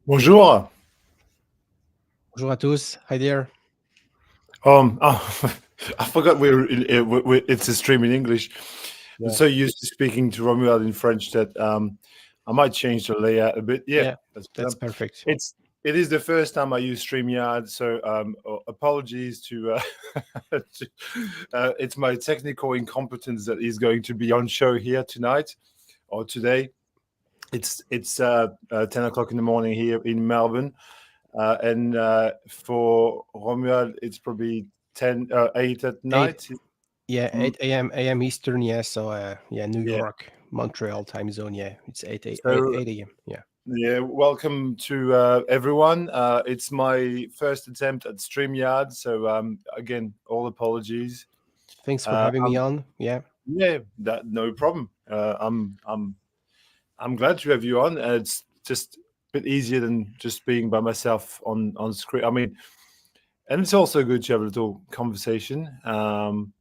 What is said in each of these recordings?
Bonjour. Bonjour à tous. Hi there. I forgot it's a stream in English. I'm Yeah. so used to speaking to Romuald in French that I might change the layout a bit. Yeah, Yeah, that's perfect. it's it is the first time I use StreamYard, so apologies to, it's my technical incompetence that is going to be on show here tonight or today. It's 10 o'clock in the morning here in Melbourne. And for Romuald, it's probably 8 at 8, night. yeah, Mm, 8 a.m. Eastern, yeah. So, yeah, New yeah. York, Montreal time zone, yeah. It's 8 So, a.m. Yeah. yeah, welcome to everyone. It's my first attempt at StreamYard. So, again, all apologies. Thanks for Uh, having me um, on. Yeah. yeah, that no problem. I'm glad to have you on. It's just a bit easier than just being by myself on screen. I mean, and it's also good to have a little conversation. You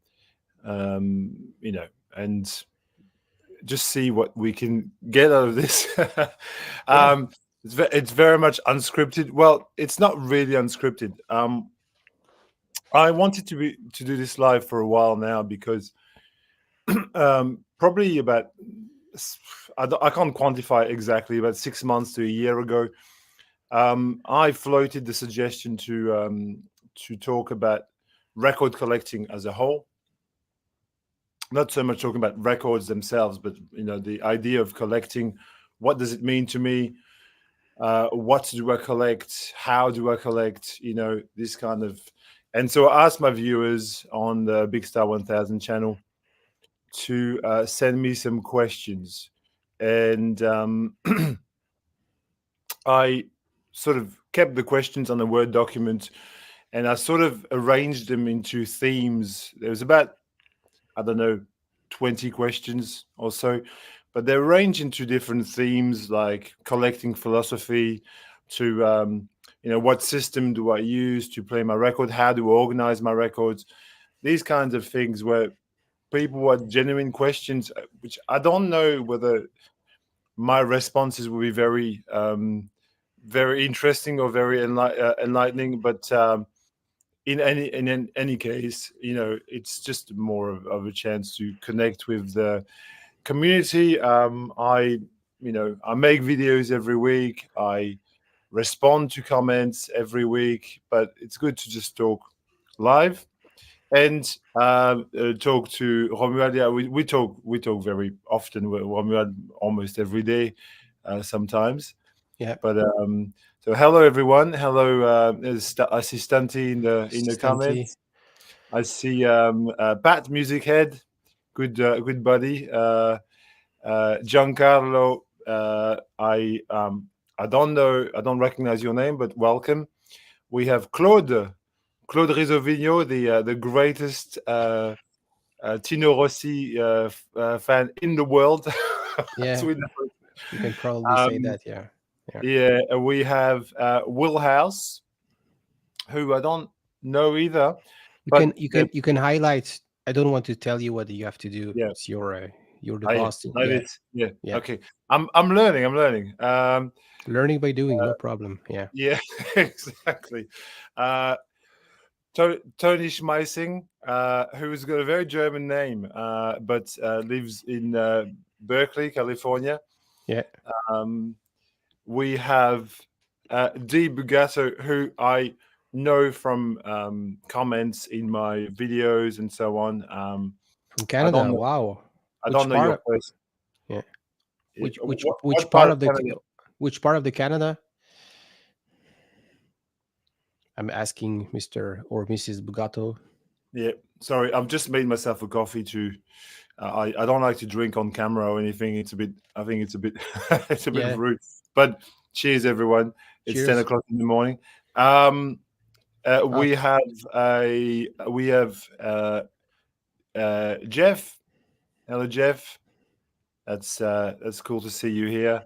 know, and just see what we can get out of this. Yeah. um, it's very much unscripted. Well, it's not really unscripted. I wanted to do this live for a while now because probably about I can't quantify exactly, about 6 months to a year ago, I floated the suggestion to talk about record collecting as a whole, not so much talking about records themselves, but the idea of collecting. What does it mean to me? What do I collect? How do I collect? This kind of. And so I asked my viewers on the Big Star 1000 channel to send me some questions, and I sort of kept the questions on a Word document, and I sort of arranged them into themes. There was about, I don't know, 20 questions or so, but they're arranged into different themes like collecting philosophy to, what system do I use to play my record? How do I organize my records? These kinds of things where people had genuine questions, which I don't know whether my responses will be very interesting or very enlightening, but in any case, it's just more of a chance to connect with the community. I make videos every week. I respond to comments every week, but it's good to just talk live and talk to Romuald. Yeah, we talk very often with Romuald, almost every day, sometimes. Yeah. But so hello everyone. Hello, I see Stunty in the Stanty. comments. I see Pat Music Head, good buddy. Giancarlo. I don't know. I don't recognize your name, but welcome. We have Claude Rizovigno, the greatest Tino Rossi fan in the world. As Yeah. we know. You can probably say Um, that. Yeah. Yeah. yeah, we have Will House, who I don't know either, You can but you can you can highlight. I don't want to tell you what you have to do. yeah, It's your you're the I boss. like Yeah. it. Yeah, Yeah. okay. I'm learning. I'm learning. Learning by doing, no problem. Yeah. Yeah, exactly. Uh, Tony Schmeissing, who's got a very German name, but lives in Berkeley, California. Yeah. Um, we have D. Bugato, who I know from comments in my videos and so on. From I don't Canada. know. Wow. I don't Which know your part? first. Yeah. Which which which What part part of of the Canada? which part of the Canada? I'm asking Mr. or Mrs. Bugato. Yeah, sorry, I've just made myself a coffee to. I don't like to drink on camera or anything. It's a bit. I think it's a bit. It's a bit Yeah. rude. But cheers, everyone. It's ten Cheers. o'clock in the morning. Um, Ah, we have Jeff. Hello, Jeff. That's cool to see you here.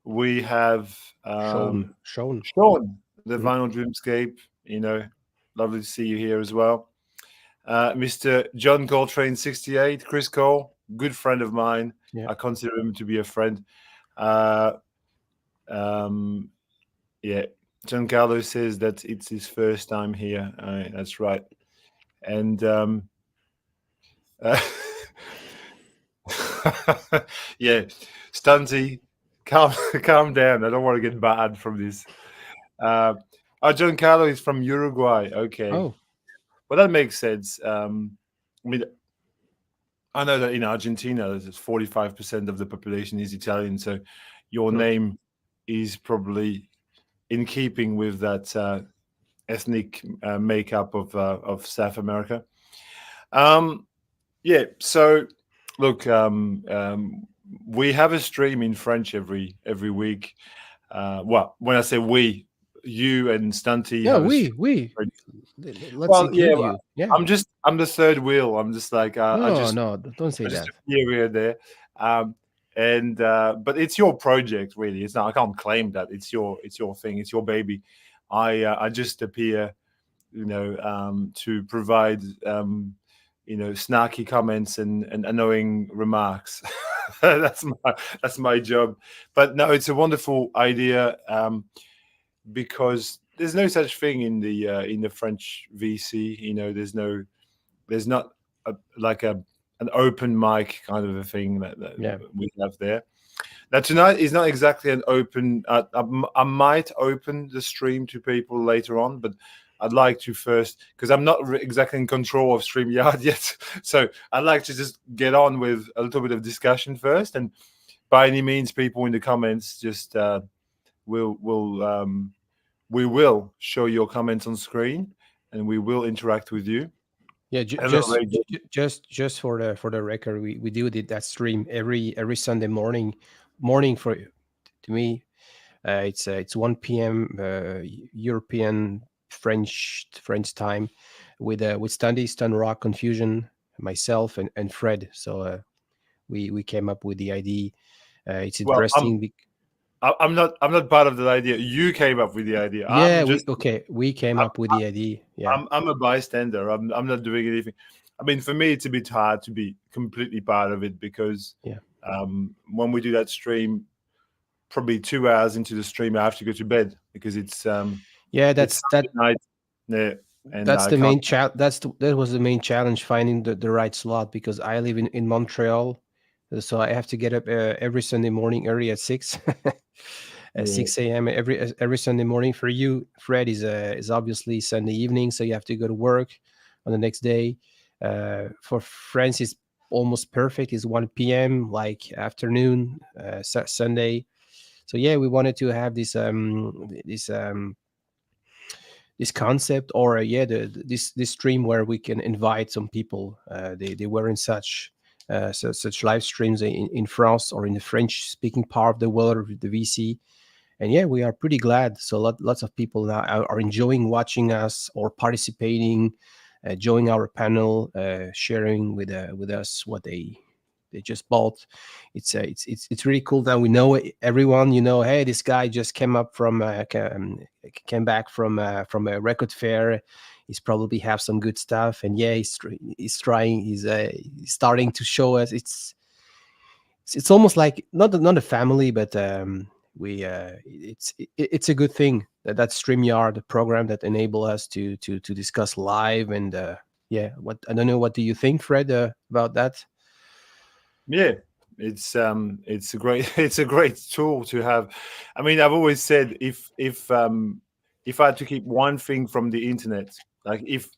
We have Sean. Sean. Sean, the Mm, Vinyl Dreamscape. Lovely to see you here as well. Mr. John Coltrane, 68, Chris Cole, good friend of mine. yeah. I consider him to be a friend. Uh, um, Yeah, Giancarlo says that it's his first time here. That's right. And uh, yeah, Stunty, calm calm down. I don't want to get bad from this. Uh, Giancarlo is from Uruguay. Okay, Oh, well that makes sense. I mean, I know that in Argentina, there's 45% of the population is Italian, so your hmm. name is probably in keeping with that ethnic makeup of South America. Um, yeah, so look, we have a stream in French every week. Well, when I say we, you and Stunty No, have a stream. let's Well, yeah, include you. Yeah. I'm the third wheel. I'm just like No, no, don't say I just that. appear here and there. Um, and but it's your project, really. It's not. I can't claim that. It's your thing. It's your baby. I just appear, to provide, snarky comments and annoying remarks. That's my job. But no, it's a wonderful idea, because there's no such thing in the French VC. There's not like an open mic kind of a thing that Yeah. we have there. Now tonight is not exactly an open. I might open the stream to people later on, but I'd like to first, because I'm not exactly in control of StreamYard yet. So I'd like to just get on with a little bit of discussion first, and by any means, people in the comments just will we will show your comments on screen, and we will interact with you. Yeah, Hello, Rachel. just for the record, we do that stream every Sunday morning for to me. It's 1 p.m. European French time with Stan Rock Confusion, myself and Fred. So we came up with the idea. It's Well, interesting. I'm not part of that idea. You came up with the idea. Yeah, we came I'm up with the idea. Yeah, I'm a bystander. I'm not doing anything. I mean, for me, it's a bit hard to be completely part of it because yeah. when we do that stream, probably 2 hours into the stream, I have to go to bed because Yeah, it's Sunday night. Yeah, and that's I the can't. main that was the main challenge, finding the right slot, because I live in Montreal, so I have to get up every Sunday morning early at 6 at Yeah. 6 a.m. every Sunday morning. For you, Fred, is obviously Sunday evening, so you have to go to work on the next day. For France, it's almost perfect. It's 1 p.m. like afternoon, Sunday. So yeah, we wanted to have this concept, or this stream where we can invite some people. They were in such live streams in France or in the French speaking part of the world with the VC. And yeah, we are pretty glad. So lots of people now are enjoying watching us or participating, joining our panel, sharing with us what they just bought. It's really cool that we know everyone. Hey, this guy just came back from a record fair. He's probably have some good stuff, and yeah, he's trying. He's starting to show us. It's almost like not a family, but it's a good thing that StreamYard program that enable us to discuss live. And yeah, what I don't know, what do you think, Fred, about that? Yeah, it's a great it's a great tool to have. I mean, I've always said if I had to keep one thing from the internet, like if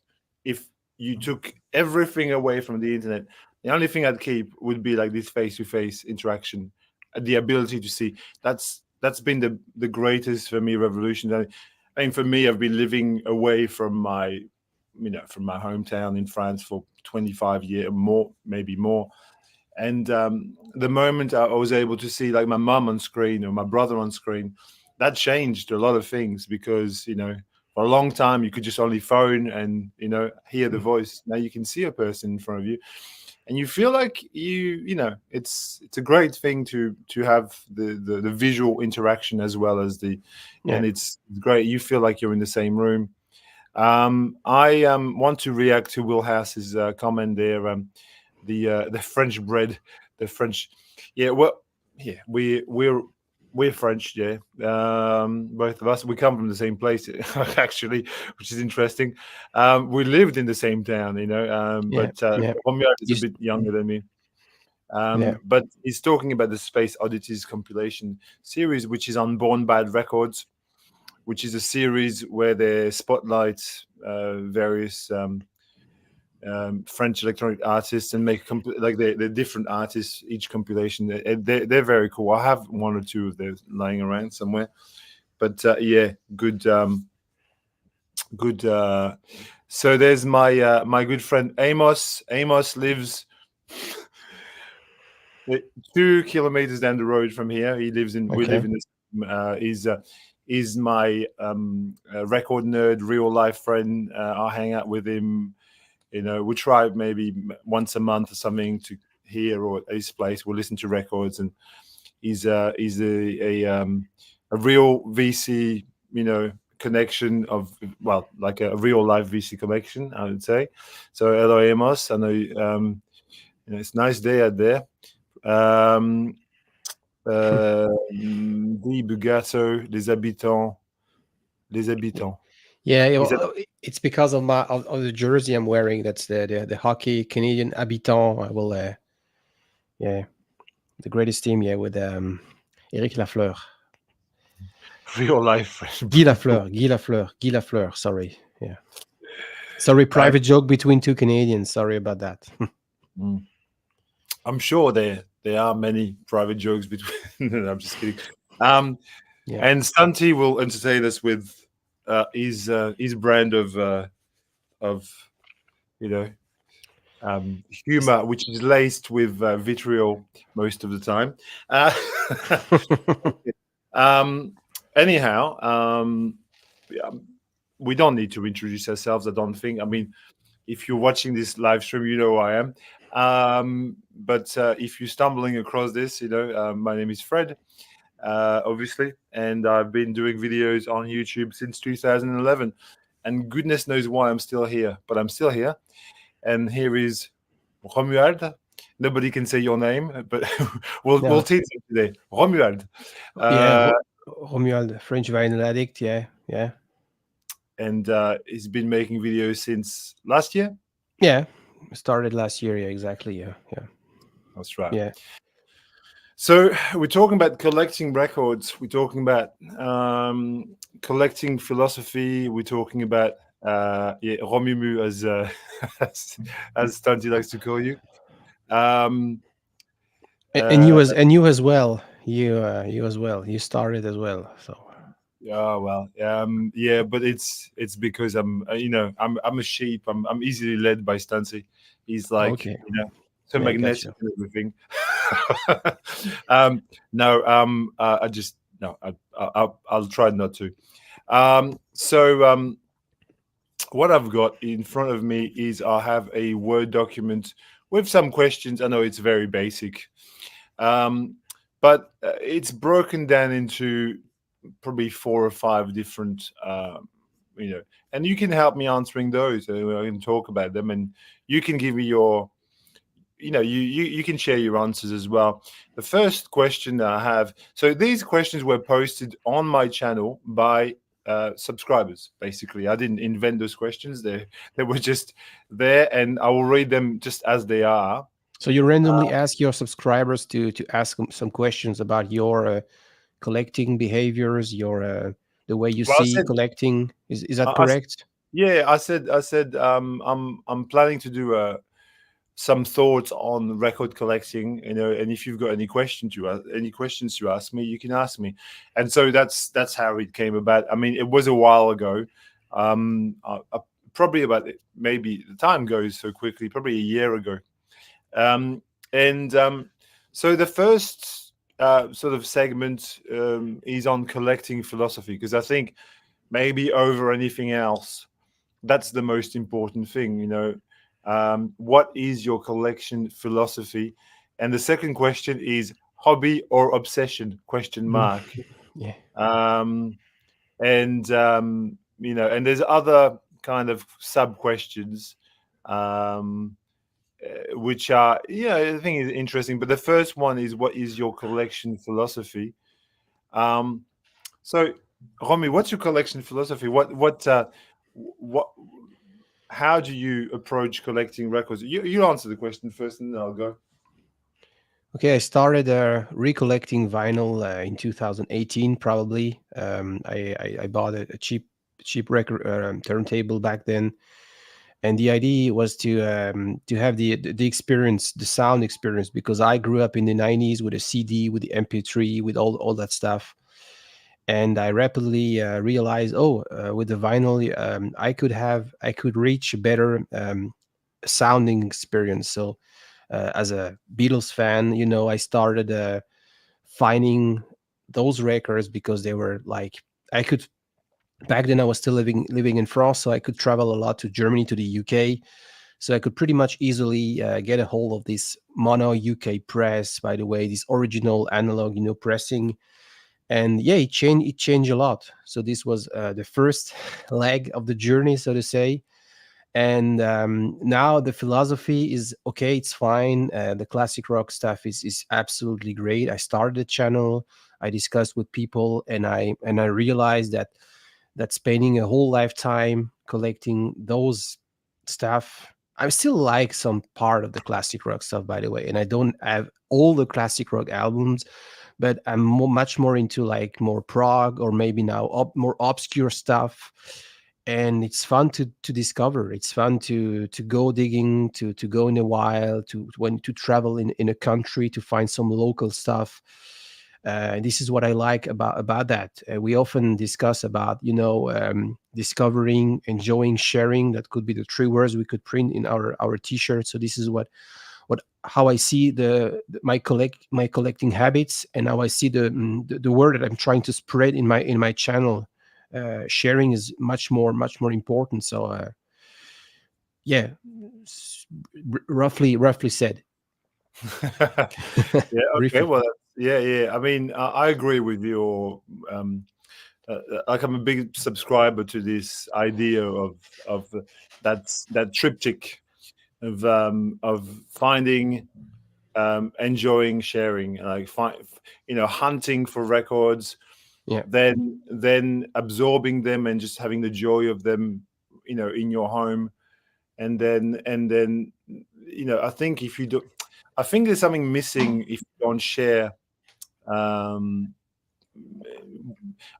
you took everything away from the internet, the only thing I'd keep would be like this face-to-face interaction, the ability to see. That's been the greatest for me revolution. I mean, for me, I've been living away from from my hometown in France for 25 years, more, maybe more. And the moment I was able to see like my mum on screen or my brother on screen, that changed a lot of things because, for a long time you could just only phone and, hear the Mm. voice. Now you can see a person in front of you and you feel like it's a great thing to have the visual interaction as well as Yeah. and it's great. You feel like you're in the same room. I want to react to Will House's comment there. The French bread, the French, yeah. Well, yeah, we're We're French, yeah. Both of us. We come from the same place, actually, which is interesting. We lived in the same town, Yeah, but yeah, Romeo is a Just- bit younger than me. yeah. But he's talking about the Space Oddities compilation series, which is on Born Bad Records, which is a series where they spotlight various French electronic artists and make like they're different artists each compilation. They're very cool. I have one or two of those lying around somewhere. But yeah, good. So there's my good friend Amos. Amos lives 2 kilometers down the road from here. He lives in. We live Okay. in this. He's my record nerd, real life friend. I hang out with him. We try maybe once a month or something to here or at his place. We'll listen to records, and he's a real VC, connection of like a real life VC connection, I would say. So hello, Amos. I know it's a nice day out there. Di Bugato, les habitants. Yeah, Is that it's because of of the jersey I'm wearing. That's the hockey Canadian habitant. I will, yeah, the greatest team. Yeah, with Eric Lafleur, real life friend? Guy Lafleur. Sorry, yeah, sorry. I- Private joke between two Canadians. Sorry about that. I'm sure there are many private jokes between. No, I'm just kidding. Yeah. And Santi will entertain us with his brand of humor, which is laced with vitriol most of the time. Anyhow, yeah, we don't need to introduce ourselves. I don't think. I mean, if you're watching this live stream, you know who I am. But if you're stumbling across this, my name is Fred, obviously, and I've been doing videos on YouTube since 2011. And goodness knows why I'm still here, but I'm still here. And here is Romuald. Nobody can say your name, but we'll teach you today. Romuald. Yeah, Romuald, French Vinyl Addict. Yeah, yeah. And he's been making videos since last year. Yeah, started last year. Yeah, exactly. Yeah, yeah. That's right. Yeah. So we're talking about collecting records. We're talking about collecting philosophy. We're talking about Romumu, as Tanti likes to call you. And you as well. You as well. You started as well. So. Oh well, yeah, but it's because I'm I'm a sheep. I'm easily led by Stancy. He's like Okay. so Yeah, magnetic gotcha. and everything. No, I just no. I'll try not to. So what I've got in front of me is I have a Word document with some questions. I know it's very basic, but it's broken down into probably 4 or 5 different, and you can help me answering those. I can talk about them, and you can give me your, you can share your answers as well. The first question that I have, so these questions were posted on my channel by subscribers. Basically, I didn't invent those questions. They were just there, and I will read them just as they are. So you randomly ask your subscribers to ask them some questions about your collecting behaviors, your the way you see collecting. Is that correct? Yeah, I said I'm planning to do some thoughts on record collecting, and if you've got any questions to ask me, you can ask me. And so that's how it came about. I mean, it was a while ago, probably about, maybe the time goes so quickly, probably a year ago. So the first sort of segment is on collecting philosophy, because I think maybe over anything else, that's the most important thing. What is your collection philosophy? And the second question is hobby or obsession? ? Yeah. And there's other kind of sub questions, which are, I think is interesting. But the first one is, what is your collection philosophy? Um, so, Romy, what's your collection philosophy? What? How do you approach collecting records? You answer the question first, and then I'll go. Okay, I started recollecting vinyl in 2018, probably. I bought a cheap record turntable back then, and the idea was to have the experience, the sound experience, because I grew up in the 90s with a CD, with the MP3, with all that stuff, and I rapidly realized, with the vinyl, I could reach a better sounding experience. So as a Beatles fan, I started finding those records because they were like, I could, back then I was still living in France, so I could travel a lot to Germany, to the UK. So I could pretty much easily get a hold of this mono UK press, by the way, this original analog, pressing. And yeah, it changed a lot. So this was the first leg of the journey, so to say. And now the philosophy is okay, it's fine. The classic rock stuff is absolutely great. I started a channel, I discussed with people, and I realized that spending a whole lifetime collecting those stuff, I still like some part of the classic rock stuff, by the way, and I don't have all the classic rock albums, but I'm much more into like more prog, or maybe now more obscure stuff. And it's fun to discover. It's fun to go digging, to go in a while, to travel in a country to find some local stuff. This is what I like about that. We often discuss about discovering, enjoying, sharing. That could be the three words we could print in our t-shirt. So this is what how I see my collecting habits, and how I see the word that I'm trying to spread in my channel. Sharing is much more important. So yeah, roughly said. Yeah. Okay. Briefly. Well, yeah. I mean, I agree with your. Like, I'm a big subscriber to this idea of that triptych of finding, enjoying, sharing, like hunting for records, Yeah. then absorbing them and just having the joy of them, in your home, and then I think if you do, I think there's something missing if you don't share. Um,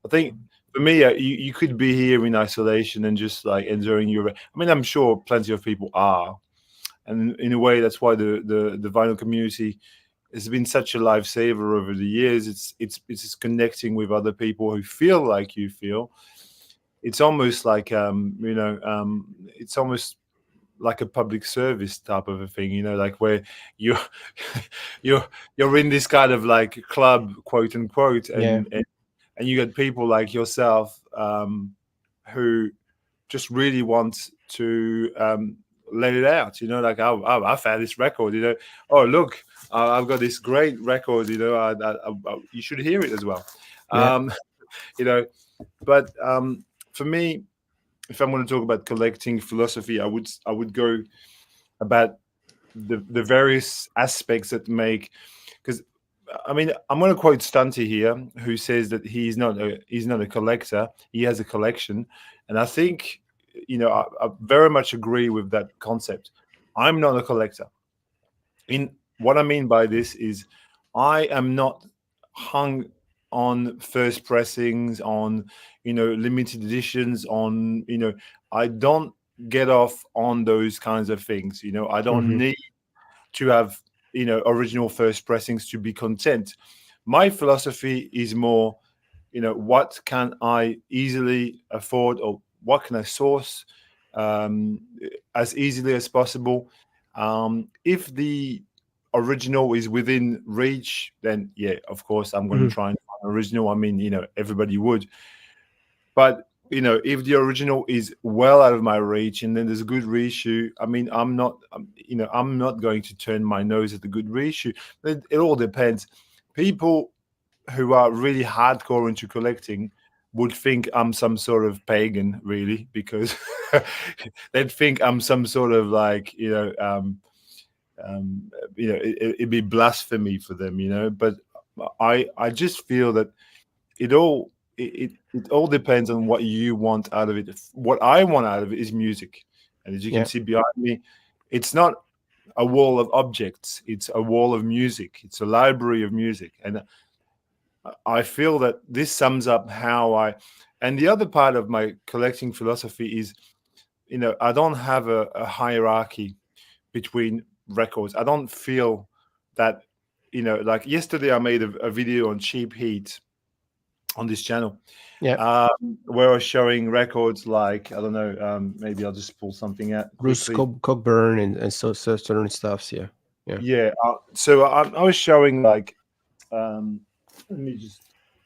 I think for me, you could be here in isolation and just like enjoying your. I mean, I'm sure plenty of people are, and in a way, that's why the vinyl community has been such a lifesaver over the years. It's just connecting with other people who feel like you feel. It's almost like it's almost like a public service type of a thing, like where you you're you're in this kind of like club, quote unquote, Yeah. and you get people like yourself, who just really want to let it out, like, I found this record, oh look, I've got this great record, you should hear it as well. Yeah. um, you know but for me, if I'm going to talk about collecting philosophy, I would go about the various aspects that make, because I mean, I'm going to quote Stunty here, who says that he's not a collector, he has a collection. And I think, I very much agree with that concept. I'm not a collector. In what I mean by this is, I am not hung on first pressings, on limited editions, on I don't get off on those kinds of things. I don't Hmm. need to have original first pressings to be content. My philosophy is more, what can I easily afford, or what can I source um, as easily as possible. If the original is within reach, then yeah, of course I'm going Hmm. to try and find original. I mean, everybody would. But if the original is well out of my reach, and then there's a good reissue, I mean, I'm not going to turn my nose at the good reissue. It all depends. People who are really hardcore into collecting would think I'm some sort of pagan, really, because they'd think I'm some sort of like, it'd be blasphemy for them, But I just feel that it all depends on what you want out of it. What I want out of it is music, and as you can Yeah. see behind me, it's not a wall of objects; it's a wall of music. It's a library of music, and I feel that this sums up how I. And the other part of my collecting philosophy is, I don't have a hierarchy between records. I don't feel that, like yesterday I made a video on cheap heat on this channel, Yeah. where I was showing records like, I don't know, maybe I'll just pull something out Bruce quickly. Cockburn and so certain stuffs. Yeah. Yeah. Yeah, so I was showing like, let me just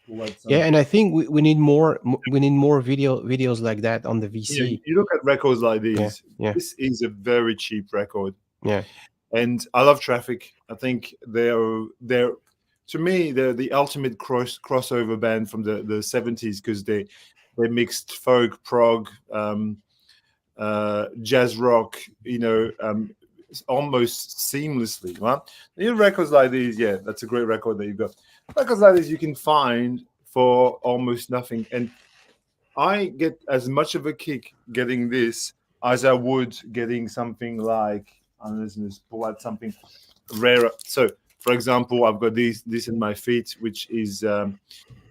pull out Yeah, something. and I think we need more we need more videos like that on the VC. You look at records like Yeah. these. Yeah. This is a very cheap record, Yeah. and I love Traffic. I think they're to me they're the ultimate crossover band from the 70s, because they mixed folk, prog, jazz rock, almost seamlessly. Right? Records like these, yeah, that's a great record that you've got. Records like this you can find for almost nothing, and I get as much of a kick getting this as I would getting something like, I'm just going to pull out something rarer. So, for example, I've got this in my feet, which is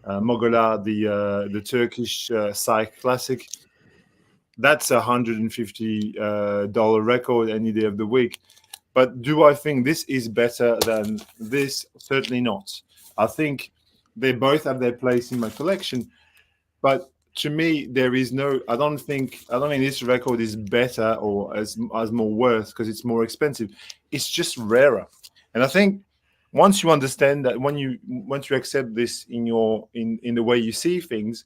Mogola, the Turkish psych classic. That's $150 record any day of the week. But do I think this is better than this? Certainly not. I think they both have their place in my collection, but to me, there is no. I don't think this record is better or as more worth because it's more expensive. It's just rarer, and I think once you understand that, once you accept this in the way you see things,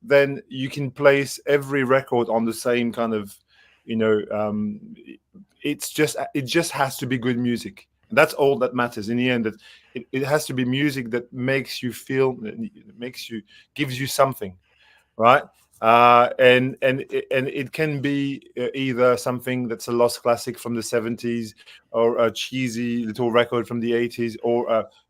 then you can place every record on the same kind of, you know, it just has to be good music. That's all that matters in the end. That it has to be music that makes you feel, gives you something, right? And it can be either something that's a lost classic from the 70s, or a cheesy little record from the 80s, or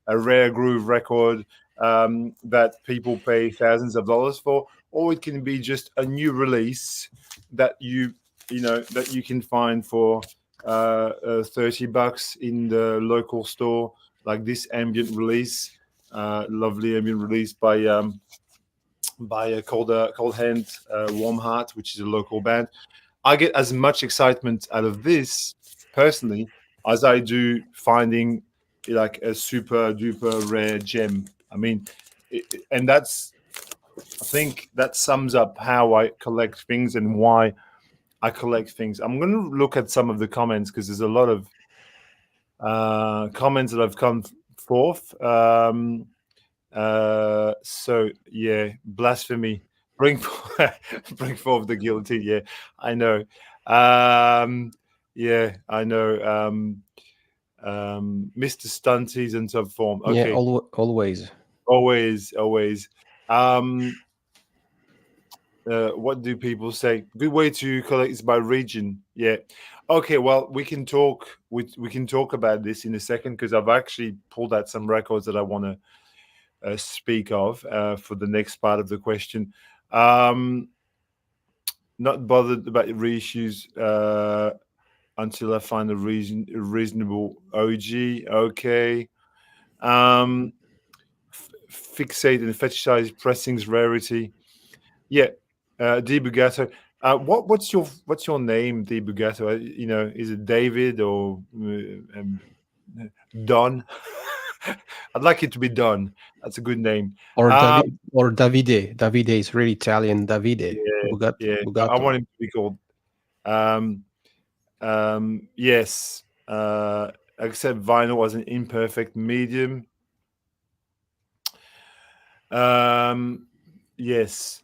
a rare groove record that people pay thousands of dollars for, or it can be just a new release that that you can find for $30 in the local store, like this ambient release, lovely ambient release by a Cold Hand, Warm Heart, which is a local band. I get as much excitement out of this personally as I do finding like a super duper rare gem. I mean, and I think that sums up how I collect things and why I collect things. I'm going to look at some of the comments because there's a lot of comments that have come forth. So yeah, blasphemy. Bring bring forth the guilty. Yeah, I know. Yeah, I know. Mr. Stunty's in some form. Yeah. Okay, Always. always. Um, what do people say? Good way to collect is by region. Yeah. Okay. Well, we can talk. We can talk about this in a second because I've actually pulled out some records that I want to speak of for the next part of the question. Not bothered about reissues until I find a reasonable OG. Okay. Fixate and fetishize pressings rarity. Yeah. D Bugato. What's your name, D Bugato? Is it David or Don? I'd like it to be Don. That's a good name. Or Um, Davide. Davide is really Italian. Davide. yeah. I Bugato. want him to be called. Um, yes. Accept vinyl as an imperfect medium. Yes.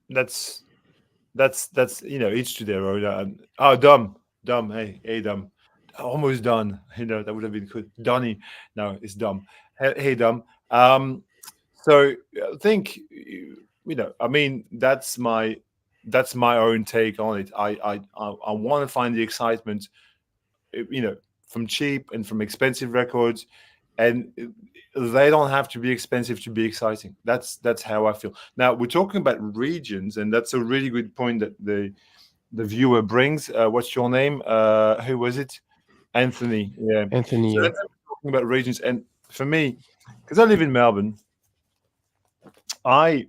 That's each to their own. Oh, dumb. Hey, dumb. Almost done. That would have been good. Donny. No, it's dumb. Hey, dumb. So I think I mean that's my own take on it. I want to find the excitement, from cheap and from expensive records. and they don't have to be expensive to be exciting. That's how I feel. Now we're talking about regions, and that's a really good point that the viewer brings. What's your name? Who was it? Anthony. Yeah. Anthony. So that's talking about regions, and for me, because I live in Melbourne, I,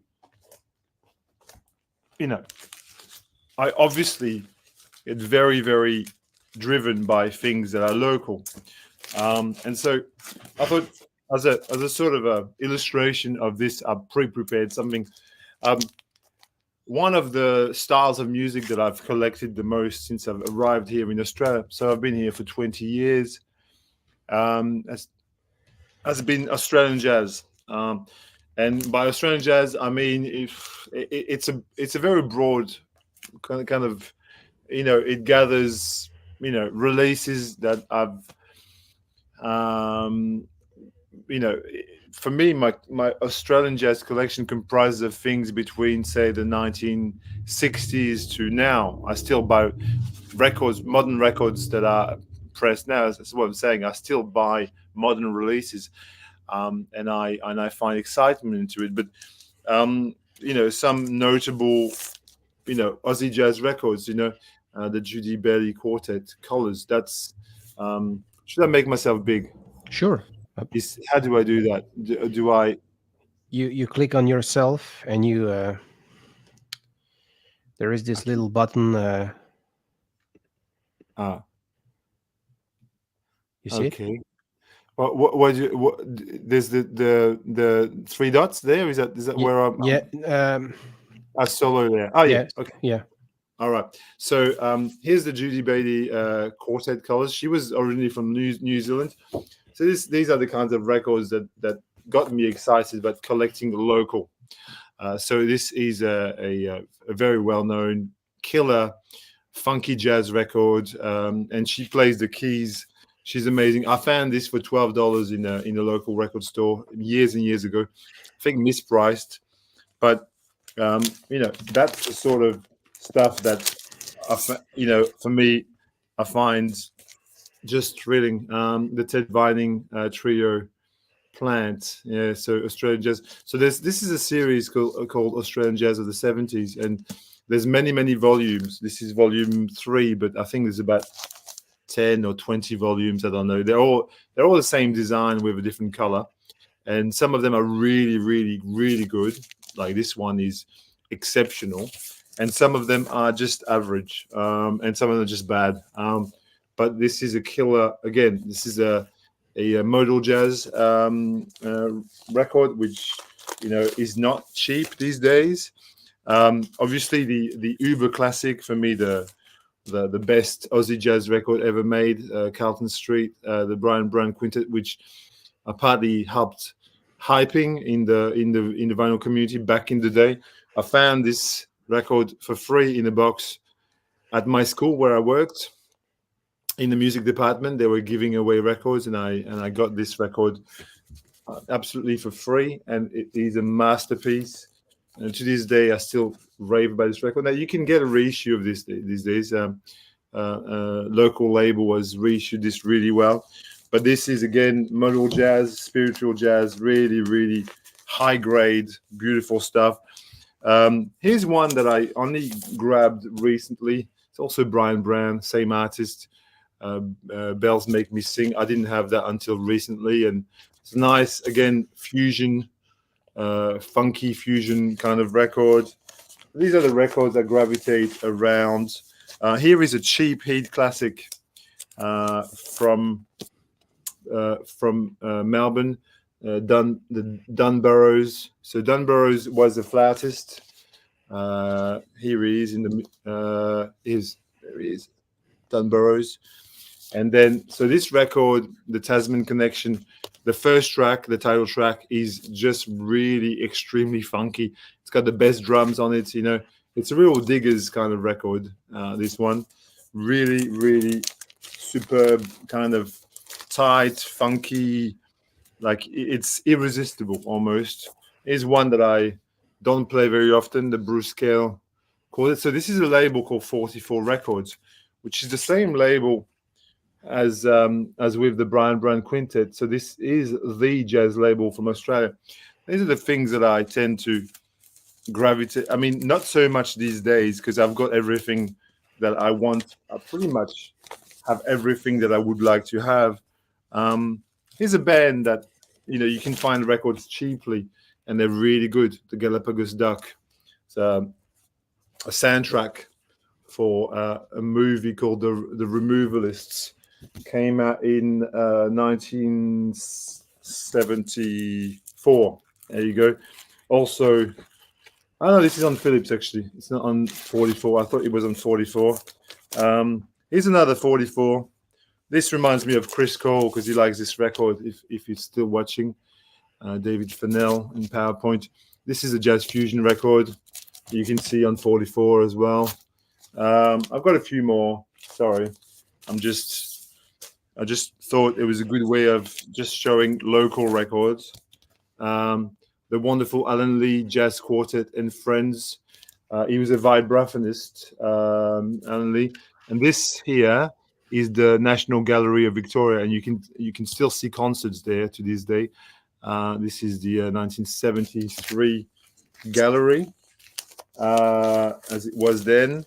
you know, I obviously get very, very driven by things that are local, and so I thought, as a sort of a illustration of this, I pre-prepared something. Um, One of the styles of music that I've collected the most since I've arrived here in Australia. So I've been here for 20 years. Has been Australian jazz. And by Australian jazz, I mean it's a very broad kind of, it gathers, releases that I've um, for me, my Australian jazz collection comprises of things between, say, the 1960s to now. I still buy records, modern records that are pressed now. That's what I'm saying. I still buy modern releases, and I find excitement into it. But some notable, Aussie jazz records. The Judy Bailey Quartet Colors. That's should I make myself big? Sure. How do I do that? Do I? You click on yourself, and you there is this little button. You see it? Okay. What there's the three dots there. Is that where I'm? Yeah. A solo there. Oh yeah. Okay. Yeah. All right. So here's the Judy Bailey Quartet Colors. She was originally from New Zealand. So these are the kinds of records that got me excited about collecting local. So this is a very well-known killer funky jazz record, and she plays the keys. She's amazing. I found this for $12 in a local record store years and years ago. I think mispriced, but that's the sort of stuff that for me, I find just thrilling. The Ted Vining trio Plant, yeah. So Australian jazz. So this is a series called Australian Jazz of the 70s, and there's many volumes. This is volume 3, but I think there's about 10 or 20 volumes. I don't know. They're all the same design with a different color, and some of them are really good. Like this one is exceptional, and some of them are just average, and some of them are just bad. But this is a killer. Again, this is a modal jazz record, which is not cheap these days. Obviously, the uber classic for me, the best Aussie jazz record ever made, Carlton Street, the Brian Brown Quintet, which I partly helped hyping in the vinyl community back in the day. I found this record for free in a box at my school where I worked. In the music department, they were giving away records, and I got this record absolutely for free, and it is a masterpiece. And to this day, I still rave about this record. Now you can get a reissue of this these days. Local label has reissued this really well, but this is again modal jazz, spiritual jazz, really high grade, beautiful stuff. Here's one that I only grabbed recently. It's also Brian Brown, same artist. Bells Make Me Sing. I didn't have that until recently, and it's nice, again, fusion, funky fusion kind of record. These are the records that gravitate around. Here is a cheap Heat classic from Melbourne, Dun Burrows. So Dun Burrows was a flautist. Here he is there he is, Dun Burrows. And then, so this record, the Tasman Connection, the first track, the title track, is just really extremely funky. It's got the best drums on it. It's a real Diggers kind of record. This one, really superb, kind of tight, funky, like it's irresistible almost. Is one that I don't play very often. The Bruce Scale called it. So this is a label called 44 Records, which is the same label as with the Brian Brown Quintet. So this is the jazz label from Australia. These are the things that I tend to gravitate. I mean, not so much these days because I've got everything that I want. I pretty much have everything that I would like to have. Here's a band that you can find records cheaply, and they're really good. The Galapagos Duck. It's a soundtrack for a movie called The Removalists. Came out in 1974. There you go. Also, I know this is on Philips actually. It's not on 44. I thought it was on 44. Here's another 44. This reminds me of Chris Cole because he likes this record. If he's still watching, David Fennell in PowerPoint. This is a jazz fusion record. You can see on 44 as well. I've got a few more. Sorry, I just thought it was a good way of just showing local records. The wonderful Alan Lee Jazz Quartet and Friends. He was a vibraphonist, Alan Lee. And this here is the National Gallery of Victoria, and you can still see concerts there to this day. This is the 1973 gallery, as it was then.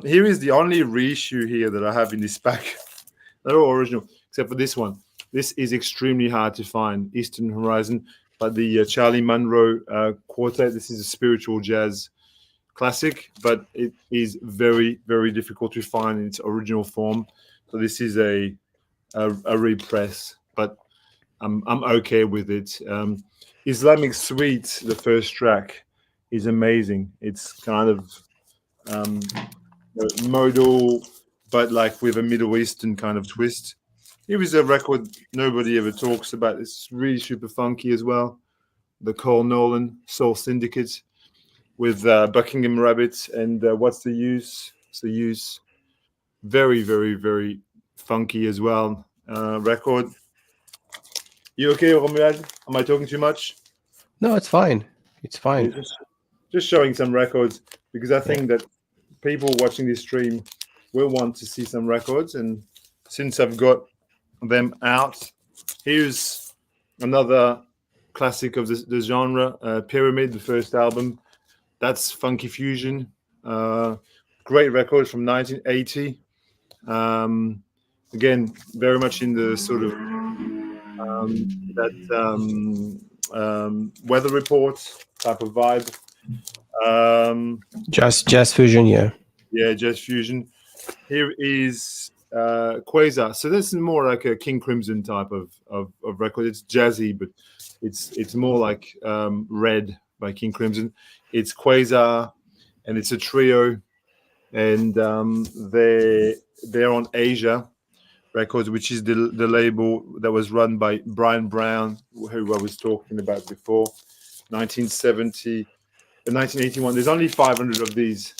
Here is the only reissue here that I have in this pack. They're all original, except for this one. This is extremely hard to find, Eastern Horizon, but the Charlie Munro Quartet. This is a spiritual jazz classic, but it is very, very difficult to find in its original form. So this is a repress, but I'm okay with it. Islamic Suite, the first track, is amazing. It's kind of modal, but like with a Middle Eastern kind of twist. Here is a record nobody ever talks about. It's really super funky as well. The Cole Nolan Soul Syndicate with Buckingham Rabbits and What's the Use? It's the Use. Very, very, very funky as well. Record. You okay, Romuald? Am I talking too much? No, it's fine. It's fine. Just showing some records because I think that people watching this stream will want to see some records. And since I've got them out, here's another classic of the genre, Pyramid, the first album. That's funky fusion. Great record from 1980. Again, very much in the sort of weather report type of vibe. Jazz fusion, yeah. Yeah, jazz fusion. Here is Quasar. So this is more like a King Crimson type of record. It's jazzy, but it's more like Red by King Crimson. It's Quasar, and it's a trio, and they're on Asia Records, which is the label that was run by Brian Brown, who I was talking about before, 1970 and 1981. There's only 500 of these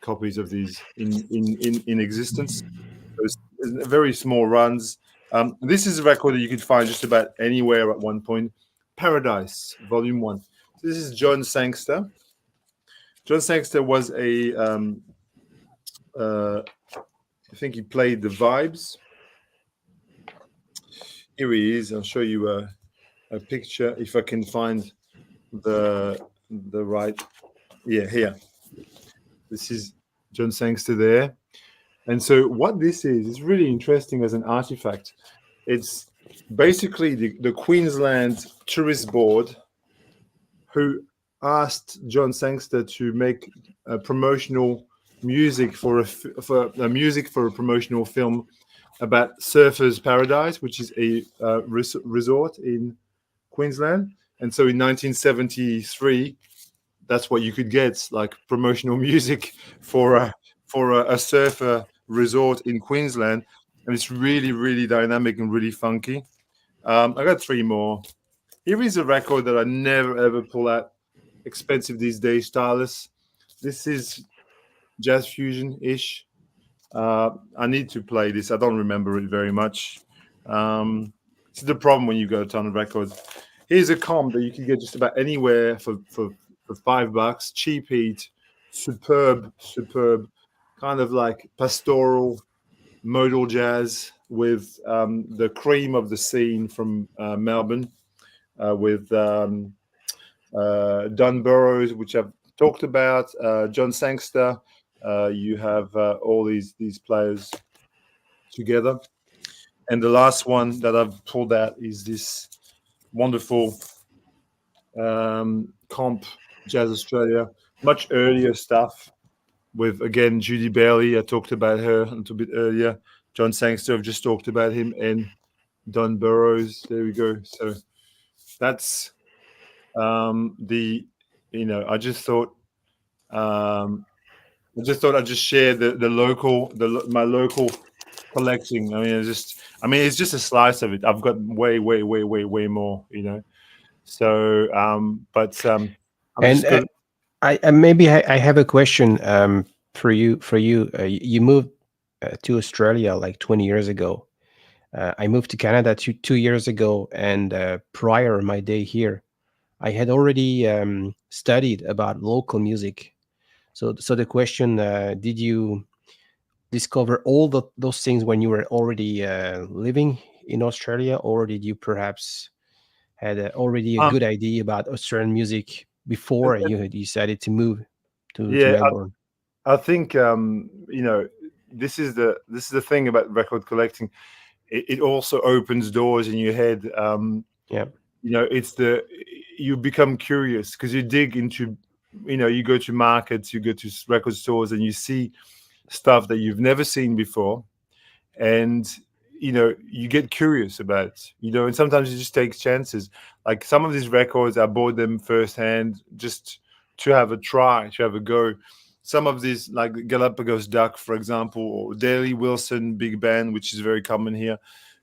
copies of these in existence. There's very small runs. This is a record that you could find just about anywhere at one point. Paradise, Volume 1. This is John Sangster. John Sangster was I think he played the Vibes. Here he is. I'll show you a picture if I can find the right. Yeah, here. This is John Sangster there. And so what this is really interesting as an artifact. It's basically the Queensland Tourist Board who asked John Sangster to make a promotional music for a promotional film about Surfers Paradise, which is a resort in Queensland. And so in 1973, that's what you could get, like promotional music for a surfer resort in Queensland, and it's really, really dynamic and really funky. I got three more. Here is a record that I never ever pull out. Expensive these days, Stylus. This is jazz fusion-ish. I need to play this. I don't remember it very much. It's the problem when you got a ton of records. Here's a comp that you can get just about anywhere for $5. Cheap heat, superb, kind of like pastoral modal jazz with the cream of the scene from Melbourne, with Don Burrows, which I've talked about, John Sangster. You have all these players together. And the last one that I've pulled out is this wonderful comp, Jazz Australia, much earlier stuff with, again, Judy Bailey. I talked about her a little bit earlier. John Sangster, I've just talked about him, and Don Burrows. There we go. So that's I just thought I'd just share my local collecting. It's just a slice of it. I've got way more, So, I'm just And good. I have a question for you. You moved to Australia like 20 years ago. I moved to Canada 2 years ago, and prior my day here, I had already studied about local music. So the question: did you discover all those things when you were already living in Australia, or did you perhaps had already a Um, good idea about Australian music before you had decided to move to yeah, Melbourne? I think this is the thing about record collecting. It also opens doors in your head. Yeah. It's you become curious because you dig into, you go to markets, you go to record stores, and you see stuff that you've never seen before, and you get curious about it, and sometimes you just take chances. Like some of these records, I bought them firsthand just to have a try, to have a go. Some of these, like Galapagos Duck, for example, or Daly Wilson Big Band, which is very common here,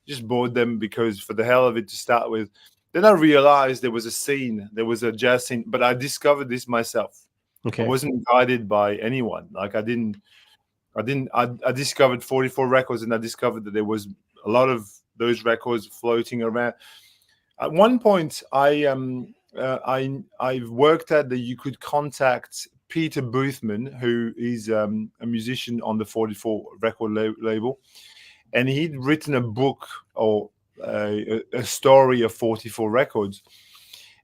just bought them because for the hell of it to start with. Then I realized there was a scene, there was a jazz scene, but I discovered this myself. I Okay. wasn't guided by anyone. Like I discovered 44 records, and I discovered that there was a lot of those records floating around. At one point, I worked at that you could contact Peter Boothman, who is a musician on the 44 record label, and he'd written a book or a story of 44 records.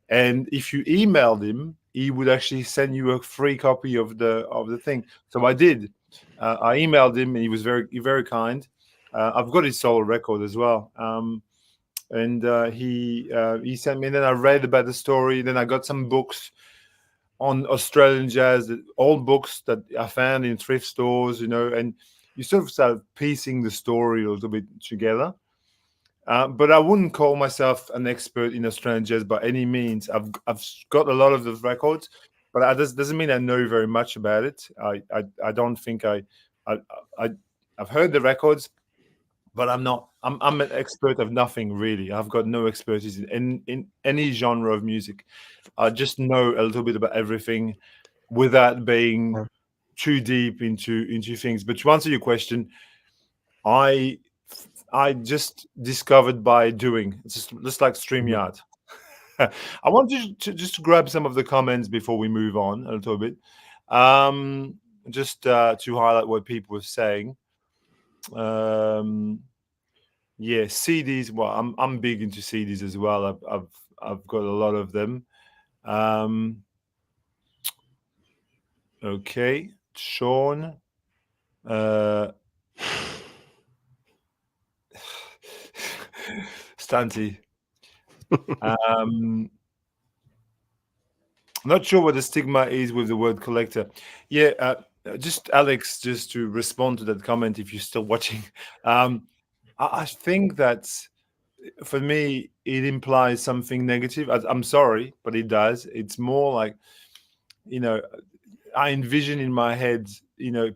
And if you emailed him, he would actually send you a free copy of the thing. So I did. I emailed him, and he was very kind. I've got his solo record as well. And he sent me. And then I read about the story. Then I got some books on Australian jazz, old books that I found in thrift stores, and you sort of start piecing the story a little bit together. But I wouldn't call myself an expert in Australian jazz by any means. I've got a lot of those records, but that doesn't mean I know very much about it. I don't think I I've heard the records, but I'm not. I'm an expert of nothing really. I've got no expertise in any genre of music. I just know a little bit about everything without being too deep into things. But to answer your question, I just discovered by doing. It's just like Mhm. StreamYard. I want to just grab some of the comments before we move on a little bit, just to highlight what people were saying. Yeah, CDs. Well, I'm big into CDs as well. I've got a lot of them. Okay, Sean. Stanty. I'm not sure what the stigma is with the word collector. Yeah, just Alex, just to respond to that comment, if you're still watching, I think that for me it implies something negative. I'm sorry, but it does. It's more like, you know, I envision in my head,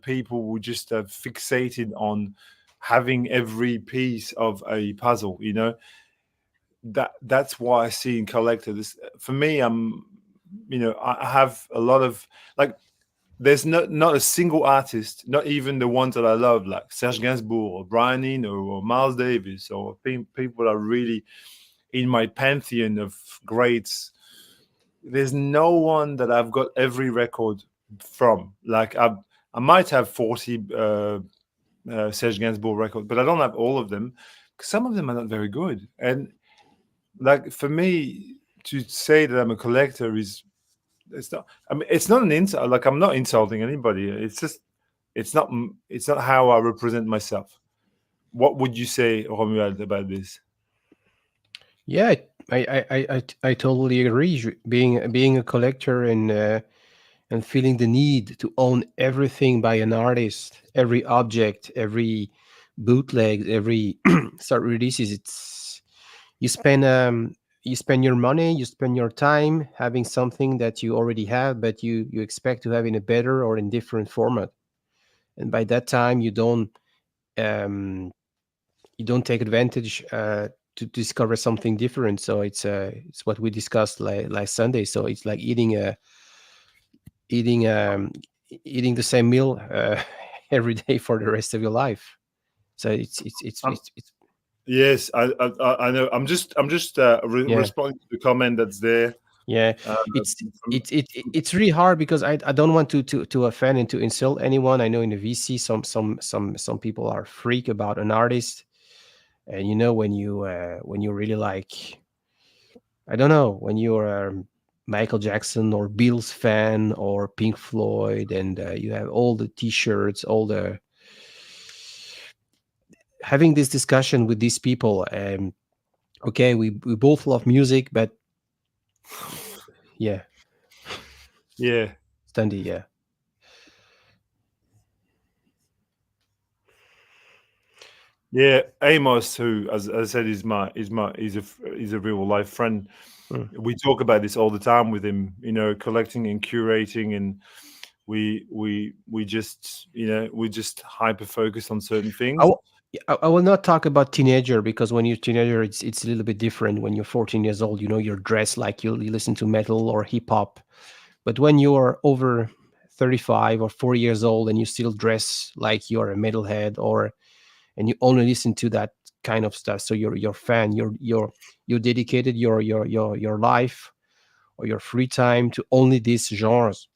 people who just are fixated on having every piece of a puzzle. That's why I see in collector. This for me, I have a lot of, like, there's not a single artist, not even the ones that I love, like Serge Gainsbourg or Brian Eno or Miles Davis, or people are really in my pantheon of greats. There's no one that I've got every record from. Like I might have 40 Serge Gainsbourg record, but I don't have all of them because some of them are not very good. And like for me to say that I'm a collector is it's not. I mean, it's not an insult. Like I'm not insulting anybody. It's just it's not how I represent myself. What would you say, Romuald, about this? Yeah, I totally agree. Being a collector and feeling the need to own everything by an artist, every object, every bootleg, every start releases. It's you spend you spend your money, you spend your time having something that you already have, but you expect to have in a better or in different format. And by that time, um, you don't take advantage to discover something different. So it's what we discussed last Sunday. So it's like eating eating the same meal every day for the rest of your life. So Um, yes, I know. I'm just yeah, responding to the comment that's there. yeah. Uh, It's from, it's really hard because I don't want to offend and to insult anyone. I know in the VC some people are freak about an artist, and you know when you really like, I don't know, when you're a Michael Jackson or Beatles fan or Pink Floyd, and you have all the T-shirts, all the having this discussion with these people. Okay, we both love music, but yeah, yeah, Stanley, yeah, yeah. Amos, who, as I said, he's a real life friend. mm. We talk about this all the time with him. You know, collecting and curating, and we just we just hyper focus on certain I, things. w- I will not talk about teenager because when you're teenager, it's a little bit different. When you're 14 years old, you know you're dressed like you listen to metal or hip hop. But when you are over 35 or 40 years old and you still dress like you're a metalhead, or and you only listen to that kind of stuff, so you're fan, you dedicated your life or your free time to only these genres.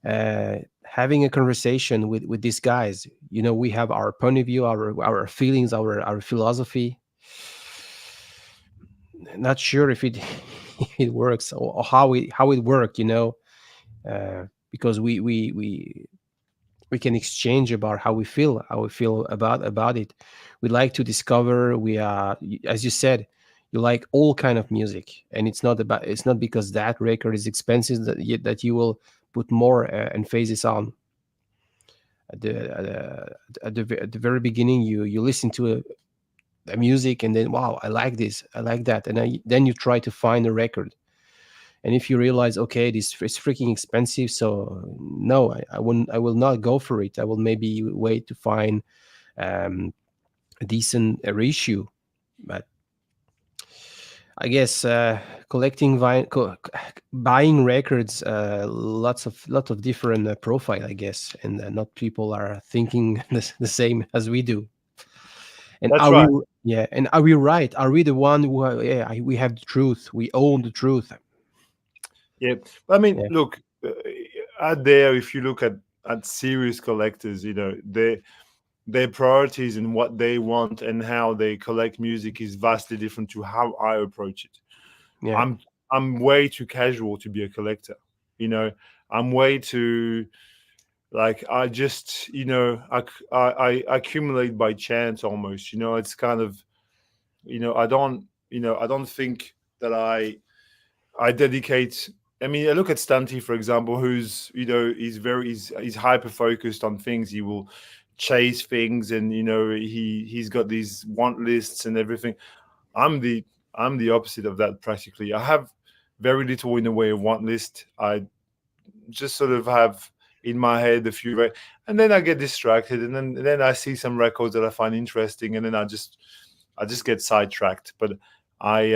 Having a conversation with these guys, you know, we have our point of view, our feelings, our philosophy. Not sure if it it works, or how it worked, you know, because we can exchange about how we feel about it. We like to discover. We are, as you said, you like all kind of music, and it's not because that record is expensive that you will put more emphasis on at at the very beginning. You listen to a music, and then wow, I like this, I like that, and then you try to find a record. And if you realize, okay, this is freaking expensive, so no, I will not go for it. I will maybe wait to find um, a decent reissue. But I guess buying records, lots of different profile, I guess, and not people are thinking the same as we do. And That's are we? right. Yeah, and are we right? Are we the one who? Yeah, we have the truth. We own the truth. Yeah, I mean, Yeah, look, out there, if you look at serious collectors, their priorities and what they want and how they collect music is vastly different to how I approach it. yeah, I'm I'm way too casual to be a collector. You know, I'm way too like I just I accumulate by chance almost. You know, it's kind of I don't think that I dedicate. I mean, I look at Stunty, for example, who's he's hyper focused on things. He will chase things, and he's got these want lists and everything. I'm the I'm the opposite of that practically. I have very little in the way of want list. I just sort of have in my head a few, and then I get distracted, and then I see some records that I find interesting, and then I just get sidetracked. But I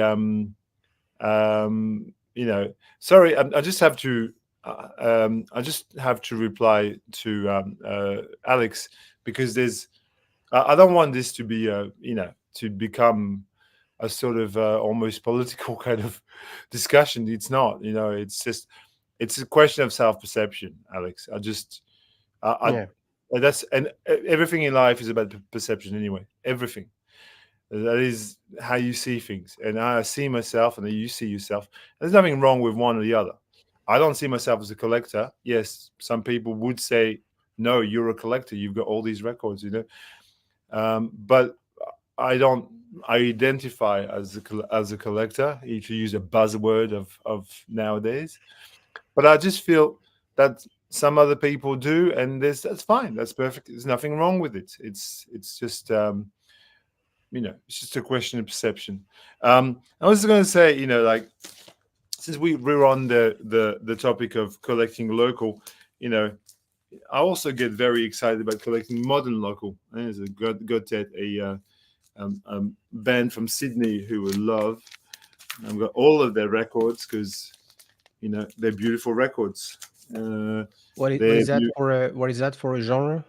sorry, I just have to I just have to reply to Alex because I don't want this to be to become a sort of almost political kind of discussion. It's not, it's just it's a question of self perception, Alex. I just I yeah. and everything in life is about perception anyway. Everything. That is how you see things, and I see myself, and you see yourself. There's nothing wrong with one or the other. I don't see myself as a collector. Yes, some people would say, "No, you're a collector. You've got all these records," but I don't. I identify as a collector, if you use a buzzword of nowadays. But I just feel that some other people do, and that's fine. That's perfect. There's nothing wrong with it. It's just it's just a question of perception. I was going to say, like, since we're on the topic of collecting local, I also get very excited about collecting modern local. There's a Gotet, a band from Sydney who I love. I've got all of their records because they're beautiful records. What They're is that for a genre?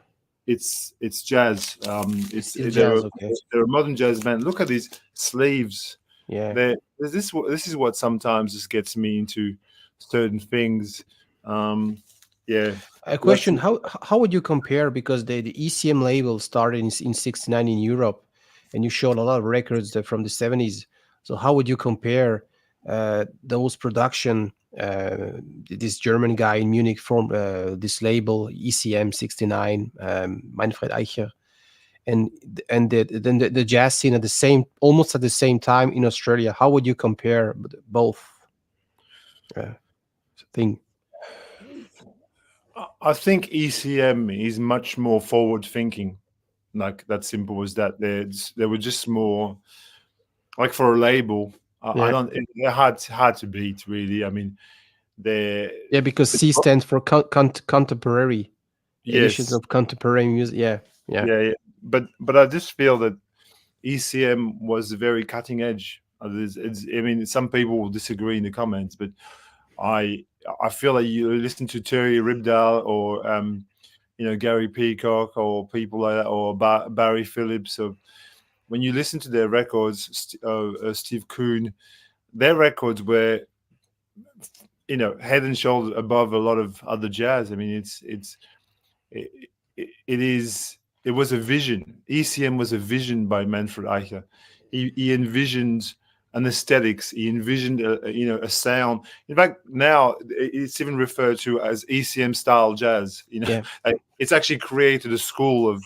It's jazz. It's still jazz, okay. They're a modern jazz band. Look at these sleeves. Yeah. This is what sometimes just gets me into certain things. Yeah. A question: How would you compare, because the ECM label started in '69 in Europe, and you showed a lot of records from the '70s. So how would you compare those production? This German guy in Munich formed this label ECM '69, Manfred Eicher, and then the jazz scene almost at the same time in Australia. How would you compare both thing? I think ECM is much more forward thinking. Like, that simple as that. They were just more like, for a label. I don't. They're hard to beat, really. I mean, because C stands for contemporary. Editions yes, of contemporary music. Yeah. But I just feel that ECM was very cutting edge. I mean, some people will disagree in the comments, but I feel like you listen to Terry Ribdale or Gary Peacock or people like that, or Barry Phillips. Or when you listen to their records, Steve Kuhn, their records were head and shoulders above a lot of other jazz. I mean, it was a vision. ECM was a vision by Manfred Eicher. He envisioned an aesthetics. He envisioned a sound. In fact, now it's even referred to as ECM style jazz. It's actually created a school of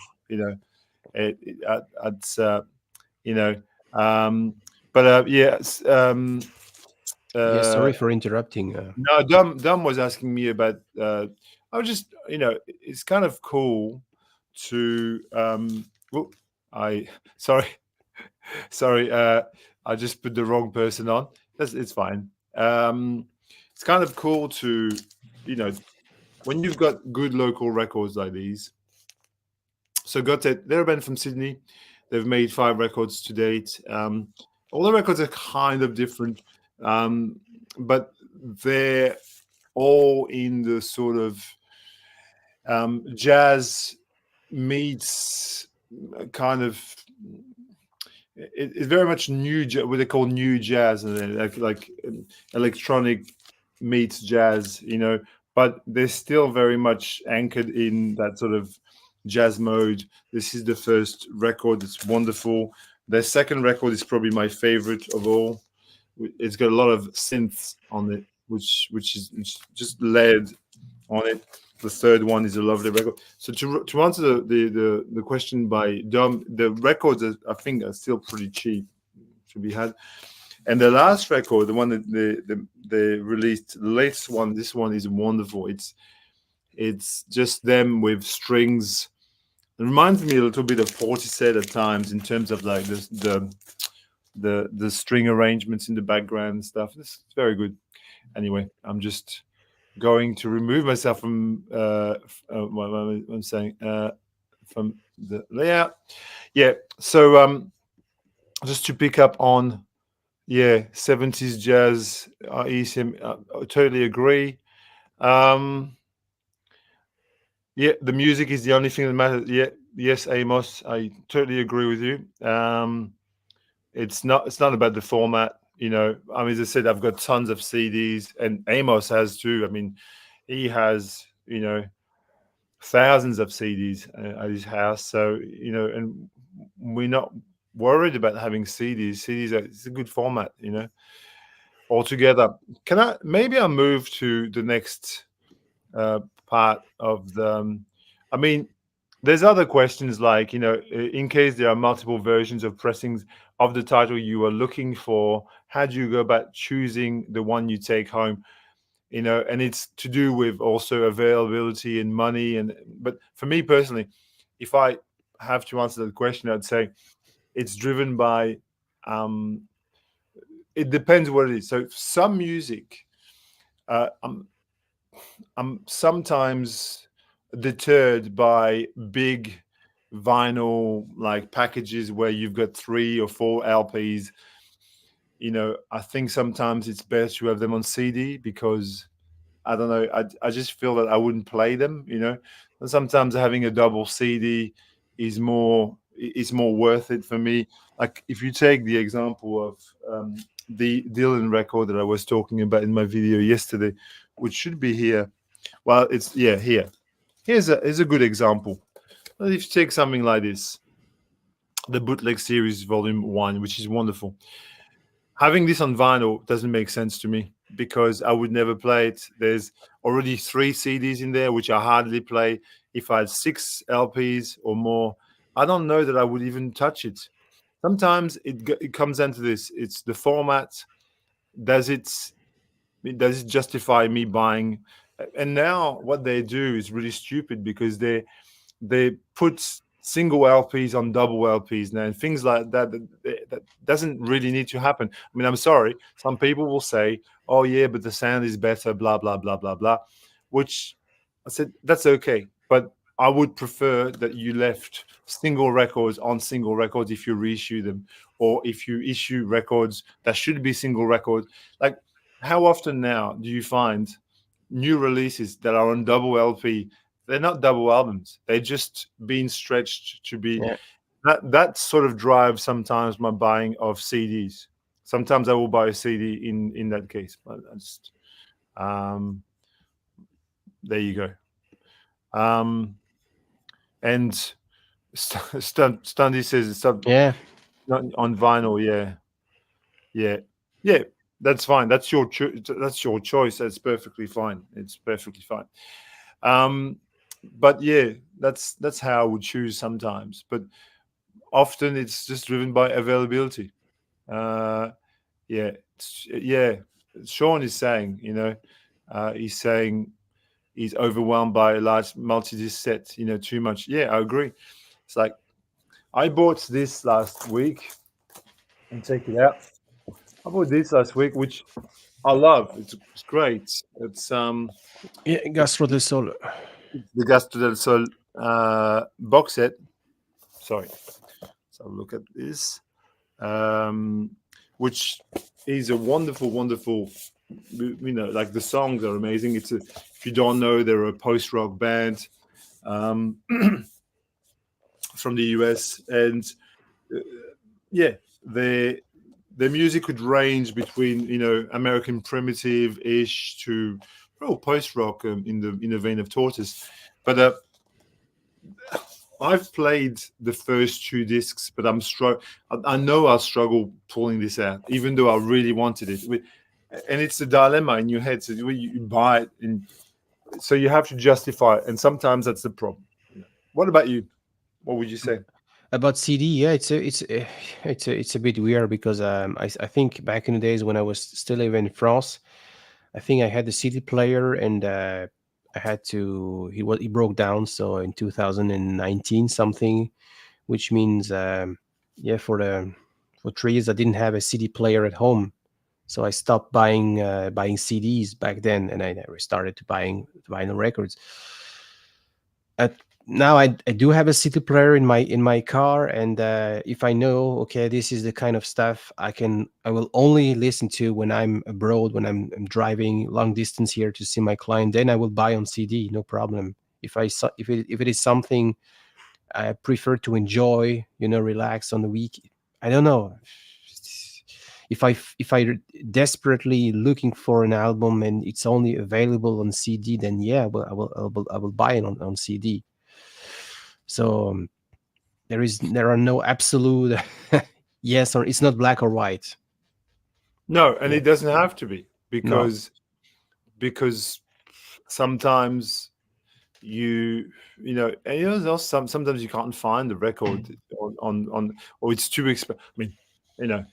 Sorry for interrupting. No, Dom was asking me about. I was just, it's kind of cool to. Sorry, sorry. I just put the wrong person on. It's fine. It's kind of cool to, when you've got good local records like these. So Gotet, they're a band from Sydney. They've made 5 records to date. All the records are kind of different, but they're all in the sort of jazz meets kind of. It's very much what they call new jazz, and like electronic meets jazz, but they're still very much anchored in that sort of jazz mode. This is the first record. It's wonderful. Their second record is probably my favorite of all. It's got a lot of synths on it, which is just layered on it. The third one is a lovely record. So to answer the question by Dom, the records I think are still pretty cheap to be had. And the last record, the one that they released, the latest one, this one is wonderful. It's just them with strings. It reminds me a little bit of Portishead at times in terms of like the string arrangements in the background and stuff. It's very good. Anyway, I'm just going to remove myself from what I'm saying from the layout. Yeah. So just to pick up on 70s jazz, ECM, I totally agree. The music is the only thing that matters. Yes, Amos, I totally agree with you. It's not about the format. I mean, as I said, I've got tons of CDs, and Amos has too. I mean, he has, thousands of CDs at his house. So and we're not worried about having CDs. It's a good format, altogether. Can I maybe I move to the next part of the? I mean, there's other questions like in case there are multiple versions of pressings of the title you are looking for, how do you go about choosing the one you take home? And it's to do with also availability and money. But for me personally, if I have to answer that question, I'd say it's driven by it depends what it is. So some music, uh, I'm, I'm sometimes deterred by big vinyl like packages where you've got 3 or 4 LPs. I think sometimes it's best to have them on CD because I don't know. I just feel that I wouldn't play them. And sometimes having a double CD is more worth it for me. Like if you take the example of the Dylan record that I was talking about in my video yesterday, which should be here. Well, it's here. Here's a good example. Well, if you take something like this, the Bootleg Series Volume 1, which is wonderful. Having this on vinyl doesn't make sense to me because I would never play it. There's already 3 CDs in there, which I hardly play. If I had 6 LPs or more, I don't know that I would even touch it. Sometimes it comes down to this. It's the format. Does it justify me buying? And now what they do is really stupid because they put single LPs on double LPs now and things like that doesn't really need to happen. I mean, I'm sorry, some people will say, oh yeah, but the sound is better, blah blah blah blah blah, which I said that's okay, but I would prefer that you left single records on single records if you reissue them, or if you issue records that should be single records. Like, how often now do you find new releases that are on double LP? They're not double albums. They're just being stretched to be. Yeah. That sort of drives sometimes my buying of CDs. Sometimes I will buy a CD in that case. But I just there you go. And Stundy says it's Yeah. on vinyl. Yeah. That's fine. That's your choice. That's perfectly fine. It's perfectly fine. But yeah, that's how I would choose sometimes. But often it's just driven by availability. Yeah. Sean is saying, he's saying he's overwhelmed by a large multi-disc set, too much. Yeah, I agree. It's like I bought this last week and check it out. I bought this last week, which I love. It's great. It's Yeah, Gastro del Sol. the Gasto del Sol box set. Sorry. So look at this, which is a wonderful, wonderful. Like the songs are amazing. If you don't know, they're a post-rock band from the US, and yeah, their music could range between American primitive-ish to post-rock in the vein of Tortoise, but I've played the first 2 discs, but I know I'll struggle pulling this out, even though I really wanted it. And it's a dilemma in your head. So you buy it, and so you have to justify it, and sometimes that's the problem. What about you? What would you say? About CD, yeah, it's a bit weird because I think back in the days when I was still living in France, I think I had the CD player and I had to he broke down, so in 2019 something, which means yeah, for 3 years I didn't have a CD player at home, so I stopped buying CDs back then, and I started to buying vinyl records. Now I do have a CD player in my car, and if I know, okay, this is the kind of stuff I will only listen to when I'm abroad, when I'm driving long distance here to see my client, then I will buy on CD, no problem. If it is something I prefer to enjoy, relax on the week, I don't know. if I desperately looking for an album and it's only available on CD, then yeah, well, I will buy it on CD. So there are no absolute yes, or it's not black or white. No, and Yeah, it doesn't have to be, no, because sometimes and sometimes you can't find the record on or it's too expensive. I mean, you know,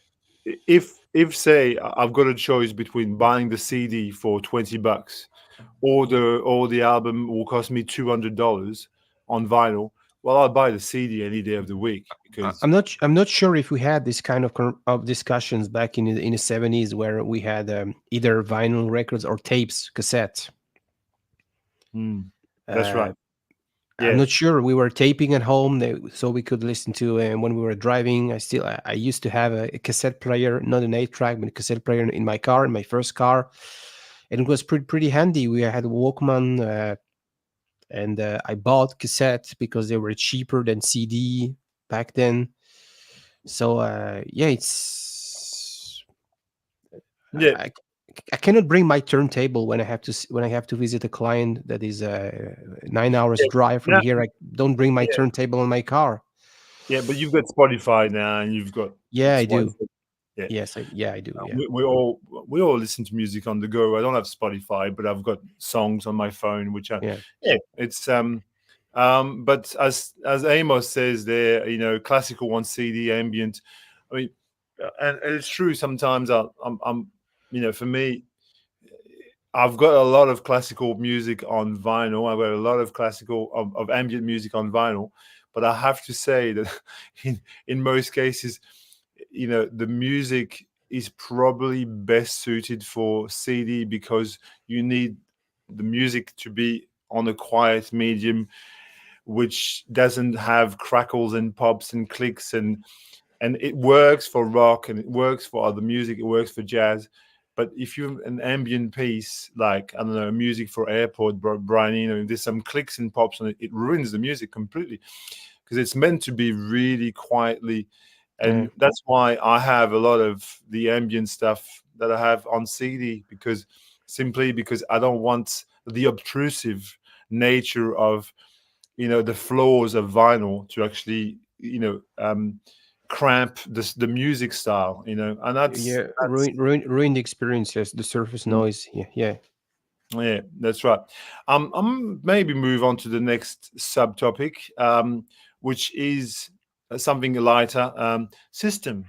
if say I've got a choice between buying the CD for $20 or the album will cost me $200 on vinyl, well, I'll buy the CD any day of the week because I'm not sure if we had this kind of discussions back in the 70s where we had either vinyl records or tapes, cassette. that's Uh, right. I'm Yeah, not sure. We were taping at home, so we could listen to when we were driving. I used to have a cassette player, not an 8-track, but a cassette player in my car, in my first car, and it was pretty handy. We had a Walkman, and I bought cassette because they were cheaper than CD back then. So yeah, it's yeah, I, I cannot bring my turntable when I have to visit a client that is 9 hours yeah. drive from Now, here. I don't bring my yeah, turntable in my car. yeah. But you've got Spotify now, and you've got Yeah, I X, Y, do. Z. Yeah. Yes, I do. Yeah, We all listen to music on the go. I don't have Spotify, but I've got songs on my phone, which are yeah, yeah. It's but as Amos says there, classical on CD, ambient. I mean, and it's true. Sometimes I'm for me, I've got a lot of classical music on vinyl. I've got a lot of classical of ambient music on vinyl, but I have to say that in most cases, the music is probably best suited for CD because you need the music to be on a quiet medium, which doesn't have crackles and pops and clicks, and it works for rock and it works for other music, it works for jazz. But if you have an ambient piece, like, I don't know, music for airport, Brian, there's some clicks and pops on it, it ruins the music completely because it's meant to be really quietly. yeah, And that's why I have a lot of the ambient stuff that I have on CD, simply because I don't want the obtrusive nature of the flaws of vinyl to actually cramp the music style, and yeah. that's Ruin the experiences. The surface noise. Yeah, yeah. yeah, that's right. I'm maybe move on to the next subtopic, which is something lighter. System.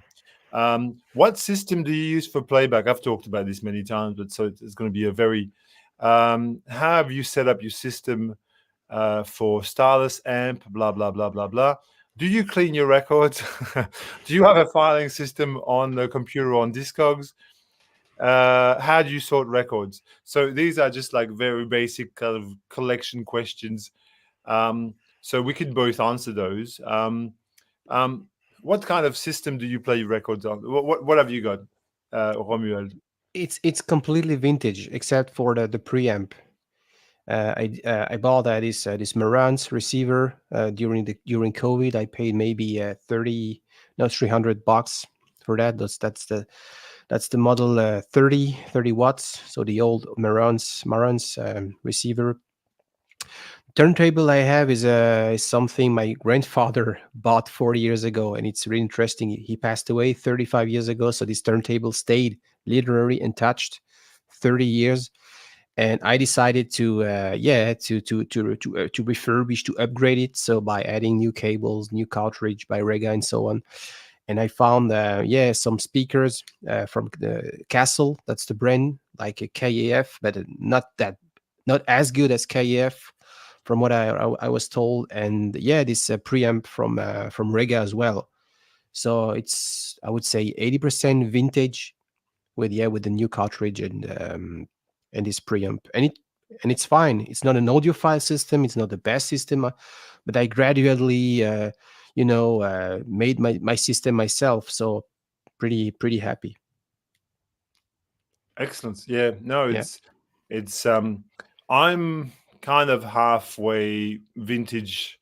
What system do you use for playback? I've talked about this many times, but so it's going to be a very. How have you set up your system for stylus, amp, blah blah blah blah blah? Do you clean your records? Do you have a filing system on the computer on Discogs? How do you sort records? So these are just like very basic kind of collection questions. So we could both answer those. Um, what kind of system do you play your records on? What have you got, Romuald? It's completely vintage except for the preamp. I bought this Marantz receiver during COVID. I paid maybe 300 bucks for that. That's the model 30 watts. So the old Marantz receiver. Turntable I have is something my grandfather bought 40 years ago, and it's really interesting. He passed away 35 years ago, so this turntable stayed literally untouched 30 years. And I decided to refurbish, to upgrade it. So by adding new cables, new cartridge by Rega and so on. And I found some speakers from the Castle. That's the brand, like a KAF, but not as good as KAF, from what I was told. And yeah, this preamp from Rega as well. So it's, I would say, 80% vintage with the new cartridge and this preamp, and it's fine. It's not an audiophile system. It's not the best system, but I gradually made my system myself. So pretty happy. Excellent. Yeah. No, Yeah. it's I'm kind of halfway vintage,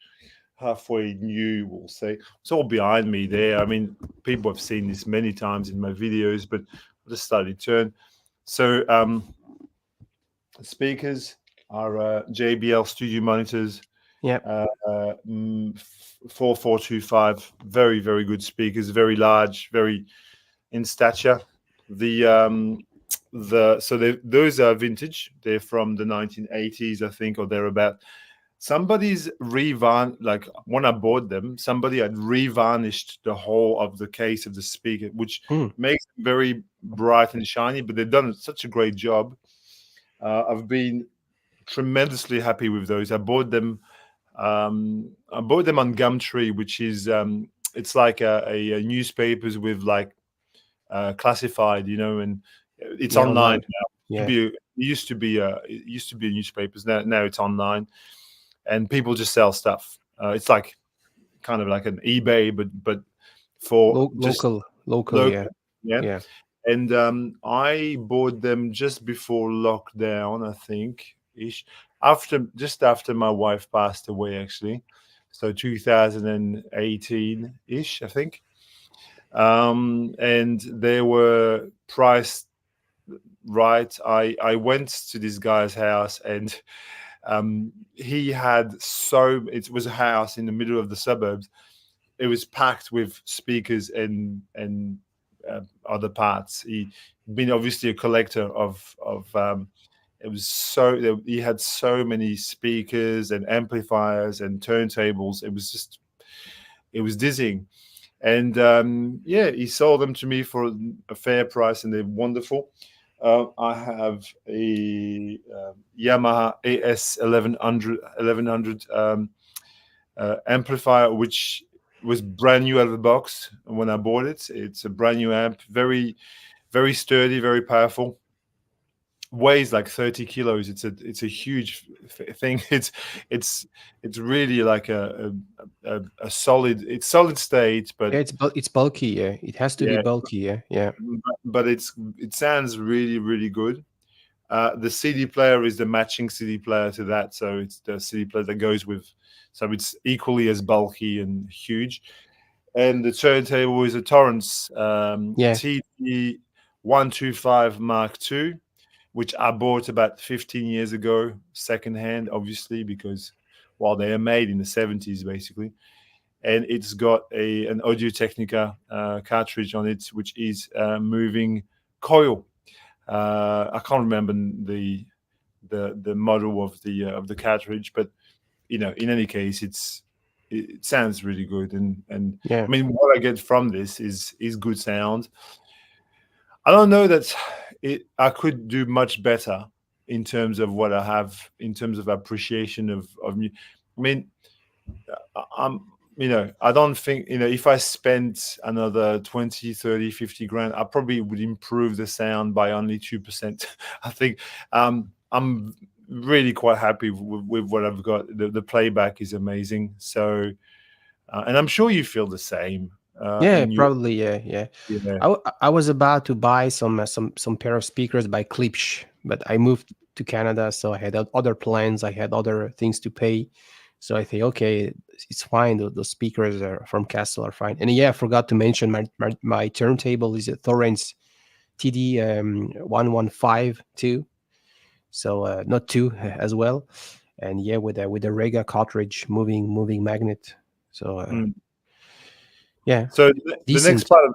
halfway new, we'll say. It's all behind me there. I mean, people have seen this many times in my videos, but I'll just slightly turn. So speakers are JBL studio monitors, Yeah. 4425, very, very good speakers, very large, very in stature. Those are vintage. They're from the 1980s, I think, or thereabout. Somebody's like when I bought them, somebody had revarnished the whole of the case of the speaker, which Mm. makes them very bright and shiny. But they've done such a great job. I've been tremendously happy with those. I bought them. I bought them on Gumtree, which is it's like a newspapers with like classified, and it's Yeah, online online. now. Yeah. It used to be newspapers. Now it's online, and people just sell stuff. It's like kind of like an eBay, but for just Local, local. yeah. Yeah. Yeah. And I bought them just before lockdown, I think, ish. Just after my wife passed away, actually. So 2018 ish, I think. And they were priced right. I went to this guy's house, and he had it was a house in the middle of the suburbs. It was packed with speakers and other parts. He been obviously a collector of it was he had so many speakers and amplifiers and turntables. It was dizzying. And yeah, he sold them to me for a fair price, and they're wonderful. I have a Yamaha AS 1100 amplifier, which was brand new out of the box when I bought it. It's a brand new amp, very, very sturdy, very powerful. Weighs like 30 kilos. It's a huge thing. It's really like a solid. It's solid state, but Yeah, it's bulky, yeah. It has to be yeah, bulky, yeah. Yeah. but it sounds really, really good. The CD player is the matching CD player to that, so it's the CD player that goes with. So it's equally as bulky and huge. And the turntable is a Torrance Yeah. TD 125 Mark II, which I bought about 15 years ago, secondhand, obviously, because they are made in the 70s, basically. And it's got an Audio Technica cartridge on it, which is moving coil. I can't remember the model of the cartridge, but in any case, it sounds really good, and Yeah. I mean, what I get from this is good sound. I don't know that I could do much better in terms of what I have in terms of appreciation of music. I mean, I'm I don't think if I spent another 20, 30, 50 grand, I probably would improve the sound by only 2%. I think I'm really quite happy with what I've got. The playback is amazing. So and I'm sure you feel the same Yeah, in your probably, yeah, yeah. yeah. I was about to buy some pair of speakers by Klipsch, but I moved to Canada, so I had other plans. I had other things to pay, so I think, okay, it's fine. The speakers are from Castle are fine. And yeah, I forgot to mention my turntable is a Thorens TD 115 too, so not two as well. And yeah, with a Rega cartridge, moving magnet. So Mm. yeah, So the next decent. part of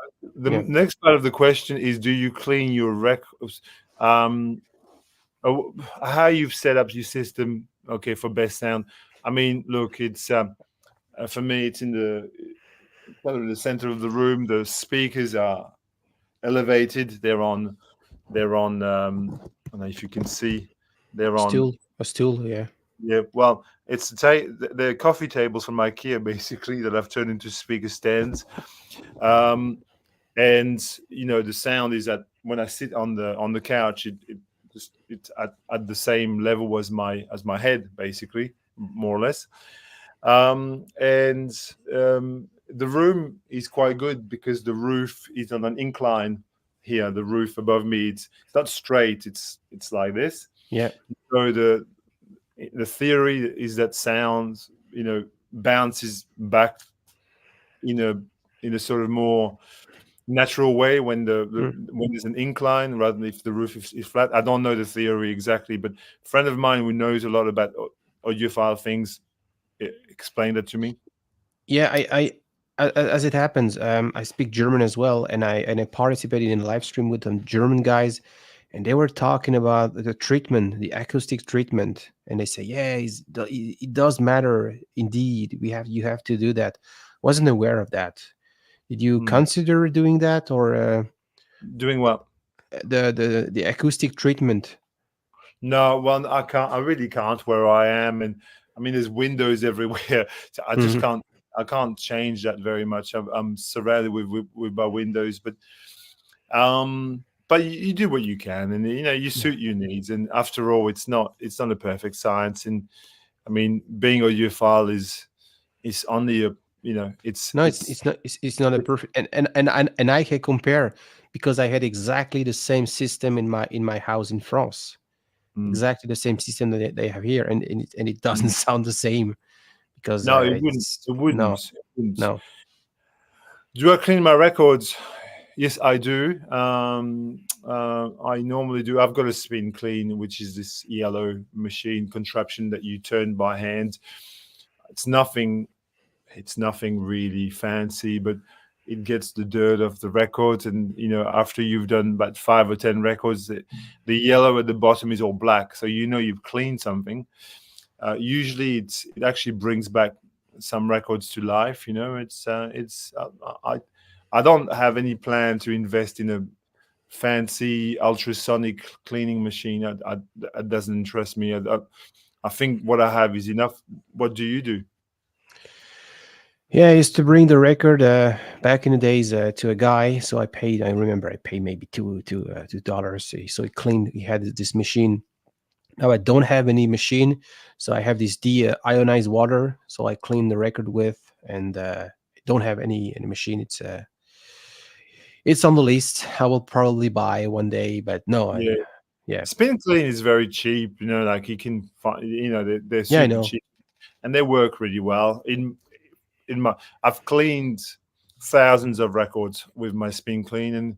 Yeah. the question is: do you clean your records? Um, how you've set up your system? Okay, for best sound. I mean, look, it's for me, it's in the kind of the center of the room. The speakers are elevated. They're on. I don't know if you can see. They're on. A stool, yeah. Yeah, well, it's the coffee tables from IKEA basically that I've turned into speaker stands. Um, and the sound is at when I sit on the couch, it's at the same level as my head, basically, more or less. And the room is quite good because the roof is on an incline here. The roof above me, it's not straight. It's like this. Yeah. So the theory is that sound, bounces back in a sort of more natural way when when there's an incline rather than if the roof is flat. I don't know the theory exactly, but a friend of mine who knows a lot about audiophile things explained it to me. Yeah, as it happens, I speak German as well, and I participated in a live stream with some German guys, and they were talking about the treatment, the acoustic treatment, and they say, yeah, it does matter indeed. You have to do that. Wasn't aware of that. Did you consider doing that, or doing what? The acoustic treatment? No, well, I can't. I really can't where I am, and I mean, there's windows everywhere. So I just can't. I can't change that very much. I'm surrounded with my windows, but you do what you can, and you suit your needs. And after all, it's not a perfect science. And I mean, being audiophile is only a No, it's not a perfect, and I can compare because I had exactly the same system in my house in France. Exactly the same system that they have here, and it doesn't sound the same because no, it wouldn't. it's It wouldn't. no, It wouldn't. no. Do I clean my records? Yes, I do. I normally do. I've got a spin clean, which is this yellow machine contraption that you turn by hand. It's nothing. It's nothing really fancy, but it gets the dirt off the records. And after you've done about 5 or 10 records, the yellow at the bottom is all black, so you've cleaned something. Usually, it actually brings back some records to life. I don't have any plan to invest in a fancy ultrasonic cleaning machine. That doesn't interest me. I think what I have is enough. What do you do? Yeah, I used to bring the record back in the days to a guy. So I remember I paid maybe $2. So he cleaned. He had this machine. Now I don't have any machine, so I have this ionized water. So I clean the record with, and I don't have any machine. It's on the list. I will probably buy one day, but no. Yeah. Spin clean is very cheap. Like you can find. They're Yeah, I super know. cheap, and they work really well. I've cleaned thousands of records with my spin clean, and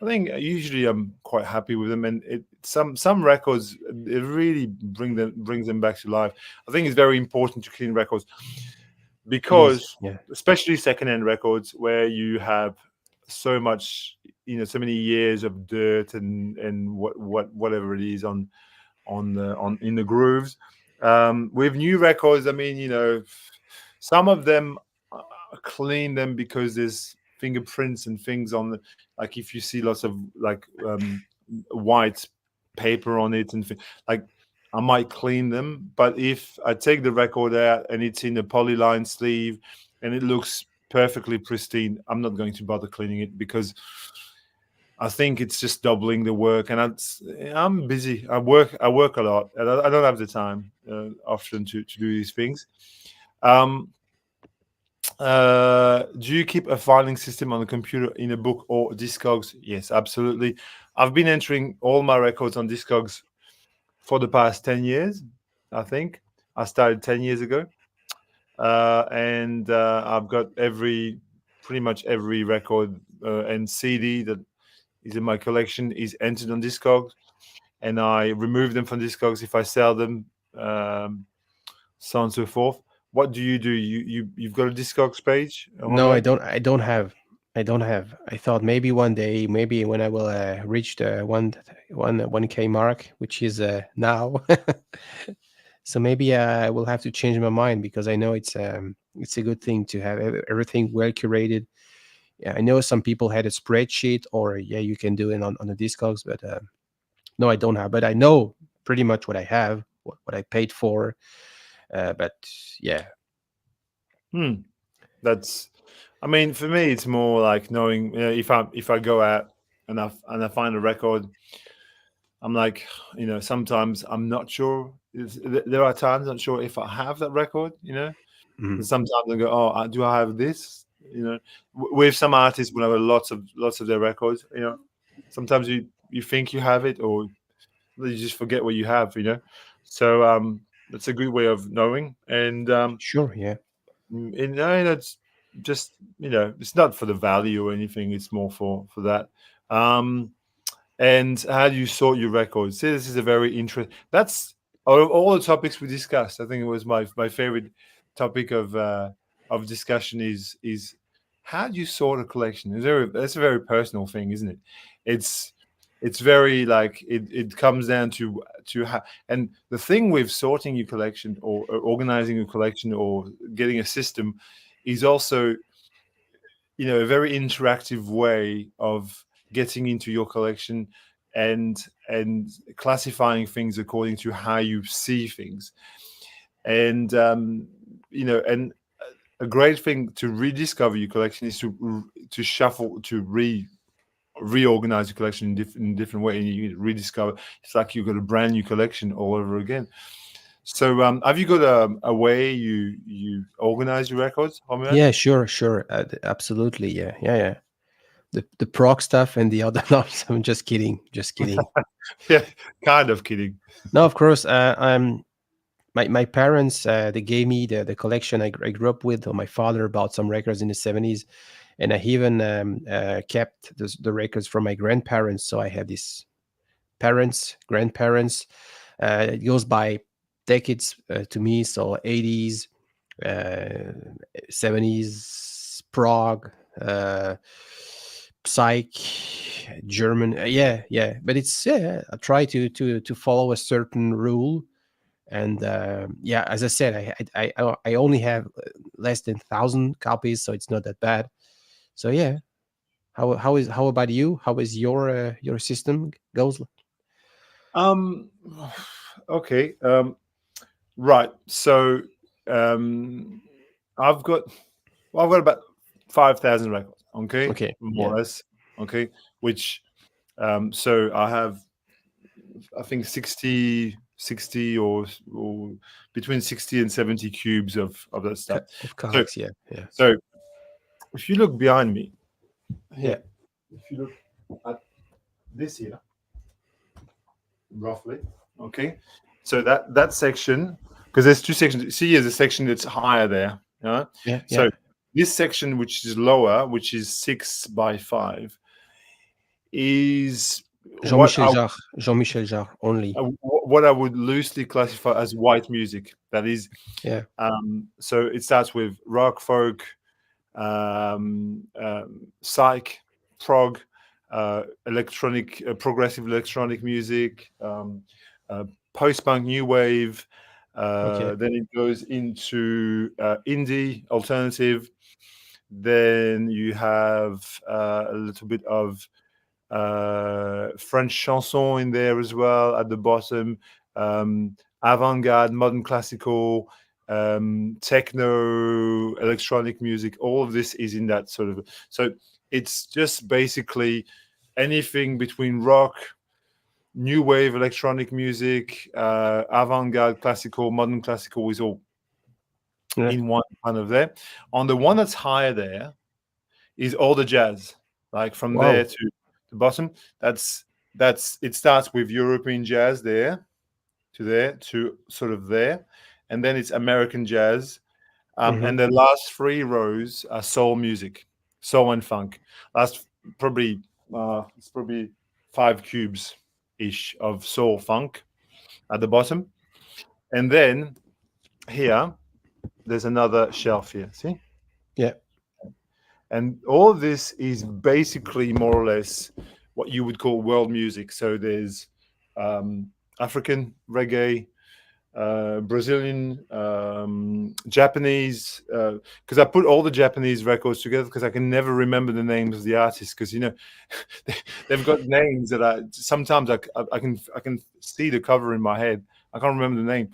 I think usually I'm quite happy with them. And some records, it really brings them back to life. I think it's very important to clean records because, Yeah. especially secondhand records, where you have so much, so many years of dirt and whatever it is on in the grooves. With new records, I mean, some of them clean them because there's fingerprints and things on the, like if you see lots of like white paper on it and like I might clean them, but if I take the record out and it's in a polyline sleeve and it looks perfectly pristine, I'm not going to bother cleaning it because I think it's just doubling the work, and I'm busy. I work a lot, and I don't have the time often to do these things. Do you keep a filing system on the computer in a book or Discogs? Yes, absolutely. I've been entering all my records on Discogs for the past 10 years, I think. I started 10 years ago. And I've got pretty much every record and CD that is in my collection is entered on Discogs. And I remove them from Discogs if I sell them, so on and so forth. What do? You've got a Discogs page? No, I don't. I don't have. I thought maybe one day, maybe when I will reach the 1K mark, which is now. So maybe I will have to change my mind because I know it's a good thing to have everything well curated. Yeah, I know some people had a spreadsheet, or you can do it on the Discogs, but no, I don't have. But I know pretty much what I have, what I paid for. But yeah. That's, I mean, for me, it's more like knowing, if I go out and I find a record, I'm like, sometimes I'm not sure. There are times I'm not sure if I have that record. And sometimes I go, oh, do I have this? With some artists, when I have lots of their records, sometimes you think you have it, or you just forget what you have. So that's a good way of knowing. And Sure, yeah. It's just, it's not for the value or anything. It's more for that. Um, and how do you sort your records? See, this is a very interesting. That's out of all the topics we discussed. I think it was my favorite topic of discussion is how do you sort a collection? That's a very personal thing, isn't it? It's it's very like it comes down to how. And the thing with sorting your collection or organizing your collection or getting a system is also, a very interactive way of getting into your collection and classifying things according to how you see things. And and a great thing to rediscover your collection is to shuffle, to reorganize your collection in different way, and you rediscover. It's like you've got a brand new collection all over again. So have you got a way you organize your records, Homer? Yeah, sure, sure. Absolutely. Yeah, yeah, yeah. The prog stuff and the other no, I'm just kidding. Just kidding. Yeah, kind of kidding. No, of course. My parents they gave me the collection I grew up with. Or my father bought some records in the 70s, and I even kept the records from my grandparents. So I have these parents, grandparents. It goes by decades to me. So 80s, 70s, Prague, Psych, German. Yeah, yeah. But it's yeah. I try to follow a certain rule, and yeah, as I said, I only have less than 1,000 copies, so it's not that bad. So yeah, how about you? How is your system goes? Um, okay. Right. So, um, I've got I've got about 5,000 records. Okay, Okay, more yeah, or less. Okay, which so I have, I think 60 or between 60 and 70 cubes of that stuff. of So comics, yeah, yeah, so if you look behind me yeah. here, if you look at this here, roughly, okay. So that section, because there's two sections. See, there's a section that's higher there. Yeah, So yeah. this section, which is lower, which is 6 by 5, is what Jean-Michel Jarre, Jean-Michel Jarre only. what I would loosely classify as white music. That is, Yeah. so it starts with rock, folk, psych, prog, electronic, progressive electronic music, post-punk, new wave. Okay. Then it goes into indie, alternative. Then you have a little bit of French chanson in there as well at the bottom. Avant-garde, modern classical, techno, electronic music. All of this is in that sort of. So it's just basically anything between rock, new wave, electronic music, avant-garde, classical, modern classical is all Yeah. in one kind of there. On the one that's higher there is all the jazz, like from there Wow. to the bottom. That's it starts with European jazz there to sort of there, and then it's American jazz, Hmm. and the last three rows are soul music, soul and funk. Last probably it's probably 5 cubes ish of soul funk at the bottom, and then here there's another shelf here. See. Yeah. And all of this is basically more or less what you would call world music. So there's African reggae, Brazilian, Japanese. Because I put all the Japanese records together because I can never remember the names of the artists. Because they've got names that I sometimes I can see the cover in my head. I can't remember the name.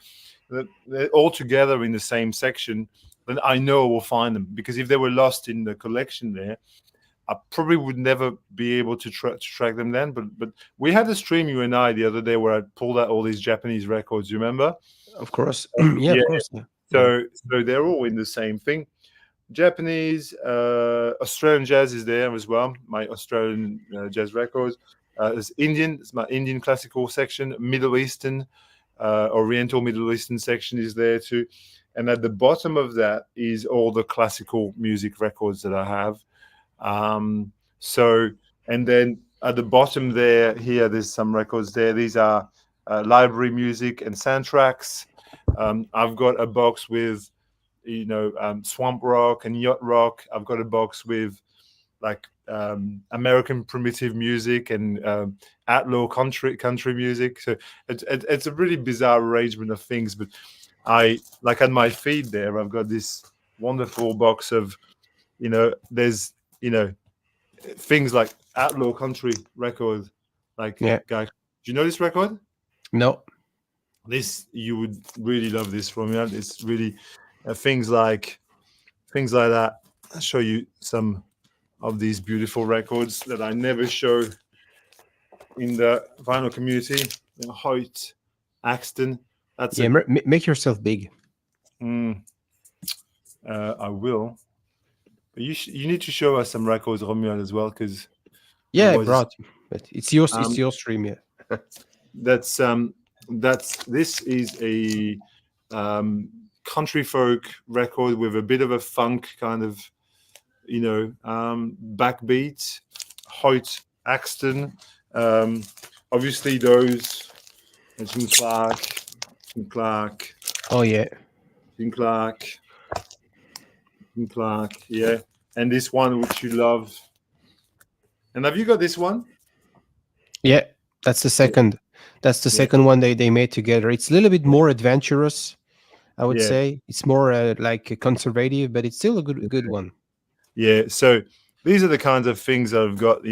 They're all together in the same section, then I know we'll find them. Because if they were lost in the collection there, I probably would never be able to track them then. But we had a stream, you and I, the other day where I pulled out all these Japanese records. You remember? Of course. Yeah, Yeah. of course. Yeah. Yeah. So they're all in the same thing. Japanese, Australian jazz is there as well. My Australian jazz records. There's Indian. It's my Indian classical section. Middle Eastern, Oriental Middle Eastern section is there too. and at the bottom of that is all the classical music records that I have. So, and then at the bottom there, here, there's some records there. These are library music and soundtracks. I've got a box with, swamp rock and yacht rock. I've got a box with like American primitive music and outlaw country music. So it's a really bizarre arrangement of things. But I like on my feed there, I've got this wonderful box of, there's things like outlaw country record. Like, guy, do you know this record? No. This, you would really love this from me. It's really things like that. I'll show you some of these beautiful records that I never show in the vinyl community. Hoyt, Axton. That's make yourself big. I will. But you need to show us some records, Romuald, as well, because I brought. But it's your stream, yeah. This is a country folk record with a bit of a funk kind of, backbeat. Hoyt, Axton, obviously those, Jim Clark. Oh yeah, Jim Clark, yeah, and this one which you love. And have you got this one? Yeah, that's the second. That's the second one they made together. It's a little bit more adventurous, I would say. It's more like conservative, but it's still a good one. Yeah. So these are the kinds of things that I've got.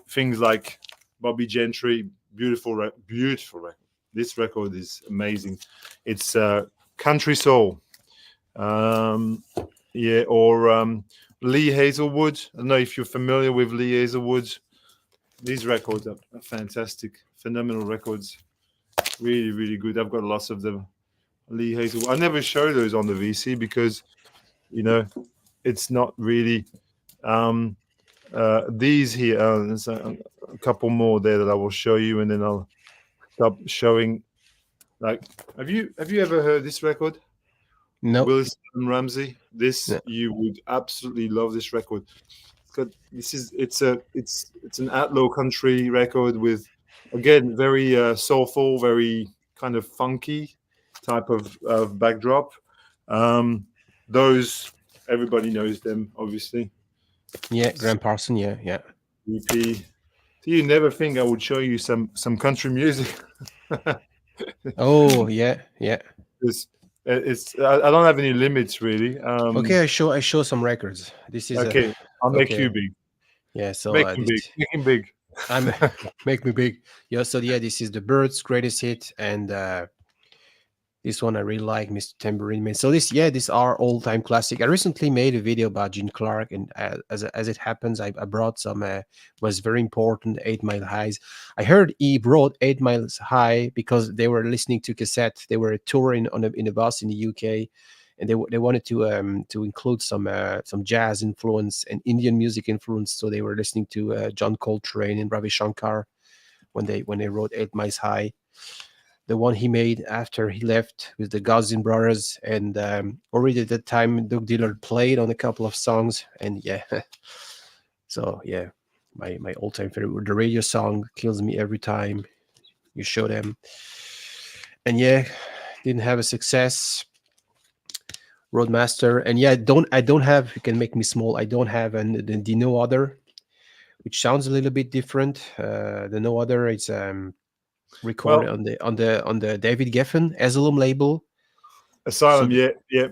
Things like Bobby Gentry, beautiful record. This record is amazing. It's country soul. Or Lee Hazelwood. I don't know if you're familiar with Lee Hazelwood. These records are fantastic, phenomenal records. Really, really good. I've got lots of them. Lee Hazelwood. I never show those on the VC because, it's not really. These here, there's a couple more there that I will show you, and then I'll stop showing. Like, have you ever heard this record? No. Willis and Ramsey. You would absolutely love this record. It's an outlaw country record with, again, very soulful, very kind of funky type of backdrop. Those, everybody knows them, obviously. Yeah, Graham Parson. Yeah. EP. So you never think I would show you some country music? Oh yeah. It's I don't have any limits really. Okay, I show some records. This is okay. I'll make you big. Yeah, so make him big. Make me big. Yeah, so this is the Birds' greatest hit, and this one I really like, Mr. Tambourine Man. So these are all-time classic. I recently made a video about Gene Clark, and as it happens, I brought some was very important 8 Mile Highs. I heard he brought 8 Miles High because they were listening to Cassette. They were touring in a bus in the UK, and they wanted to include some jazz influence and Indian music influence. So they were listening to John Coltrane and Ravi Shankar when they wrote 8 Miles High. The one he made after he left with the Gosling brothers, and already at that time Doug Dillard played on a couple of songs, and so my all-time favorite, the radio song kills me every time you show them, and didn't have a success. Roadmaster, and I don't have, you can make me small, I don't have the No Other, which sounds a little bit different. The No Other, it's recorded on the David Geffen Asylum label. Asylum, So yeah.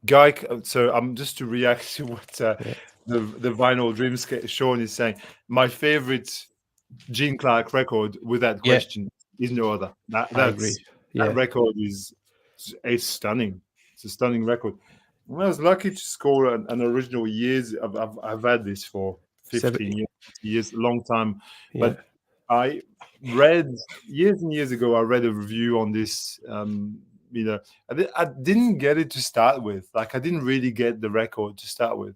Guy. So just to react to what the Vinyl Dreams Sean is saying. My favorite Gene Clark record, without question, is No Other. I agree. That record is stunning. It's a stunning record. I was lucky to score an original years. I've had this for 15 years, a long time. Yeah. But I read years and years ago, I read a review on this. I didn't get it to start with. Like, I didn't really get the record to start with.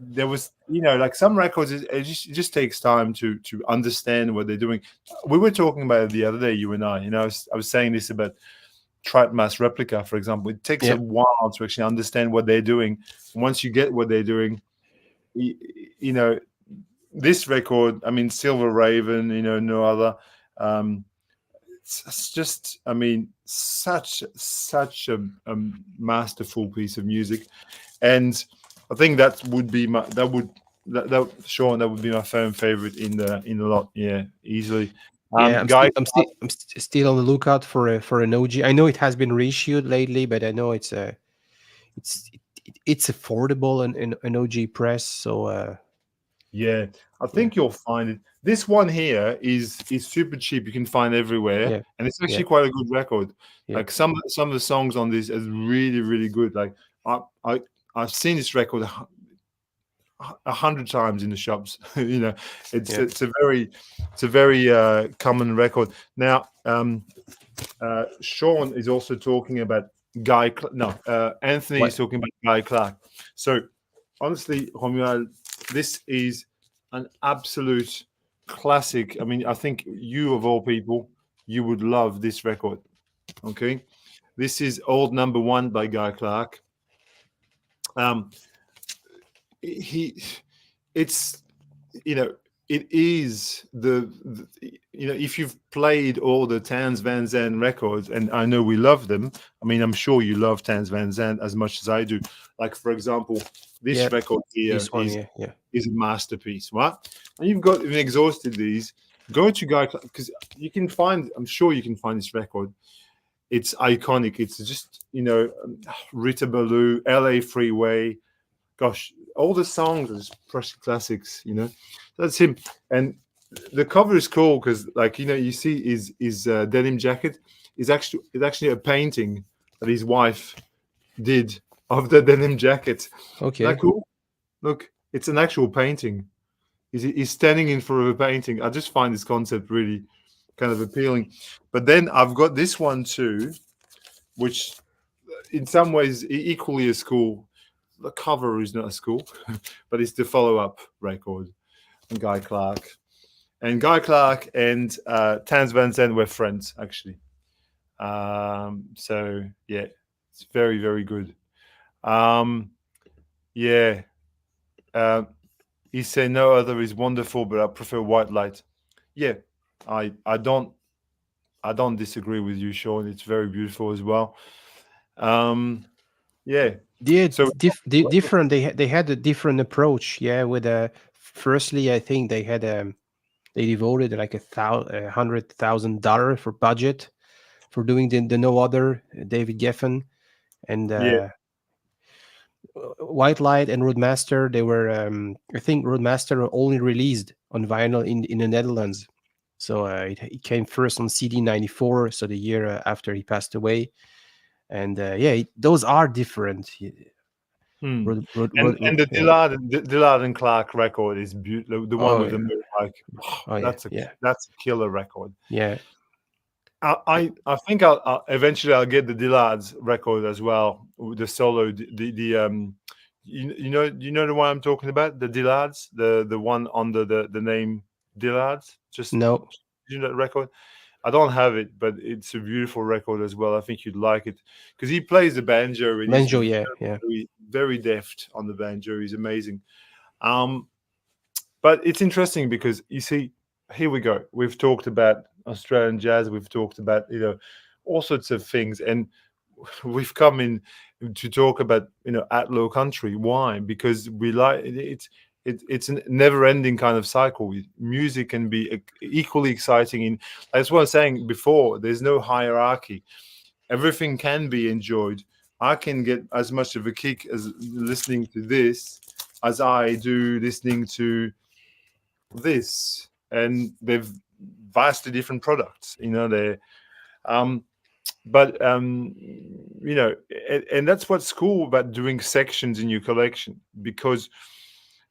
there was, like some records, it just takes time to understand what they're doing. We were talking about it the other day, you and I. I was saying this about Tribe Mass Replica, for example. It takes a while to actually understand what they're doing. Once you get what they're doing, this record, I mean, Silver Raven, no other. It's just, I mean, such a masterful piece of music, and I think that would be Sean, that would be my fan favorite in the lot. Yeah, easily. Yeah, Guy, I'm still on the lookout for an OG. I know it has been reissued lately, but I know it's affordable and an OG press. So yeah, I think you'll find it. This one here is super cheap. You can find everywhere, yeah, and it's actually yeah, quite a good record. yeah. Like some of the songs on this is really, really good. Like I've seen this record 100 times in the shops. It's a very common record. Now, Sean is also talking about Anthony What? is talking about Guy Clark. So honestly, Romuald, this is an absolute classic. I mean, I think you, of all people, you would love this record. Okay, this is Old Number One by Guy Clark. It's it is if you've played all the Tans Van Zandt records, and I know we love them. I mean, I'm sure you love Tans Van Zandt as much as I do. Like, for example, this record here This one, is a masterpiece, right? And you've exhausted these. Go to Guy, because you can find. I'm sure you can find this record. It's iconic. It's just Rita Ballou, L.A. Freeway. Gosh, all the songs are just precious classics. That's him. And the cover is cool because, like, you see his denim jacket is actually a painting that his wife did of the denim jacket. Okay. Isn't that cool? Look, it's an actual painting. He's standing in front of a painting. I just find this concept really kind of appealing. But then I've got this one too, which in some ways equally as cool. The cover is not as cool, but it's the follow-up record on Guy Clark. And Guy Clark and Tans Van Zandt were friends, actually. So, yeah, it's very, very good. He said no other is wonderful, but I prefer White Light. Yeah, I don't disagree with you, Sean. It's very beautiful as well. Yeah. So different. They had a different approach. Yeah, with firstly, I think they had they devoted like $100,000 for budget for doing the No Other, David Geffen, and White Light and Roadmaster. They were I think Roadmaster only released on vinyl in the Netherlands. So it came first on CD 94, so the year after he passed away. And those are different. And the Dillard and Clark record is beautiful. The one with the motorbike. That's a killer record. Yeah. I think I'll eventually get the Dillard's record as well. The solo, you know the one I'm talking about, the Dillard's, the one under the name Dillard's. Just no, that record. I don't have it, but it's a beautiful record as well. I think you'd like it because he plays the banjo. And he's very, very deft on the banjo. He's amazing. But it's interesting because you see, here we go. We've talked about Australian jazz. We've talked about all sorts of things, and we've come in to talk about Atlow country. Why? Because we like it. It's a never-ending kind of cycle. Music can be equally exciting. That's what I was saying before. There's no hierarchy. Everything can be enjoyed. I can get as much of a kick as listening to this as I do listening to this, and they're vastly different products. And that's what's cool about doing sections in your collection, because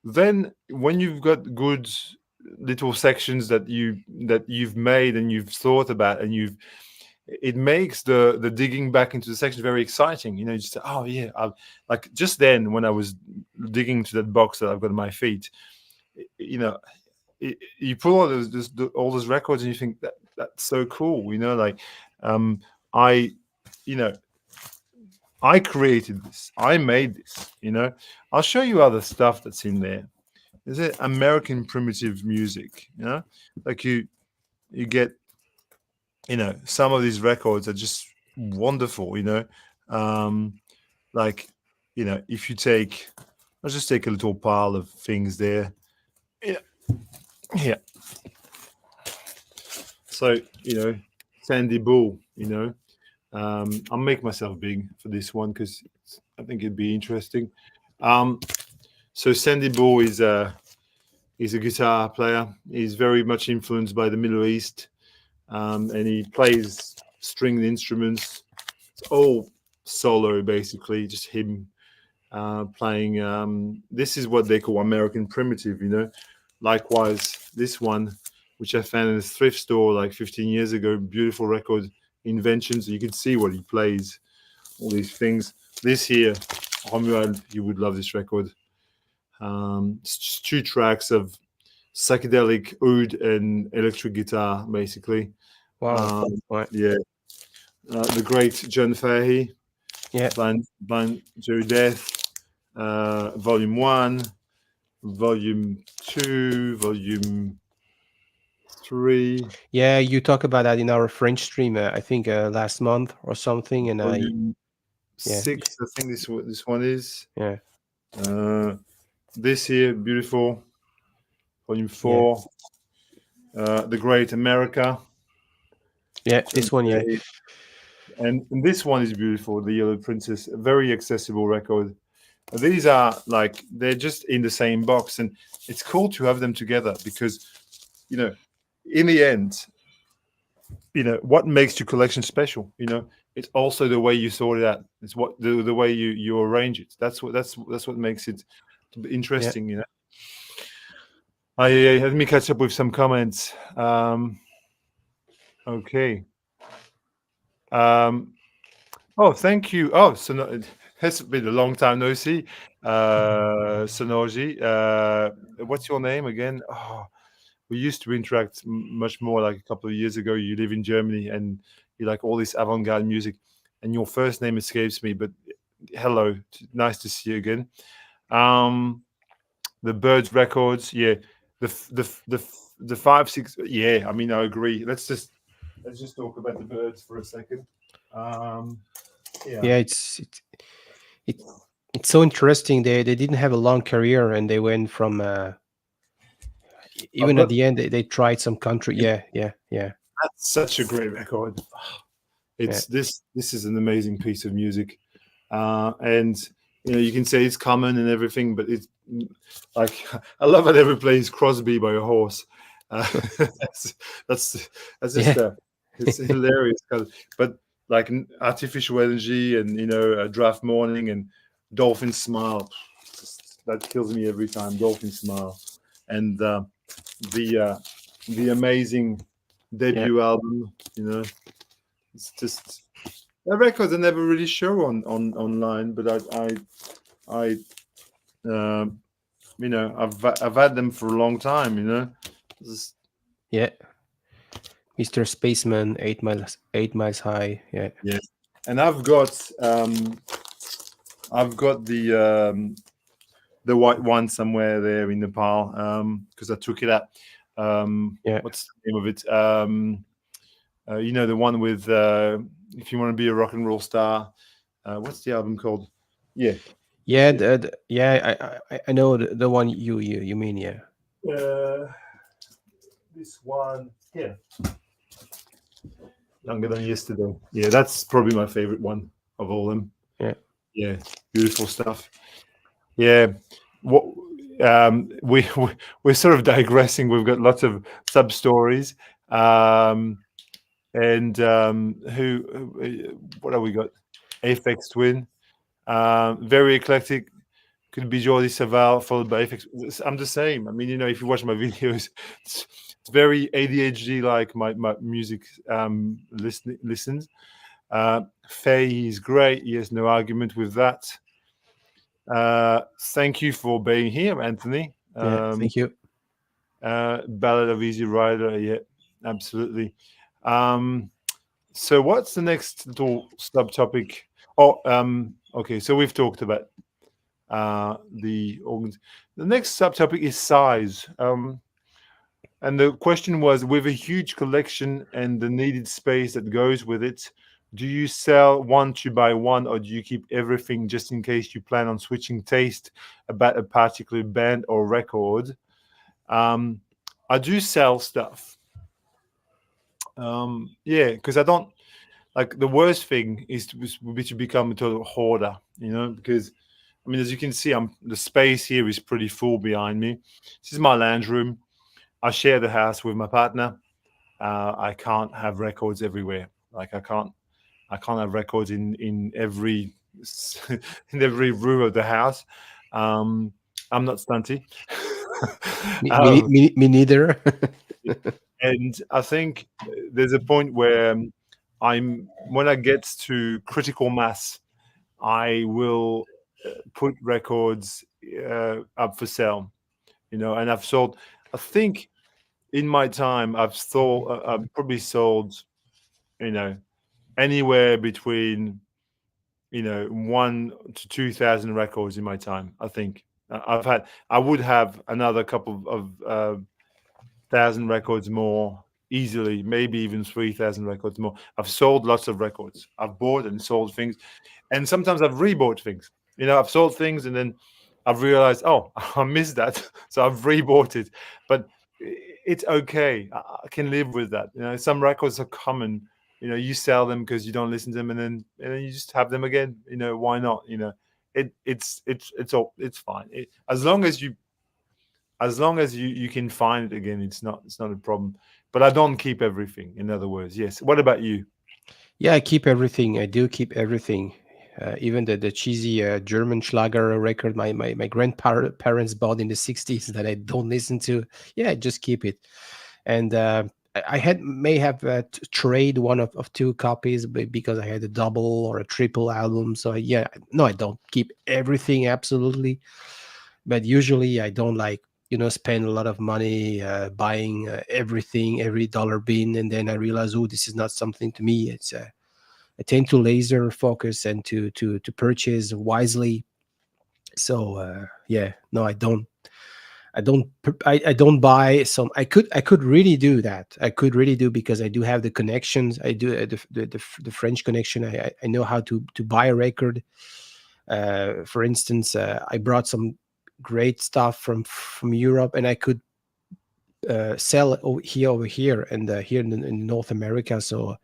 then when you've got good little sections that you've made and you've thought about and it makes the digging back into the section very exciting. You just say, oh yeah, like just then when I was digging into that box that I've got on my feet, you know, you pull all those records and you think that's so cool. Like I, I created this. I made this. I'll show you other stuff that's in there. Is it American primitive music? Like you get, some of these records are just wonderful. Like, if you take, let's just take a little pile of things there. Yeah. So, Sandy Bull, I'll make myself big for this one because I think it'd be interesting. So Sandy Bull is a guitar player. He's very much influenced by the Middle East, and he plays stringed instruments. It's all solo, basically, just him playing. This is what they call American primitive, Likewise, this one, which I found in a thrift store like 15 years ago, beautiful record inventions. You can see what he plays, all these things. This here, Romuald, you would love this record. It's just 2 tracks of psychedelic oud and electric guitar, basically. Wow. Yeah. The great John Fahey. Yeah. Blind to Death, Volume 1, Volume 2, Volume 3. Yeah, you talk about that in our French stream, I think last month or something, and Volume 6, I think this one is. Yeah. This here, beautiful. Volume 4. The Great America. Yeah, this one, yeah. And this one is beautiful, The Yellow Princess, a very accessible record. These are like, they're just in the same box, and it's cool to have them together because, in the end, what makes your collection special, it's also the way you sort it out. It's what the way you arrange it. That's what makes it interesting, Let me catch up with some comments. Okay. Oh, thank you. Oh, so it has been a long time no see. Sonoji, what's your name again? Oh, we used to interact much more like a couple of years ago. You live in Germany and you like all this avant-garde music, and your first name escapes me, but hello, nice to see you again. The Birds records, yeah. The 5-6, yeah. I mean, I agree. Let's just talk about the Birds for a second. Yeah, it's so interesting. They didn't have a long career, and they went from even at the end they tried some country. Yeah. That's such a great record. It's this is an amazing piece of music, and you can say it's common and everything, but it's like, I love how they plays Crosby by a horse. That's just it's hilarious. But like Artificial Energy and a Draft Morning and Dolphin Smile, that kills me every time. Dolphin Smile, and the amazing debut album. It's just the records I never really show on online, but I've had them for a long time. Yeah. Mr. Spaceman, 8 miles high. Yeah. Yeah. And I've got the white one somewhere there in Nepal, because I took it out. What's the name of it? The one with If You Want to Be a Rock and Roll Star. What's the album called? Yeah. I know the one you mean. Yeah. This one here. Younger Than Yesterday. Yeah, that's probably my favorite one of all them. Yeah, beautiful stuff. Yeah, what we're sort of digressing. We've got lots of sub stories, and what have we got? Aphex Twin, very eclectic. Could be Jordi Savall followed by Aphex. I'm the same. I mean, if you watch my videos, It's very ADHD like my music listens. Faye is great. He has no argument with that. Thank you for being here, Anthony. Yeah, thank you. Ballad of Easy Rider, yeah, absolutely. So what's the next little subtopic? Oh, okay. So we've talked about the organs. The next subtopic is size. And the question was, with a huge collection and the needed space that goes with it, do you sell one to buy one, or do you keep everything just in case you plan on switching taste about a particular band or record? I do sell stuff. Yeah, because I don't like, the worst thing is would be to become a total hoarder, because I mean, as you can see, the space here is pretty full behind me. This is my lounge room. I share the house with my partner. I can't have records everywhere. Like I can't have records in every in every room of the house. I'm not stunty. um, Me neither. and I think there's a point where when I get to critical mass, I will put records up for sale. And I've sold. I think in my time, I've probably sold, anywhere between 1 to 2,000 records in my time. I think I would have another couple of thousand records more easily, maybe even 3,000 records more. I've sold lots of records. I've bought and sold things, and sometimes I've rebought things. I've sold things and then I've realized, oh, I missed that, so I've rebought it. But it's okay. I can live with that. Some records are common. You sell them because you don't listen to them, and then you just have them again. Why not? It's fine. As long as you can find it again, it's not a problem. But I don't keep everything. In other words, yes. What about you? Yeah, I keep everything. I do keep everything. Even the cheesy German Schlager record my grandparents bought in the 60s that I don't listen to. Yeah, I just keep it. And I may have trade one of two copies because I had a double or a triple album. So yeah, no, I don't keep everything absolutely. But usually I don't like spend a lot of money buying everything, every dollar bin, and then I realize, oh, this is not something to me. I tend to laser focus and to purchase wisely. So yeah, no, I don't buy some. I could really do that. I could really do, because I do have the connections. I do the French connection. I know how to buy a record. For instance, I brought some great stuff from Europe, and I could sell it over here and here in North America. So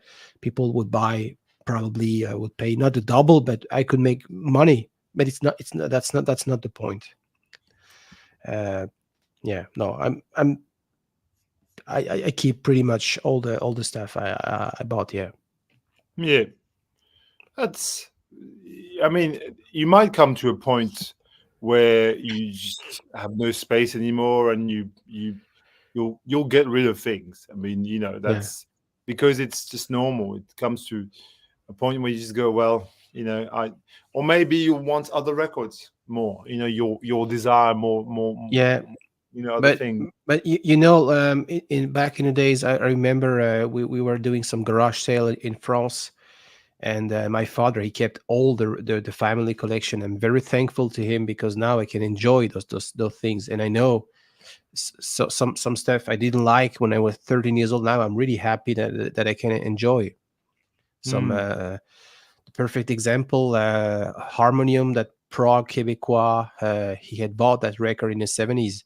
people would buy, probably would pay not the double, but I could make money. But it's not that's not the point. Uh, yeah, no, I keep pretty much all the stuff I bought. Yeah, Yeah, that's. I mean, you might come to a point where you just have no space anymore, and you'll get rid of things. I mean, yeah, that's because it's just normal. It comes to a point where you just go, well, or maybe you want other records more. You'll desire more, yeah. other But things. in back in the days, I remember we were doing some garage sale in France, and my father, he kept all the family collection. I'm very thankful to him, because now I can enjoy those things, and I know so some stuff I didn't like when I was 13 years old. Now I'm really happy that I can enjoy some. Hmm. The perfect example, Harmonium, that Prague Québécois. He had bought that record in the 70s,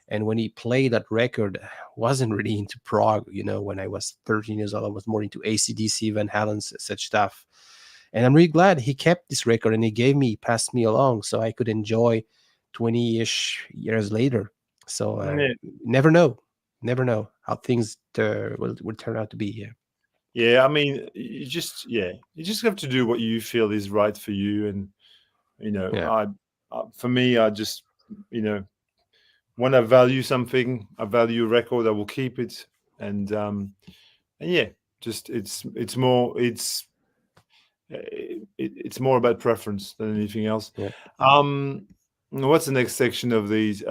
and when he played that record, wasn't really into prog. When I was 13 years old, I was more into AC/DC, Van Halen, such stuff. And I'm really glad he kept this record, and passed me along, so I could enjoy 20-ish years later. So Yeah. never know how things will turn out to be. Yeah, Yeah, I mean, you just have to do what you feel is right for you, and yeah, for me, I just, you know, when I value something, I value a record, I will keep it. And yeah, just it's more about preference than anything else. Yeah. What's the next section of these?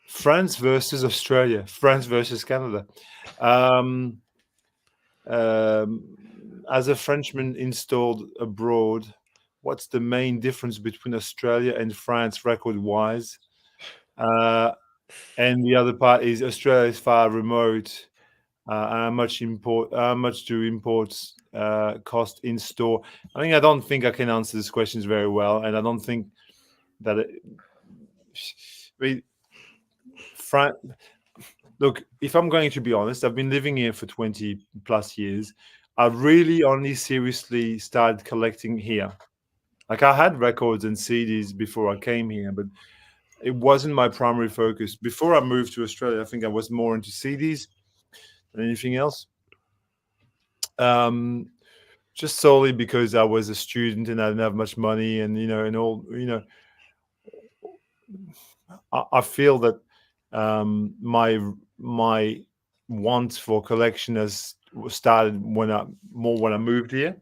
France versus Australia, France versus Canada. Um, as a Frenchman installed abroad, what's the main difference between Australia and France record wise? Uh, and the other part is Australia is far remote. How much do imports cost in store? I don't think I can answer these questions very well, and I don't think that I mean, Fran- look, if I'm going to be honest, I've been living here for 20 plus years. I really only seriously started collecting here. Like I had records and CDs before I came here, but it wasn't my primary focus. Before I moved to Australia, I think I was more into CDs than anything else. Um, just solely because I was a student and I didn't have much money, and and all. I feel that my want for collection has started when I moved here.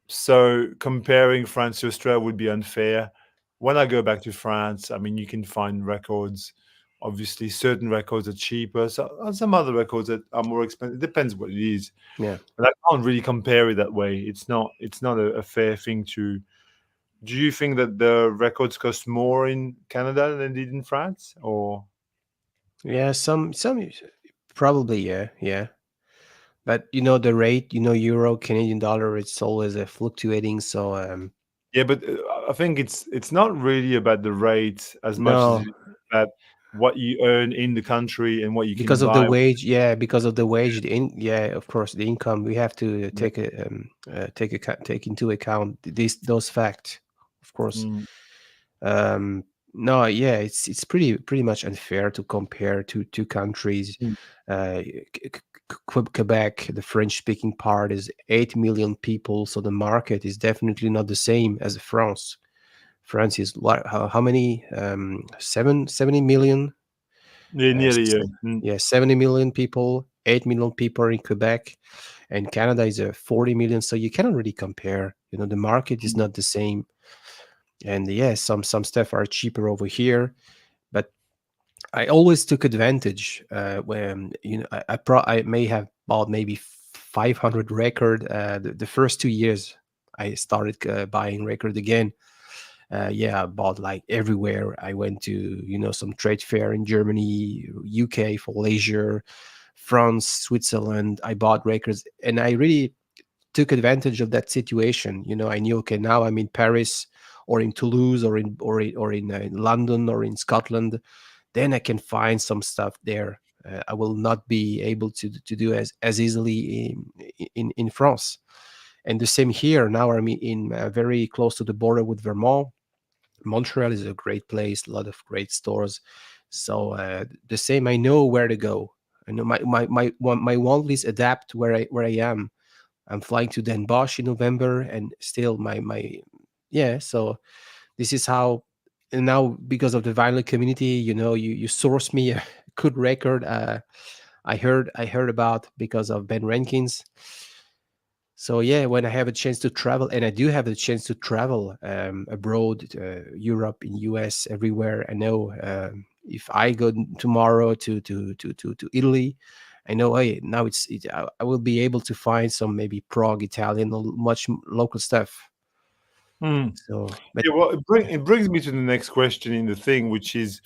So comparing France to Australia would be unfair. When I go back to France, I mean, you can find records. Obviously, certain records are cheaper. So some other records that are more expensive. It depends what it is. Yeah. But I can't really compare it that way. It's not a fair thing to. Do you think that the records cost more in Canada than they did in France? Or Yeah, some probably, yeah, yeah. But the rate, euro, Canadian dollar, it's always fluctuating. So yeah, but I think it's not really about the rate as much as it no, is about what you earn in the country and what you can because of the buy. wage, yeah, because of the wage, yeah, of course, the income, we have to Yeah. take into account those facts, of course. Mm, Um, no, yeah, it's pretty much unfair to compare two countries. mm, Quebec, the French-speaking part, is 8 million people, so the market is definitely not the same as France. France is what? How many? 70 million. yeah, nearly. Yeah. Mm, Yeah, 70 million people. 8 million people in Quebec, and Canada is 40 million. So you cannot really compare. The market is mm, not the same. And yeah, some stuff are cheaper over here, but I always took advantage when I may have bought maybe 500 record the first 2 years. I started buying record again. Yeah, I bought like everywhere. I went to some trade fair in Germany, UK for leisure, France, Switzerland. I bought records, and I really took advantage of that situation. I knew, okay, now I'm in Paris or in Toulouse or in London or in Scotland, then I can find some stuff there. I will not be able to do as easily in France. And the same here. Now I'm in very close to the border with Vermont. Montreal is a great place, a lot of great stores. So the same, I know where to go. I know my want list adapt where I am. I'm flying to Den Bosch in November, and still my yeah. So this is how. And now, because of the vinyl community, you source me a good record. I heard about because of Ben Rankins. So yeah, when I have a chance to travel, and I do have the chance to travel abroad, Europe, in US, everywhere. I know if I go tomorrow to Italy, I know, hey, now I will be able to find some maybe Prague, Italian, or local stuff. mm. So, but Yeah, well, it brings me to the next question in the thing, which is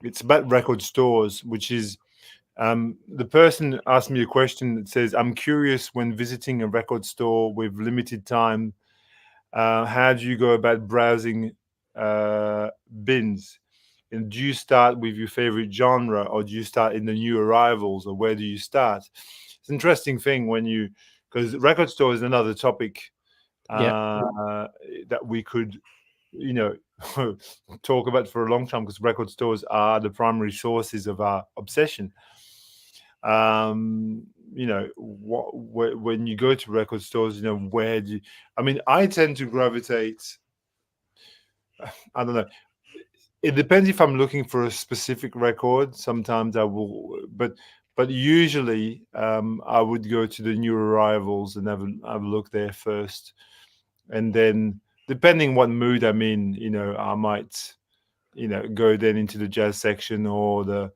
it's about record stores, which is the person asked me a question that says, I'm curious when visiting a record store with limited time, how do you go about browsing bins? And do you start with your favorite genre, or do you start in the new arrivals, or where do you start? It's an interesting thing because record store is another topic yeah, that we could, you know, talk about for a long time, because record stores are the primary sources of our obsession. When you go to record stores, where do you, I mean, I tend to gravitate, I don't know, It depends if I'm looking for a specific record. Sometimes I will, but usually I would go to the new arrivals and have a look there first, and then depending what mood I'm in, I might go then into the jazz section or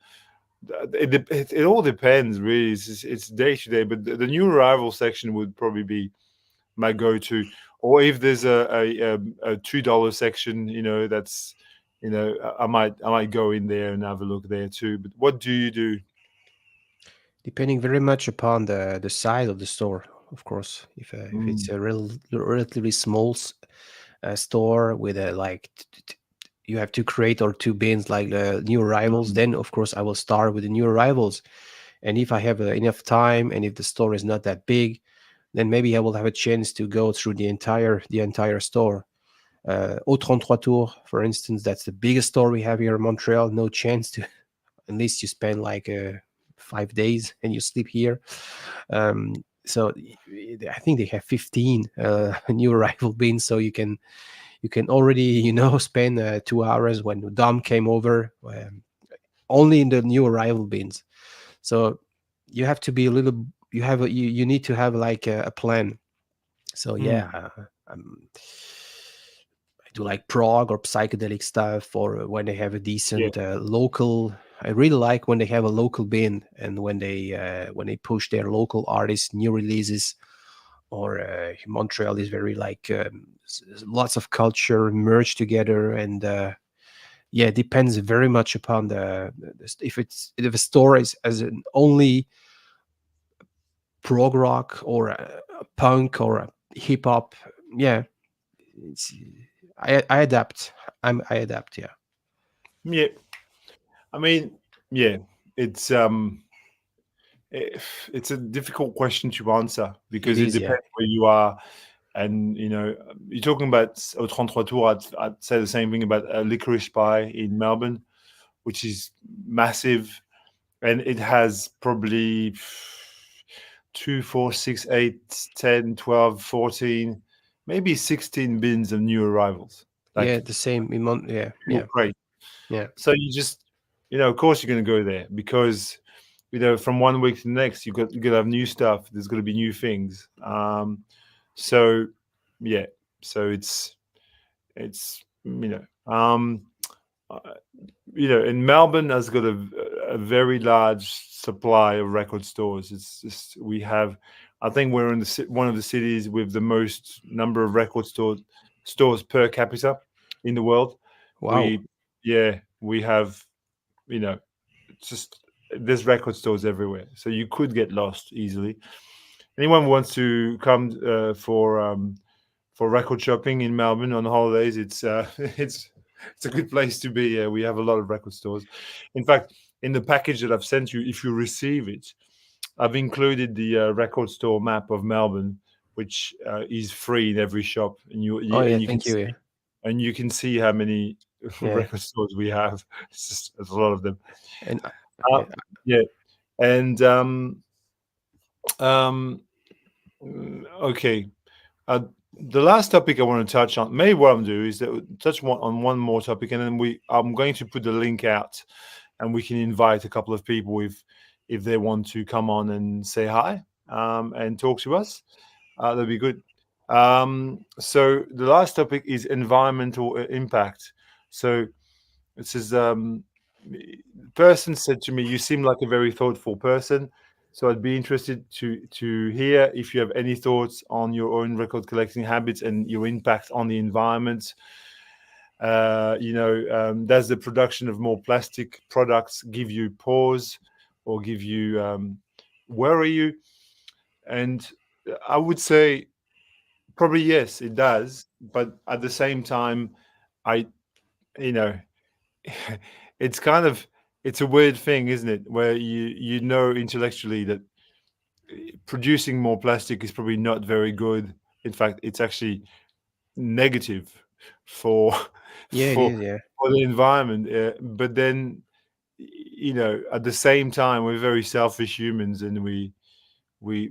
it all depends really. It's day to day, but the new arrival section would probably be my go-to. Or if there's a $2 section, that's I might go in there and have a look there too. But what do you do? Depending very much upon the size of the store, of course. If it's Mm, a relatively small store with a you have to create or two bins like the new arrivals, mm, then of course I will start with the new arrivals. And if I have enough time, and if the store is not that big, then maybe I will have a chance to go through the entire store. Au 33 Tours, for instance, that's the biggest store we have here in Montreal. No chance to, unless you spend like 5 days and you sleep here. So I think they have 15 new arrival bins, so you can already spend 2 hours when Dom came over, only in the new arrival bins. So you have to be a little. You need to have like a plan. So yeah, mm. I do like prog or psychedelic stuff, or when they have a Yeah. decent local. I really like when they have a local band, and when they push their local artists, new releases. Or Montreal is very like lots of culture merged together, and yeah, it depends very much upon if a store is as an only prog rock or a punk or a hip hop. Yeah, it's, I adapt. I adapt. Yeah, Yeah. I mean, yeah, it's it's a difficult question to answer it because it is. Yeah, depends where you are. And you're talking about au 33 Tours. I'd say the same thing about Licorice Pie in Melbourne, which is massive, and it has probably 2, 4, 6, 8, 10, 12, 14, maybe 16 bins of new arrivals, yeah, like the same. Yeah, pure yeah, crate. yeah, So you just, of course you're going to go there because, from one week to the next, you got to have new stuff. There's going to be new things. So yeah, so it's uh, in Melbourne has got a very large supply of record stores. It's just we have, I think we're in one of the cities with the most number of record stores per capita in the world. wow, We Yeah, we have, you know just there's record stores everywhere, so you could get lost easily. Anyone who wants to come for record shopping in Melbourne on holidays, it's a good place to be. We have a lot of record stores. In fact, in the package that I've sent you, if you receive it, I've included the record store map of Melbourne, which is free in every shop, and oh and yeah, you can thank you. see Yeah, how many yeah, record stores we have. It's a lot of them. and Uh, yeah, yeah, and um, okay. Uh, the last topic I want to touch on, maybe what I'm doing is that on one more topic, and then I'm going to put the link out, and we can invite a couple of people if they want to come on and say hi and talk to us. That'd be good. So the last topic is environmental impact. So it says, the person said to me, "You seem like a very thoughtful person. So I'd be interested to hear if you have any thoughts on your own record collecting habits and your impact on the environment. Does the production of more plastic products give you pause or give you worry you?" And I would say probably yes, it does. But at the same time, I, you know, it's kind of it's a weird thing, isn't it? Where you know intellectually that producing more plastic is probably not very good. In fact, it's actually negative for yeah, it for is. Yeah, for the environment. But then, at the same time, we're very selfish humans, and we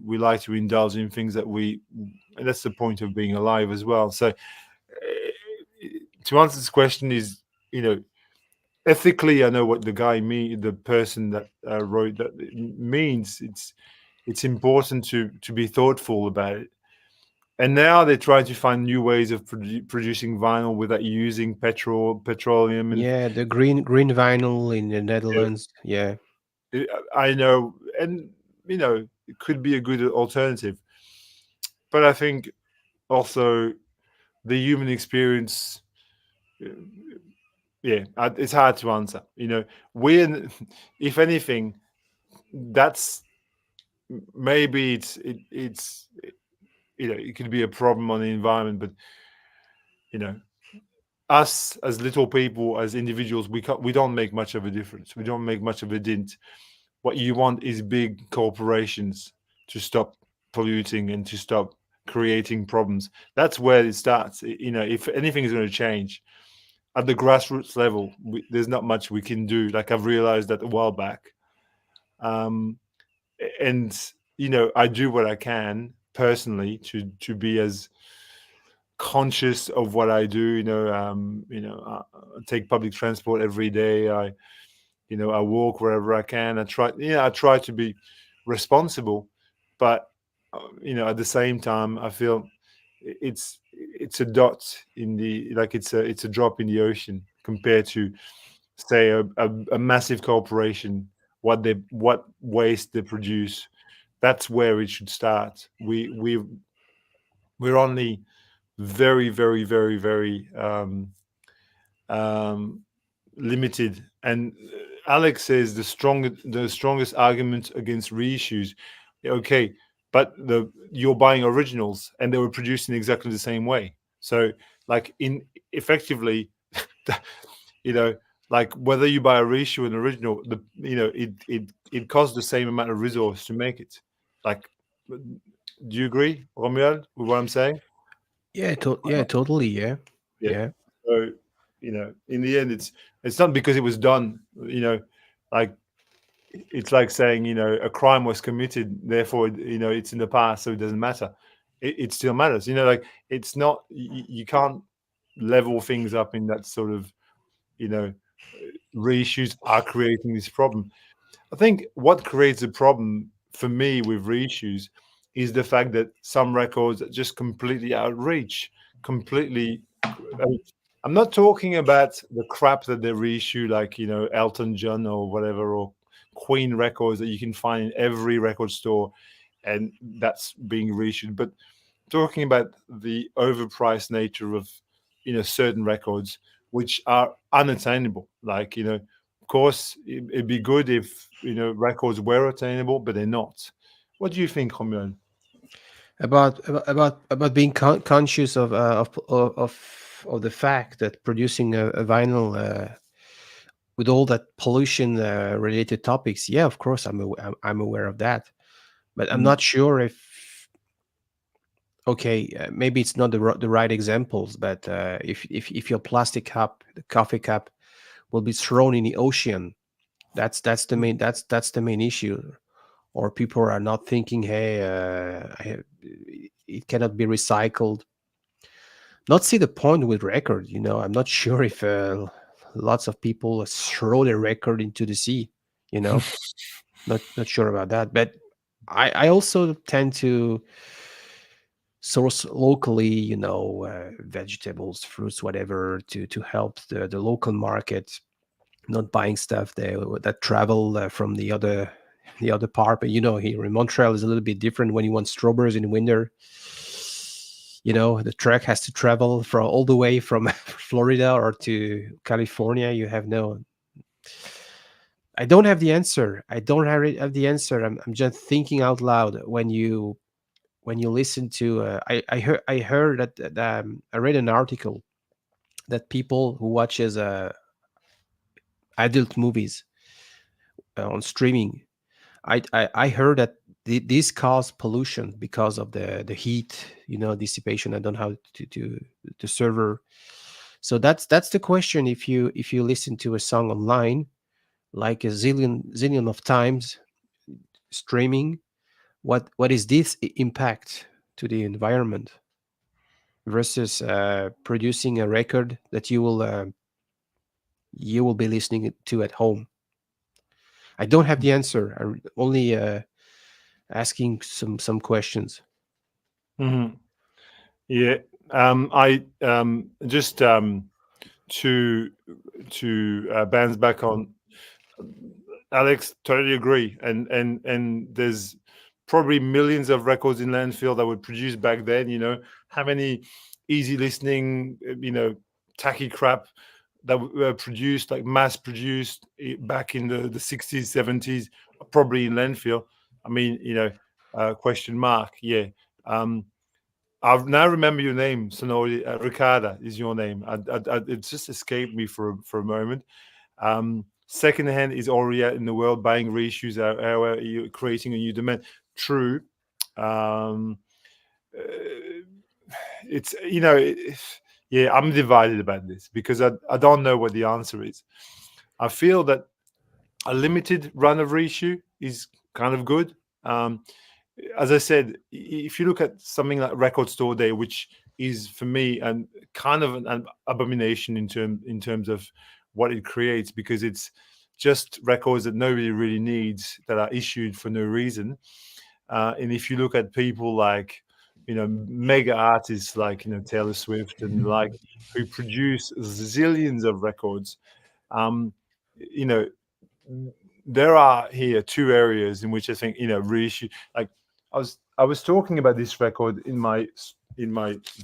like to indulge in things and that's the point of being alive as well. So, to answer this question is, you know, ethically, I know what the guy the person that wrote that means. It's important to be thoughtful about it. And now they try to find new ways of producing vinyl without using petroleum, and Yeah, the green vinyl in the Netherlands. Yeah. I know, and it could be a good alternative. But I think also the human experience, uh, yeah, it's hard to answer. We, if anything, that's maybe it's it could be a problem on the environment, but you know us as little people, as individuals, we don't make much of a difference. We don't make much of a dent. What you want is big corporations to stop polluting and to stop creating problems. That's where it starts. If anything is going to change at the grassroots level, there's not much we can do. Like, I've realized that a while back. um, and I do what I can personally to be as conscious of what I do. I take public transport every day. I walk wherever I can. I try to be responsible, but at the same time, I feel it's a dot in the like it's a drop in the ocean compared to, say, a massive corporation. What waste they produce, that's where it should start. We're only very, very, very, very um, limited. And Alex says the strongest argument against reissues. Okay, but you're buying originals, and they were produced in exactly the same way. So, like, in effectively, you know, like, whether you buy a reissue and original, it costs the same amount of resource to make it. Like, do you agree, Romuald, with what I'm saying? Yeah, yeah, totally. Yeah. Yeah. Yeah. So, in the end, it's not because it was done. Like, it's like saying, a crime was committed, therefore, it's in the past, so it doesn't matter. It still matters. Like, it's not. You can't level things up in that sort of, you know, reissues are creating this problem. I think what creates a problem for me with reissues is the fact that some records are just completely outreach, completely. I mean, I'm not talking about the crap that they reissue, like, Elton John or whatever, or Queen records that you can find in every record store, and that's being reissued. But talking about the overpriced nature of, certain records, which are unattainable. Like, of course, it'd be good if, records were attainable, but they're not. What do you think, Romuald? About being conscious of the fact that producing a vinyl with all that pollution related topics. Yeah, of course, I'm aware of that, but I'm Mm. not sure if, okay, maybe it's not the right examples, but if your plastic cup, the coffee cup, will be thrown in the ocean, that's the main issue. Or people are not thinking, hey, it cannot be recycled. Not see the point with record. I'm not sure if lots of people throw their record into the sea. You know, not sure about that. But I also tend to source locally. Vegetables, fruits, whatever, to help the local market. Not buying stuff that travel from the other part. But here in Montreal is a little bit different. When you want strawberries in the winter, the truck has to travel from all the way from Florida or to California. You have no. I don't have the answer. I don't have the answer. I'm just thinking out loud when you listen to. I heard that I read an article that people who watches adult movies on streaming. I heard that this cause pollution because of the heat, dissipation. I don't know how to server. So that's the question. If you listen to a song online, like a zillion of times streaming, what is this impact to the environment versus producing a record that you will you will be listening to at home? I don't have the answer. I'm only asking some questions. Mhm. Yeah. I just to bounce back on Alex, totally agree. And there's probably millions of records in landfill that were produced back then. How many easy listening, tacky crap that were produced, like mass produced back in the 60s, 70s, probably in landfill. I mean, question mark. Yeah. Um, I now remember your name, Sonori. Ricarda is your name. It just escaped me for a moment. Secondhand is already out in the world. Buying reissues, how you creating a new demand. True. Um, uh, it's yeah. I'm divided about this because I don't know what the answer is. I feel that a limited run of reissue is kind of good. Um, as I said, if you look at something like Record Store Day, which is for me and kind of an abomination in terms of what it creates, because it's just records that nobody really needs that are issued for no reason. And if you look at people like mega artists like Taylor Swift and like who produce zillions of records, um, you know there are here two areas in which I think reissue. Like I was talking about this record in my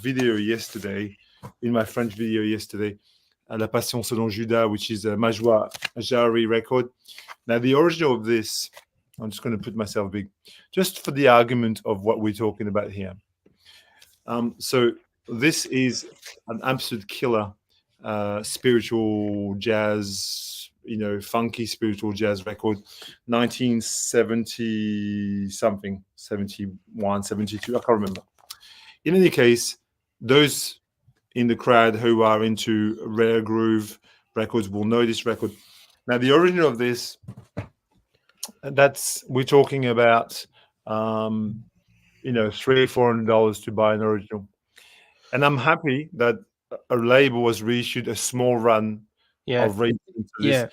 video yesterday, in my French video yesterday, La Passion selon Judas, which is a Majwa Jari record. Now the original of this, I'm just going to put myself big, just for the argument of what we're talking about here. So this is an absolute killer, spiritual jazz, funky spiritual jazz record, 1970 something, 71, 72, I can't remember. In any case, those in the crowd who are into rare groove records will know this record. Now, the origin of this, we're talking about, $300-$400 to buy an original. And I'm happy that a label was reissued a small run Yeah, of reissues for this. yeah.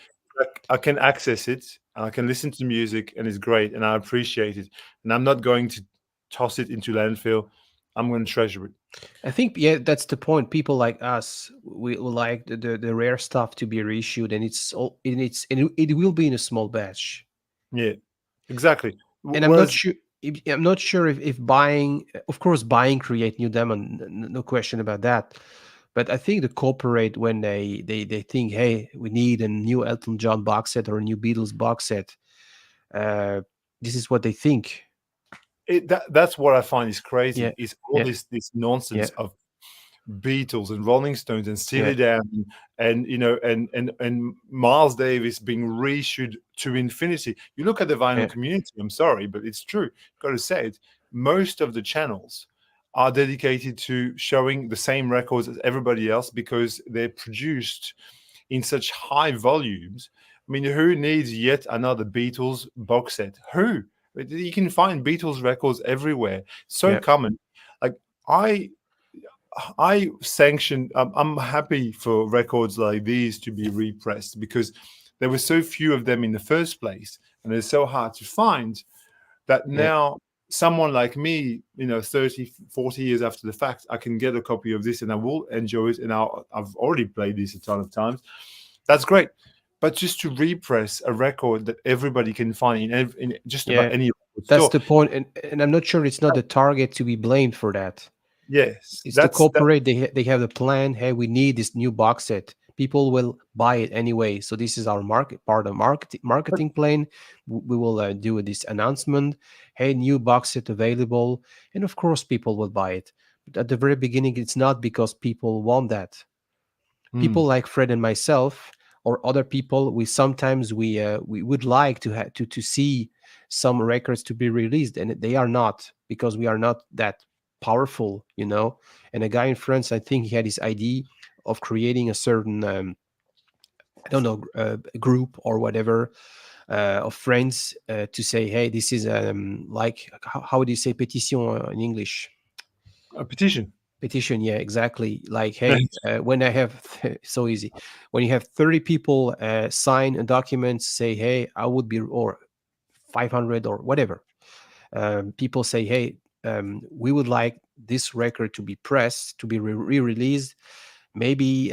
I can access it, I can listen to music, and it's great, and I appreciate it. And I'm not going to toss it into landfill. I'm going to treasure it. I think yeah, that's the point. People like us, we like the rare stuff to be reissued, and it will be in a small batch. Yeah, exactly. And I'm not Whereas, sure. I'm not sure if buying, of course, buying create new demand, no question about that. But I think the corporate, when they think, hey, we need a new Elton John box set or a new Beatles box set, uh, this is what they think. that's what I find is Yeah, crazy, is all yeah, this yeah, nonsense of Beatles and Rolling Stones and yeah, Steely Dan and and Miles Davis being reissued to infinity. You look at the vinyl yeah, community. I'm sorry, but it's true. Got to say it. Most of the channels are dedicated to showing the same records as everybody else because they're produced in such high volumes. I mean, who needs yet another Beatles box set? Who? You can find Beatles records everywhere. So yeah, common. Like I I sanction. I'm happy for records like these to be repressed because there were so few of them in the first place, and they're so hard to find that yeah. now someone like me, 30, 40 years after the fact, I can get a copy of this and I will enjoy it. And I've already played this a ton of times. That's great. But just to repress a record that everybody can find in just about Yeah. any record That's store. the point, and I'm not sure it's not the target to be blamed for that. Yes, It's the that's that. corporate. They have the plan. Hey, we need this new box set. People will buy it anyway. So this is our part of marketing plan. We will do this announcement. Hey, new box set available, and of course people will buy it. But at the very beginning, it's not because people want that. Hmm. People like Fred and myself, or other people, we sometimes we would like to to see some records to be released, and they are not, because we are not that powerful, you know. And a guy in France, I think he had this idea of creating a certain I don't know, group or whatever, of friends, to say, hey, this is like, how do you say petition in English? A petition. Petition, yeah, exactly. Like, hey, when I have so easy, when you have 30 people sign a document, say, hey, I would be, or 500 or whatever. People say, hey, we would like this record to be pressed, to be re-released. Maybe,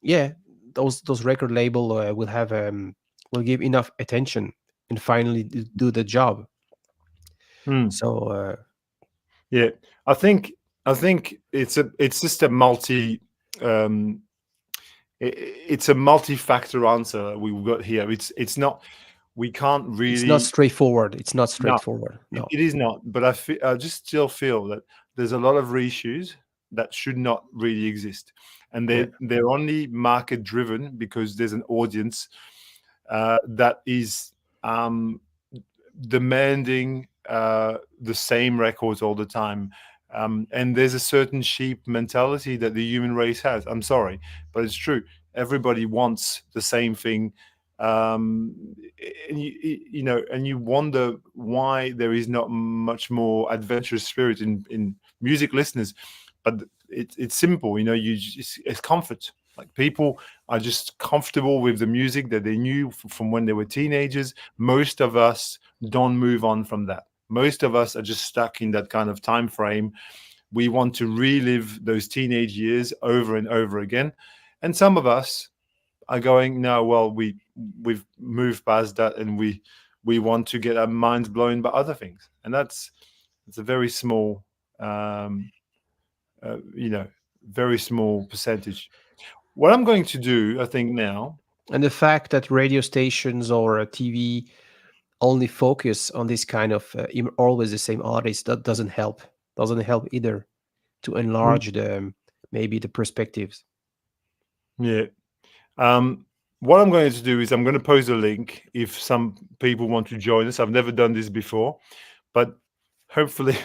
yeah, those record label will give enough attention and finally do the job. Hmm. So Yeah, I think it's just a um, it's a multi-factor answer we've got here. It's not, we can't it's not really, straightforward. It's not no, straightforward. No. it is not. But I just still feel that there's a lot of reissues that should not really exist, and Yeah. they're only market driven because there's an audience that is demanding the same records all the time. And there's a certain sheep mentality that the human race has. I'm sorry, but it's true. Everybody wants the same thing. And and you wonder why there is not much more adventurous spirit in music listeners. But it's simple, it's comfort. Like, people are just comfortable with the music that they knew from when they were teenagers. Most of us don't move on from that. Most of us are just stuck in that kind of time frame. We want to relive those teenage years over and over again. And some of us are going, no, well, we've moved past that, and we want to get our minds blown by other things. And it's a very small, very small percentage. What I'm going to do, I think now. And the fact that radio stations or TV only focus on this kind of always the same artist, that doesn't help. Doesn't help either to enlarge the maybe the perspectives. Yeah. What I'm going to do is I'm going to post a link if some people want to join us. I've never done this before, but hopefully,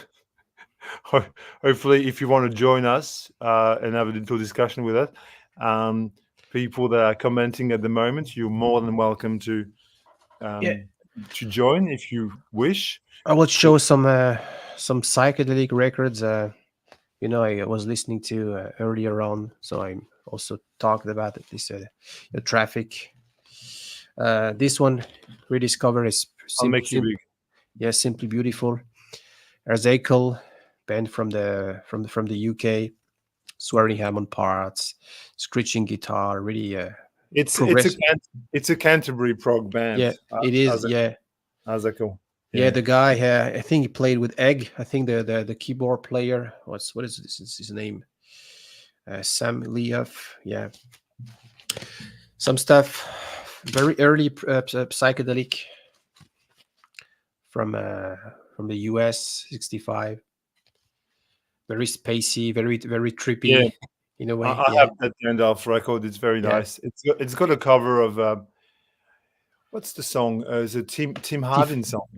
hopefully, if you want to join us and have a little discussion with us, people that are commenting at the moment, you're more than welcome to Yeah. join if you wish. I will show some psychedelic records. I was listening to earlier on, so I also talked about this the traffic. This one rediscovered is I'll make you big. yeah, simply beautiful. Arzakel, band from the UK, swearing Hammond parts, screeching guitar, really progressive. It's a Canterbury prog band. Yeah, it is. Yeah. Azakel. Yeah, the guy. I think he played with Egg. I think the keyboard player. What is this? Is his name? Sam Leoff. Yeah, some stuff. Very early psychedelic from the US. 65. Very spacey. Very trippy. Yeah. In a way. I have that Gandalf record. It's very nice. It's got a cover of what's the song? It's a Tim Hardin song.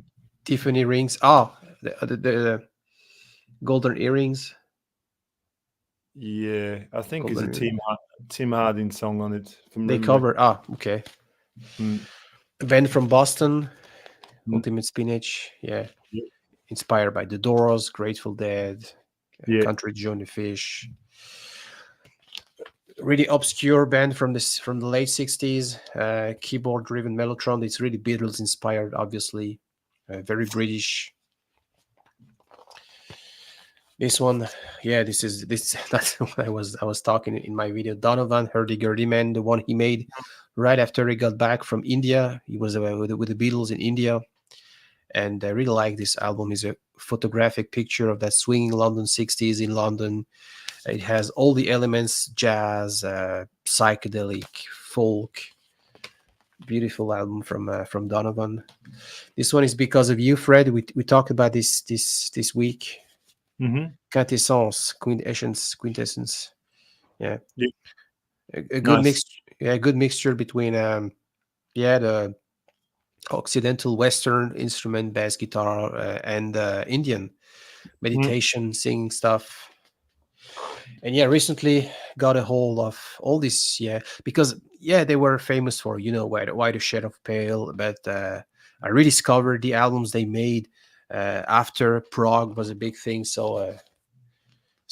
Tiffany rings. Oh, the golden earrings. Yeah, I think it's a Tim Hardin song on it. They cover. Okay. A band from Boston, Ultimate Spinach. Yeah. Inspired by The Doors, Grateful Dead, Country Johnny Fish. Really obscure band from the late 60s. Keyboard driven mellotron. It's really Beatles inspired, obviously. Very British. This one, yeah, that's what I was talking in my video. Donovan Hurdy-Gurdy Man, the one he made right after he got back from India. He was with the Beatles in India, and I really like this album. It's a photographic picture of that swinging London 60s in London. It has all the elements: jazz, psychedelic, folk. Beautiful album from Donovan. This one is Because of You, Fred. We talked about this week. Quintessence, quintessence. Yeah. A good mix. Yeah, good mixture between the Occidental Western instrument, bass guitar, and Indian meditation, singing stuff. And recently got a hold of all this, because they were famous for White Shade of Pale, but I rediscovered the albums they made after prog was a big thing. So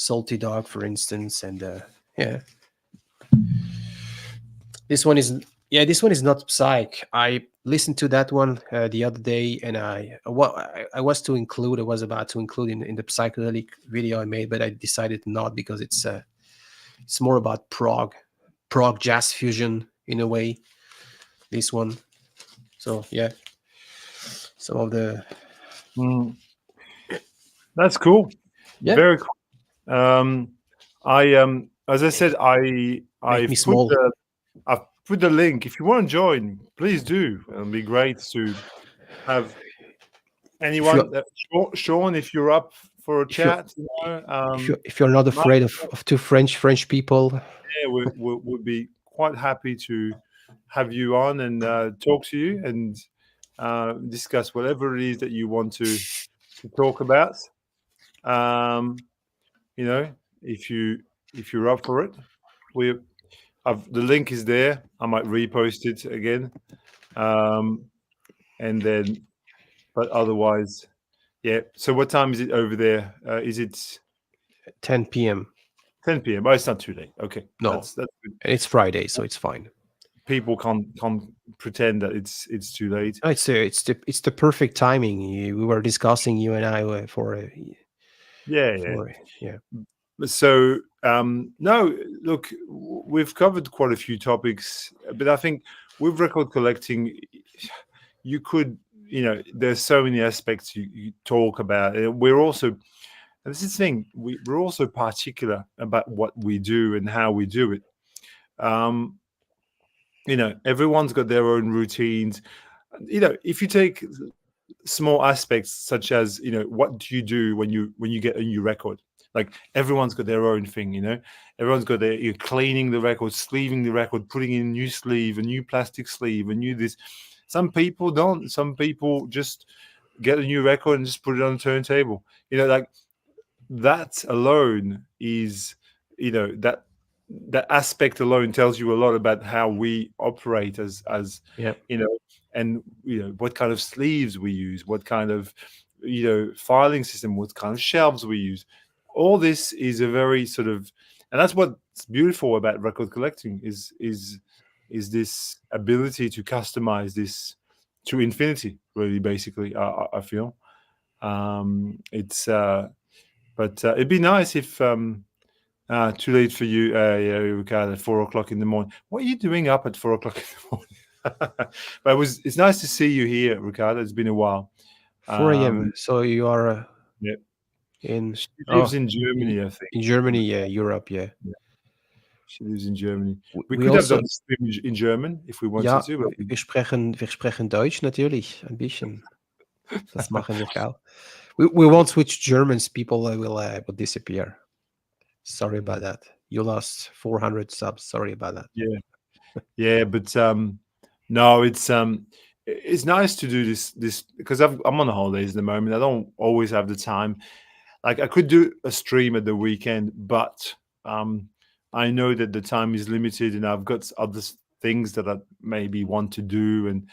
Salty Dog, for instance, and yeah, this one is this one is not psych. I listened to that one the other day, and I was to include, I was about to include in the psychedelic video I made, but I decided not, because it's more about prog jazz fusion in a way. This one, so yeah, some of the Mm. That's cool. yeah Very cool. As I said, I make me I've small. put the link. If you want to join, please do. It'll be great to have If you anyone. Sean, if you're up for a if you chat, if you're not Mike, afraid of two French people, yeah, we'll be quite happy to have you on and talk to you and discuss whatever it is that you want to talk about. Um, you know, if you're up for it, we the link is there. I might repost it again, and then, but otherwise, yeah. So what time is it over there? Is it 10 p.m. 10 p.m.? Oh, it's not too late. Okay, No, that's good. and it's Friday, so it's fine. People can't pretend that it's too late. No, it's the perfect timing. We were discussing, you and I, Yeah, for yeah. So no, look, we've covered quite a few topics, but I think with record collecting, you could, there's so many aspects you talk about. We're also, and this is the thing, we're also particular about what we do and how we do it. Everyone's got their own routines. If you take small aspects such as, what do you do when you get a new record? Like, everyone's got their own thing. Everyone's got you're cleaning the record, sleeving the record, putting in a new sleeve, a new plastic sleeve, a new this. Some people don't. Some people just get a new record and just put it on the turntable. Like, that alone is, that aspect alone tells you a lot about how we operate as Yeah. and what kind of sleeves we use, what kind of filing system, what kind of shelves we use. All this is a very sort of, and that's what's beautiful about record collecting is this ability to customize this to infinity, really. Basically, I feel it's but it'd be nice if too late for you, Ricardo, at 4 o'clock in the morning. What are you doing up at 4 o'clock in the morning? But it's nice to see you here, Ricardo. It's been a while. 4 a.m. So you are Yeah. in She lives in Germany, I think. in Germany, yeah, Europe, yeah. She lives in Germany. We We could have also, done the stream in German if we wanted ja, to. But wir sprechen Deutsch natürlich, ein bisschen. Das machen wir auch. We won't switch Germans. People will disappear. Sorry about that. You lost 400 subs. Sorry about that. yeah, but no, it's nice to do this because I'm on holidays at the moment. I don't always have the time. Like, I could do a stream at the weekend, but I know that the time is limited, and I've got other things that I maybe want to do, and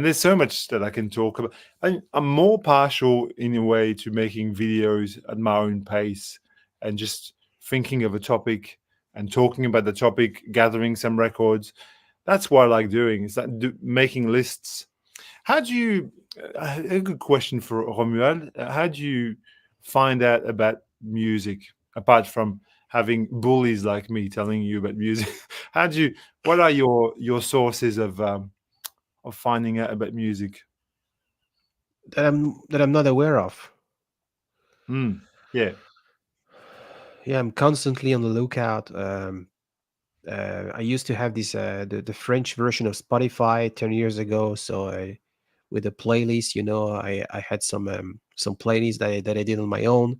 there's so much that I can talk about. I'm more partial in a way to making videos at my own pace and just thinking of a topic and talking about the topic, gathering some records. That's what I like doing, is that making lists. How do you, a good question for Romuald, how do you find out about music, apart from having bullies like me telling you about music? What are your sources of finding out about music? That I'm not aware of. Yeah. Yeah, I'm constantly on the lookout. I used to have this the French version of Spotify 10 years ago. So with a playlist, I had some playlists that I did on my own,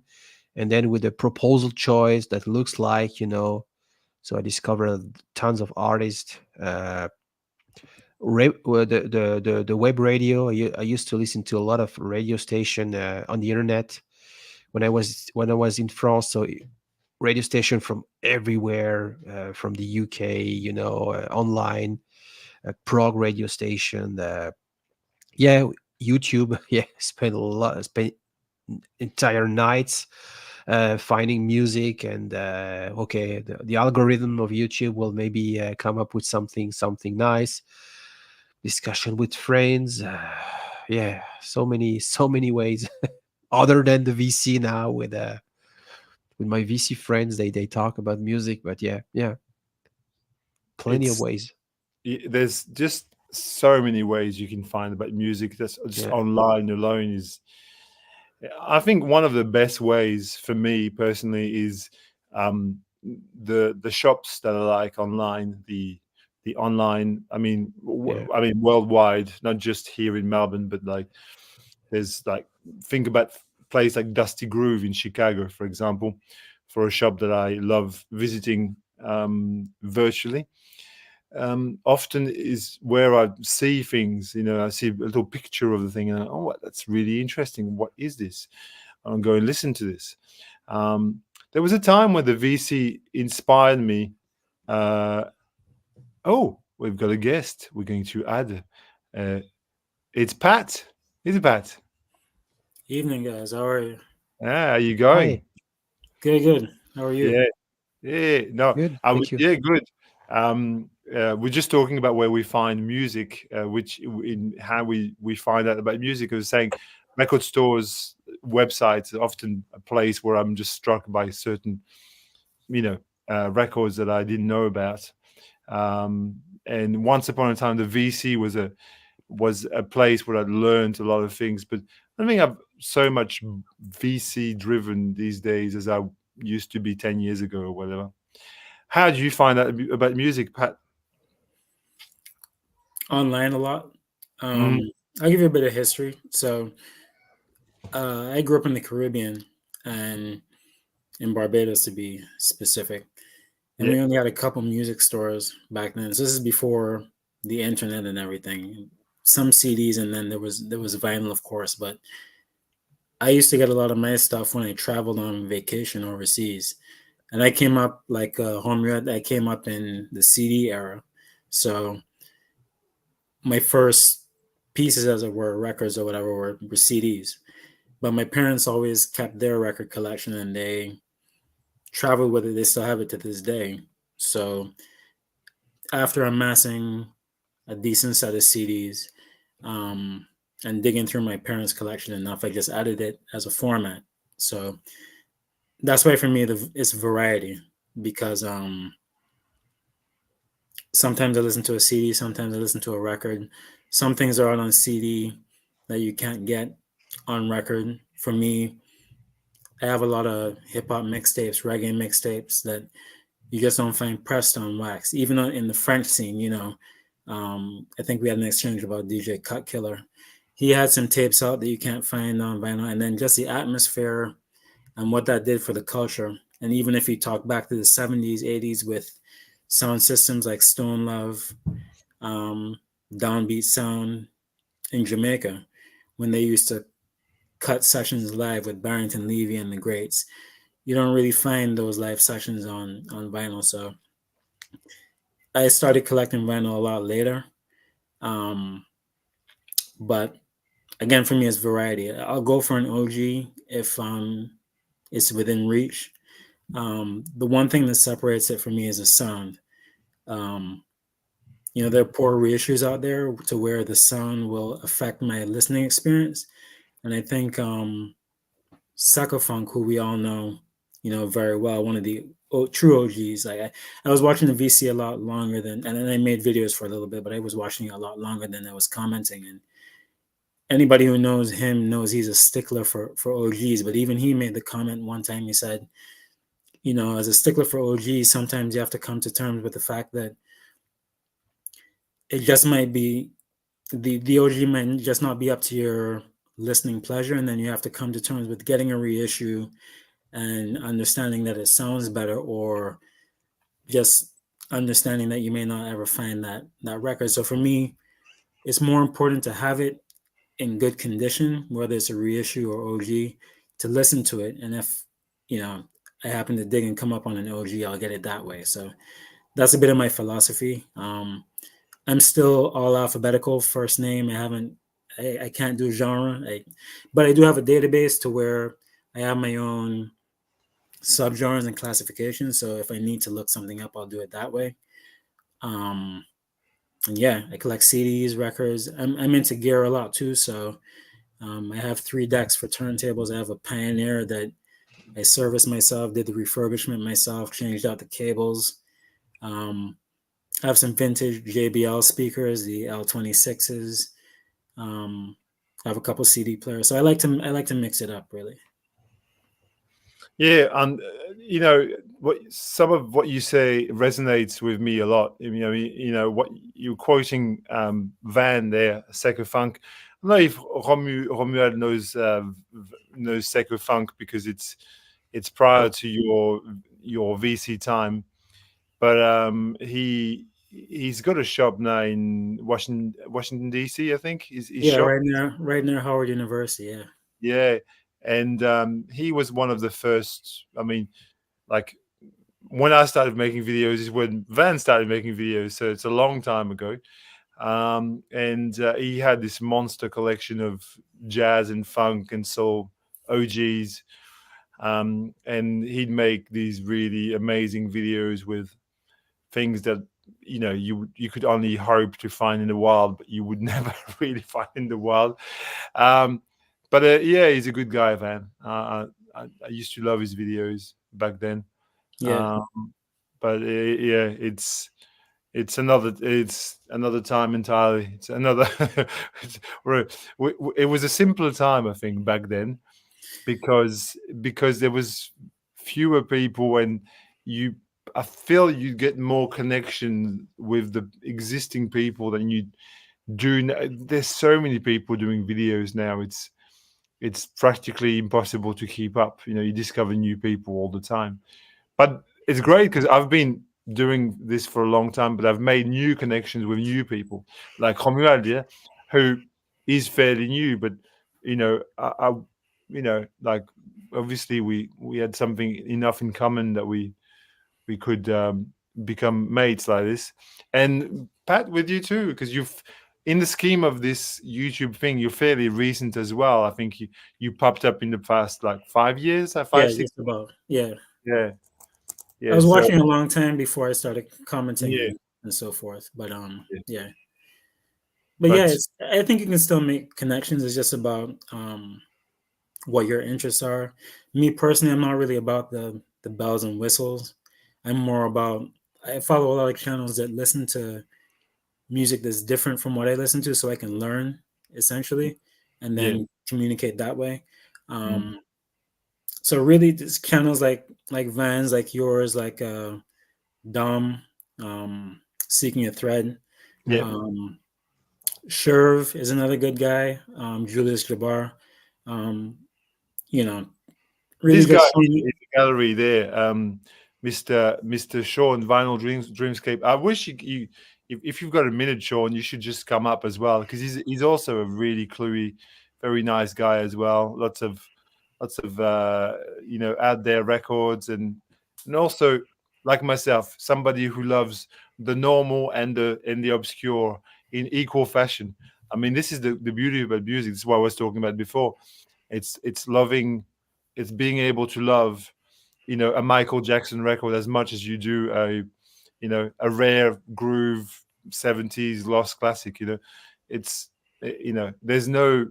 and then with the proposal choice that looks like, so I discovered tons of artists. The web radio. I used to listen to a lot of radio station on the internet when I was in France. So radio station from everywhere, from the UK, online, prog radio station. Yeah, YouTube. Yeah, spent entire nights finding music, and okay, the algorithm of YouTube will maybe come up with something nice. Discussion with friends, yeah, so many ways. Other than the VC now, with my VC friends, they talk about music, but yeah, plenty of It's ways. there's just so many ways you can find about music. That's just Yeah, online alone is. I think one of the best ways for me personally is um, the shops that are like online, the online. I mean, yeah, I mean worldwide, not just here in Melbourne, but like there's like think about place like Dusty Groove in Chicago, for example, for a shop that I love visiting virtually. Often is where I see things. I see a little picture of the thing, and that's really interesting. What is this? I'll go and listen to this. Um, there was a time when the VC inspired me. Uh, oh, we've got a guest. We're going to add. Uh, it's Pat. It's Pat. Evening, guys. How are you? Ah, how you going? hi, Good, good. How are you? Yeah, yeah. No, good, thank you. yeah, good. We're just talking about where we find music, which in how we find out about music. I was saying, record stores, websites are often a place where I'm just struck by certain, records that I didn't know about. And once upon a time, the VC was a place where I learned a lot of things. But I don't think I'm so much VC driven these days as I used to be 10 years ago or whatever. How do you find out about music, Pat? Online a lot. Um, Mm, I'll give you a bit of history. So, I grew up in the Caribbean and in Barbados, to be specific. And yeah, we only had a couple music stores back then. So this is before the internet and everything. Some CDs, and then there was vinyl, of course. But I used to get a lot of my stuff when I traveled on vacation overseas. And I came up like Homered. I came up in the CD era. So my first pieces, as it were, records or whatever, were CDs. But my parents always kept their record collection, and they traveled with it. They still have it to this day. So after amassing a decent set of CDs, um, and digging through my parents' collection enough, I just added it as a format. So that's why for me it's variety, because sometimes I listen to a CD, sometimes I listen to a record. Some things are out on CD that you can't get on record. For me, I have a lot of hip hop mixtapes, reggae mixtapes that you just don't find pressed on wax. Even in the French scene, I think we had an exchange about DJ Cut Killer. He had some tapes out that you can't find on vinyl, and then just the atmosphere and what that did for the culture. And even if you talk back to the 70s, 80s with sound systems like Stone Love, um, Downbeat Sound in Jamaica, when they used to cut sessions live with Barrington Levy and the Greats, you don't really find those live sessions on vinyl. So I started collecting vinyl a lot later. Um, but again, for me, it's variety. I'll go for an OG if it's within reach. The one thing that separates it for me is the sound. Um, there are poor reissues out there to where the sound will affect my listening experience. And I think Funk, who we all know, very well, one of the true OGs. I was watching the VC a lot longer and then I made videos for a little bit, but I was watching it a lot longer than I was commenting. And anybody who knows him knows he's a stickler for OGs. But even he made the comment one time. He said, as a stickler for OGs, sometimes you have to come to terms with the fact that it just might be the OG might just not be up to your listening pleasure, and then you have to come to terms with getting a reissue and understanding that it sounds better, or just understanding that you may not ever find that record. So for me, it's more important to have it in good condition, whether it's a reissue or OG, to listen to it. And if I happen to dig and come up on an OG, I'll get it that way. So that's a bit of my philosophy. I'm still all alphabetical first name. I can't do genre, but I do have a database to where I have my own subgenres and classifications. So if I need to look something up, I'll do it that way. And yeah, I collect CDs, records. I'm into gear a lot too. So I have 3 decks for turntables. I have a Pioneer that I serviced myself, did the refurbishment myself, changed out the cables. I have some vintage JBL speakers, the L26s. I have a couple CD players. So I like to mix it up, really. Yeah, and you know what, some of what you say resonates with me a lot. You know what you're quoting, Van there, Seco Funk. I don't know if Romuald knows Seco Funk because it's prior to your VC time, but he's got a shop now in Washington DC, I think. His Yeah, shop. right near Howard University. Yeah. Yeah, and he was one of the first. I mean, like when I started making videos is when Van started making videos, so it's a long time ago. And he had this monster collection of jazz and funk and soul OGs, and he'd make these really amazing videos with things that you could only hope to find in the wild, but you would never really find in the wild. Um, but yeah, he's a good guy, Van. I used to love his videos back then. Yeah. But yeah, it's another time entirely. It's another. It was a simpler time, I think, back then, because there was fewer people, and I feel you get more connection with the existing people than you do. There's so many people doing videos now. It's practically impossible to keep up. You discover new people all the time. But it's great because I've been doing this for a long time, but I've made new connections with new people, like Romuald, yeah, who is fairly new, but like obviously we had something enough in common that we could become mates like this. And Pat, with you too, because you've in the scheme of this YouTube thing, you're fairly recent as well. I think you popped up in the past like 5 years, Yeah, 5, 6. just about. Yeah. Yeah, I yeah. was So watching a long time before I started commenting yeah, and so forth. But yeah. yeah. But yeah, But I think you can still make connections. It's just about what your interests are. Me personally, I'm not really about the bells and whistles. I'm more about I follow a lot of channels that listen to music that's different from what I listen to, so I can learn essentially, and yeah, then communicate that way. mm, So really, this channels like Vans, like yours, like Dom, Seeking a Thread. yeah. Um, Sherv is another good guy. Julius Jabbar. Um, you know, really This guy just in the gallery there, Mr. Sean Vinyl Dreamscape. I wish you if you've got a minute, Sean, you should just come up as well because he's also a really cluey, very nice guy as well. Lots of out there records and also like myself, somebody who loves the normal and the obscure in equal fashion. I mean, this is the beauty about music. This is what I was talking about before. It's loving, it's being able to love, a Michael Jackson record as much as you do a rare groove 70s lost classic. It's there's no,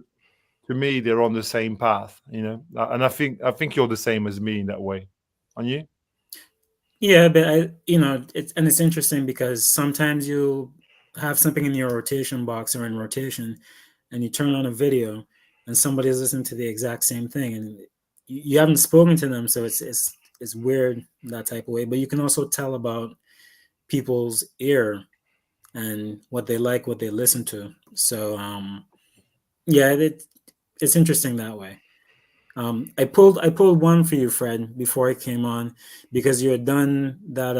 to me they're on the same path. And I think you're the same as me in that way, aren't you? yeah, but it's interesting because sometimes you have something in your rotation box or in rotation, and you turn on a video, and somebody's listening to the exact same thing, and you haven't spoken to them, so it's weird that type of way. But you can also tell about people's ear and what they like, what they listen to. So yeah, it's interesting that way. I pulled one for you, Fred, before I came on, because you had done that.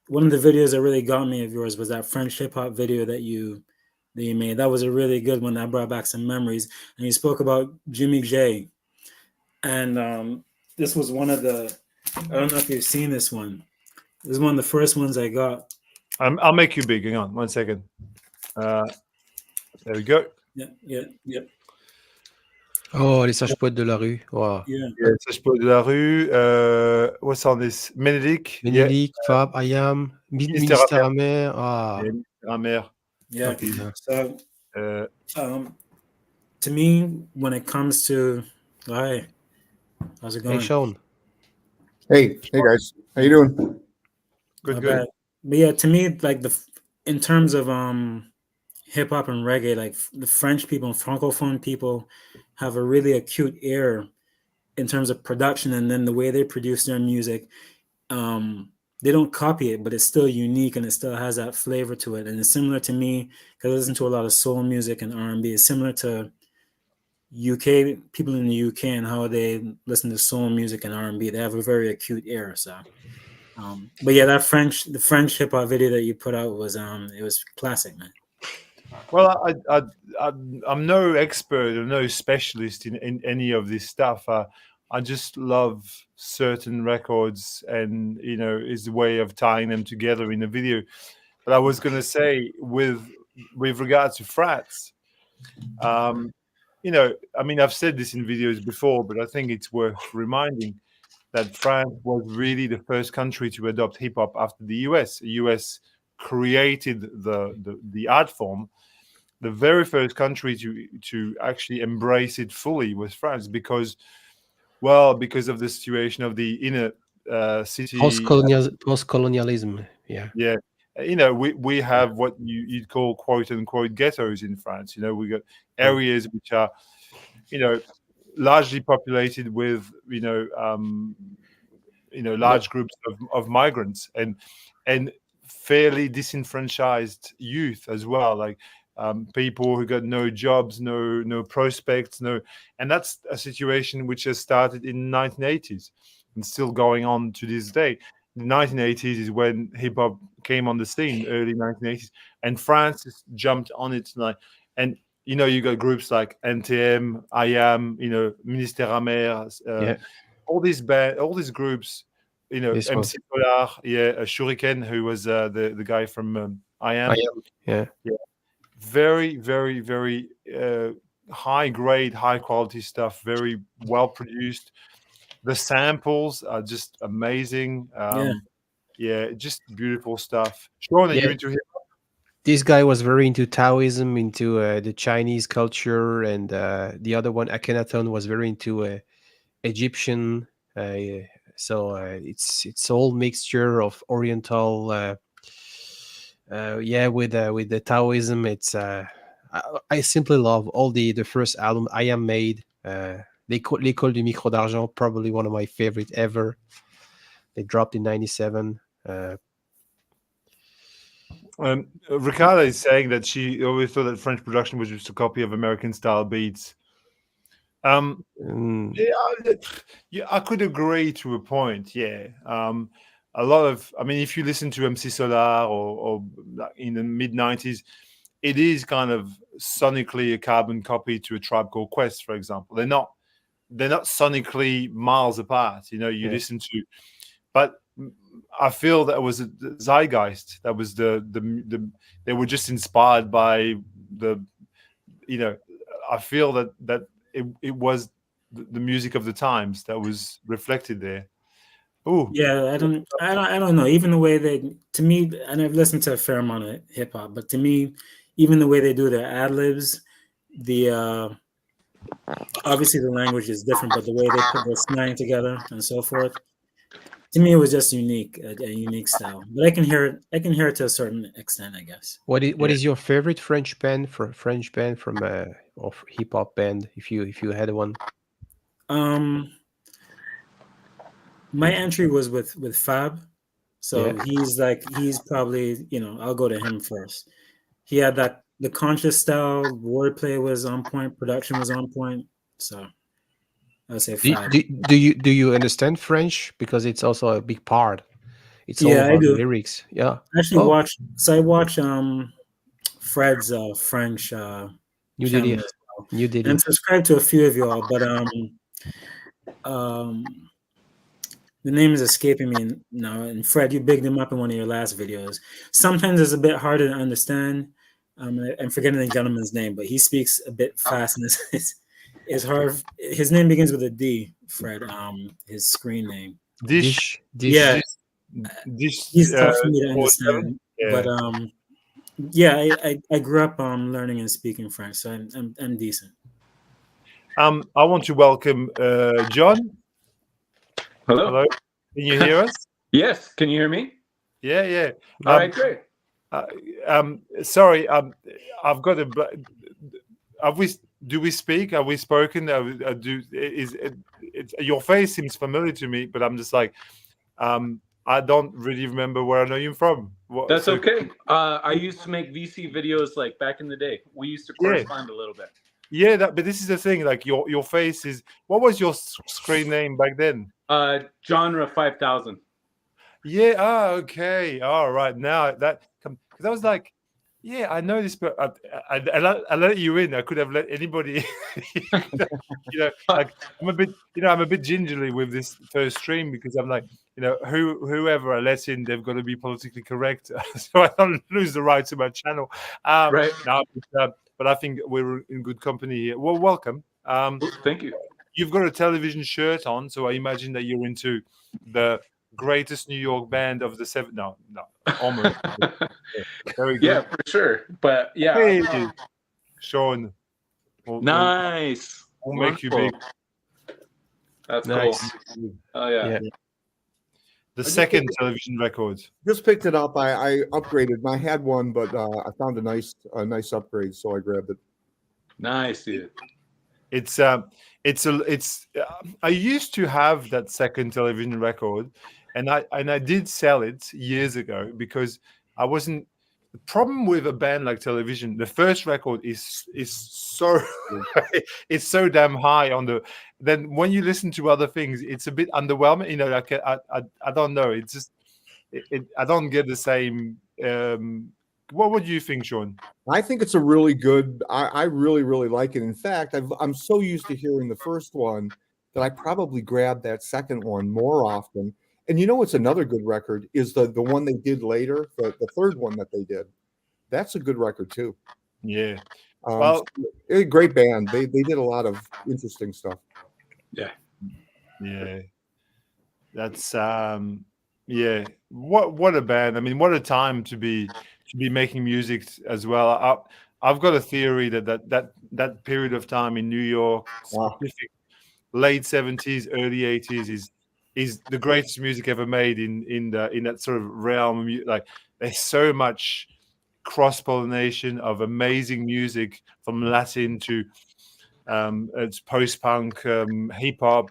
One of the videos that really got me of yours was that French hip hop video that you made. That was a really good one. That brought back some memories. And you spoke about Jimmy J. And this was one of the. I don't know if you've seen this one. This is one of the first ones I got. I'll make you big. Hang on 1 second. There we go. Yeah. Oh, les sages poètes de la rue. Wow. Yeah. Yeah, Sage Poet de la Rue. What's on this? Menelik. Yeah. Menelik, Fab, Ayam, Ministère Ministère Amer. amer. Ah, Yeah, Ministère Amer. Yeah. Okay. yeah. So Uh, to me, when it comes to, hi, how's it Hey, going? Sean. Hey guys, how you doing? good, Not good. bad. But yeah, to me, like in terms of hip hop and reggae, like the French people and Francophone people have a really acute ear in terms of production, and then the way they produce their music. They don't copy it, but it's still unique and it still has that flavor to it. And it's similar to me because I listen to a lot of soul music and R&B. It's similar to UK people in the UK and how they listen to soul music and R&B. They have a very acute ear. So, but yeah, the French hip hop video that you put out was it was classic, man. Well, I'm no expert or no specialist in any of this stuff. I just love certain records, and is a way of tying them together in a video. But I was going to say, with regard to frats, I mean, I've said this in videos before, but I think it's worth reminding that France was really the first country to adopt hip hop after the US. The US created the art form. The very first country to actually embrace it fully was France, because of the situation of the inner city. Post-colonialism. Yeah. Yeah, we have what you'd call quote unquote ghettos in France. We got areas which are largely populated with large groups of migrants and fairly disenfranchised youth as well, like people who got no jobs, no prospects, and that's a situation which has started in the 1980s and still going on to this day. The 1980s is when hip hop came on the scene, early 1980s, and France has jumped on it tonight. And you got groups like NTM, I Am, Ministère Amer, Yeah. all these groups, This one. MC Solar, Shuriken, who was the guy from I Am. Yeah. Very, very, very high grade, high quality stuff. Very well produced. The samples are just amazing. Just beautiful stuff. Sean, are you into hip hop? This guy was very into Taoism, into the Chinese culture, and the other one, Akhenaton, was very into Egyptian. So it's all mixture of Oriental. With the Taoism, it's I simply love all the first album I Am made. L'école du micro d'argent, probably one of my favorite ever. They dropped in '97. Ricarda is saying that she always thought that French production was just a copy of American style beats. I could agree to a point. Yeah. A lot of, I mean, if you listen to MC Solar or in the mid 90s, it is kind of sonically a carbon copy to A Tribe Called Quest, for example. They're not sonically miles apart. You listen to, but I feel that was a zeitgeist. That was they were just inspired by I feel that it was the music of the times that was reflected there. Ooh. Yeah, I don't know. Even the way to me, and I've listened to a fair amount of hip hop, but to me, even the way they do their ad libs, obviously the language is different, but the way they put their slang together and so forth, to me, it was just unique, a unique style. But I can hear it to a certain extent, I guess. What is your favorite French band from or hip hop band, if you had one? My entry was with Fab, so he's probably I'll go to him first. He had the conscious style, wordplay was on point, production was on point, so I'll say Fab. Do you understand French, because it's also a big part? It's all about I do. lyrics. Yeah, I actually watch Fred's French New channel Delhi. as well. New Delhi. And I'm subscribed to a few of y'all, but the name is escaping me now. And Fred, you bigged him up in one of your last videos. Sometimes it's a bit harder to understand. I'm forgetting the gentleman's name, but he speaks a bit fast. It's hard. His name begins with a D, Fred. His screen name. Dish. Yeah, Dish. he's tough for me to 47? understand. Yeah. But yeah, I grew up learning and speaking French, so I'm decent. I want to welcome John. Hello. Hello. Can you hear us? Yes. Can you hear me? Yeah. All right, great. Sorry. I've got a. Do we speak? Are we spoken? Your face seems familiar to me, but I'm just like, I don't really remember where I know you from. That's okay. I used to make VC videos like back in the day. We used to correspond a little bit. Yeah, but this is the thing. Like your face is. What was your screen name back then? Genre 5000. Yeah. Okay. All right. Now that because I was like, yeah, I know this, but I let you in. I could have let anybody. Like I'm a bit gingerly with this first stream because I'm like, whoever I let in, they've got to be politically correct, so I don't lose the rights to my channel. Right. No, but I think we're in good company here. Well, welcome. Thank you. You've got a television shirt on, so I imagine that you're into the greatest New York band of the seven. No, almost. Very good. Yeah, for sure. But yeah, hey, Sean. Nice. We'll make you big. That's Nice. cool. Oh yeah. The second television record. Just picked it up. I upgraded. I had one, but I found a nice upgrade, so I grabbed it. Nice, dude. I used to have that second television record, and I did sell it years ago because I wasn't. The problem with a band like Television, the first record is so it's so damn high on the. Then when you listen to other things, it's a bit underwhelming. Like I don't know. It's just I don't get the same. What would you think, Sean? I think it's a really good. I really like it. In fact, I'm so used to hearing the first one that I probably grabbed that second one more often. And what's another good record is the one they did later, the third one that they did. That's a good record too. Yeah. Well, a great band. They did a lot of interesting stuff. Yeah. That's yeah. What a band. I mean, what a time to be making music as well. I've got a theory that period of time in New York, late 70s, early 80s is the greatest music ever made in that sort of realm. Like there's so much cross-pollination of amazing music from Latin to it's post-punk, hip-hop,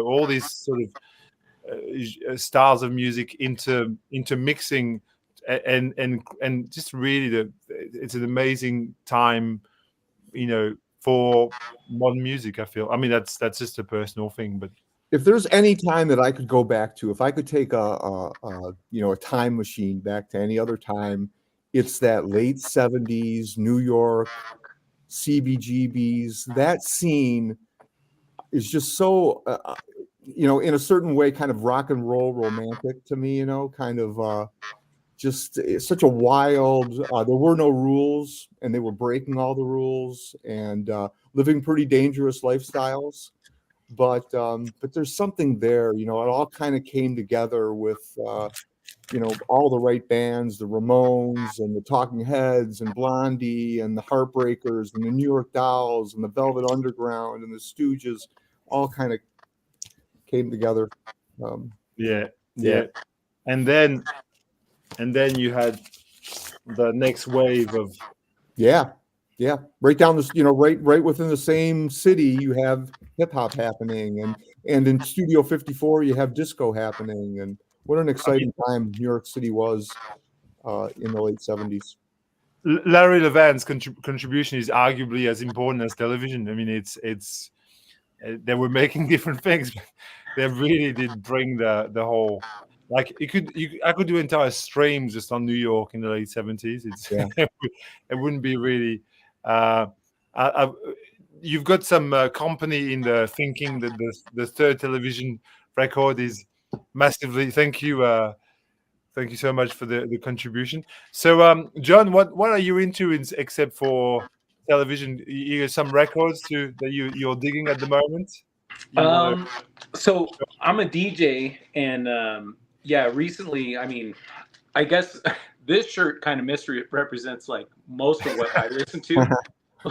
all these sort of styles of music intermixing and just really it's an amazing time, for modern music. I feel. I mean, that's just a personal thing, but if there's any time that I could go back to, if I could take a time machine back to any other time, it's that late 70s New York, CBGBs. That scene is just so, in a certain way, kind of rock and roll romantic to me, kind of just it's such a wild, there were no rules and they were breaking all the rules and living pretty dangerous lifestyles. But there's something there, it all kind of came together with, all the right bands, the Ramones and the Talking Heads and Blondie and the Heartbreakers and the New York Dolls and the Velvet Underground and the Stooges, all kind of came together. Yeah. And then you had the next wave of right down this, right within the same city, you have hip hop happening, and in Studio 54 you have disco happening, and what an exciting time New York City was in the late 70s. Larry Levan's contribution is arguably as important as television. I mean, it's they were making different things, but they really did bring the whole. Like I could do entire streams just on New York in the late 70s. It wouldn't be really. You've got some company in the thinking that the third television record is massively. Thank you so much for the contribution. So, John, what are you into except for television? You got some records that you're digging at the moment? So I'm a DJ, and yeah, recently, I mean, I guess this shirt kind of represents like most of what I listen to.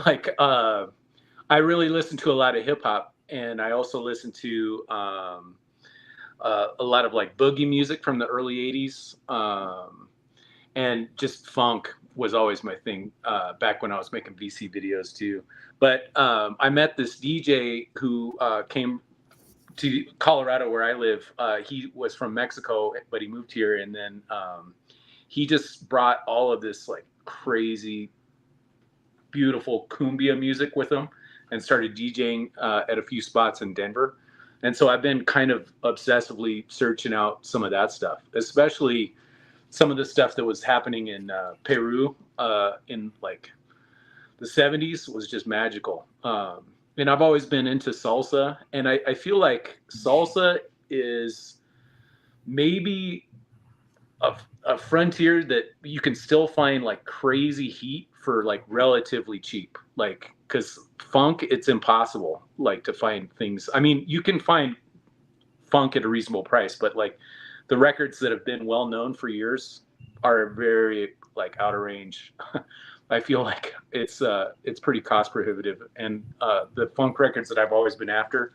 Like, I really listen to a lot of hip hop, and I also listen to a lot of like boogie music from the early '80s, and just funk was always my thing back when I was making VC videos too. But I met this DJ who came to Colorado where I live. He was from Mexico, but he moved here, and then he just brought all of this like crazy, beautiful cumbia music with him, and started DJing at a few spots in Denver. And so I've been kind of obsessively searching out some of that stuff, especially some of the stuff that was happening in Peru in like the 70s was just magical. And I've always been into salsa, and I feel like salsa is maybe a frontier that you can still find like crazy heat for like relatively cheap. Like, because funk, it's impossible like to find things. I mean, you can find funk at a reasonable price, but like the records that have been well known for years are very like out of range. I feel like it's pretty cost prohibitive, and the funk records that I've always been after,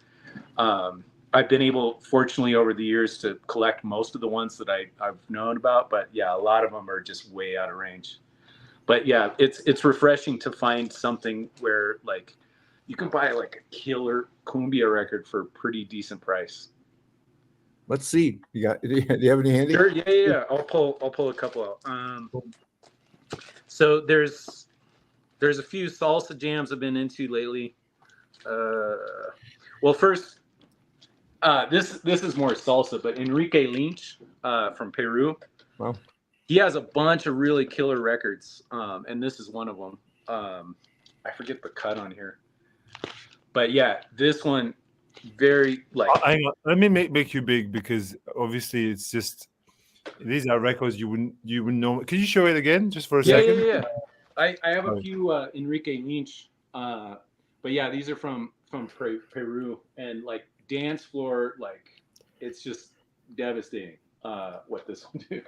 I've been able, fortunately, over the years to collect most of the ones that I've known about. But yeah, a lot of them are just way out of range. But yeah, it's refreshing to find something where like you can buy like a killer cumbia record for a pretty decent price. Let's see. Do you have any handy? Sure. Yeah. I'll pull a couple out. So there's a few salsa jams I've been into lately. Well, first, this is more salsa, but Enrique Lynch from Peru. Wow. He has a bunch of really killer records, and this is one of them. I forget the cut on here, but yeah, this one very like. Hang on, let me make you big, because obviously it's just these are records you wouldn't know. Can you show it again just for a second? Yeah. I have a few Enrique Lynch, but yeah, these are from Peru, and like dance floor, like it's just devastating what this one do.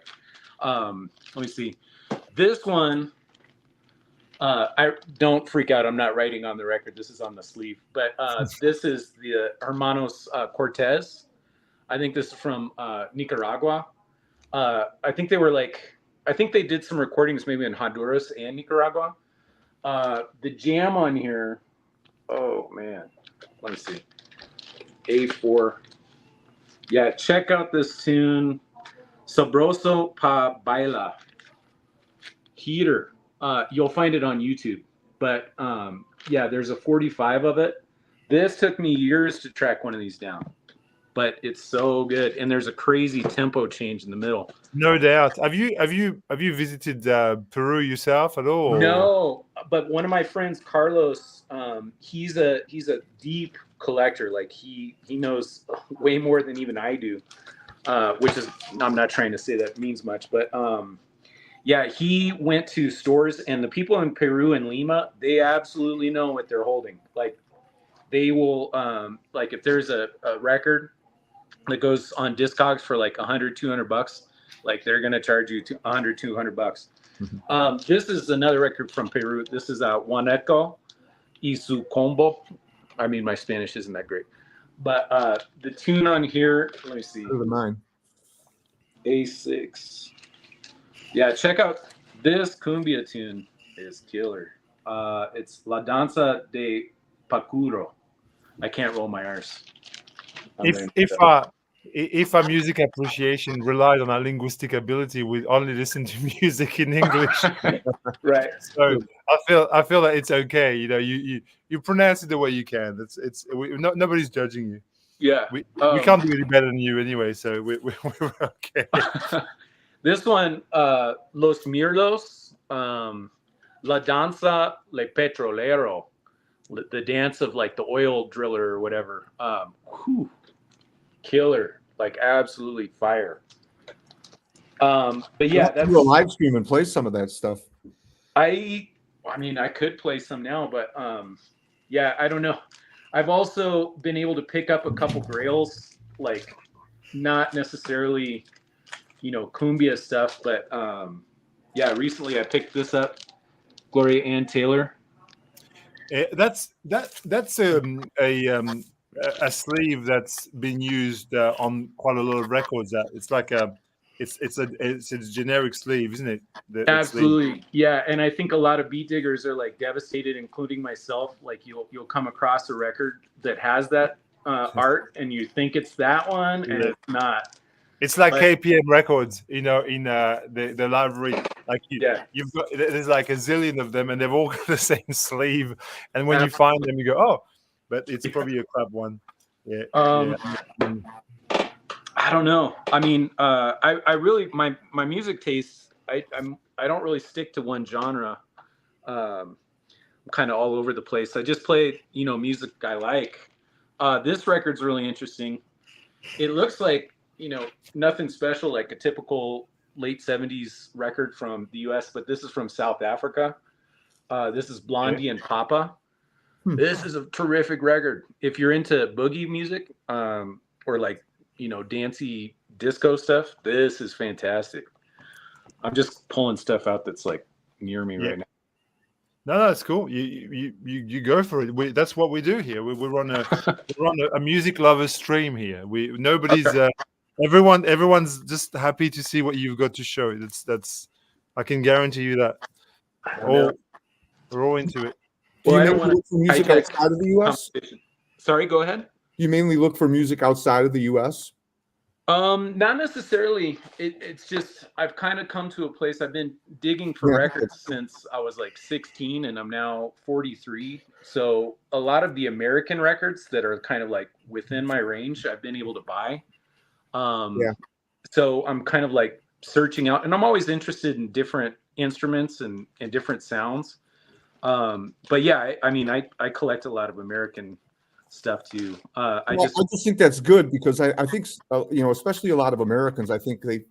Let me see. This one, I don't freak out. I'm not writing on the record. This is on the sleeve, but this is the Hermanos Cortez. I think this is from Nicaragua. I think they did some recordings maybe in Honduras and Nicaragua. The jam on here, oh man, let me see. A4. Yeah, check out this tune, Sabroso Pa Baila. Heater. You'll find it on YouTube. But yeah, there's a 45 of it. This took me years to track one of these down, but it's so good. And there's a crazy tempo change in the middle. No doubt. Have you visited Peru yourself at all? No, but one of my friends, Carlos, he's a deep collector. Like he knows way more than even I do, which is, I'm not trying to say that means much, but yeah, he went to stores, and the people in Peru and Lima, they absolutely know what they're holding. Like they will, like if there's a record that goes on Discogs for like $100-200, like they're gonna charge you $100-200. Mm-hmm. This is another record from Peru. This is Juaneco y su combo. I mean, my Spanish isn't that great, but the tune on here, let me see. Mine. A6. Yeah, check out this cumbia tune. Is killer. It's La Danza de Pacuro. I can't roll my R's. If our music appreciation relied on our linguistic ability, we'd only listen to music in English. Right. So I feel that it's okay. You know, you pronounce it the way you can. Nobody's judging you. Yeah. We can't do any better than you anyway. So we're okay. This one, Los Mirlos, La Danza Le Petrolero, the dance of like the oil driller or whatever. Killer, like absolutely fire. But yeah, that's a live stream and play some of that stuff. I I mean, I could play some now, but yeah, I don't know. I've also been able to pick up a couple grails, like not necessarily, Cumbia stuff, but yeah, recently I picked this up, Gloria Ann Taylor. That's a sleeve that's been used on quite a lot of records. That it's like it's a generic sleeve, isn't it? That sleeve. Absolutely, yeah. And I think a lot of beat diggers are like devastated, including myself. Like you'll come across a record that has that art, and you think it's that one, and it's not. It's like KPM Records, in the library. Like you've got, there's like a zillion of them, and they've all got the same sleeve. And when you find them, you go, oh, but it's probably a crap one. Yeah. I don't know. I mean, I really my music tastes. I don't really stick to one genre. I'm kind of all over the place. I just play music I like. This record's really interesting. It looks like nothing special, like a typical late 70s record from the US, but this is from South Africa. This is Blondie and Papa. This is a terrific record. If you're into boogie music, or like, dancey disco stuff, this is fantastic. I'm just pulling stuff out that's like near me right now. No, that's cool. You go for it. That's what we do here. We're on a music lovers stream here. Everyone's just happy to see what you've got to show. That's I can guarantee you that. We're all into it. Do you mainly look for music outside of the US? Sorry, go ahead. You mainly look for music outside of the US? Not necessarily. It's just I've kind of come to a place. I've been digging for records since I was like 16, and I'm now 43. So a lot of the American records that are kind of like within my range, I've been able to buy. So I'm kind of like searching out, and I'm always interested in different instruments and different sounds. But yeah, I mean, I collect a lot of American stuff too. I just think that's good, because I think especially a lot of Americans, I think we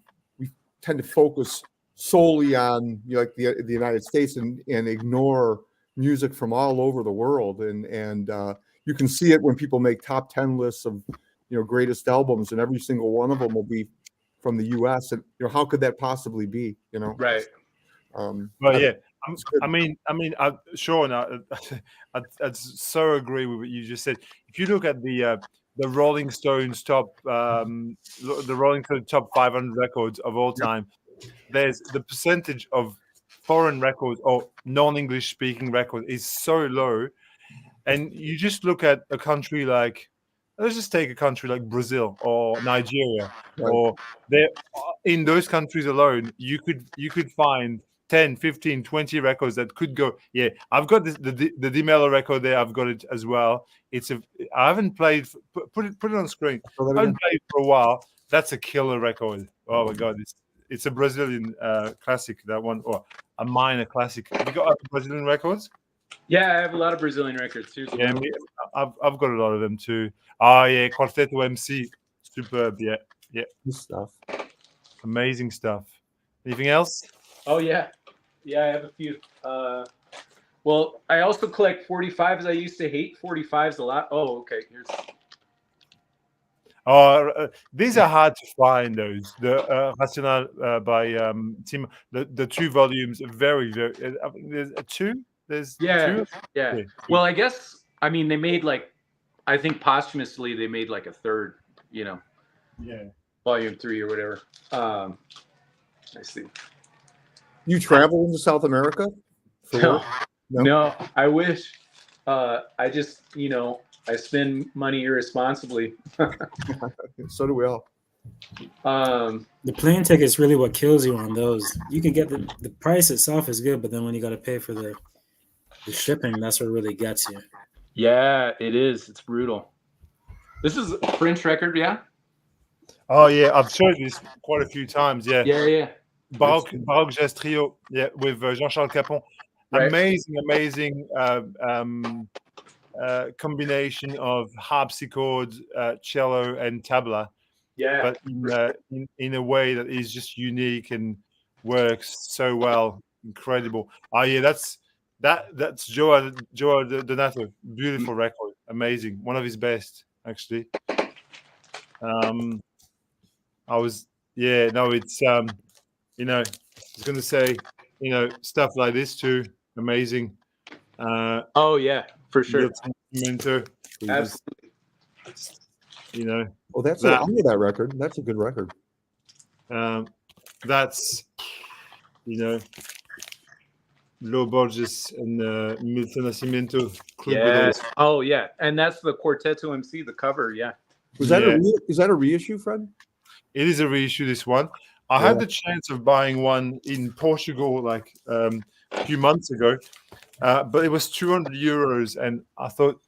tend to focus solely on like the United States and ignore music from all over the world, and you can see it when people make top 10 lists of greatest albums, and every single one of them will be from the US, and how could that possibly be? Right. Well, yeah. I mean, Sean, I so agree with what you just said. If you look at the Rolling Stones top 500 records of all time, there's the percentage of foreign records or non-English speaking records is so low, and you just look at a country like, let's just take a country like Brazil or Nigeria, or in those countries alone, you could find 10, 15, 20 records that could go. Yeah, I've got the Di Mello record there. I've got it as well. I haven't played. Put it on screen. I haven't played for a while. That's a killer record. Oh my god, it's a Brazilian classic. That one, or a minor classic. Have you got other Brazilian records? Yeah, I have a lot of Brazilian records too. Yeah, I've got a lot of them too. Oh yeah, Quarteto MC, superb. Yeah. Good stuff. Amazing stuff. Anything else? Oh yeah, I have a few. Well, I also collect 45s. I used to hate 45s a lot. Oh, okay. Here's. These are hard to find. Those the Rational by Tim. The 2 volumes are very. I think there's a 2. There's 2. Yeah. Well, I guess they made I think posthumously they made like a 3rd. Yeah. Volume 3 or whatever. I see. You travel into South America? No, I wish. I just, I spend money irresponsibly. So do we all. The plane ticket is really what kills you on those. You can get the price itself is good, but then when you got to pay for the shipping, that's what really gets you. Yeah, it is. It's brutal. This is a French record, yeah? Oh, yeah. I've showed this quite a few times, yeah. Yeah. Baroque Jazz Trio, yeah, with Jean-Charles Capon. Right. Amazing combination of harpsichord, cello, and tabla. Yeah. But in a way that is just unique and works so well. Incredible. Oh, yeah, That's Joe Donato. Beautiful record, amazing, one of his best actually. I was it's I was gonna say stuff like this too, amazing. Oh yeah, for sure. Mentor, Absolutely. Oh, I know that record. That's a good record. That's Lo Borges and Milton Nascimento. Yes. Oh yeah, and that's the Quarteto MC, the cover. Yeah. Is that a reissue, Fred? It is a reissue. This one, I had the chance of buying one in Portugal like a few months ago, but it was 200 euros, and I thought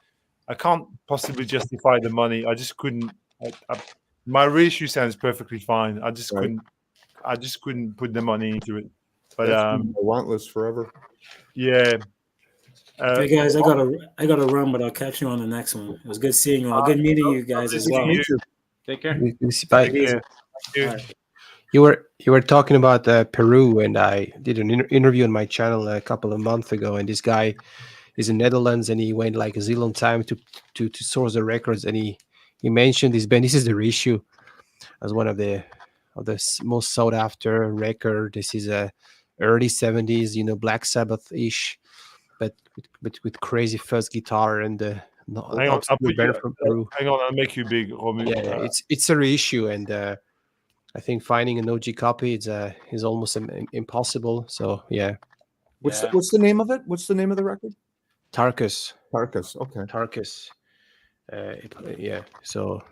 I can't possibly justify the money. I just couldn't. My reissue sounds perfectly fine. I just couldn't. I just couldn't put the money into it. But I want list forever. Yeah. Hey guys, I gotta run, but I'll catch you on the next one. It was good seeing you all. Good meeting you guys as well. Take care. Bye. You were talking about Peru, and I did an interview on my channel a couple of months ago, and this guy is in Netherlands, and he went like a zillion time to source the records, and he mentioned this band. This is the Reissue as one of the most sought after record. This is a early 70s, Black Sabbath-ish, but with crazy fuzz guitar and hang on, from Peru. Hang on, I'll make you big, Romy. Yeah, it's a reissue, and I think finding an OG copy is almost impossible. So yeah. What's the name of it? What's the name of the record? Tarkus. Okay. Tarkus. Yeah. So.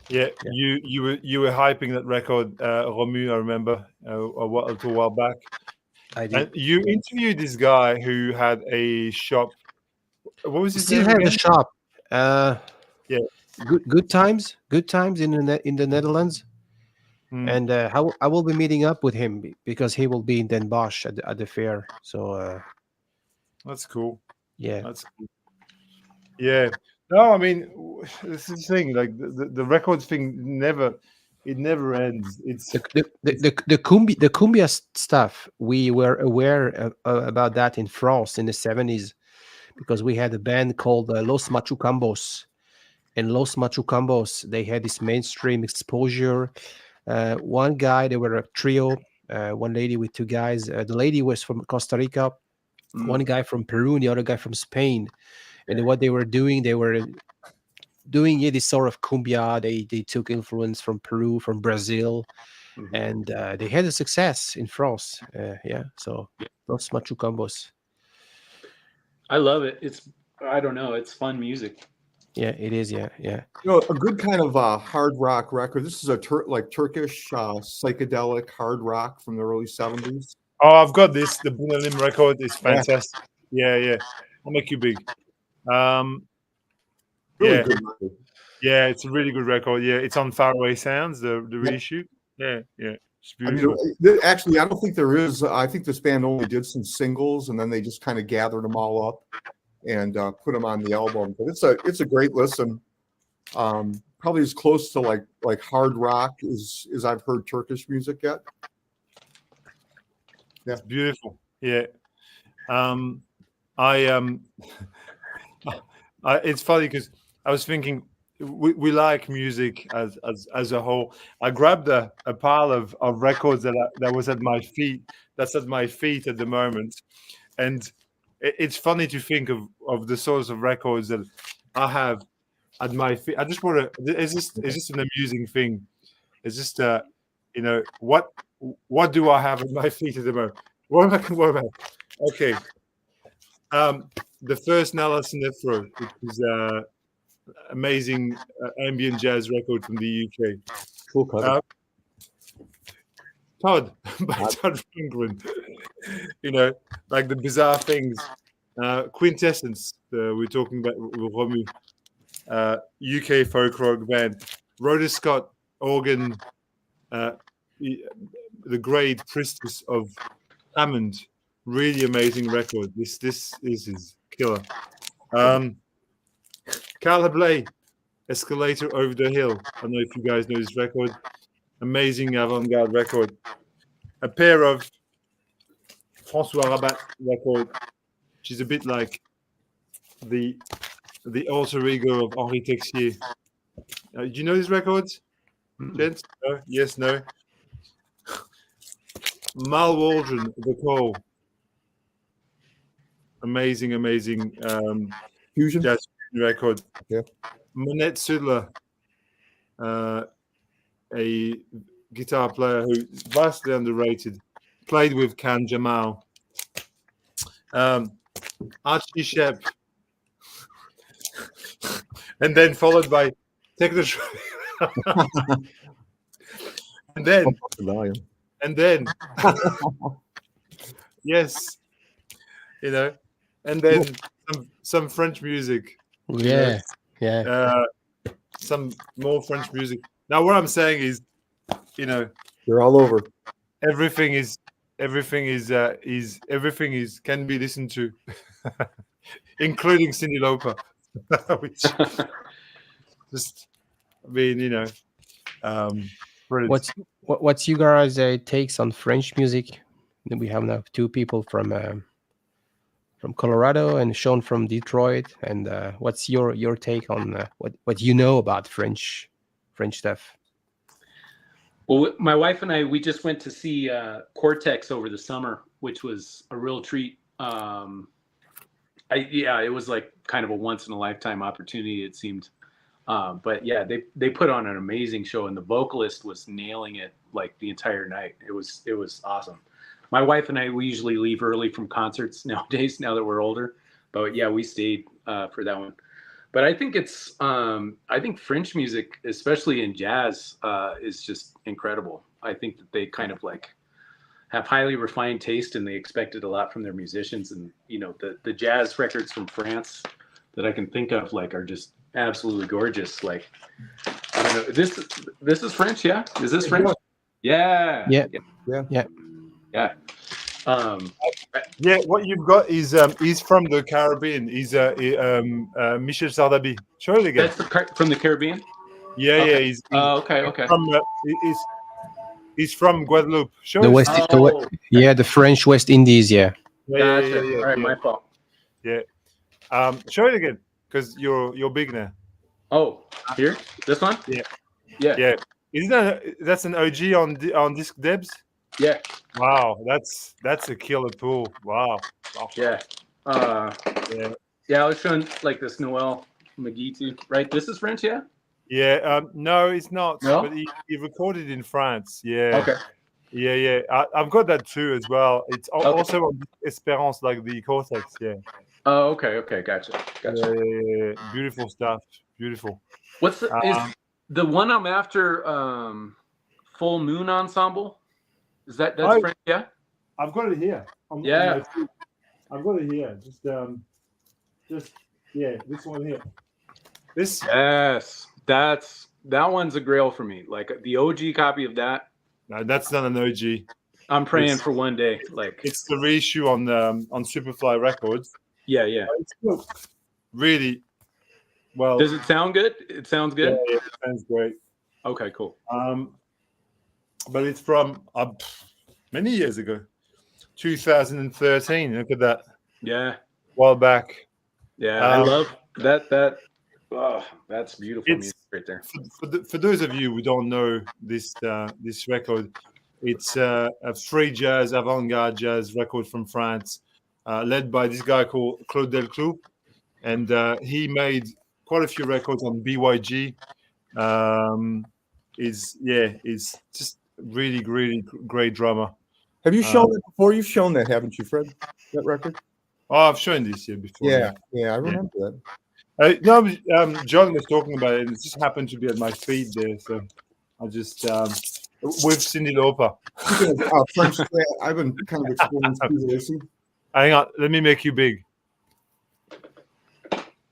Yeah, you were hyping that record, Romu. I remember a while back. I did. And you interviewed this guy who had a shop. What was his name? Still have a shop. Yeah. Good times in the Netherlands. And I will be meeting up with him because he will be in Den Bosch at the fair. So that's cool. Yeah, that's cool. Yeah. No, I mean, this is the thing. Like the records thing never ends. It's the Cumbia stuff. We were aware about that in France in the 70s because we had a band called Los Machucambos, and Los Machucambos, they had this mainstream exposure. One guy, they were a trio. One lady with two guys. The lady was from Costa Rica. One guy from Peru, and the other guy from Spain. And what they were doing this sort of cumbia. They took influence from Peru, from Brazil, and they had a success in France. So Los Machucambos. I love it. It's fun music. Yeah, it is. Yeah. A good kind of hard rock record. This is a Turkish psychedelic hard rock from the early 70s. Oh, I've got this. The Bunalim record is fantastic. Yeah. I'll make you big. Really good record. Yeah, it's a really good record. Yeah, it's on Faraway Sounds, the reissue. Yeah. It's beautiful. Actually, I don't think there is. I think this band only did some singles, and then they just kind of gathered them all up and put them on the album. But it's a great listen. Probably as close to like hard rock as I've heard Turkish music yet. Yeah, it's beautiful. Yeah. It's funny because I was thinking we like music as a whole. I grabbed a pile of records that was at my feet. That's at my feet at the moment, and it's funny to think of the sorts of records that I have at my feet. I just want to. It's just an amusing thing. It's just what do I have at my feet at the moment? What am I? Okay. The first Nala Sinethro, which is amazing ambient jazz record from the UK. Cool cover. Todd by Todd Rundgren. Like the bizarre things. Quintessence. We're talking about with Romu. UK folk rock band. Rhoda Scott organ. The great priestess of Hammond. Really amazing record. This is killer. Carl Hablé, Escalator Over the Hill. I don't know if you guys know this record. Amazing avant-garde record. A pair of François Rabat record, which is a bit like the alter ego of Henri Texier. Do you know these records, gents? No? Yes, no. Mal Waldron, The Call. Amazing Fusion. jazz record. Yeah. Monette Sudler, a guitar player who's vastly underrated, played with Can Jamal. Archie Shepp, and then followed by Techno. and then yes, and then some French music. Yeah. Some more French music. Now, what I'm saying is, They're all over. everything is can be listened to, including Cyndi Lauper, which just brilliant. What's you guys' takes on French music? We have now two people from Colorado and Sean from Detroit. And what's your take on what you know about French stuff? Well, my wife and I, we just went to see Cortex over the summer, which was a real treat. It was like kind of a once in a lifetime opportunity, it seemed. But yeah, they put on an amazing show, and the vocalist was nailing it like the entire night. It was awesome. My wife and I, we usually leave early from concerts nowadays, now that we're older. But yeah, we stayed for that one. But I think I think French music, especially in jazz, is just incredible. I think that they kind of like have highly refined taste, and they expected a lot from their musicians. And the jazz records from France that I can think of are just absolutely gorgeous. Like, I don't know, this is French, yeah? Is this French? Yeah. What you've got is he's from the Caribbean. He's Michel Sardabi. Show it again. That's from the Caribbean. Yeah, okay. He's okay. He's from Guadeloupe. Show The it. West, the French West Indies. Yeah. Gotcha. All right, my fault. Yeah. Show it again, because you're big now. Oh, here, this one. Yeah. Isn't that's an OG on Disc Debs? Yeah. Wow, that's a killer pool. Wow. Yeah. I was showing like this Noel McGee too, right? This is French, yeah? Yeah. No, it's not. No? But he recorded in France. Yeah. Okay. Yeah. I've got that too as well. It's also on Espérance, like the Cortex. Yeah. Oh, okay. Gotcha. Yeah. Beautiful stuff. Beautiful. What's is the one I'm after? Full Moon Ensemble. Is that's French? Yeah. I've got it here. I've got it here. Just this one here. This. Yes, that one's a grail for me. Like the OG copy of that. No, that's not an OG. I'm praying for one day. Like it's the reissue on Superfly Records. Yeah. It's still really well. Does it sound good? It sounds good. Yeah, it sounds great. Okay, cool. But it's from many years ago, 2013. Look at that. Yeah. While back. Yeah, I love that. Oh, that's beautiful music right there. For those of you who don't know this record, it's a free jazz, avant-garde jazz record from France, led by this guy called Claude Delclou, and he made quite a few records on BYG. Is just really great drummer. Have you shown that before? You've shown that, haven't you, Fred? That record? Oh, I've shown this here before. Yeah, I remember that. John was talking about it, and it just happened to be at my feed there, so I just with Cyndi Lauper. Speaking of French, I've been kind of exploring Steve Lacy. Hang on, let me make you big.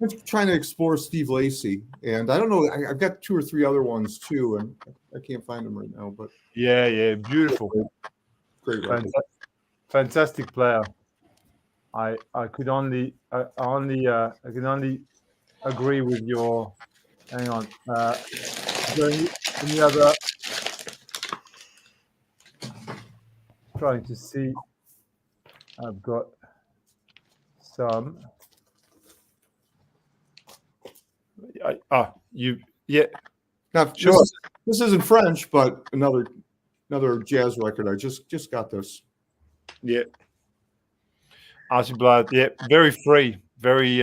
I'm trying to explore Steve Lacy, and I don't know. I've got 2 or 3 other ones too, and I can't find them right now. But yeah, beautiful, great, fantastic player. I can only agree with your. Hang on. Any other? Trying to see. I've got some. Yeah. Now, Sure. this isn't French, but another jazz record. I just got this. Yeah. Archie Blood. Yeah. Very free. Very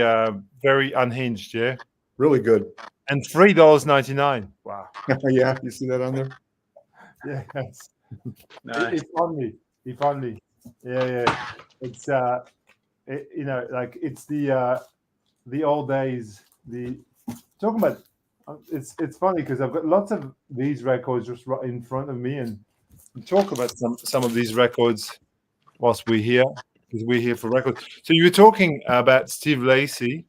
very unhinged. Yeah. Really good. And $3.99. Wow. Yeah, you see that on there? Yeah. Nice. If only. If only. Yeah. It's you know, like it's the old days. Talking about. It's funny because I've got lots of these records just right in front of me, and talk about some of these records whilst we're here, because we're here for records. So you were talking about Steve Lacy,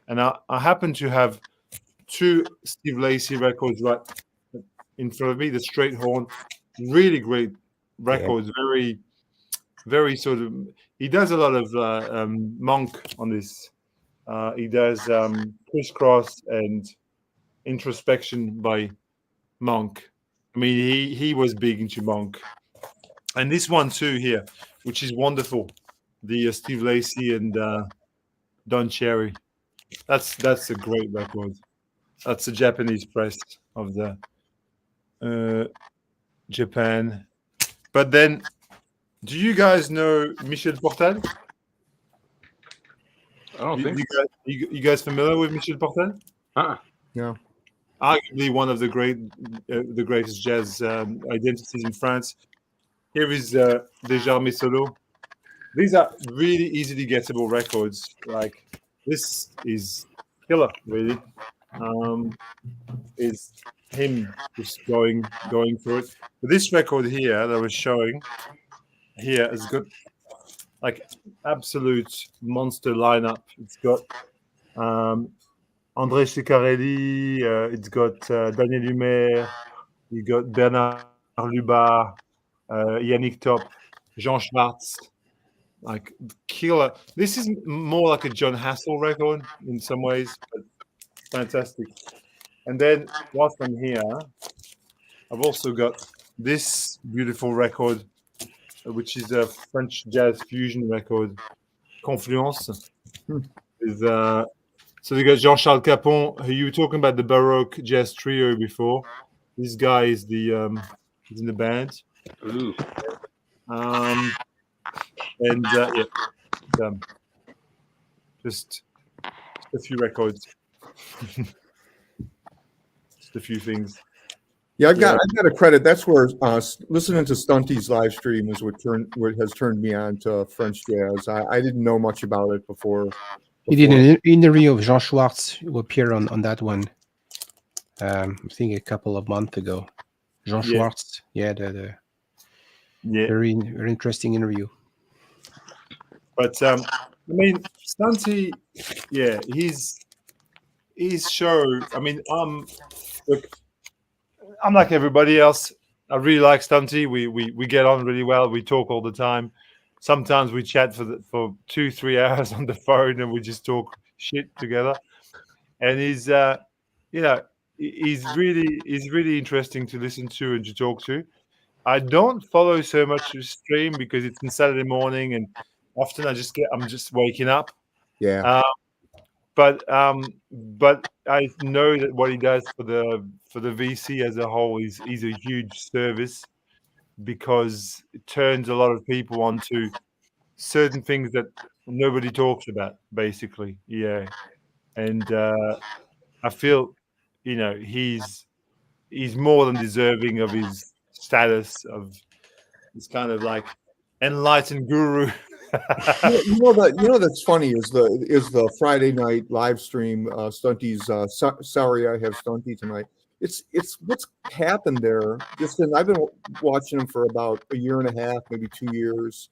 and I happen to have two Steve Lacy records right in front of me. The Straight Horn, really great records. Very, very sort of. He does a lot of Monk on this. He does Crisscross and Introspection by Monk. I mean, he was big into Monk, and this one too here, which is wonderful. The Steve Lacy and Don Cherry. That's a great record. That's a Japanese press of the Japan. But then, do you guys know Michel Portal? I don't think so. You guys familiar with Michel Portal? No. Arguably one of the greatest jazz identities in France. Here is Desjardins Solo. These are really easily gettable records. Like, this is killer, really. Is him just going through it. But this record here that I was showing here has got like absolute monster lineup. It's got André Ceccarelli, it's got Daniel Humer, you got Bernard Lubat, Yannick Top, Jean Schwartz, like killer. This is more like a John Hassel record in some ways, but fantastic. And then whilst I'm here, I've also got this beautiful record, which is a French jazz fusion record, Confluence. So we got Jean-Charles Capon, who you were talking about the Baroque jazz trio before. This guy is he's in the band. Ooh. Just a few records, just a few things. Yeah, I've got to credit. That's where listening to Stunty's live stream is what has turned me on to French jazz. I didn't know much about it before. He did an interview of Jean Schwartz, who appeared on that one. I think a couple of months ago. Jean Schwartz, the very, very interesting interview. But I mean, Stunty, his show. I mean, look, I'm like everybody else. I really like Stunty. We get on really well. We talk all the time. Sometimes we chat for 2-3 hours on the phone, and we just talk shit together. And he's really interesting to listen to and to talk to. I don't follow so much his stream because it's on Saturday morning, and often I'm just waking up. Yeah. But I know that what he does for the VC as a whole is a huge service, because it turns a lot of people onto certain things that nobody talks about, basically. Yeah. And I feel, he's more than deserving of his status of this kind of like enlightened guru. That's funny is the Friday night live stream, Stunty's sorry I have Stunty tonight. It's what's happened there. I've been watching him for about a year and a half, maybe 2 years,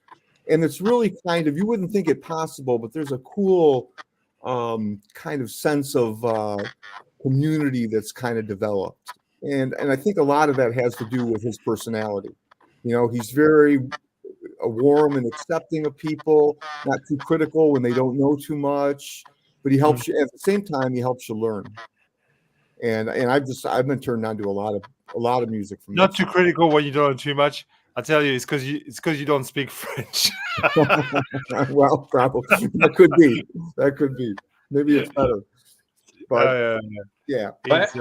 and it's really kind of, you wouldn't think it possible, but there's a cool kind of sense of community that's kind of developed, and I think a lot of that has to do with his personality. He's very warm and accepting of people, not too critical when they don't know too much, but he helps you at the same time. He helps you learn. And I've been turned on to a lot of music from not too critical when you don't know too much. I tell you, it's because you don't speak French. Well, probably that could be. That could be. Maybe it's better. But yeah. It's,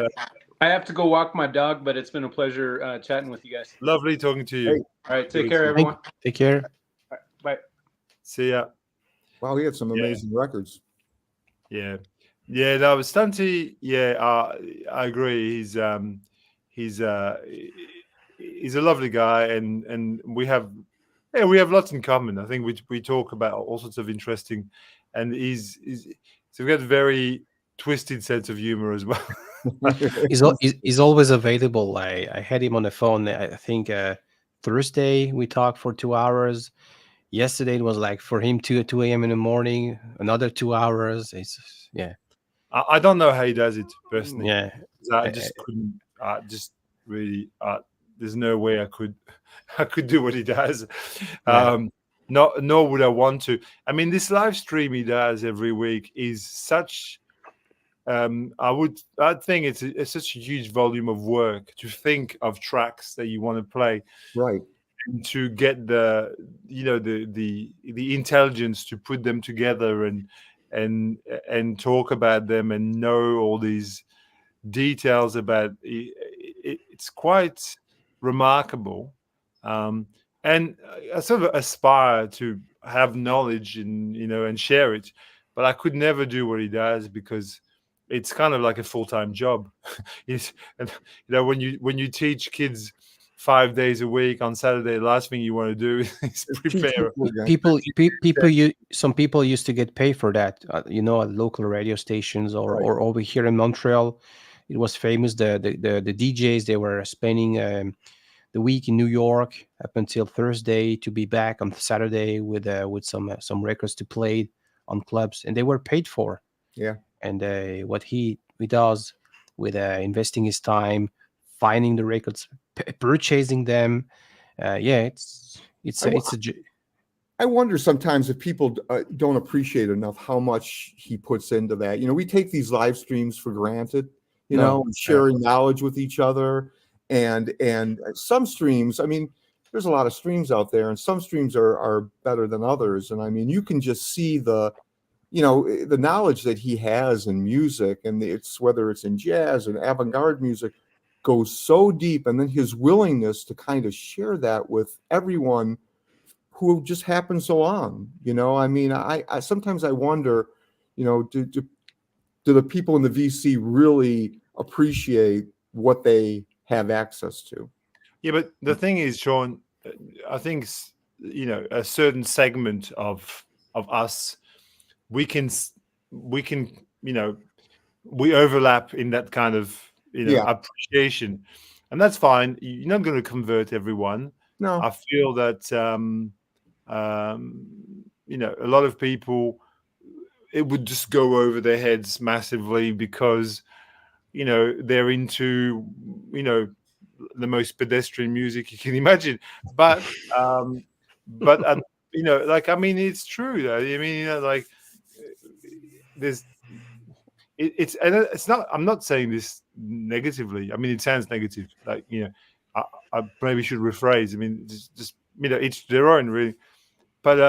I have to go walk my dog, but it's been a pleasure chatting with you guys. lovely talking to you. Hey. All right, take care, everyone. Take care. All right, bye. See ya. Wow, he had some amazing records. Yeah. No, but Stunty. Yeah, I agree. He's a lovely guy, and we have lots in common. I think we talk about all sorts of interesting, and he's got a very twisted sense of humor as well. He's always available. I had him on the phone. I think Thursday we talked for 2 hours. Yesterday it was like for him 2 a.m. in the morning. Another 2 hours. It's I don't know how he does it personally. Yeah. I just couldn't. Just really. There's no way I could do what he does. Nor would I want to. I mean, this live stream he does every week is such. I think it's such a huge volume of work to think of tracks that you want to play, Right. and to get the intelligence to put them together and talk about them and know all these details about it's quite remarkable. And I sort of aspire to have knowledge and share it, but I could never do what he does because it's kind of like a full-time job. When you teach kids 5 days a week on Saturday, the last thing you want to do is prepare. Some people used to get paid for that. At local radio stations or over here in Montreal, it was famous. The DJs, they were spending the week in New York up until Thursday to be back on Saturday with some records to play on clubs, and they were paid for. Yeah. And what he does with investing his time, finding the records, purchasing them, it's I wonder sometimes if people don't appreciate enough how much he puts into that. We take these live streams for granted, and sharing knowledge with each other. And some streams, I mean, there's a lot of streams out there, and some streams are better than others. And I mean, you can just see the knowledge that he has in music, and whether it's in jazz and avant-garde music, goes so deep. And then his willingness to kind of share that with everyone who just happens along. I mean, I sometimes I wonder, do the people in the VC really appreciate what they have access to? Yeah, but the thing is, Sean, I think a certain segment of us, we overlap in that kind of appreciation, and that's fine. You're not going to convert everyone. No, I feel that a lot of people, it would just go over their heads massively because they're into the most pedestrian music you can imagine. But it's true though. I mean, it's not. I'm not saying this negatively. I mean, it sounds negative. I maybe should rephrase. I mean, just each their own, really. But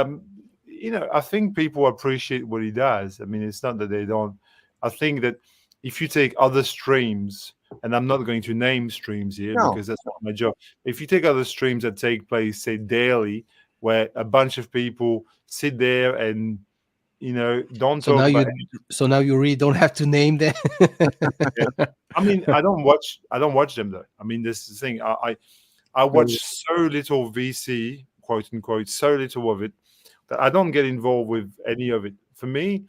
I think people appreciate what he does. I mean, it's not that they don't. I think that if you take other streams, and I'm not going to name streams here because that's not my job. If you take other streams that take place, say daily, where a bunch of people sit there and don't talk about anything. So now you really don't have to name them. Yeah. I mean, I don't watch them though. I mean, this is the thing. I watch so little VC, quote unquote, so little of it that I don't get involved with any of it. For me,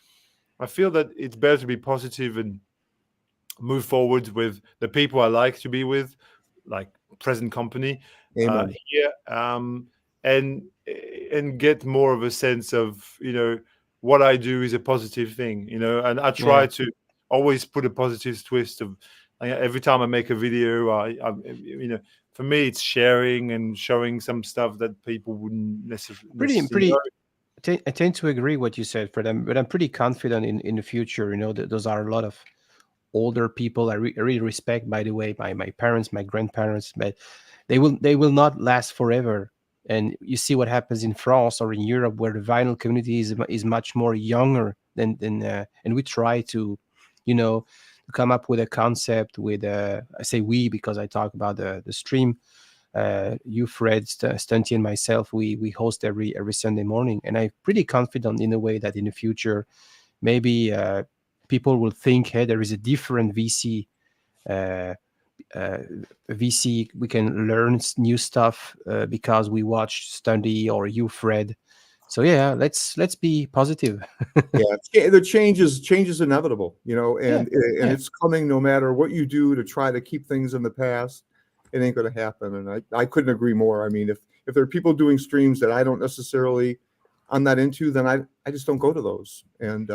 I feel that it's better to be positive and move forward with the people I like to be with, like present company here, and get more of a sense of what I do is a positive thing, and I try to always put a positive twist of every time I make a video. I for me it's sharing and showing some stuff that people wouldn't necessarily I tend to agree what you said, Fred, but I'm pretty confident in the future. That those are a lot of older people. I really respect, by the way, my parents, my grandparents, but they will not last forever. And you see what happens in France or in Europe, where the vinyl community is much more younger than and we try to, to come up with a concept with I say we because I talk about the stream. You, Fred, Stunty, and myself, we host every Sunday morning, and I'm pretty confident in a way that in the future, maybe people will think, hey, there is a different VC. VC, we can learn new stuff because we watched Stunty or you, Fred. So yeah, let's be positive. The change is inevitable, and it's coming no matter what you do to try to keep things in the past. It ain't going to happen, and I couldn't agree more. I mean, if there are people doing streams that I'm not into, then I just don't go to those. And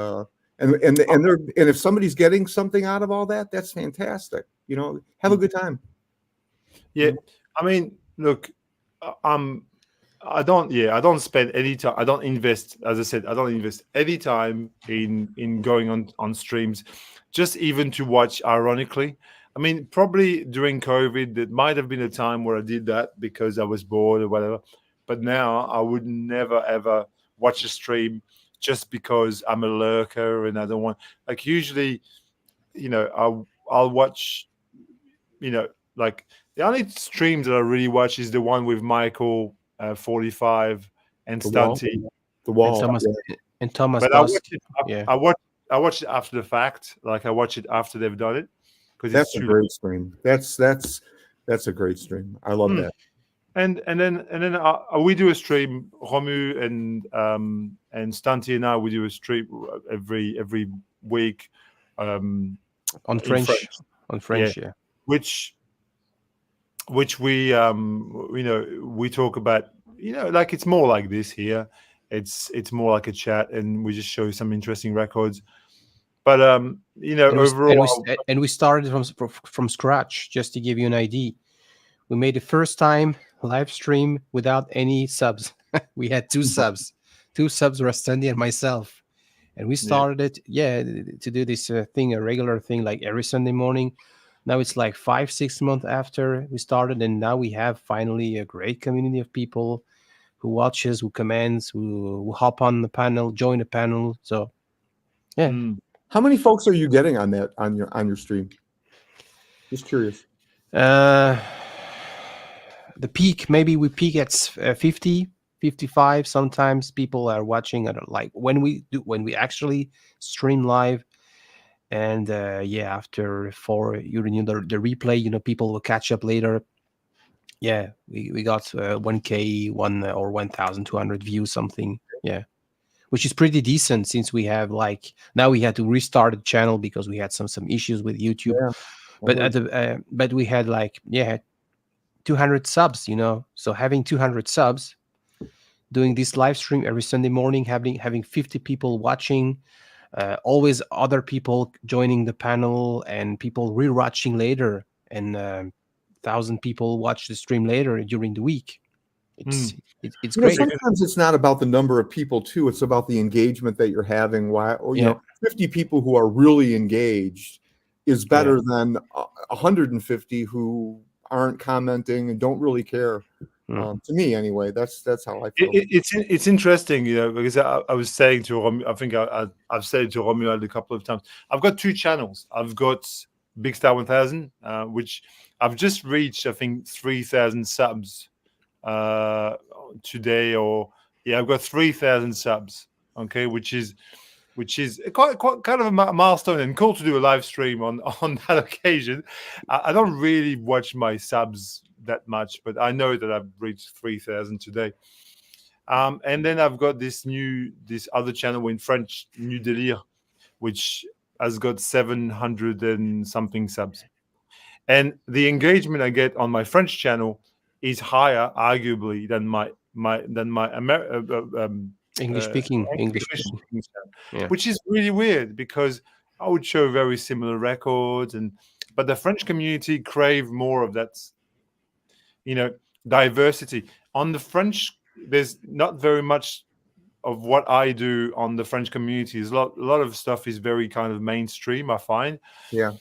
if somebody's getting something out of all that, that's fantastic. Have a good time. Yeah, I mean, look, I don't spend any time. I don't invest, as I said, I don't invest any time in going on streams, just even to watch. Ironically, I mean, probably during COVID, it might have been a time where I did that because I was bored or whatever. But now I would never ever watch a stream just because I'm a lurker and I don't want. Like usually, I'll watch. Like the only streams that I really watch is the one with Michael 45 and Stunty. The wall. And Thomas. But I watch it after the fact. Like I watch it after they've done it. That's a great stream. That's a great stream. I love that. And then we do a stream. Romu and Stunty and I, we do a stream every week on French. On French, yeah. Which we we talk about, like it's more like this here. It's more like a chat, and we just show some interesting records. But overall, we started from scratch. Just to give you an idea, we made the first time live stream without any subs. We had two subs, Rastandi and myself, and we started it to do this thing, a regular thing, like every Sunday morning. Now it's like 5-6 months after we started, and now we have finally a great community of people who watches, who comments, who hop on the panel, join the panel. So, yeah. How many folks are you getting on your stream? Just curious. The peak, maybe we peak at 50, 55. Sometimes people are watching at like when we actually stream live. And after 4, the replay, people will catch up later. Yeah, we got 1K, 1,200 views, something. Yeah, which is pretty decent since we have now we had to restart the channel because we had some issues with YouTube. Yeah. But we had 200 subs. So having 200 subs, doing this live stream every Sunday morning, having 50 people watching. Always other people joining the panel and people rewatching later, and 1,000 people watch the stream later during the week. It's great. Sometimes it's not about the number of people too; it's about the engagement that you're having. 50 people who are really engaged is better than 150 who aren't commenting and don't really care. To me, anyway, that's how I feel. It's interesting, because I was saying to Romuald, I think I've said it to Romuald a couple of times. I've got 2 channels. I've got Big Star 1000, which I've just reached, I think, 3,000 subs today. I've got 3,000 subs. Okay, which is quite kind of a milestone and cool to do a live stream on that occasion. I don't really watch my subs that much, but I know that I've reached 3,000 today. And then I've got this other channel in French, New Délire, which has got 700 and something subs. And the engagement I get on my French channel is higher, arguably, than my English speaking channel, which is really weird because I would show very similar records, but the French community crave more of that, diversity. On the French, there's not very much of what I do on the French community. A lot of stuff is very kind of mainstream, I find. Yeah.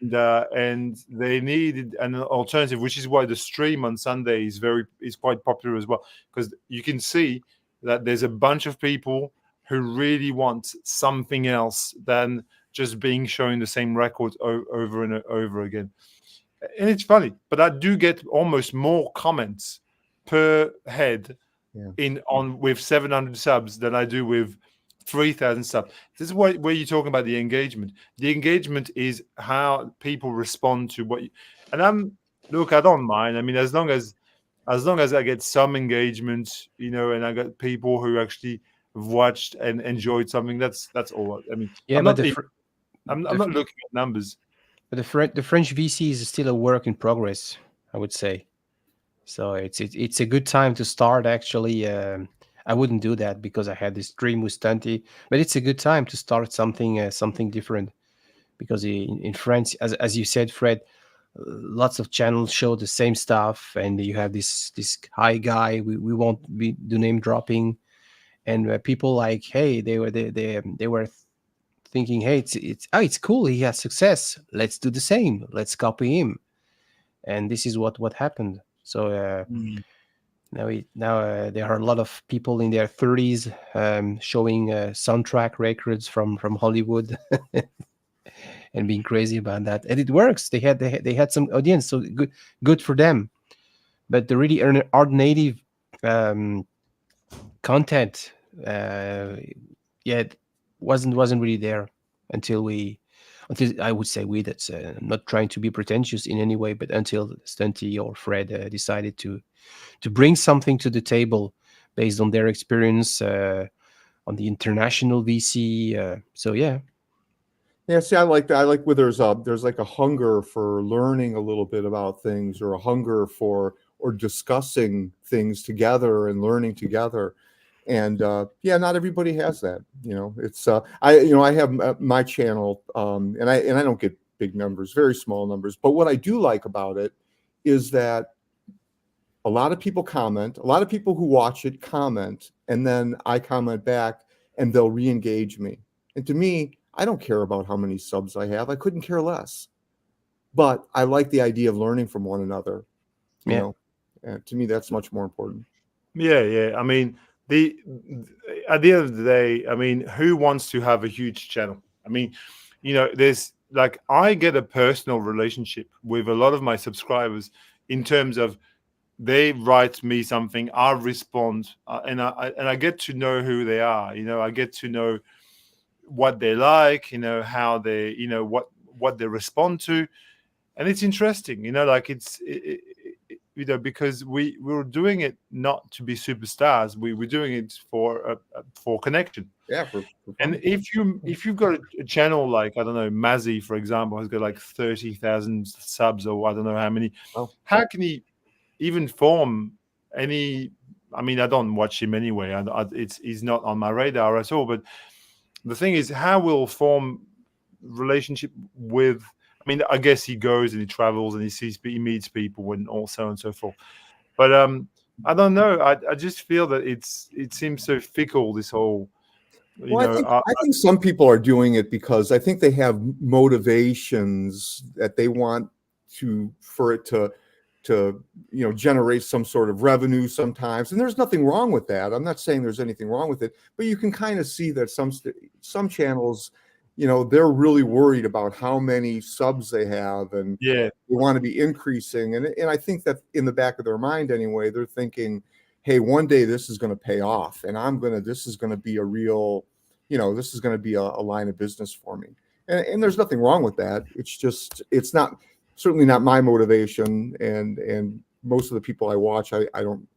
and they needed an alternative, which is why the stream on Sunday is quite popular as well, because you can see that there's a bunch of people who really want something else than just being shown the same records over and over again. And it's funny, but I do get almost more comments per head with 700 subs than I do with 3,000 subs. This is where you're talking about the engagement. The engagement is how people respond to what you, and look, I don't mind. I mean, as long as I get some engagement, and I got people who actually have watched and enjoyed something, that's all. I mean, yeah, I'm but not looking at numbers. But the French VC is still a work in progress, I would say. So it's a good time to start. Actually, I wouldn't do that because I had this dream with Stunty, but it's a good time to start something different. Because in France, as you said, Fred, lots of channels show the same stuff, and you have this high guy. We won't do name dropping, and people like, hey, they were thinking, hey, it's cool. He has success. Let's do the same. Let's copy him. And this is what happened. So now there are a lot of people in their 30s showing soundtrack records from Hollywood and being crazy about that. And it works. They had some audience, so good for them. But the really art native content, wasn't really there until I would say that's not trying to be pretentious in any way, but until Stunty or Fred decided to bring something to the table based on their experience on the international VC. So yeah. Yeah, see, I like that. I like where there's like a hunger for learning a little bit about things, or a hunger for or discussing things together and learning together. And not everybody has that. It's I have my channel, and I don't get big numbers, very small numbers. But what I do like about it is that a lot of people comment, a lot of people who watch it comment, and then I comment back, and they'll re-engage me. And to me, I don't care about how many subs I have. I couldn't care less. But I like the idea of learning from one another. You know, and to me, that's much more important. Yeah. I mean, at the end of the day, I mean, who wants to have a huge channel? I mean, there's like, I get a personal relationship with a lot of my subscribers in terms of they write me something, I respond, and I get to know who they are. I get to know what they like, how they, what they respond to, and it's interesting. Like because we were doing it not to be superstars. We were doing it for connection. Yeah. And if you've got a channel like, I don't know, Mazzy, for example, has got like 30,000 subs, or I don't know how many. Oh. How can he even form any? I mean, I don't watch him anyway. He's not on my radar at all. But the thing is, how will form relationship with? I mean, I guess he goes and he travels and he meets people and so on and so forth. But I don't know. I just feel that it seems so fickle, this whole. I think some people are doing it because I think they have motivations that they want for it to generate some sort of revenue sometimes. And there's nothing wrong with that. I'm not saying there's anything wrong with it, but you can kind of see that some channels, they're really worried about how many subs they have, and they want to be increasing. And I think that in the back of their mind anyway, they're thinking, hey, one day this is going to pay off, and this is going to be a real, this is going to be a line of business for me. And there's nothing wrong with that. It's certainly not my motivation. And most of the people I watch, I don't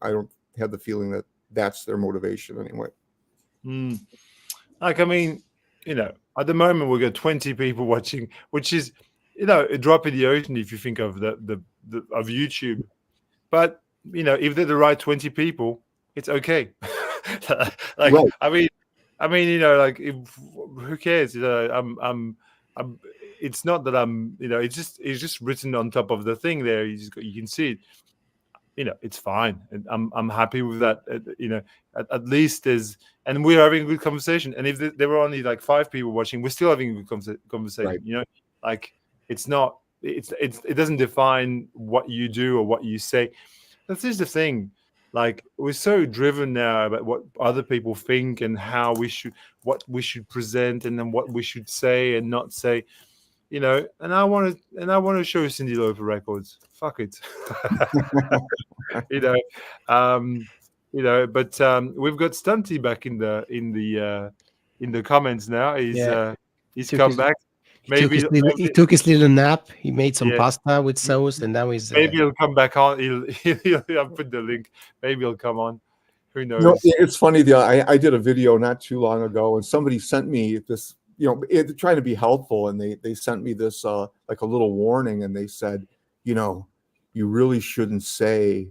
have the feeling that that's their motivation anyway. Like, I mean, at the moment we've got 20 people watching, which is, a drop in the ocean if you think of of YouTube. But if they're the right 20 people, it's okay. Like, right. I mean, like, who cares? It's not that I'm, it's just written on top of the thing there. You can see it. It's fine. And I'm happy with that. At least and we're having a good conversation. And if there were only like 5 people watching, we're still having a good conversation. Right. Like, It's not. It doesn't define what you do or what you say. That's just the thing. Like, we're so driven now about what other people think and what we should present, and then what we should say and not say. And I want to show Cyndi Lauper records. Fuck it. you know, But we've got Stunty back in the comments now. He's come back. Maybe he took his little nap. He made some pasta with sauce, and now he's. Maybe he'll come back on. I'll put the link. Maybe he'll come on. Who knows? It's funny. I did a video not too long ago, and somebody sent me this. Trying to be helpful, and they sent me this like a little warning, and they said, you really shouldn't say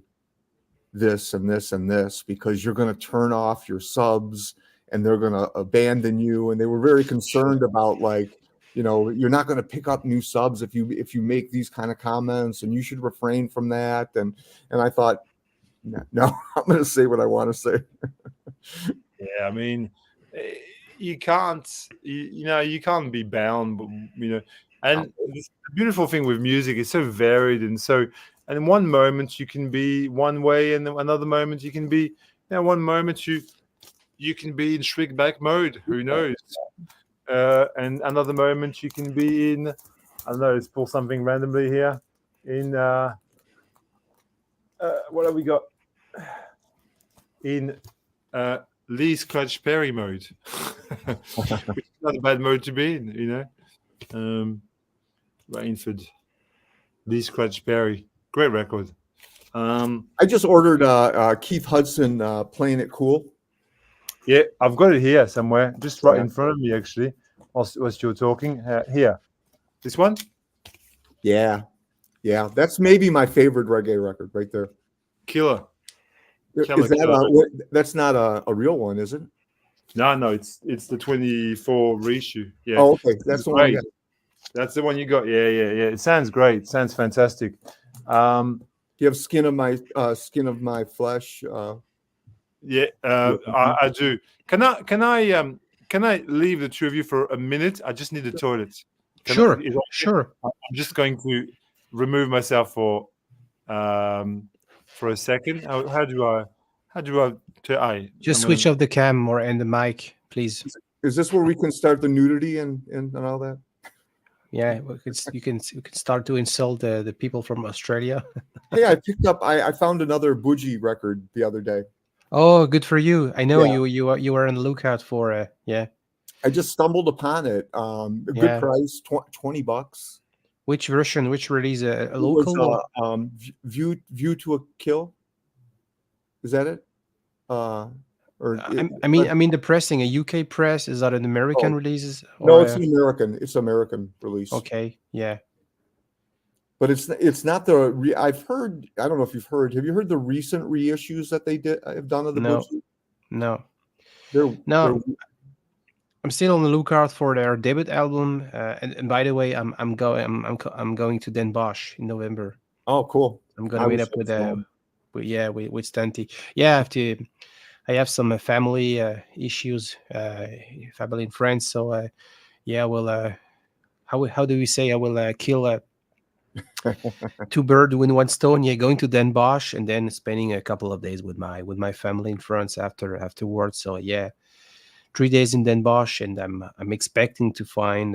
this and this and this because you're going to turn off your subs and they're going to abandon you. And they were very concerned about, like, you're not going to pick up new subs if you make these kind of comments, and you should refrain from that. And I thought, no, I'm going to say what I want to say. Yeah, I mean, you can't be bound, but and the beautiful thing with music is so varied, and in one moment you can be one way, and another moment you can be one moment you can be in shrink back mode, who knows, and another moment you can be in, I don't know, let's pull something randomly here, in what have we got, in Lee Scratch Perry mode, which is not a bad mode to be in, Rainford, Lee Scratch Perry, great record. I just ordered Keith Hudson, Playing It Cool. Yeah, I've got it here somewhere, just right in front of me, actually, whilst you're talking. Here, this one. Yeah, that's maybe my favorite reggae record right there. Killer. Is that that's not a real one, is it? No, it's the 24 Reissue. Yeah. Oh, okay, that's the one. That's the one you got. Yeah. It sounds great. Sounds fantastic. You have Skin of My Flesh. Yeah, I do. Can I leave the two of you for a minute? I just need the toilet. Sure. I'm just going to remove myself for a second. How do I just switch off the cam and the mic, please? Is this where we can start the nudity and all that? Yeah, you can start to insult the people from Australia. Hey, I found another Bougie record the other day. Oh, good for you. I know you were on the lookout for I just stumbled upon it. Good price, $20. Which version? Which release? A local? View to a Kill. Is that it? I mean the pressing. A UK press. Is that an American release? No, it's an American. It's American release. Okay, yeah. But it's not the. I've heard. I don't know if you've heard. Have you heard the recent reissues that they have done of the Butchie? No. They're I'm still on the lookout for their debut album. And by the way, I'm going to Den Bosch in November. Oh, cool! I'm gonna meet up with Stanty. Yeah, I have some family issues, family and friends. So well, how do we say? I will kill two birds with one stone. Yeah, going to Den Bosch and then spending a couple of days with my family in France afterwards. So 3 days in Den Bosch, and I'm expecting to find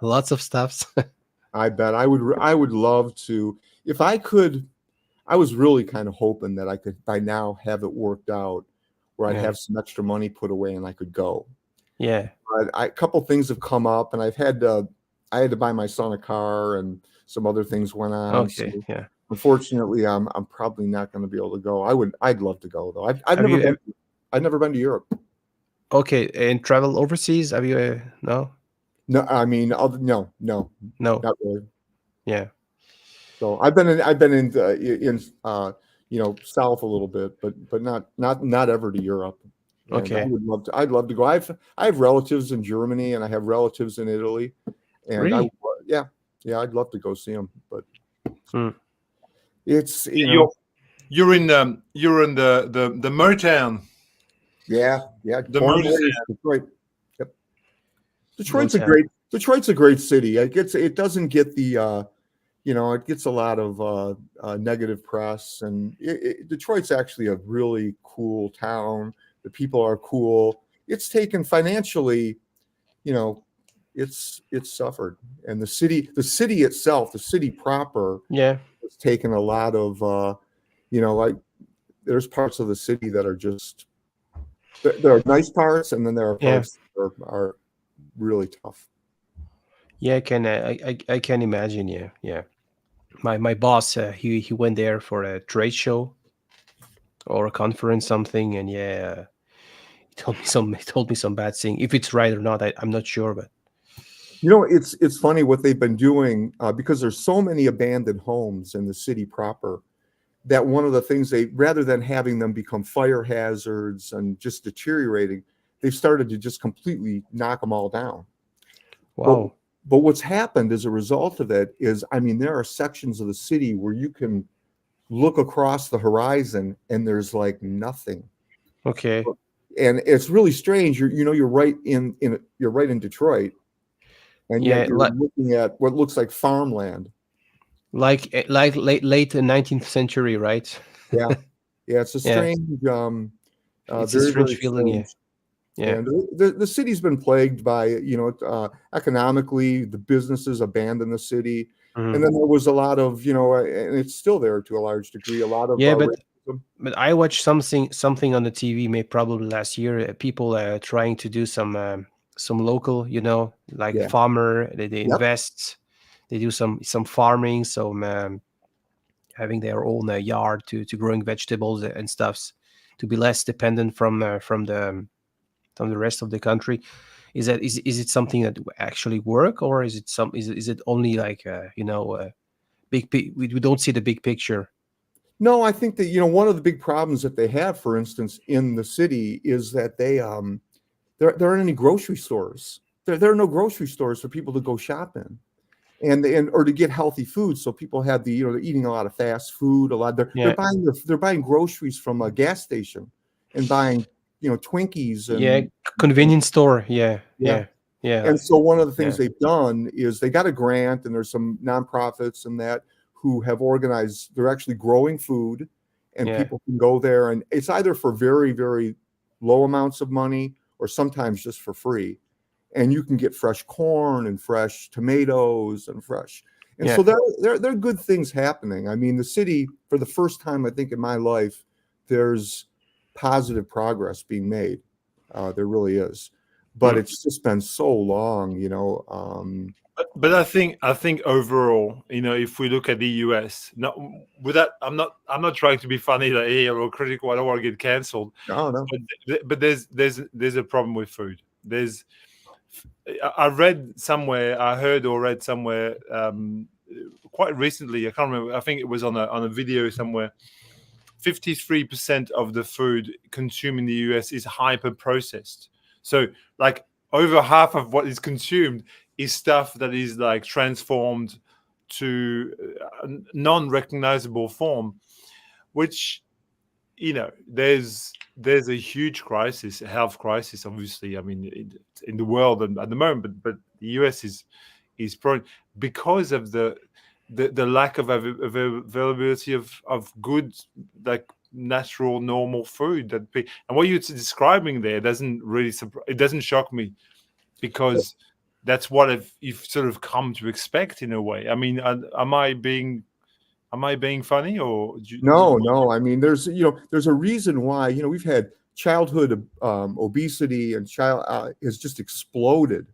lots of stuff. I bet I would love to, if I could. I was really kind of hoping that I could by now have it worked out where I'd have some extra money put away and I could go. Yeah. But a couple things have come up, and I had to buy my son a car, and some other things went on. Okay. So unfortunately, I'm probably not going to be able to go. I'd love to go though. I've never been to Europe. Okay, and travel overseas? Have you? No. No, I mean, no, not really. Yeah. So I've been in south a little bit, but not ever to Europe. And okay. I'd love to go. I have relatives in Germany, and I have relatives in Italy, and really? I'd love to go see them. But it's you're in the Motown. Yeah. The Motown. Detroit. Yep. Detroit's a great city. It doesn't get the it gets a lot of negative press, and Detroit's actually a really cool town. The people are cool. It's taken financially, it's suffered, and the city itself, the city proper, Yeah. has taken a lot of like there's parts of the city that are just there are nice parts, and then there are parts that are really tough. Yeah, I can imagine. Yeah. My boss, he went there for a trade show or a conference, something, and he told me some bad thing. If it's right or not, I'm not sure, but It's funny what they've been doing because there's so many abandoned homes in the city proper, that one of the things rather than having them become fire hazards and just deteriorating, they've started to just completely knock them all down. wow. But what's happened as a result of it is, there are sections of the city where you can look across the horizon and there's like nothing. Okay. And it's really strange. You're right in Detroit, and yet you're looking at what looks like farmland. Like late 19th century, right? Yeah. It's a strange. It's very, a strange very feeling. strange. Yeah. And the city's been plagued by, economically, the businesses abandoned the city. Mhm. And then there was a lot of, and it's still there to a large degree, a lot of racism. But I watched something on the TV, maybe probably last year. People trying to do some local, like Yeah. farmer. They Yep. invest. They do some farming, some having their own yard to growing vegetables and stuffs, to be less dependent from the rest of the country. Is it something that actually work, or is it only like we don't see the big picture? No, I think that, one of the big problems that they have, for instance, in the city is that there aren't any grocery stores. There are no grocery stores for people to go shop in. Or to get healthy food, so people have they're eating a lot of fast food. They're buying groceries from a gas station and buying Twinkies and convenience store. Yeah. And so one of the things they've done is they got a grant, and there's some nonprofits and that who have organized. They're actually growing food, and people can go there, and it's either for very, very low amounts of money or sometimes just for free. And you can get fresh corn and fresh tomatoes and fresh. And so there are good things happening. The city, for the first time, I think, in my life, there's positive progress being made. There really is. But it's just been so long, But I think overall, if we look at the US, I'm not trying to be funny here or critical. I don't want to get cancelled. No. But there's a problem with food. I read somewhere, I heard or read somewhere quite recently. I can't remember. I think it was on a video somewhere. 53% of the food consumed in the US is hyper processed. So, like, over half of what is consumed is stuff that is like transformed to non-recognizable form, which, there's a huge crisis, a health crisis, obviously. In the world at the moment, but the US is prone because of the lack of availability of good, like, natural, normal food. And what you're describing there doesn't really it doesn't shock me, because that's what you've sort of come to expect in a way. Am I being funny, or No. There's a reason why we've had childhood obesity, and has just exploded,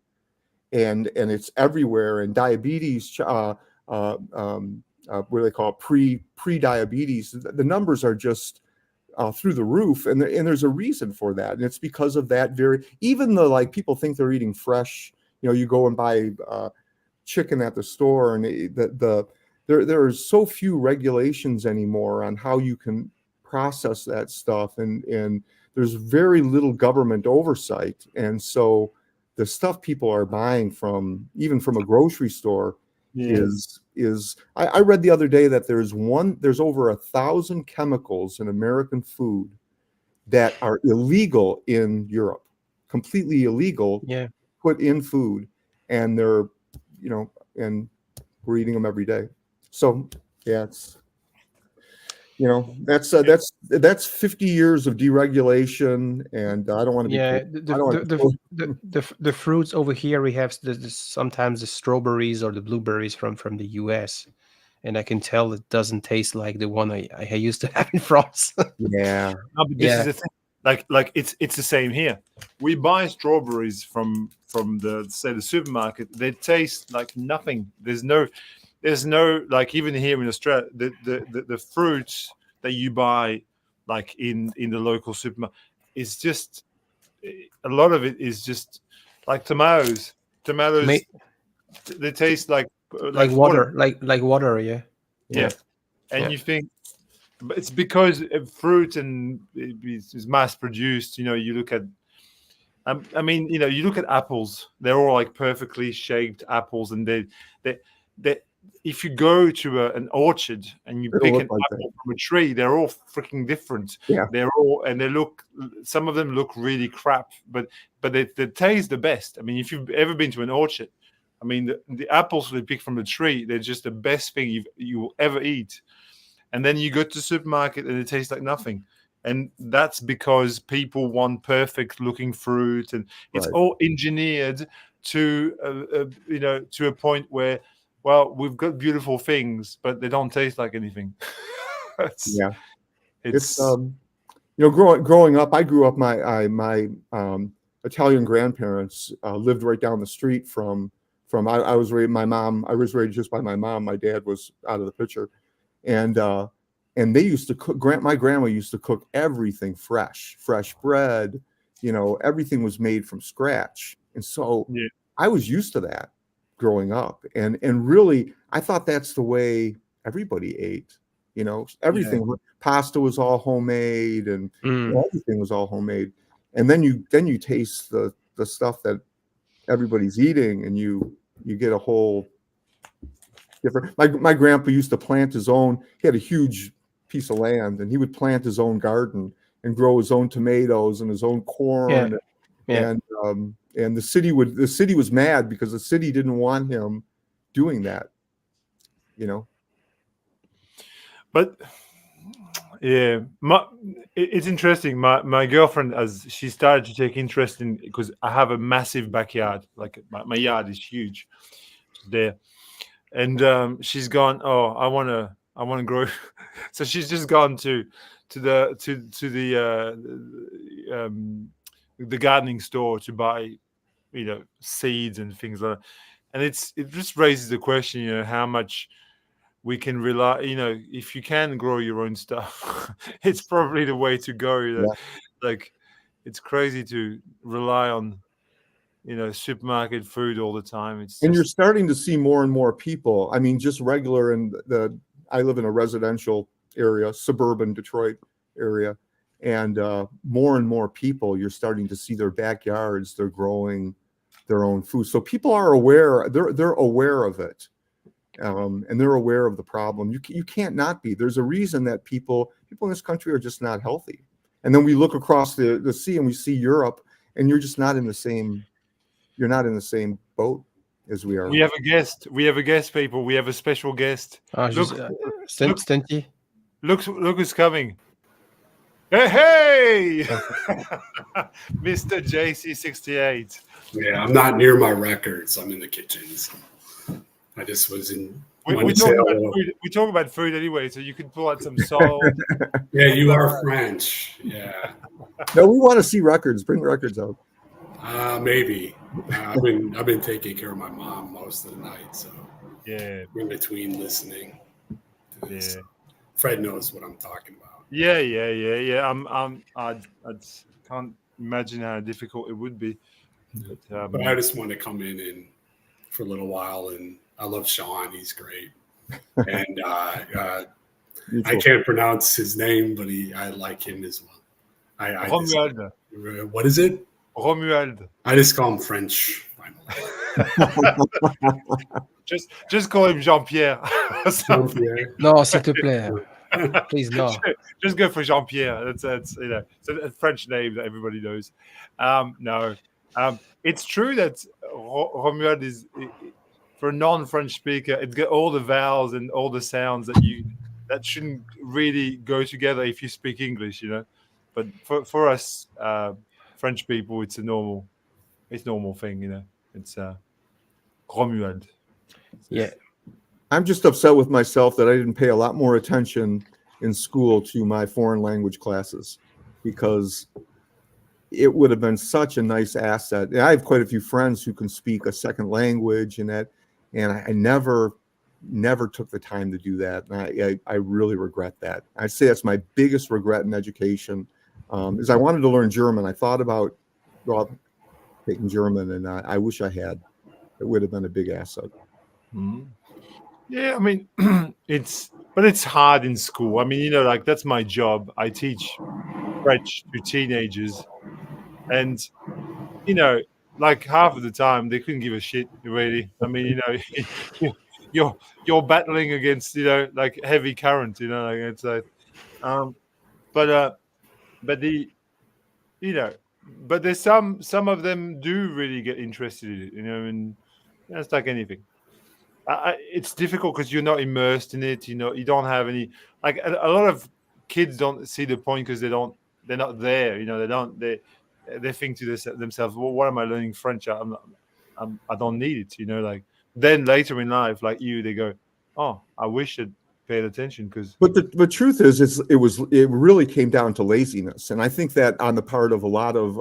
and it's everywhere. And diabetes, what do they call it, pre-diabetes? The numbers are just through the roof, and there's a reason for that, and it's because of that. Even the people think they're eating fresh. You go and buy chicken at the store, and there are so few regulations anymore on how you can process that stuff, and there's very little government oversight. And so the stuff people are buying even from a grocery store is I read the other day that there's over 1,000 chemicals in American food that are illegal in Europe, completely illegal, put in food. and they're, and we're eating them every day. So yeah, it's, that's 50 years of deregulation, and I don't want to be. Yeah, I the fruits over here we have sometimes the strawberries or the blueberries from the US, and I can tell it doesn't taste like the one I used to have in France. Yeah. No, but this is the thing. Like it's the same here. We buy strawberries from the supermarket. They taste like nothing. There's no like, even here in Australia, the fruits that you buy like in the local supermarket is just, a lot of it is just like tomatoes. They taste like water, like water. Yeah. And you think, but it's because fruit and is mass produced. You look at, I mean, you look at apples. They're all like perfectly shaped apples, and they if you go to an orchard and you pick an apple from a tree, they're all freaking different. Yeah. Some of them look really crap, but they taste the best. I mean, if you've ever been to an orchard, I mean, the apples they pick from the tree, they're just the best thing you will ever eat. And then you go to the supermarket and it tastes like nothing. And that's because people want perfect looking fruit, and it's all engineered to to a point where, well, we've got beautiful things, but they don't taste like anything. It's growing up, I grew up, my Italian grandparents lived right down the street from I was raised, I was raised just by my mom. My dad was out of the picture. And they used to cook. My grandma used to cook everything fresh bread. Everything was made from scratch. And so I was used to that growing up. And really, I thought that's the way everybody ate. Everything, pasta was all homemade, and everything was all homemade. And then you taste the stuff that everybody's eating, and you get a whole different. My grandpa used to plant his own. He had a huge piece of land, and he would plant his own garden and grow his own tomatoes and his own corn. And the city was mad because the city didn't want him doing that. But yeah, it's interesting. My girlfriend, as she started to take interest in, because I have a massive backyard. Like my yard is huge there. And she's gone, oh, I want to grow. So she's just gone to the gardening store to buy, seeds and things like that. And it just raises the question, how much we can rely. If you can grow your own stuff, it's probably the way to go. Like, it's crazy to rely on supermarket food all the time. You're starting to see more and more people. I mean, just regular I live in a residential area, suburban Detroit area, and more and more people, you're starting to see their backyards. They're growing their own food. So people are aware. They're aware of it, and they're aware of the problem. You can't not be. There's a reason that people in this country are just not healthy. And then we look across the sea and we see Europe, and you're just not in the same. You're not in the same boat as we are. We have a guest. People. We have a special guest. Look who's coming. Hey! Mr. JC68. Yeah, I'm not near my records. I'm in the kitchen. So I just was in. We talk about food anyway, so you can pull out some salt. Yeah, you are French. Yeah. No, we want to see records. Bring records out. Maybe. I've been taking care of my mom most of the night, so in between listening to this. Yeah. Fred knows what I'm talking about. Yeah. I can't imagine how difficult it would be. But I just want to come in for a little while, and I love Sean. He's great, and I can't pronounce his name, but I like him as well. What is it? Romuald. I just call him French. just call him Jean-Pierre. Jean-Pierre. No, s'il te plaît. Please, no. Just go for Jean-Pierre. That's it's a French name that everybody knows. No, It's true that Romuald is, for a non-French speaker, it's got all the vowels and all the sounds that shouldn't really go together if you speak English, But for us French people, it's a normal thing, It's Romuald. Yeah. I'm just upset with myself that I didn't pay a lot more attention in school to my foreign language classes, because it would have been such a nice asset. And I have quite a few friends who can speak a second language and I never took the time to do that. And I really regret that. I'd say that's my biggest regret in education, is I wanted to learn German. I thought about taking German, and I wish I had. It would have been a big asset. Mm-hmm. Yeah, I mean, it's hard in school. I mean, like, that's my job. I teach French to teenagers, and like, half of the time they couldn't give a shit, really. I mean, you're battling against like heavy current, like, it's like, but but there's some of them do really get interested in it, and it's like anything. It's difficult because you're not immersed in it. You don't have any, like, a lot of kids don't see the point because they're not there. They think to themselves, well, what am I learning French? I don't need it. Like, then later in life, like you, they go, oh, I wish I'd paid attention. But the truth is, it really came down to laziness, and I think that on the part of a lot of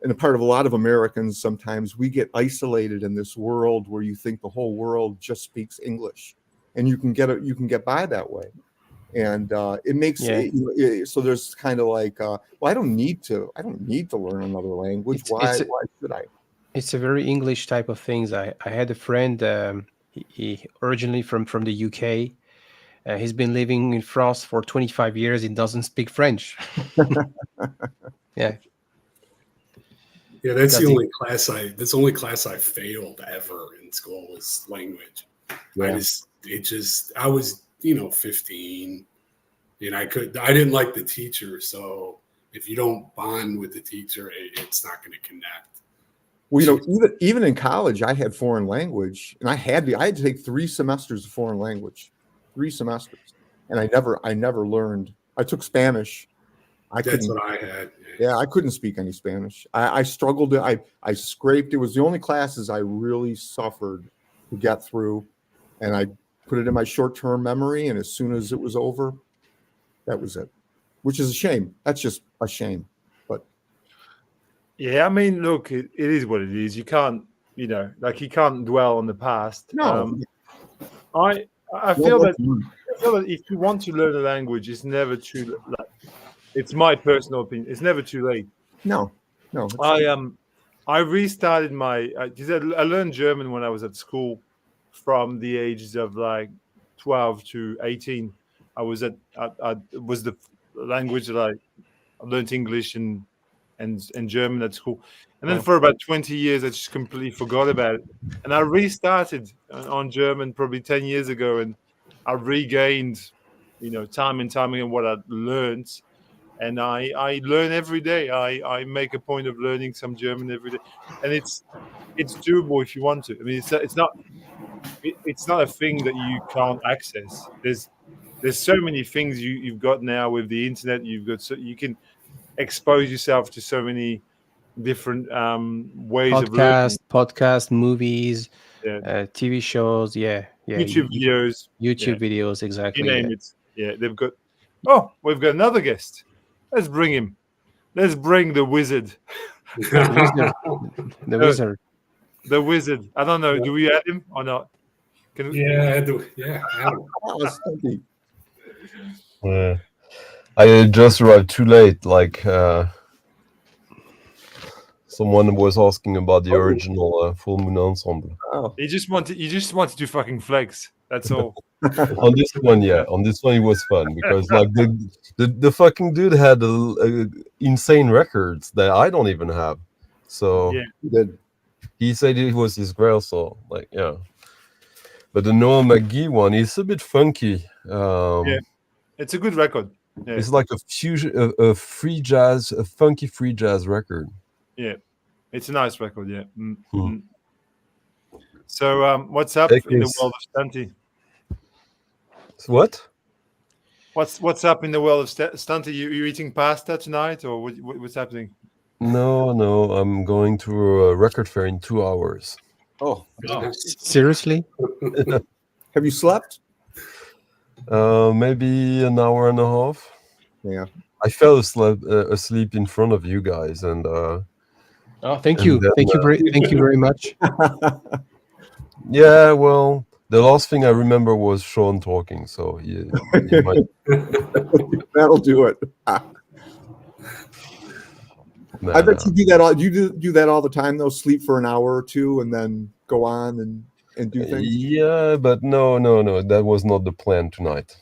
in the part of a lot of Americans, sometimes we get isolated in this world where you think the whole world just speaks English, and you can get by that way, and it makes so there's kind of like, well, I don't need to learn another language. Why should I? It's a very English type of things. I had a friend. He originally from the UK. He's been living in France for 25 years. He doesn't speak French. Yeah. Yeah, that's the only class I failed ever in school was language. Yeah. I was 15, and I didn't like the teacher. So if you don't bond with the teacher, it's not going to connect. Well, even in college, I had foreign language, and I had to take 3 semesters of foreign language, 3 semesters, and I never learned. I took Spanish. That's what I had. Yeah, I couldn't speak any Spanish. I struggled. I scraped. It was the only classes I really suffered to get through, and I put it in my short-term memory. And as soon as it was over, that was it. Which is a shame. That's just a shame. But yeah, I mean, look, it is what it is. You can't, like, you can't dwell on the past. No, I feel that if you want to learn a language, it's never too late. It's my personal opinion. It's never too late. No. I restarted because I learned German when I was at school, from the ages of like 12 to 18. It was the language that I learned English and German at school, and then for about 20 years I just completely forgot about it. And I restarted on German probably 10 years ago, and I regained, time and time again what I learned. And I learn every day. I make a point of learning some German every day, and it's doable if you want to. I mean, it's not a thing that you can't access. There's so many things you've got now with the internet. You can expose yourself to so many different ways of learning. Podcast, movies, TV shows. Yeah. YouTube videos, exactly. You name it. Yeah, they've got. Oh, we've got another guest. Let's bring him. Let's bring the wizard. The wizard. The wizard. I don't know. Do we add him or not? Can we? Yeah. I just arrived too late. Like, someone was asking about the original Full Moon Ensemble. Oh. You just wanted to fucking flex. That's all. On this one, it was fun because like the fucking dude had insane records that I don't even have. So he said it was his grail. So like, yeah. But the Noah McGee one is a bit funky. It's a good record. Yeah. It's like a fusion, a free jazz, a funky free jazz record. Yeah, it's a nice record. Yeah. Hmm. So, what's up in the world of Stunty? What? What's up in the world of Stunty? You eating pasta tonight, or what's happening? No, I'm going to a record fair in 2 hours. Oh, Seriously? have you slept? Maybe an hour and a half. Yeah. I fell asleep in front of you guys, and thank you, then, thank you very much. Yeah, well, the last thing I remember was Sean talking, so you might... That'll do it. Nah, I bet you do that all. You do that all the time, though. Sleep for an hour or two and then go on and do things. Yeah, but no, that was not the plan tonight.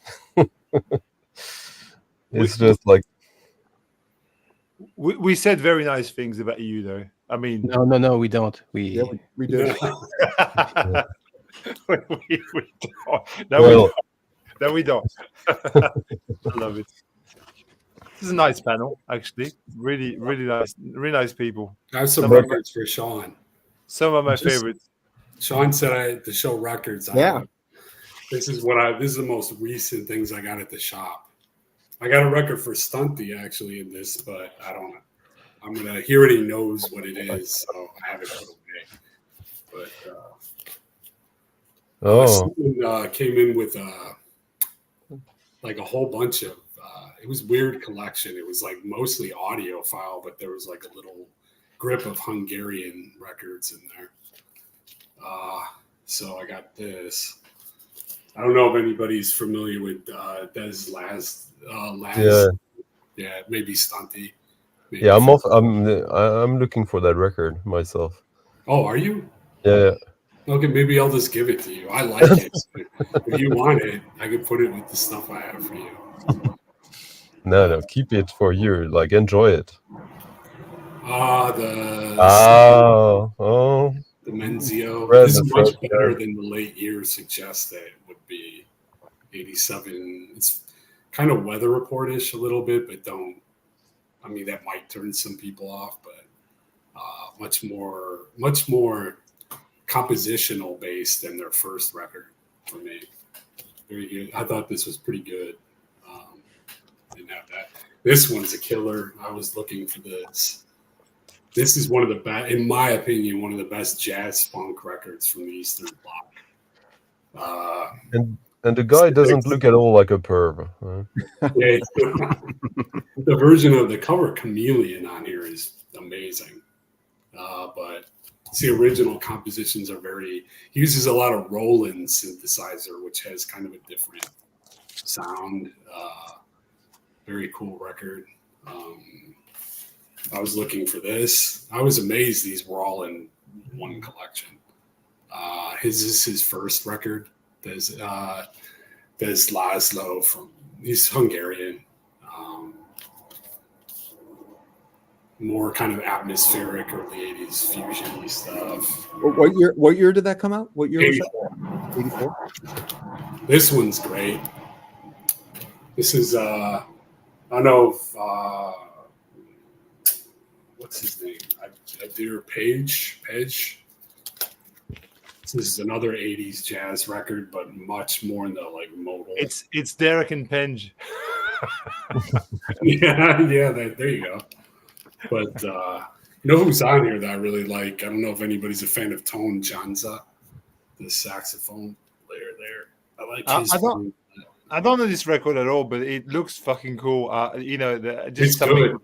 It's just like we said very nice things about you, though. I mean, No, we don't. We did. we don't. No, we don't. I love it. This is a nice panel, actually. Really nice people. I have some records for Sean. Some of my favorites. Sean said I had to show records. Yeah. This is the most recent things I got at the shop. I got a record for Stunty actually in this, but I don't know. I'm gonna. He already knows what it is, so I have it put away. But someone came in with like a whole bunch of. It was weird collection. It was like mostly audiophile, but there was like a little grip of Hungarian records in there. So I got this. I don't know if anybody's familiar with Des Laz. Yeah, maybe Stunty. Maybe yeah, I'm looking for that record myself. Oh, are you? Yeah. Okay, maybe I'll just give it to you. I like it. If you want it, I can put it with the stuff I have for you. No, keep it for you. Like, enjoy it. The Menzio. This is much better than the late years suggest that it would be. 87. It's kind of Weather Report-ish a little bit, but don't. I mean, that might turn some people off, but much more compositional based than their first record for me. Very good. I thought this was pretty good. Didn't have that. This one's a killer. I was looking for this. This is one of the best, in my opinion, one of the best jazz funk records from the Eastern Bloc. And the guy doesn't look at all like a perv. Yeah, the version of the cover Chameleon on here is amazing. But the original compositions are he uses a lot of Roland synthesizer, which has kind of a different sound. Very cool record. I was looking for this. I was amazed these were all in one collection. This is his first record. There's Laszlo he's Hungarian. More kind of atmospheric early 80s fusion stuff. What year did that come out? What year 84. was that? 84. This one's great. This is I don't know if what's his name? Adair Page. This is another 80s jazz record, but much more in the like modal. It's Derek and Penge. yeah, there you go. But you know who's on here that I really like? I don't know if anybody's a fan of Tone Janza, the saxophone player there. I like his. I don't know this record at all, but it looks fucking cool. It's good.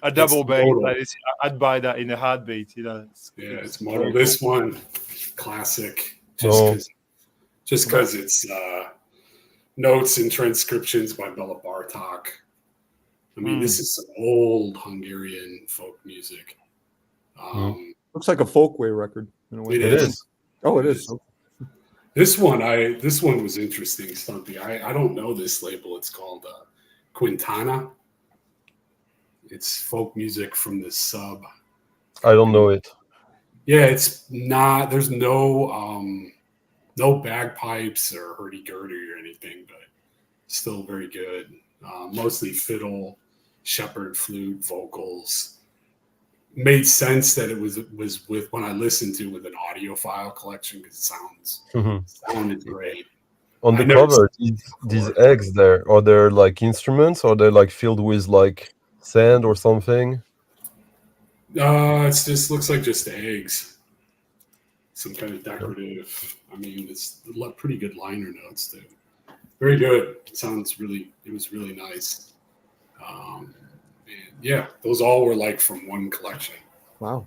A double bass. I'd buy that in a heartbeat. It's modal. This one, classic. Just because it's notes and transcriptions by Bela Bartok. I mean, this is some old Hungarian folk music. Looks like a folkway record in a way. It is. Oh, it is. This one was interesting, Stumpy. I don't know this label. It's called Quintana. It's folk music from the sub. I don't know it. Yeah, it's not. There's no bagpipes or hurdy-gurdy or anything, but still very good. mostly fiddle, shepherd, flute, vocals. Made sense that it was with when I listened to with an audiophile collection because it sounded great. On the cover, these eggs there, are they like instruments, or they're like filled with like sand or something? It just looks like just eggs. Some kind of decorative. I mean, it's pretty good liner notes too. Very good. It was really nice. And yeah, those all were like from one collection. Wow.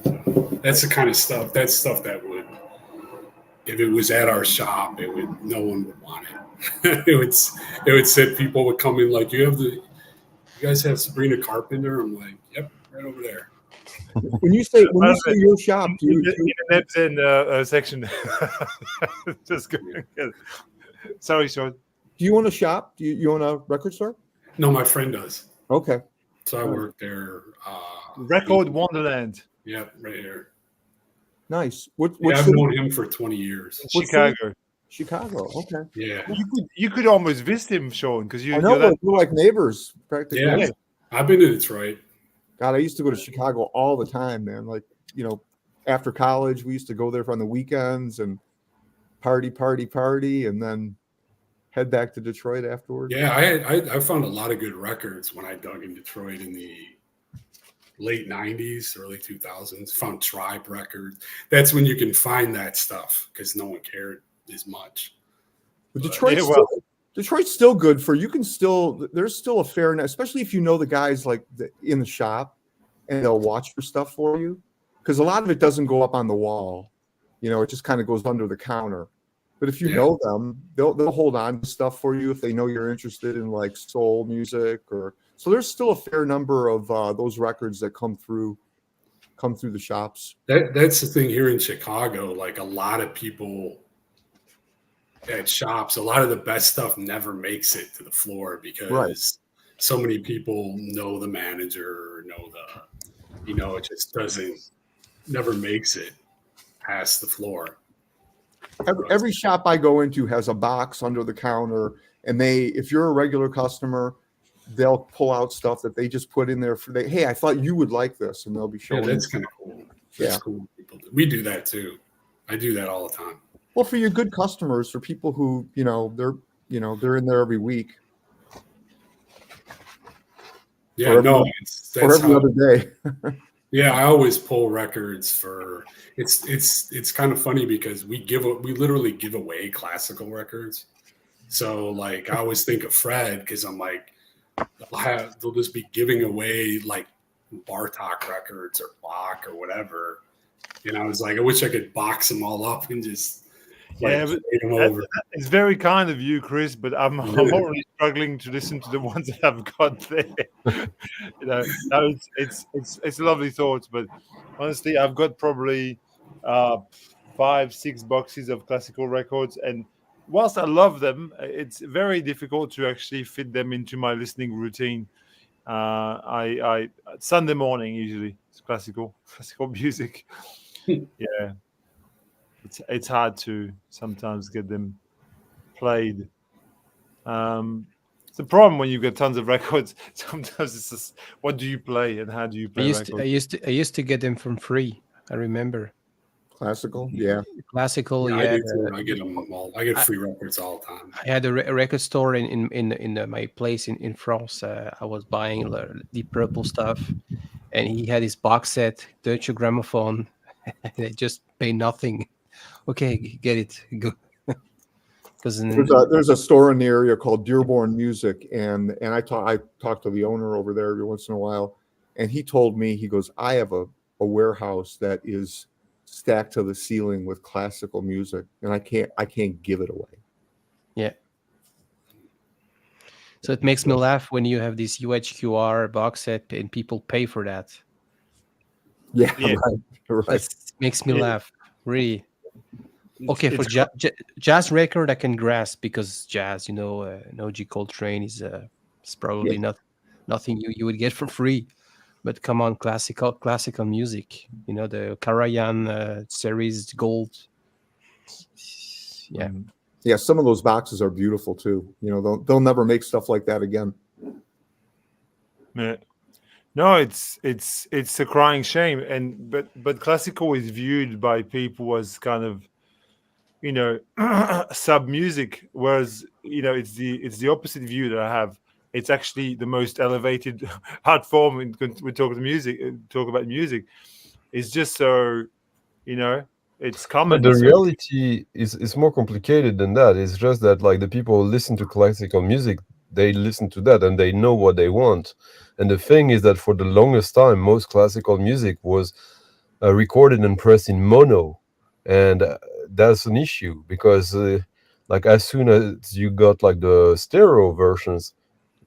That's the kind of stuff. That's stuff that would, if it was at our shop, no one would want it. it would sit, people would come in like, you guys have Sabrina Carpenter? I'm like, yep, right over there. When you say your shop, in section. Just going. Sorry, Sean. Do you own a shop? Do you own a record store? No, my friend does. Okay. So I work there. Record Wonderland. Yep, right here. Nice. I've known him for 20 years. Chicago. Chicago. Okay. Yeah. You could almost visit him, Sean, because I know we're like neighbors practically. Yeah. I've been to Detroit. God, I used to go to Chicago all the time, man. Like, after college, we used to go there on the weekends and party, and then head back to Detroit afterwards. Yeah, I found a lot of good records when I dug in Detroit in the late 90s, early 2000s. Found Tribe records. That's when you can find that stuff because no one cared as much. But Detroit's still good for there's still a fair, especially if you know the guys like in the shop and they'll watch your stuff for you, because a lot of it doesn't go up on the wall, it just kind of goes under the counter. But if you know them, they'll hold on to stuff for you if they know you're interested in like soul music so there's still a fair number of those records that come through the shops. That's the thing here in Chicago. Like a lot of people at shops, a lot of the best stuff never makes it to the floor because so many people know the manager, it just never makes it past the floor. Every shop I go into has a box under the counter, and if you're a regular customer, they'll pull out stuff that they just put in there hey, I thought you would like this, and they'll be showing. Yeah, that's kind of cool. That's cool. People do. We do that too. I do that all the time. Well, for your good customers, for people who, they're in there every week. Yeah, that's every other day. Yeah, I always pull records for. It's kind of funny because we literally give away classical records. So like I always think of Fred because I'm like, they'll just be giving away like Bartok records or Bach or whatever. And I was like, I wish I could box them all up and just. It's very kind of you, Chris, but I'm already struggling to listen to the ones that I've got there. It's lovely thoughts, but honestly, I've got probably 5-6 boxes of classical records, and whilst I love them, it's very difficult to actually fit them into my listening routine. I Sunday morning usually it's classical music. Yeah. It's hard to sometimes get them played. It's a problem when you get tons of records. Sometimes it's just, what do you play and how do you play records? I used to get them from free. I remember. Classical, yeah. Classical, yeah. Yeah. I do too. I get them all. I get free records all the time. I had a record store in my place in France. I was buying the purple stuff, and he had his box set, Deutsche Grammophon. They just pay nothing. Okay, get it. Go. There's a store in the area called Dearborn Music, and I talk to the owner over there every once in a while, and he told me, he goes, I have a warehouse that is stacked to the ceiling with classical music, and I can't give it away. Yeah. So it makes me laugh when you have this UHQR box set and people pay for that. Yeah. Right. It makes me laugh, really. Okay, for jazz record, I can grasp because jazz, no G Coltrane is probably nothing you would get for free. But come on, classical music, the Karajan series gold. Yeah. Yeah, some of those boxes are beautiful too. You know, they'll never make stuff like that again. Yeah. No, it's a crying shame, and but classical is viewed by people as kind of, you know, sub music, whereas, you know, it's the opposite view that I have. It's actually the most elevated art form. We talk about music. It's just so, you know, it's common. But the So reality is more complicated than that. It's just that like the people who listen to classical music, they listen to that and they know what they want. And the thing is that for the longest time, most classical music was recorded and pressed in mono, and that's an issue because like as soon as you got like the stereo versions,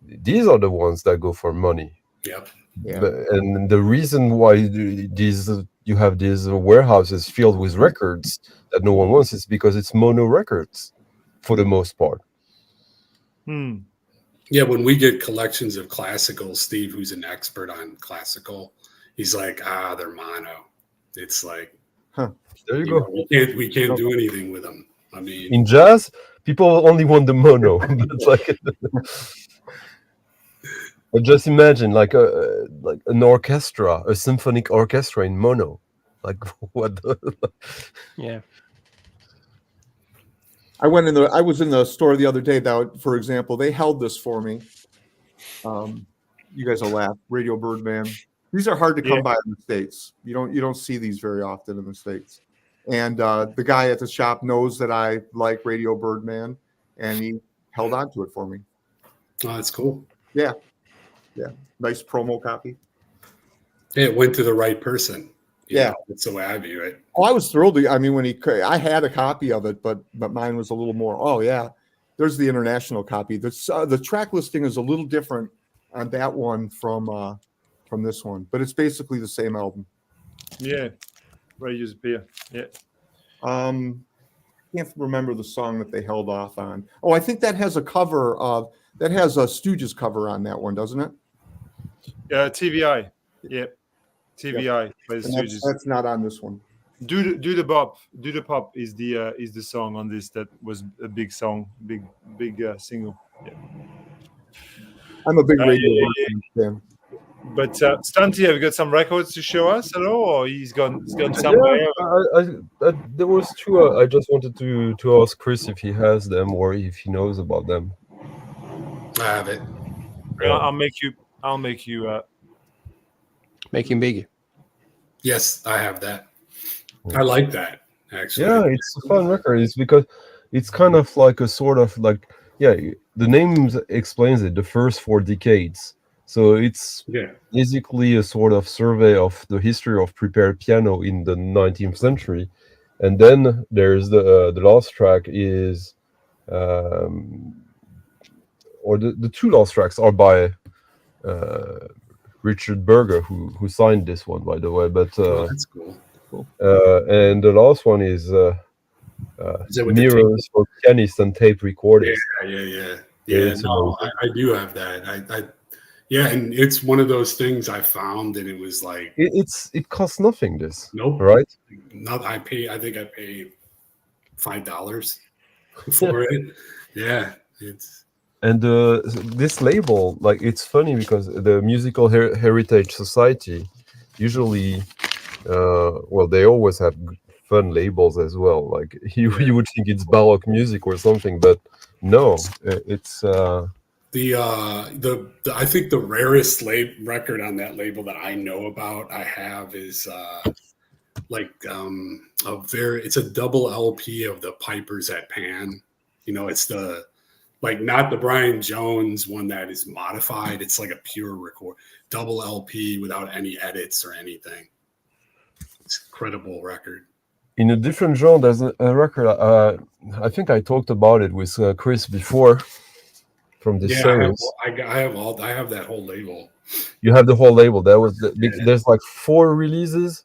these are the ones that go for money. Yep. Yeah. And the reason why these you have these warehouses filled with records that no one wants is because it's mono records for the most part. Yeah, when we get collections of classical, Steve, who's an expert on classical, he's like, they're mono. It's like, there you go. Know, we can't do anything with them. I mean, in jazz, people only want the mono. It's like, but just imagine like an orchestra, a symphonic orchestra in mono. Like what? Yeah. I was in the store the other day. That, for example, they held this for me. You guys will laugh. Radio Birdman. These are hard to come by in the States. You don't see these very often in the States. And the guy at the shop knows that I like Radio Birdman, and he held on to it for me. Oh, that's cool. Yeah. Nice promo copy. It went to the right person. Yeah, that's the way I view it. Oh, I was thrilled. I mean, I had a copy of it, but mine was a little more. Oh yeah, there's the international copy. The track listing is a little different on that one from this one, but it's basically the same album. Yeah, Reissue's beer. Yeah. Can't remember the song that they held off on. Oh, I think that has a cover of that has a Stooges cover on that one, doesn't it? Yeah, TVI. Yeah. TVI by the Stooges. That's not on this one. Do the Pop is the song on this that was a big song, big single. Yeah. I'm a big Radio fan. But Stunty, have you got some records to show us at all, or he's gone somewhere? Yeah, there was two. I just wanted to ask Chris if he has them or if he knows about them. I have it. I'll make you. Make him big. Yes, I have that. I like that, actually. Yeah, it's a fun record. It's because it's kind of like a sort of like, the name explains it, the first 4 decades. So it's basically a sort of survey of the history of prepared piano in the 19th century. And then there's the last track is, or the 2 last tracks are by Richard Berger, who signed this one, by the way. But that's cool. And the last one is Mirrors for Pianists and Tape Recorders. Yeah. No, I do have that. And it's one of those things I found, and it was like it costs nothing. This right? Not I think I paid $5 for it. Yeah, it's. And this label, like, it's funny because the Musical Heritage Society usually, they always have fun labels as well. Like you would think it's Baroque music or something, but no, it's I think the rarest record on that label that I know about I have is it's a double LP of the Pipers at Pan. It's the. Like not the Brian Jones one that is modified. It's like a pure record, double LP without any edits or anything. It's an incredible record. In a different genre, there's a record. I think I talked about it with Chris before from this series. I have that whole label. You have the whole label. There's like 4 releases.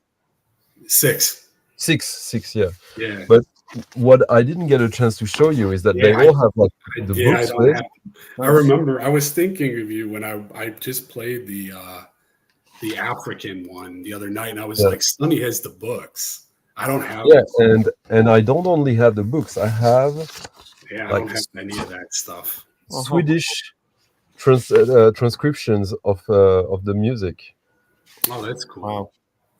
6. 6, yeah. Yeah. But what I didn't get a chance to show you is that they all have like the books. I remember I was thinking of you when I just played the African one the other night, and I was like, Sonny has the books. I don't have them. And I don't only have the books. I have Yeah, I like don't have any of that stuff. Swedish transcriptions of the music. Oh, that's cool. Wow.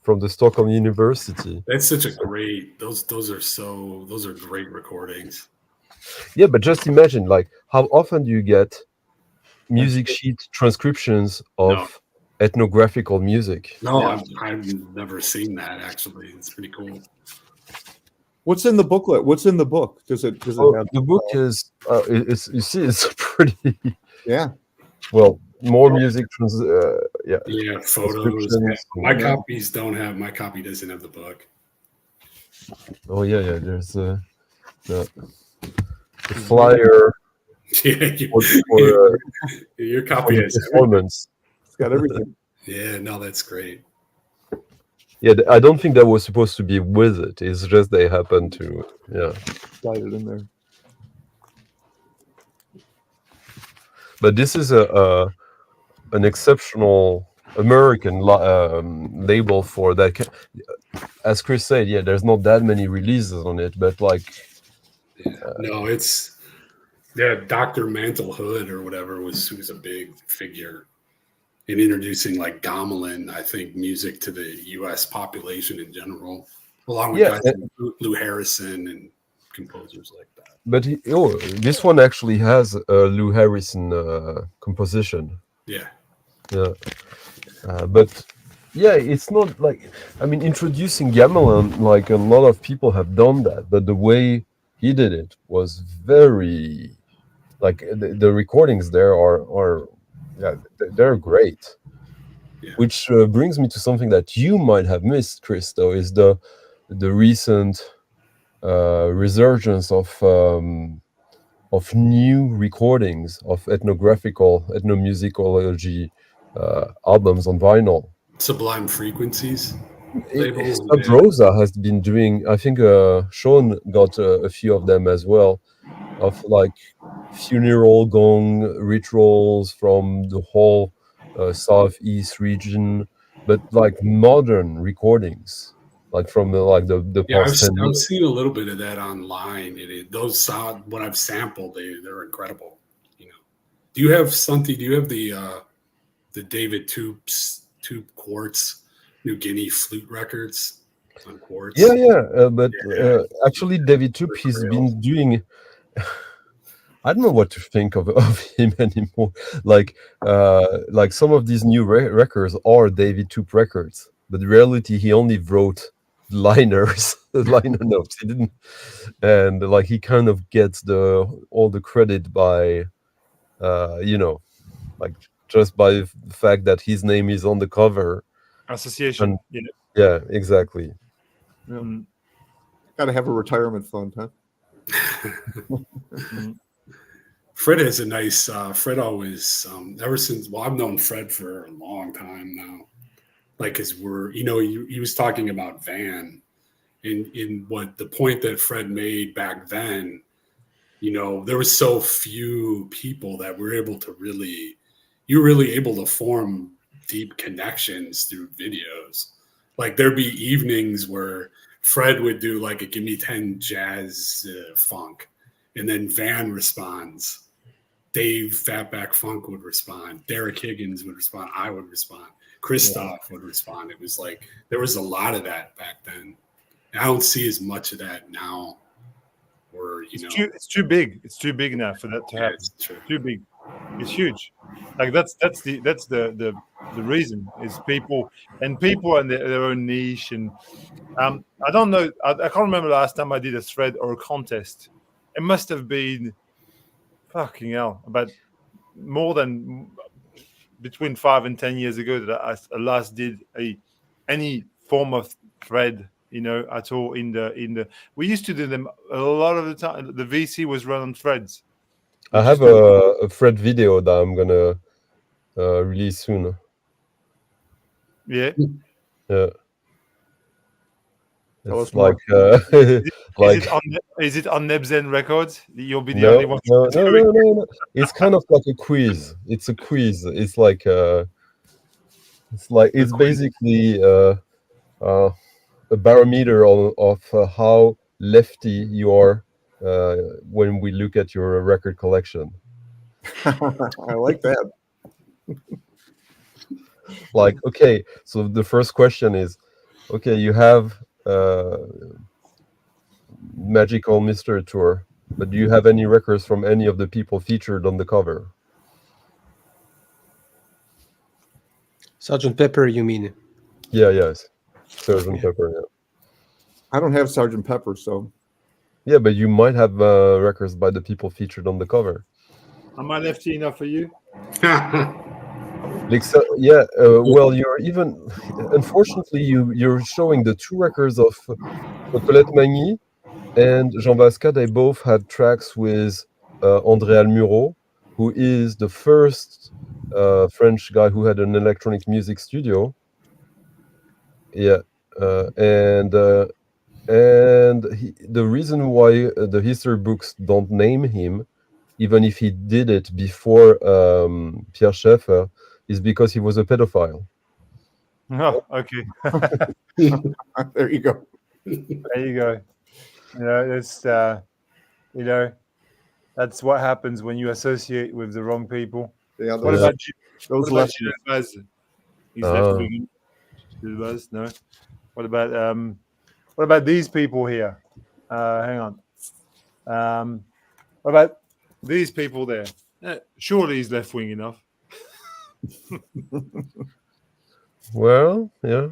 From the Stockholm University. That's such a great. Those are great recordings. Yeah, but just imagine, like, how often do you get music sheet transcriptions of ethnographical music? No, yeah. I've never seen that actually. It's pretty cool. What's in the booklet? What's in the book? Does it have the book is you see, it's pretty well, more music photos. My copies don't have. My copy doesn't have the book. Oh yeah, there's the flyer. Your copy has performance. It's got everything. Yeah, no, that's great. Yeah, I don't think that was supposed to be with it. It's just they happened to slide it in there. But this is an exceptional American label for that. As Chris said, there's not that many releases on it, but like, no, it's Dr. Mantle Hood or whatever who was a big figure in introducing like gamelan, I think, music to the U.S. population in general, along with guys like Lou Harrison and composers like that. But this one actually has a Lou Harrison composition. Yeah. But it's not like, I mean, introducing gamelan, like a lot of people have done that, but the way he did it was very, like, the recordings there are they're great. Yeah. Which brings me to something that you might have missed, Chris, though, is the recent resurgence of new recordings of ethnomusicology albums on vinyl. Sublime Frequencies. Rosa has been doing, I think Sean got a few of them as well, of like funeral gong rituals from the whole southeast region, but like modern recordings, like from the past 10 years. I've seen a little bit of that online. Those sound, what I've sampled, they're incredible. You know, do you have the David Toop Quartz New Guinea flute records on Quartz? But actually David Toop, he's been doing. I don't know what to think of him anymore. Like some of these new records are David Toop records, but in reality he only wrote liner notes. He didn't, and like he kind of gets all the credit by, like just by the fact that his name is on the cover. Association. Yeah, exactly. Got to have a retirement fund, huh? Fred has a nice. Fred always, ever since. Well, I've known Fred for a long time now. Like, cause he was talking about Van, in what the point that Fred made back then. There was so few people that were able to you were really able to form deep connections through videos. Like there'd be evenings where Fred would do like a Give Me 10 jazz funk, and then Van responds. Dave Fatback Funk would respond. Derek Higgins would respond. I would respond. Christoph would respond. It was like there was a lot of that back then. And I don't see as much of that now. Or it's too big. It's too big now for that to happen. It's too big. It's huge. Like that's the reason is people and their own niche. And I don't know. I can't remember the last time I did a thread or a contest. It must have been fucking hell, about more than between 5 and 10 years ago that I last did any form of thread, at all in the. We used to do them a lot of the time. The VC was run on threads. I have a thread video that I'm gonna release soon. Yeah. Yeah. It's like is it on Nebzen Records? You'll be the only one. No. It's kind of like a quiz. It's a quiz. It's like it's basically a barometer of how lefty you are when we look at your record collection. I like that. Like, okay, so the first question is, okay, you have Magical Mystery Tour, but do you have any records from any of the people featured on the cover? Sgt. Pepper, you mean? Yeah, yes. Sgt. Pepper, yeah. I don't have Sgt. Pepper, so. Yeah, but you might have records by the people featured on the cover. Am I lefty enough for you? Like, so, yeah, well, you're even, unfortunately, you're showing the two records of Colette Magny and Jean Vasca. They both had tracks with André Almuro, who is the first French guy who had an electronic music studio. Yeah, and the reason why the history books don't name him, even if he did it before Pierre Schaeffer, is because he was a pedophile. Oh, okay. There you go. There you go. It's that's what happens when you associate with the wrong people. Yeah, What about you? those What about lefties. Gilles Baz? He's left wing. Gilles Baz, no. What about these people here? Hang on. What about these people there? Surely he's left wing enough. Well, yeah.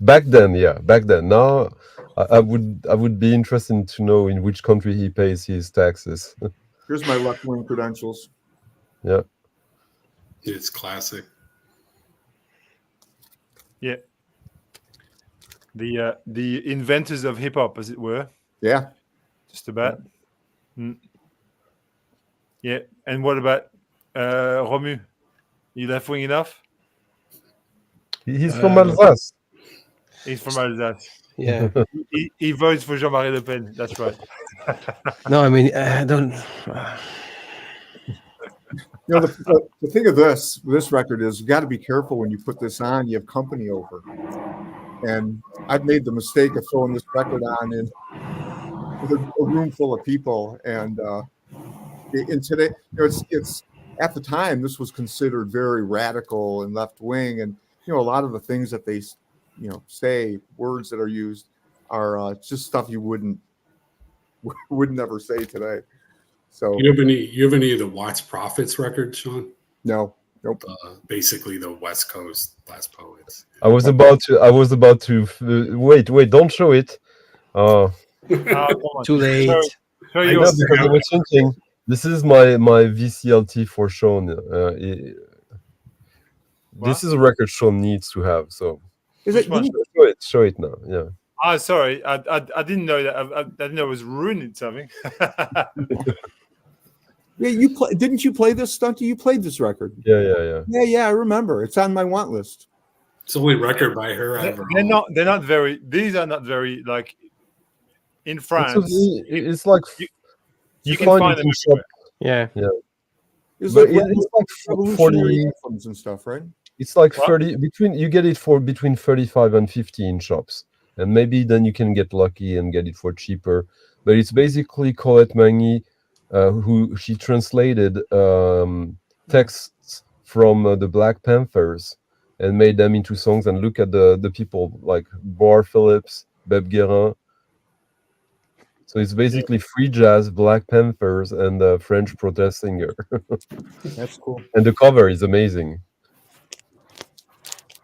Back then, yeah. Back then. Now, I would be interested to know in which country he pays his taxes. Here's my left wing credentials. Yeah. It's classic. Yeah. The inventors of hip hop, as it were. Yeah. Just about. Yeah. And what about Romu? You left wing enough? He's from Alsace. He's from Alsace. Yeah. He votes for Jean-Marie Le Pen. That's right. No, I mean, I don't. You know, the thing of this record is you got to be careful when you put this on. You have company over, and I've made the mistake of throwing this record on in a room full of people. And in today, you know, it's at the time this was considered very radical and left wing, and you know, a lot of the things that they, you know, say, words that are used are just stuff you would never say today. So you have any of the Watts Prophets records, Sean? No, nope. Basically, the West Coast Last Poets. I was about to wait. Don't show it. Too late. Show I your know, because I was thinking this is my VCLT for Sean. This is a record Sean needs to have. So Is it? show it now. Yeah. Oh, sorry. I didn't know that. I didn't know it was ruining something. Yeah, didn't you play this, Stunty? You played this record. Yeah. Yeah, I remember. It's on my want list. It's the only record by her I ever owned. They're not very. These are not very like in France. It's like you can find them everywhere. Yeah. It's But like it's like revolutionary 40 anthems and stuff, right? It's like What? 30 between. You get it for between 35 and 50 in shops, and maybe then you can get lucky and get it for cheaper. But it's basically Colette Magny, who she translated texts from the Black Panthers and made them into songs. And look at the people like Boar Phillips, Beb Guerin. So it's basically free jazz, Black Panthers, and the French protest singer. That's cool. And the cover is amazing.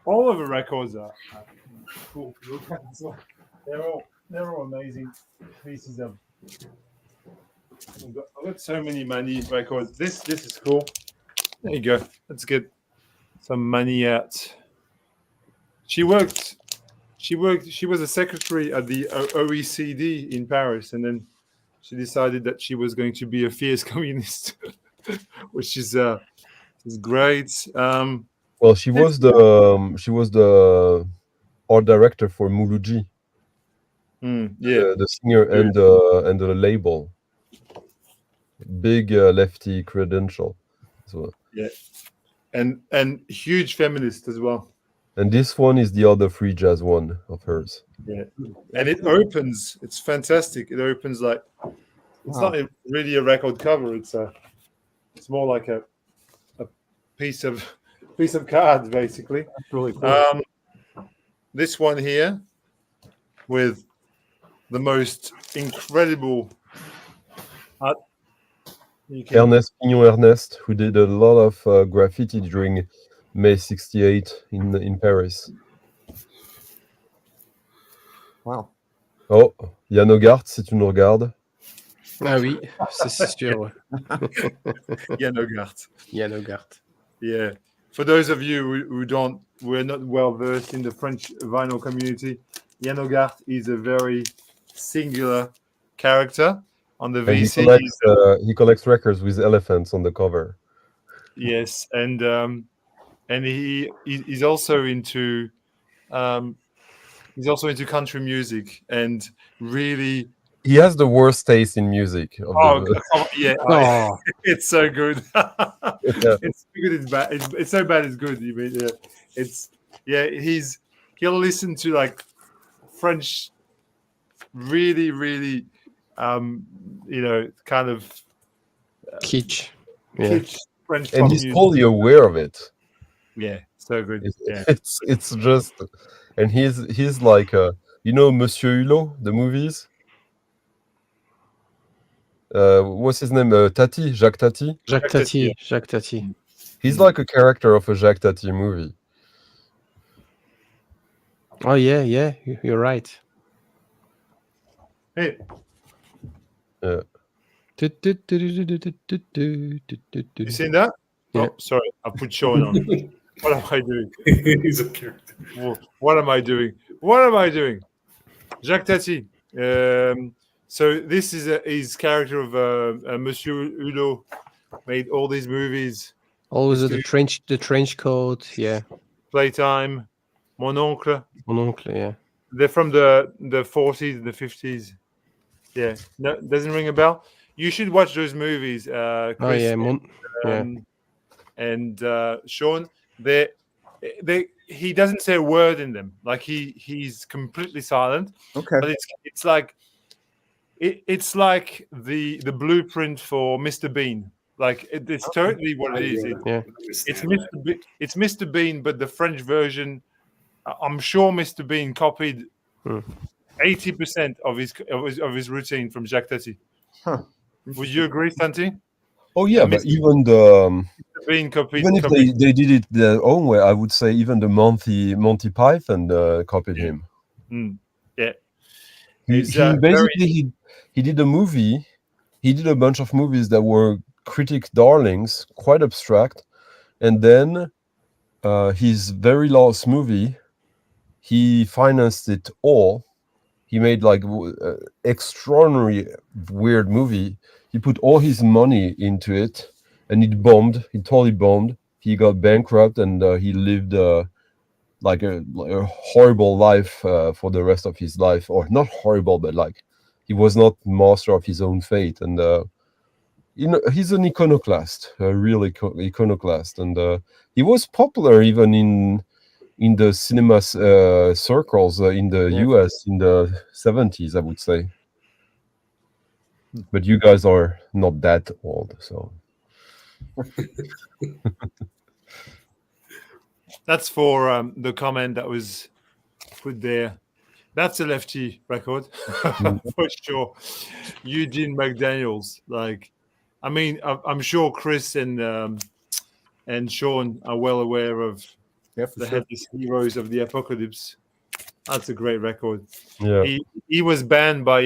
All of the records are cool. They're all amazing pieces of. I've got so many Magny records. This is cool. There you go. Let's get some money out. She was a secretary at the OECD in Paris, and then she decided that she was going to be a fierce communist, which is great. Well, she was the art director for Mouloudji, the singer and the label. Big lefty credential. So yeah, and huge feminist as well. And this one is the other free jazz one of hers. Yeah, and it opens. It's fantastic. It opens like it's Wow. not really a record cover. It's more like a piece of cards, basically. That's really cool. This one here with the most incredible art. Ernest Pignon-Ernest, who did a lot of graffiti during May 68 in Paris. Wow. Oh, Yann Hogarth, si tu nous regardes. Ah oui, c'est sûr. Ouais. Yann Hogarth. Yann Hogarth. Yeah. For those of you we're not well versed in the French vinyl community, Yann Hogarth is a very singular character on the And VC. he collects records with elephants on the cover. Yes, and he's also into country music, and really He has the worst taste in music. yeah, it's so good. Yeah. It's good. It's bad. It's so bad. It's good. You mean he'll listen to like French, really kind of Kitsch. Yeah. kitsch French And pop he's music. totally aware of it. Yeah, so good. Yeah. It's just, and he's like Monsieur Hulot, the movies. What's his name? Tati, Jacques Tati. Jacques Tati. Jacques Tati. He's like a character of a Jacques Tati movie. Oh yeah, you're right. Hey, You you seen that? Yeah. Oh, sorry, I put Sean on. What am I doing? He's a character. What am I doing? What am I doing? Jacques Tati. So this is his character of Monsieur Hulot. Made all these movies. Always the trench coat. Yeah. Playtime, Mon Oncle. Mon oncle. Yeah. They're from the 40s, the 50s. Yeah, no, doesn't ring a bell. You should watch those movies, Chris. Oh yeah. And Sean. He doesn't say a word in them. Like he's completely silent. Okay. But it's like the blueprint for Mr. Bean. Like it's totally what it is. Yeah. It's Mr. Bean, but the French version. I'm sure Mr. Bean copied 80% of his routine from Jacques Tati. Huh. Would you agree, Santi? Oh yeah, but Mr. even the Bean copied. even if they did it their own way, I would say even the Monty Python copied him. Yeah. He basically he did a movie. He did a bunch of movies that were critic darlings, quite abstract, and then his very last movie, he financed it all. He made like extraordinary weird movie. He put all his money into it, and it bombed. It totally bombed. He got bankrupt, and he lived like a horrible life for the rest of his life, or not horrible, but like he was not master of his own fate. And he's an iconoclast, a real iconoclast, and he was popular even in the cinema circles in the US in the 70s, I would say. But you guys are not that old, so. That's for the comment that was put there. That's a lefty record for sure. Eugene McDaniels, like, I mean, I'm sure Chris and Sean are well aware of the Headless Heroes of the Apocalypse. That's a great record. Yeah, he was banned by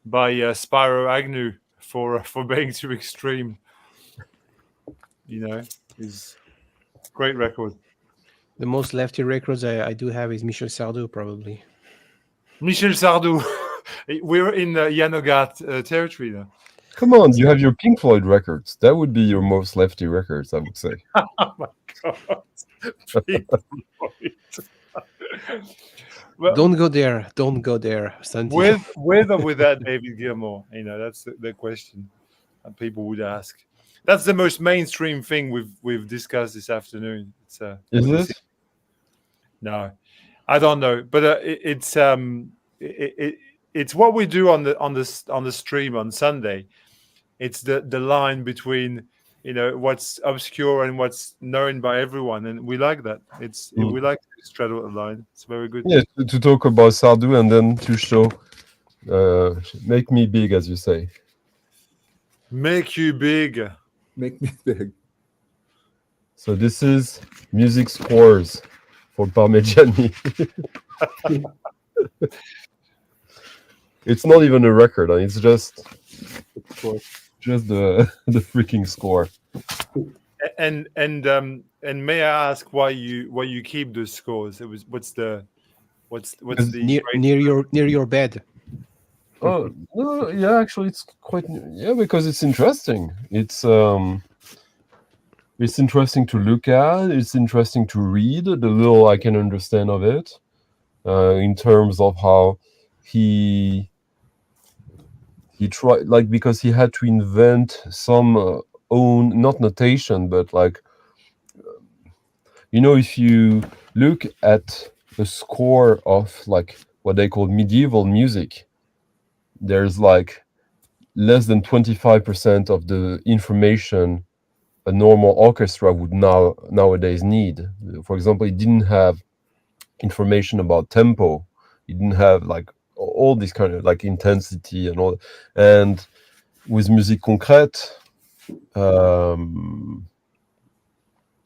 Spyro Agnew for being too extreme. You know, is great record. The most lefty records I do have is Michel Sardou, probably. Michel Sardou. We're in Yann Hogarth territory now. come on, you have your Pink Floyd records. That would be your most lefty records, I would say. Oh my God. Well, Don't go there. Don't go there, Santi. with or without David Gilmour, you know, that's the question that people would ask. That's the most mainstream thing we've discussed this afternoon. It's Is it? No, I don't know, but it's what we do on the stream on Sunday. It's the line between what's obscure and what's known by everyone, and we like that. We like to straddle the line. It's very good. Yeah, to talk about Sardou and then to show, make me big, as you say. Make you big. Make me big. So this is music scores for Parmigiani. It's not even a record. It's just the freaking score. And may I ask why you keep those scores? What's the near your bed? Oh no, yeah, actually, it's quite because it's interesting. It's interesting to look at. It's interesting to read. The little I can understand of it, in terms of how he tried, like, because he had to invent some own, not notation, but like, if you look at the score of like what they call medieval music, there's like less than 25% of the information a normal orchestra would nowadays need. For example, it didn't have information about tempo. It didn't have like all this kind of like intensity and all. And with musique concrète,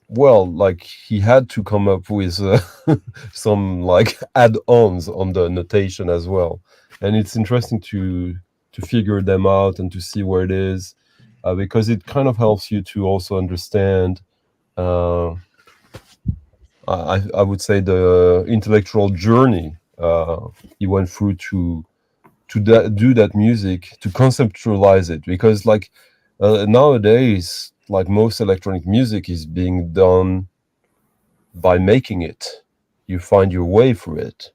well, like he had to come up with some like add-ons on the notation as well. And it's interesting to figure them out and to see where it is, because it kind of helps you to also understand, I would say, the intellectual journey he went through to do that music, to conceptualize it. Because like nowadays, like most electronic music is being done by making it. You find your way through it.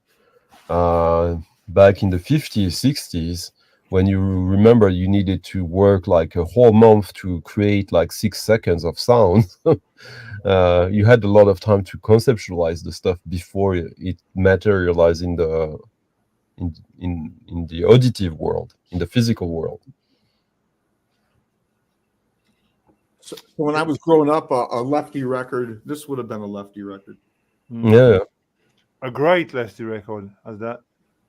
Back in the 50s, 60s, when you remember you needed to work like a whole month to create like 6 seconds of sound, you had a lot of time to conceptualize the stuff before it materialized in the auditive world, in the physical world. So when I was growing up, a lefty record, this would have been a lefty record. Yeah. A great lefty record as that.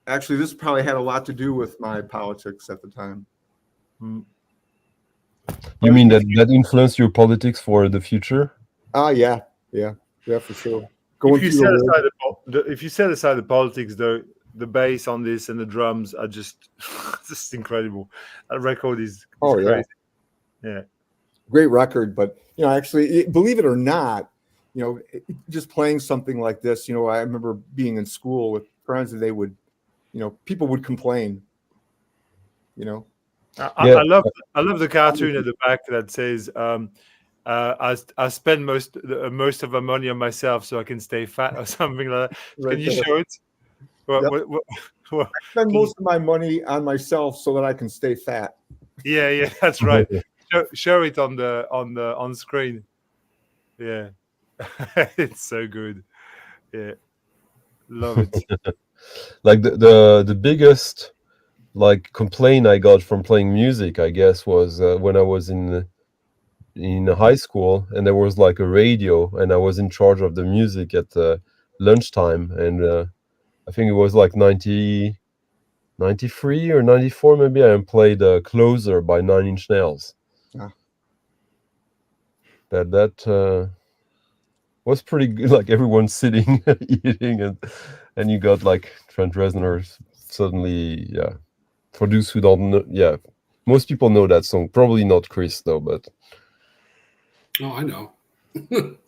Actually, this probably had a lot to do with my politics at the time. You mean that influenced your politics for the future? Yeah, for sure. If you set aside the politics, though, the bass on this and the drums are just incredible. That record is crazy. Yeah. Great record, but actually, believe it or not, just playing something like this, I remember being in school with friends and they would, people would complain. I love the cartoon at the back that says, I spend most of my money on myself so I can stay fat or something like that. Right. Can you show it? I spend most of my money on myself so that I can stay fat. Yeah, that's right. Show it on screen. Yeah. It's so good. Yeah. Love it. Like the biggest like complaint I got from playing music, I guess, was when I was in high school, and there was like a radio, and I was in charge of the music at lunchtime, and I think it was like 93 or 94 maybe. I played Closer by 9 Inch Nails. That was pretty good. Like everyone sitting eating, and you got like Trent Reznor suddenly. Yeah, for those who don't know, most people know that song. Probably not Chris though, but I know. We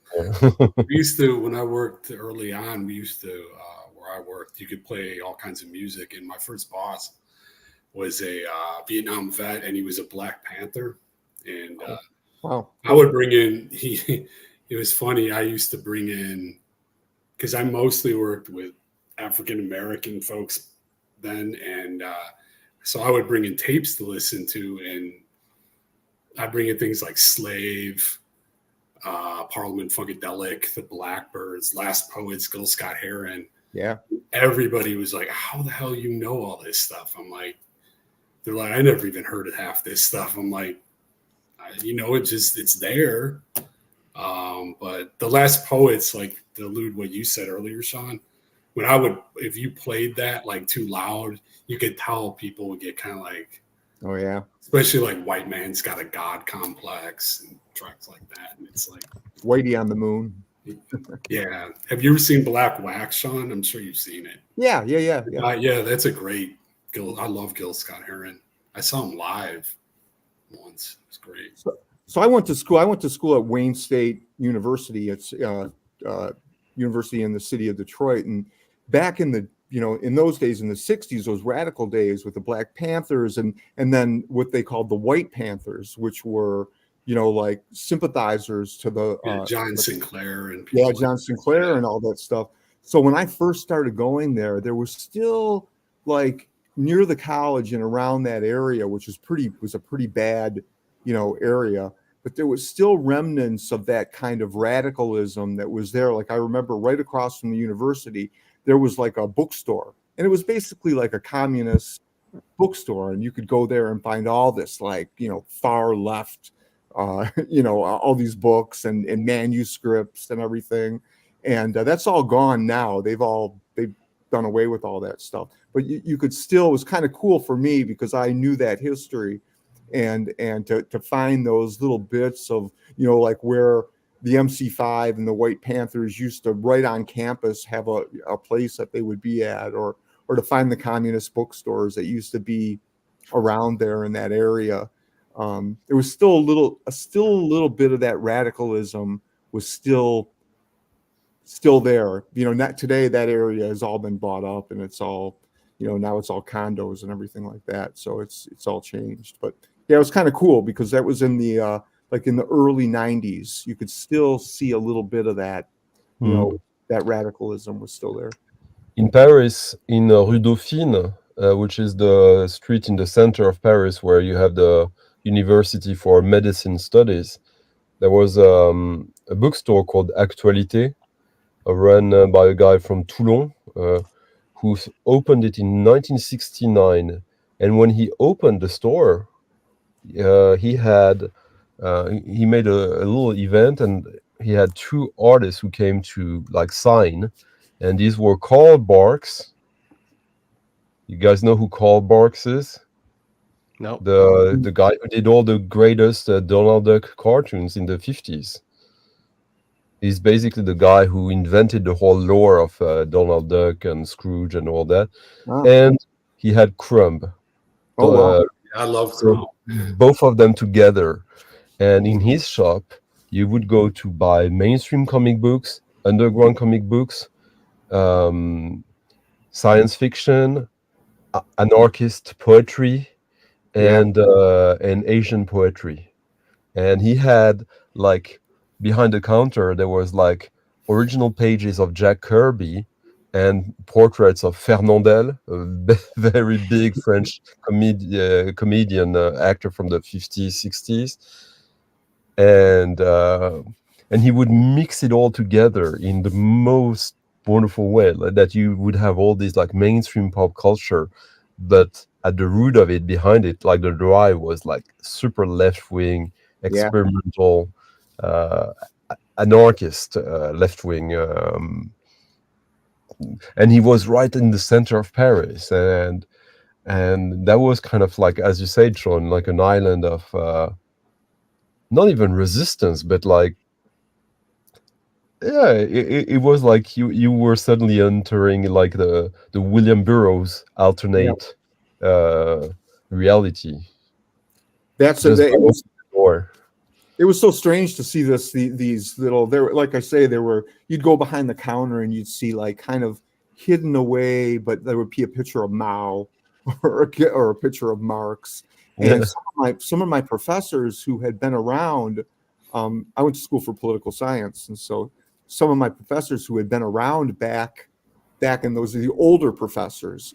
used to, when I worked early on, where I worked, you could play all kinds of music, and my first boss was a Vietnam vet, and he was a Black Panther, and wow. I would bring in it was funny. I used to bring in, because I mostly worked with African American folks then, and so I would bring in tapes to listen to, and I'd bring in things like Slave, Parliament Funkadelic, The Blackbirds, Last Poets, Gil Scott-Heron. Yeah. Everybody was like, how the hell you know all this stuff? I'm like, they're like, I never even heard of half this stuff. I'm like, it's there. But the Last Poets, like, to allude what you said earlier, Sean, if you played that like too loud, you could tell people would get kind of like, oh yeah, especially like White Man's Got a God Complex and tracks like that. And it's like Whitey on the Moon. Yeah. Have you ever seen Black Wax, Sean? I'm sure you've seen it. Yeah. Yeah, that's a great Gil. I love Gil Scott-Heron. I saw him live once. It's great. So I went to school. I went to school at Wayne State University. It's university in the city of Detroit. And back in the in those days, in the 60s, those radical days with the Black Panthers and then what they called the White Panthers, which were like sympathizers to the John Sinclair and John Sinclair and all that stuff. So when I first started going there was still like near the college and around that area, which was a pretty bad area, but there was still remnants of that kind of radicalism that was there. Like I remember right across from the university, there was like a bookstore, and it was basically like a communist bookstore, and you could go there and find all this like far left all these books and manuscripts and everything, and that's all gone now. They've done away with all that stuff, but you could still, it was kind of cool for me because I knew that history, and to find those little bits of like where the MC5 and the White Panthers used to right on campus have a place that they would be at, or to find the communist bookstores that used to be around there in that area. There was still a little bit of that radicalism was still there. Not today, that area has all been bought up and it's all, now it's all condos and everything like that. So it's all changed. But yeah, it was kind of cool because that was in the like in the early 90s. You could still see a little bit of that, that radicalism was still there. In Paris, in Rue Dauphine, which is the street in the center of Paris where you have the University for Medicine Studies, there was a bookstore called Actualité, run by a guy from Toulon, who opened it in 1969. And when he opened the store, he made a little event, and he had two artists who came to like sign, and these were Karl Barks. You guys know who Karl Barks is? No. The guy who did all the greatest Donald Duck cartoons in the 50s. He's basically the guy who invented the whole lore of Donald Duck and Scrooge and all that. Wow. And he had Crumb. Oh, wow. I love Crumb. Both of them together. And in his shop, you would go to buy mainstream comic books, underground comic books, science fiction, anarchist poetry, and Asian poetry. And he had like behind the counter there was like original pages of Jack Kirby and portraits of Fernandel, a very big French comedian actor from the 50s, 60s. And he would mix it all together in the most wonderful way, like that you would have all these like mainstream pop culture, but at the root of it, behind it, like the drive was like super left-wing, experimental, anarchist left-wing. And he was right in the center of Paris. And that was kind of like, as you said, Sean, like an island of not even resistance, but like, yeah, it was like you were suddenly entering like the William Burroughs alternate reality. That's it was so strange to see these little, there, like I say, you'd go behind the counter and you'd see like kind of hidden away, but there would be a picture of Mao or a picture of Marx. And some of my professors who had been around, I went to school for political science, and so some of my professors who had been around back in those, the older professors,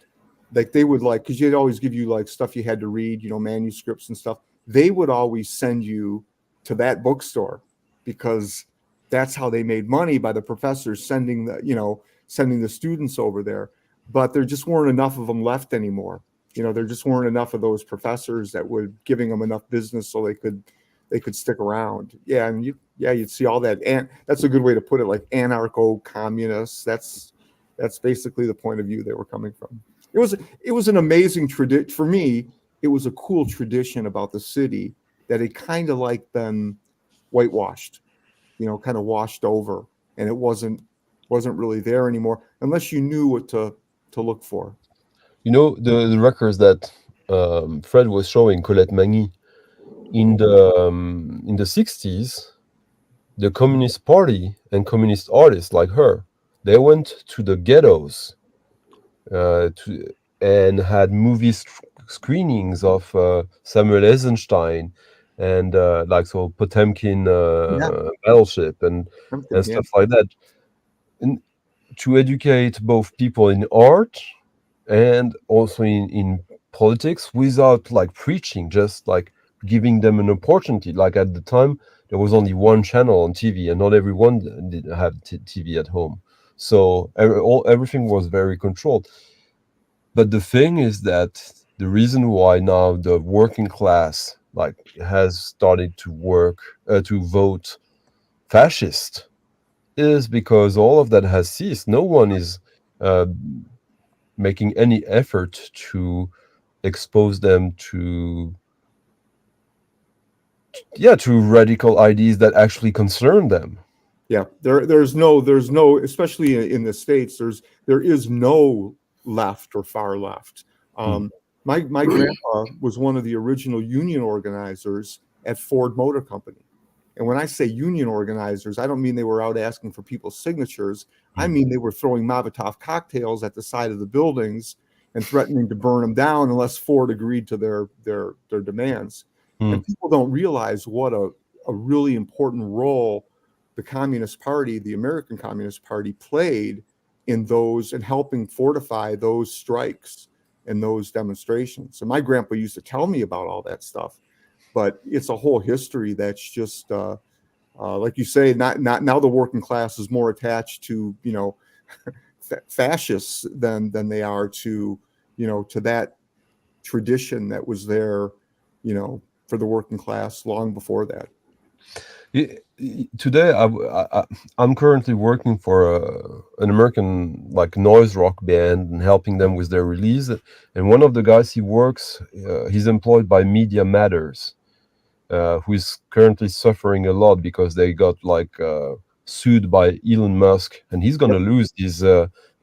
like they would like, because you'd always give you like stuff you had to read, manuscripts and stuff. They would always send you to that bookstore because that's how they made money, by the professors sending the students over there. But there just weren't enough of them left anymore. There just weren't enough of those professors that were giving them enough business so they could stick around. Yeah, and you'd see all that, and that's a good way to put it, like anarcho-communists. That's basically the point of view they were coming from. It was an amazing tradition for me. It was a cool tradition about the city that it kind of like been whitewashed, kind of washed over, and it wasn't really there anymore unless you knew what to look for. The records that Fred was showing, Colette Magny, in the 60s, the Communist Party and communist artists like her, they went to the ghettos and had movie screenings of Samuel Eisenstein and Potemkin Battleship and stuff like that, and to educate both people in art and also in politics without like preaching, just like giving them an opportunity. Like at the time, there was only one channel on TV, and not everyone did have TV at home, so everything was very controlled. But the thing is that the reason why now the working class has started to vote fascist is because all of that has ceased. No one is making any effort to expose them to radical ideas that actually concern them. Yeah, there's no, especially in the States, there is no left or far left. My grandpa was one of the original union organizers at Ford Motor Company. And when I say union organizers, I don't mean they were out asking for people's signatures. I mean they were throwing Molotov cocktails at the side of the buildings and threatening to burn them down unless Ford agreed to their demands. And people don't realize what a really important role the Communist Party, the American Communist Party, played in helping fortify those strikes and those demonstrations. So my grandpa used to tell me about all that stuff, but it's a whole history that's just like you say, not now the working class is more attached to fascists than they are to to that tradition that was there for the working class long before that. Today, I'm currently working for an American noise rock band and helping them with their release. And one of the guys he's employed by Media Matters, who is currently suffering a lot because they got sued by Elon Musk, and he's gonna lose these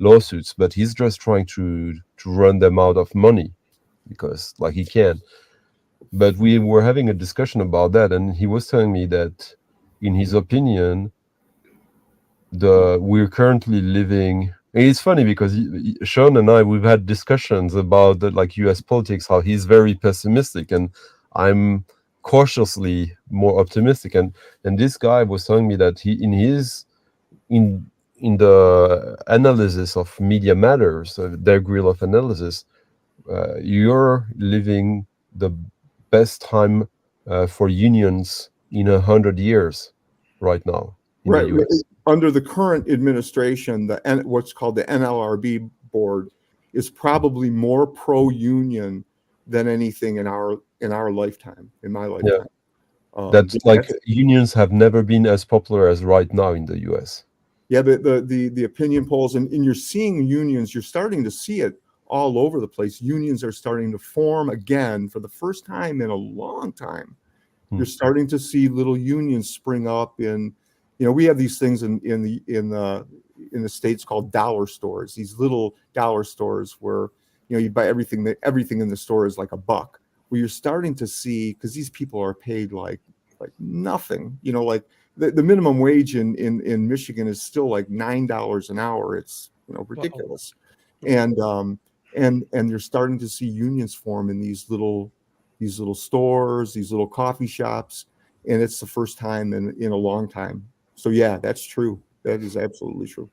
lawsuits. But he's just trying to run them out of money because he can. But we were having a discussion about that, and he was telling me that, in his opinion, we're currently living. And it's funny because Sean and we've had discussions about U.S. politics, how he's very pessimistic, and I'm cautiously more optimistic. And this guy was telling me that he in the analysis of Media Matters, their grill of analysis, you're living the best time for unions in 100 years right now in the US. Under the current administration, what's called the NLRB board is probably more pro-union than anything in our lifetime, in my lifetime. That's unions have never been as popular as right now in the US. Yeah, the opinion polls, and you're seeing unions, you're starting to see it all over the place. Unions are starting to form again for the first time in a long time. You're starting to see little unions spring up in, we have these things in the States called dollar stores. These little dollar stores where you buy everything in the store is like $1. Where you're starting to see, because these people are paid like nothing. The minimum wage in Michigan is still $9 an hour. It's ridiculous. Wow. And you're starting to see unions form in these little stores, these little coffee shops, and it's the first time in a long time. So yeah, that's true. That is absolutely true.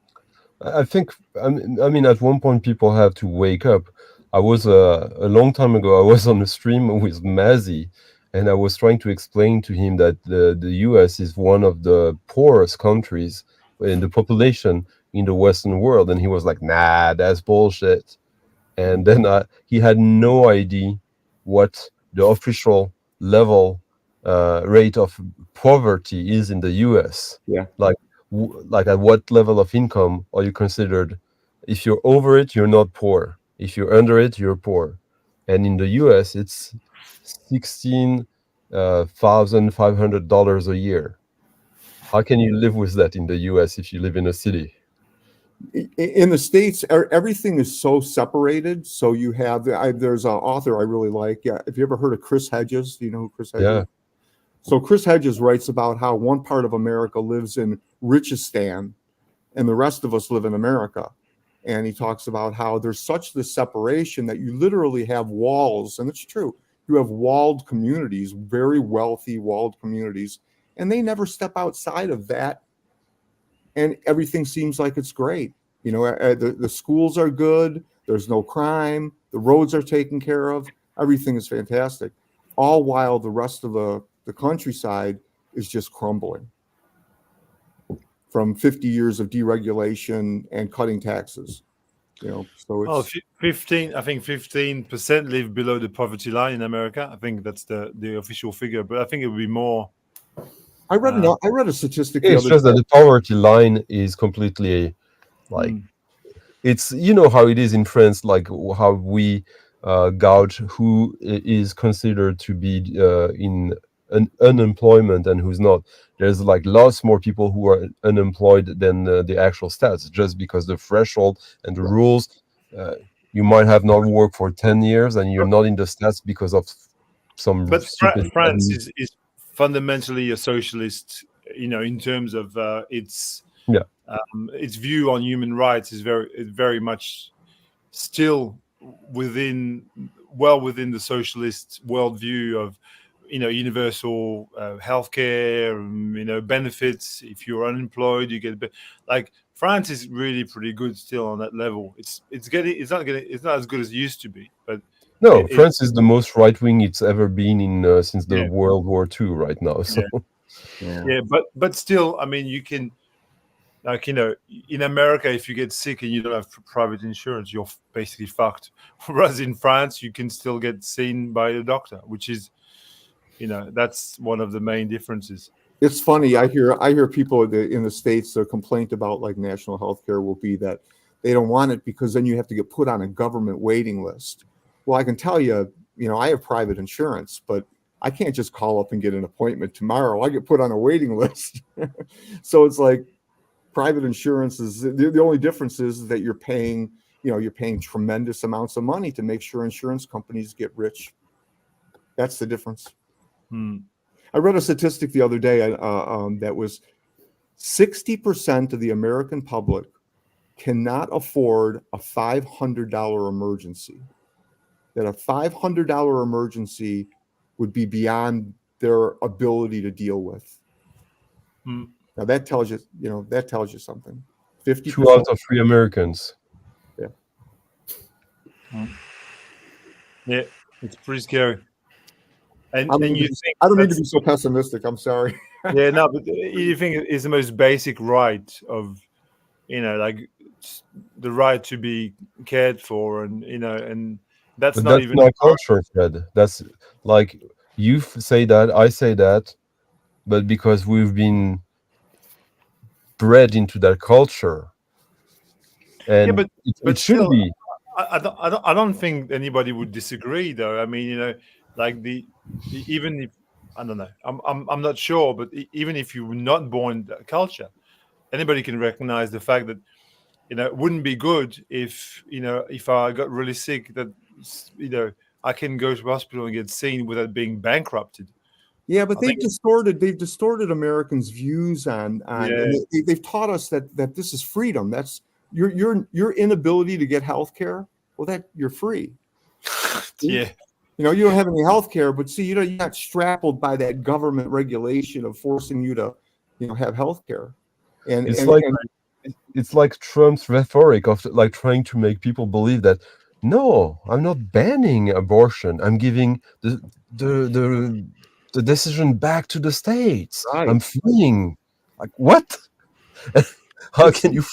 I think, I mean, at one point people have to wake up. I was a long time ago, I was on a stream with Mazzy, and I was trying to explain to him that the US is one of the poorest countries in the population in the Western world, and he was like, "Nah, that's bullshit." And then he had no idea what the official level rate of poverty is in the US. Yeah. Like at what level of income are you considered? If you're over it, you're not poor. If you're under it, you're poor. And in the US, it's $16,500 a year. How can you live with that in the US if you live in a city? In the States, everything is so separated. So you have, there's an author I really like. Yeah, have you ever heard of Chris Hedges? Do you know who Chris Hedges is? Yeah. So Chris Hedges writes about how one part of America lives in Richistan and the rest of us live in America. And he talks about how there's such this separation that you literally have walls, and it's true. You have walled communities, very wealthy walled communities, and they never step outside of that. And everything seems like it's great. You know, the schools are good. There's no crime. The roads are taken care of. Everything is fantastic. All while the rest of the countryside is just crumbling from 50 years of deregulation and cutting taxes. You know, so it's 15% live below the poverty line in America. I think that's the official figure, but I think it would be more. I read a statistic. It's just that the poverty line is completely like it's, you know how it is in France, like how we gauge who is considered to be in unemployment and who's not. There's like lots more people who are unemployed than the actual stats, just because the threshold and the rules. You might have not worked for 10 years and you're not in the stats because of some. But France is fundamentally a socialist, you know, in terms of its view on human rights is very much still within the socialist worldview of, you know, universal healthcare, you know, benefits. If you're unemployed, you get like France is really pretty good still on that level. It's not as good as it used to be, but. No, France is the most right wing it's ever been in since the World War II right now. So but still, I mean, you can, like, you know, in America, if you get sick and you don't have private insurance, you're basically fucked. Whereas in France, you can still get seen by a doctor, which is, you know, that's one of the main differences. It's funny. I hear people in the States, their complaint about like national health care will be that they don't want it because then you have to get put on a government waiting list. Well, I can tell you, you know, I have private insurance, but I can't just call up and get an appointment tomorrow. I get put on a waiting list. So it's like private insurance is the only difference is that you're paying tremendous amounts of money to make sure insurance companies get rich. That's the difference. I read a statistic the other day that was 60% of the American public cannot afford a $500 emergency. That a $500 emergency would be beyond their ability to deal with. Now that tells you, something. 50%. 2 out of 3 Americans. Yeah. Yeah, it's pretty scary. And I don't mean to be so pessimistic. I'm sorry. Yeah, no, but you think it's the most basic right of, you know, like the right to be cared for, and you know, and. That's not culture, Fred. That's like you say that, I say that, but because we've been bred into that culture, and it should be. I don't think anybody would disagree, though. I mean, you know, like even if I don't know, I'm not sure, but even if you were not born in that culture, anybody can recognize the fact that, you know, it wouldn't be good if, you know, if I got really sick that, you know, I can go to hospital and get seen without being bankrupted. Yeah, but they've distorted Americans' views on they've taught us that this is freedom. That's your inability to get health care. Well, that you're free. Yeah. You know, you don't have any health care, but see, you're not strapped by that government regulation of forcing you to, you know, have health care. And it's like Trump's rhetoric of like trying to make people believe that No, I'm not banning abortion. I'm giving the decision back to the states. Right. I'm freeing. Like what? How can you?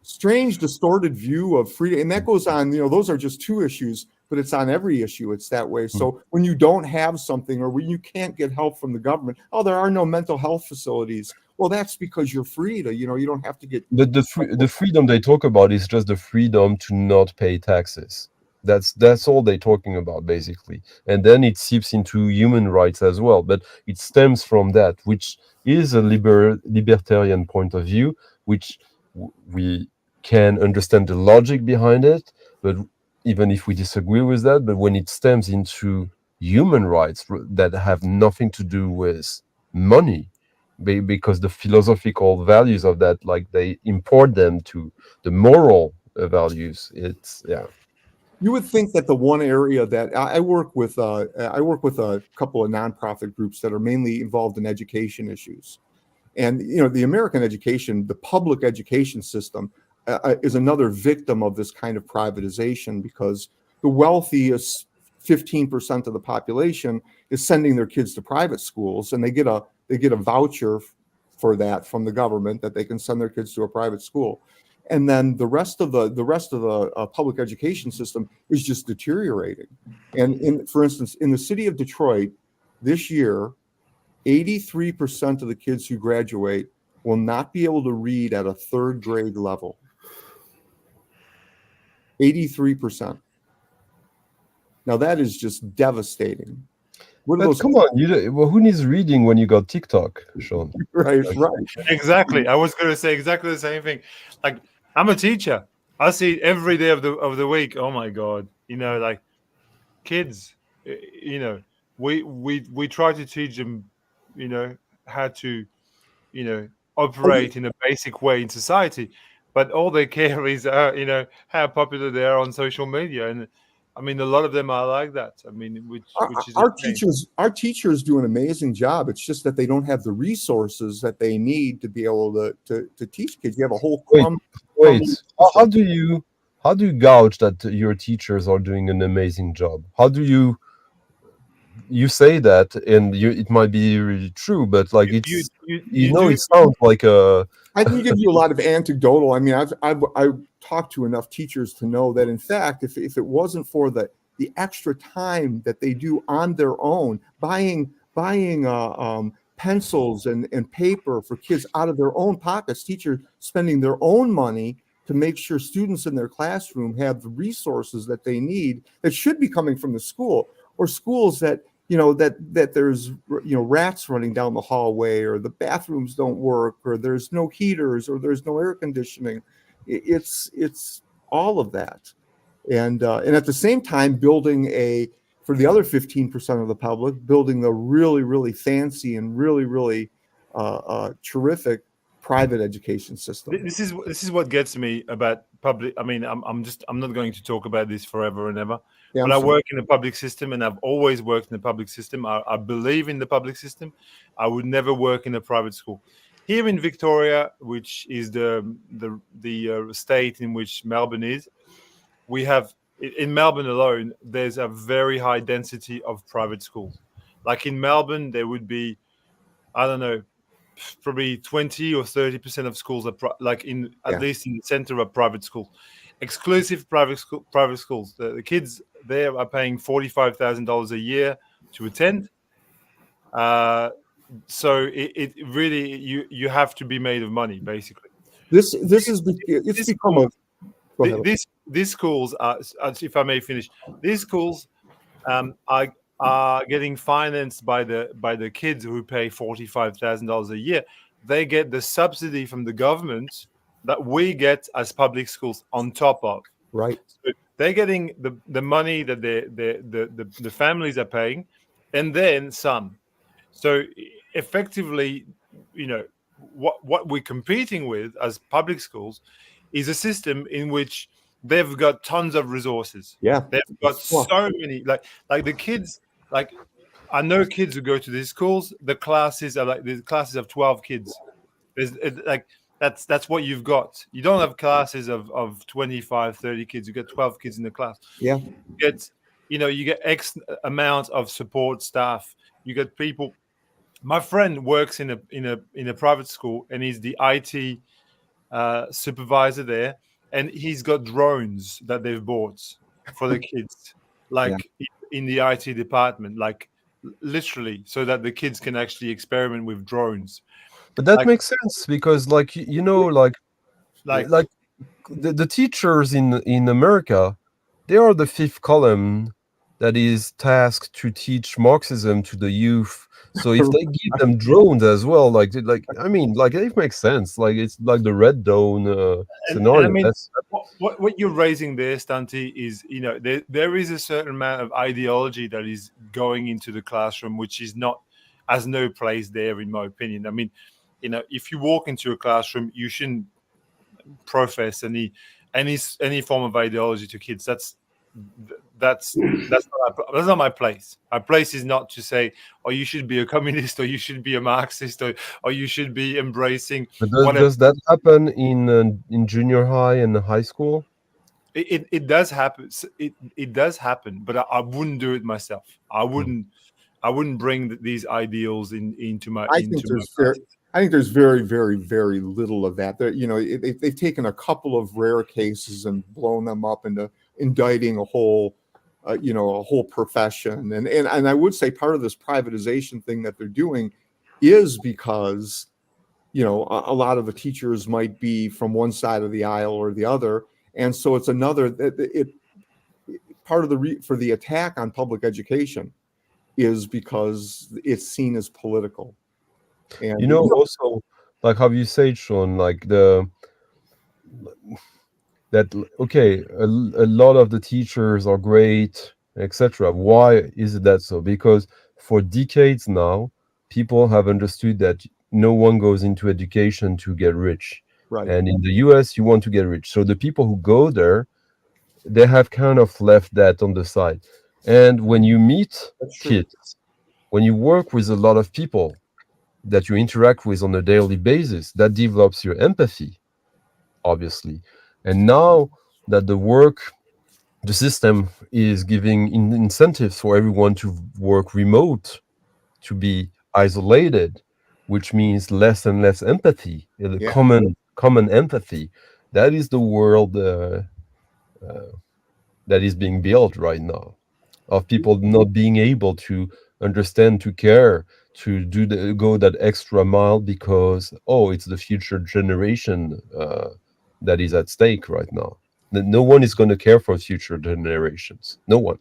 Strange, distorted view of freedom, and that goes on. Those are just two issues, but it's on every issue. It's that way. So when you don't have something, or when you can't get help from the government, there are no mental health facilities. Well, that's because you're free to. You don't have to get. But the freedom they talk about is just the freedom to not pay taxes. That's all they're talking about basically, and then it seeps into human rights as well. But it stems from that, which is a libertarian point of view, which we can understand the logic behind it. But even if we disagree with that, but when it stems into human rights that have nothing to do with money, because the philosophical values of that, like they import them to the moral values. It's You would think that the one area that I work with a couple of nonprofit groups that are mainly involved in education issues, and the American education, the public education system, is another victim of this kind of privatization, because the wealthiest 15% of the population is sending their kids to private schools, and they get a voucher for that from the government that they can send their kids to a private school. And then the rest of the public education system is just deteriorating. And for instance, in the city of Detroit this year, 83% of the kids who graduate will not be able to read at a third grade level. 83%. Now that is just devastating. But come on, who needs reading when you got TikTok, Sean? Right. Exactly. I was going to say exactly the same thing. Like, I'm a teacher. I see it every day of the week. Oh my God. Like kids, we try to teach them, how to, operate in a basic way in society, but all they care is, how popular they are on social media. And I mean, a lot of them are like that. I mean, which is our teachers do an amazing job. It's just that they don't have the resources that they need to be able to teach kids. You have a whole wait. How do you gauge that your teachers are doing an amazing job? How do you say that, and it might be really true, but like it sounds like a. I can give you a lot of anecdotal. I mean, I've talked to enough teachers to know that, in fact, if it wasn't for the extra time that they do on their own, buying pencils and paper for kids out of their own pockets, teachers spending their own money to make sure students in their classroom have the resources that they need, that should be coming from the school, or schools that that there's rats running down the hallway, or the bathrooms don't work, or there's no heaters, or there's no air conditioning. It's all of that, and at the same time building for the other 15% of the public, building a really, really fancy and really, really terrific private education system. This is what gets me about public. I mean, I'm not going to talk about this forever and ever. Yeah, but I work in the public system, and I've always worked in the public system. I believe in the public system. I would never work in a private school. Here in Victoria, which is the state in which Melbourne is, we have, in Melbourne alone, there's a very high density of private schools. Like in Melbourne, there would be, I don't know, probably 20 or 30% of schools are at least in the center of private schools. Exclusive private schools. The kids there are paying $45,000 a year to attend. So it really, you have to be made of money, basically. These schools are, if I may finish, these schools are getting financed by the kids who pay $45,000 a year. They get the subsidy from the government that we get as public schools on top of. Right. So they're getting the money that the families are paying, and then some. So effectively, what we're competing with as public schools is a system in which they've got tons of resources. Yeah. They've got so many, like the kids, like I know kids who go to these schools, the classes are the classes of 12 kids. There's That's what you've got. You don't have classes of 25, 30 kids. You get 12 kids in the class. Yeah. You get X amount of support staff. You get people. My friend works in a private school, and he's the IT supervisor there, and he's got drones that they've bought for the kids, in the IT department, like literally, so that the kids can actually experiment with drones. But that makes sense because, like, the teachers in America, they are the fifth column that is tasked to teach Marxism to the youth. So if they give them drones as well, it makes sense. Like, it's like the Red Dawn scenario. I mean, what you're raising there, Stunty, is there is a certain amount of ideology that is going into the classroom, which has no place there, in my opinion. I mean, if you walk into a classroom, you shouldn't profess any form of ideology to kids. That's not my place. My place is not to say, "Oh, you should be a communist," or "You should be a Marxist," or "You should be embracing." But does that happen in junior high and high school? It does happen. It does happen, but I wouldn't do it myself. I wouldn't bring these ideals into my. I think there's very, very, very little of that. They've taken a couple of rare cases and blown them up into indicting a whole profession. And I would say part of this privatization thing that they're doing is because, a lot of the teachers might be from one side of the aisle or the other. And so it's part of for the attack on public education is because it's seen as political. And also, like how you say, Sean, like a lot of the teachers are great, etc. Why is that so? Because for decades now, people have understood that no one goes into education to get rich. Right. And in the US, you want to get rich. So the people who go there, they have kind of left that on the side. And when you meet kids, when you work with a lot of people that you interact with on a daily basis, that develops your empathy, obviously. And now that the system is giving incentives for everyone to work remote, to be isolated, which means less and less empathy, common empathy. That is the world that is being built right now, of people not being able to understand, to care, to go that extra mile because it's the future generation that is at stake right now. No one is going to care for future generations. No one.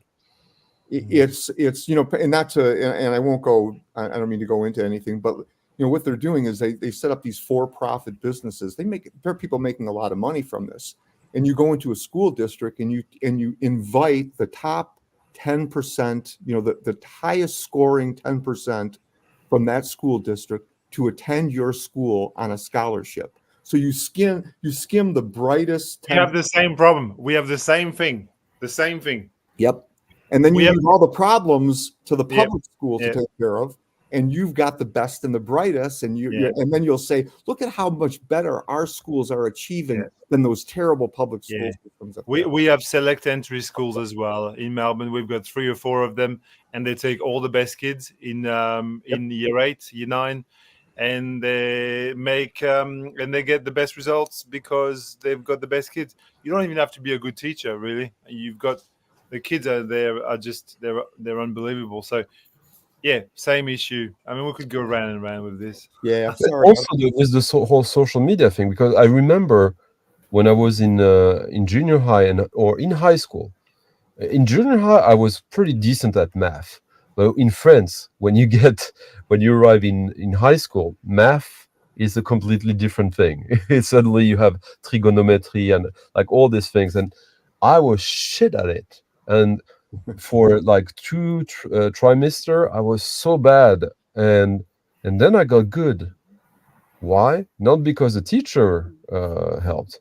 It's and I won't go. I don't mean to go into anything, but what they're doing is they set up these for-profit businesses. There are people making a lot of money from this, and you go into a school district and you invite the top 10%, the highest scoring 10% from that school district to attend your school on a scholarship. So you skim the brightest. We have the same problem. We have the same thing. Yep. And then you leave all the problems to the public school to take care of, and you've got the best and the brightest, and and then you'll say, look at how much better our schools are achieving than those terrible public school systems. We have select entry schools as well in Melbourne. We've got 3 or 4 of them, and they take all the best kids in year 8, year 9, and they make and they get the best results because they've got the best kids. You don't even have to be a good teacher, really. You've got the kids out there are just they're unbelievable. So same issue. I mean, we could go round and round with this. Yeah. Sorry. Also, there's this whole social media thing, because I remember when I was in junior high or in high school. In junior high, I was pretty decent at math. But in France, when you arrive in high school, math is a completely different thing. Suddenly you have trigonometry and like all these things, and I was shit at it. And for like 2 trimester, I was so bad, and then I got good. Why? Not because the teacher helped,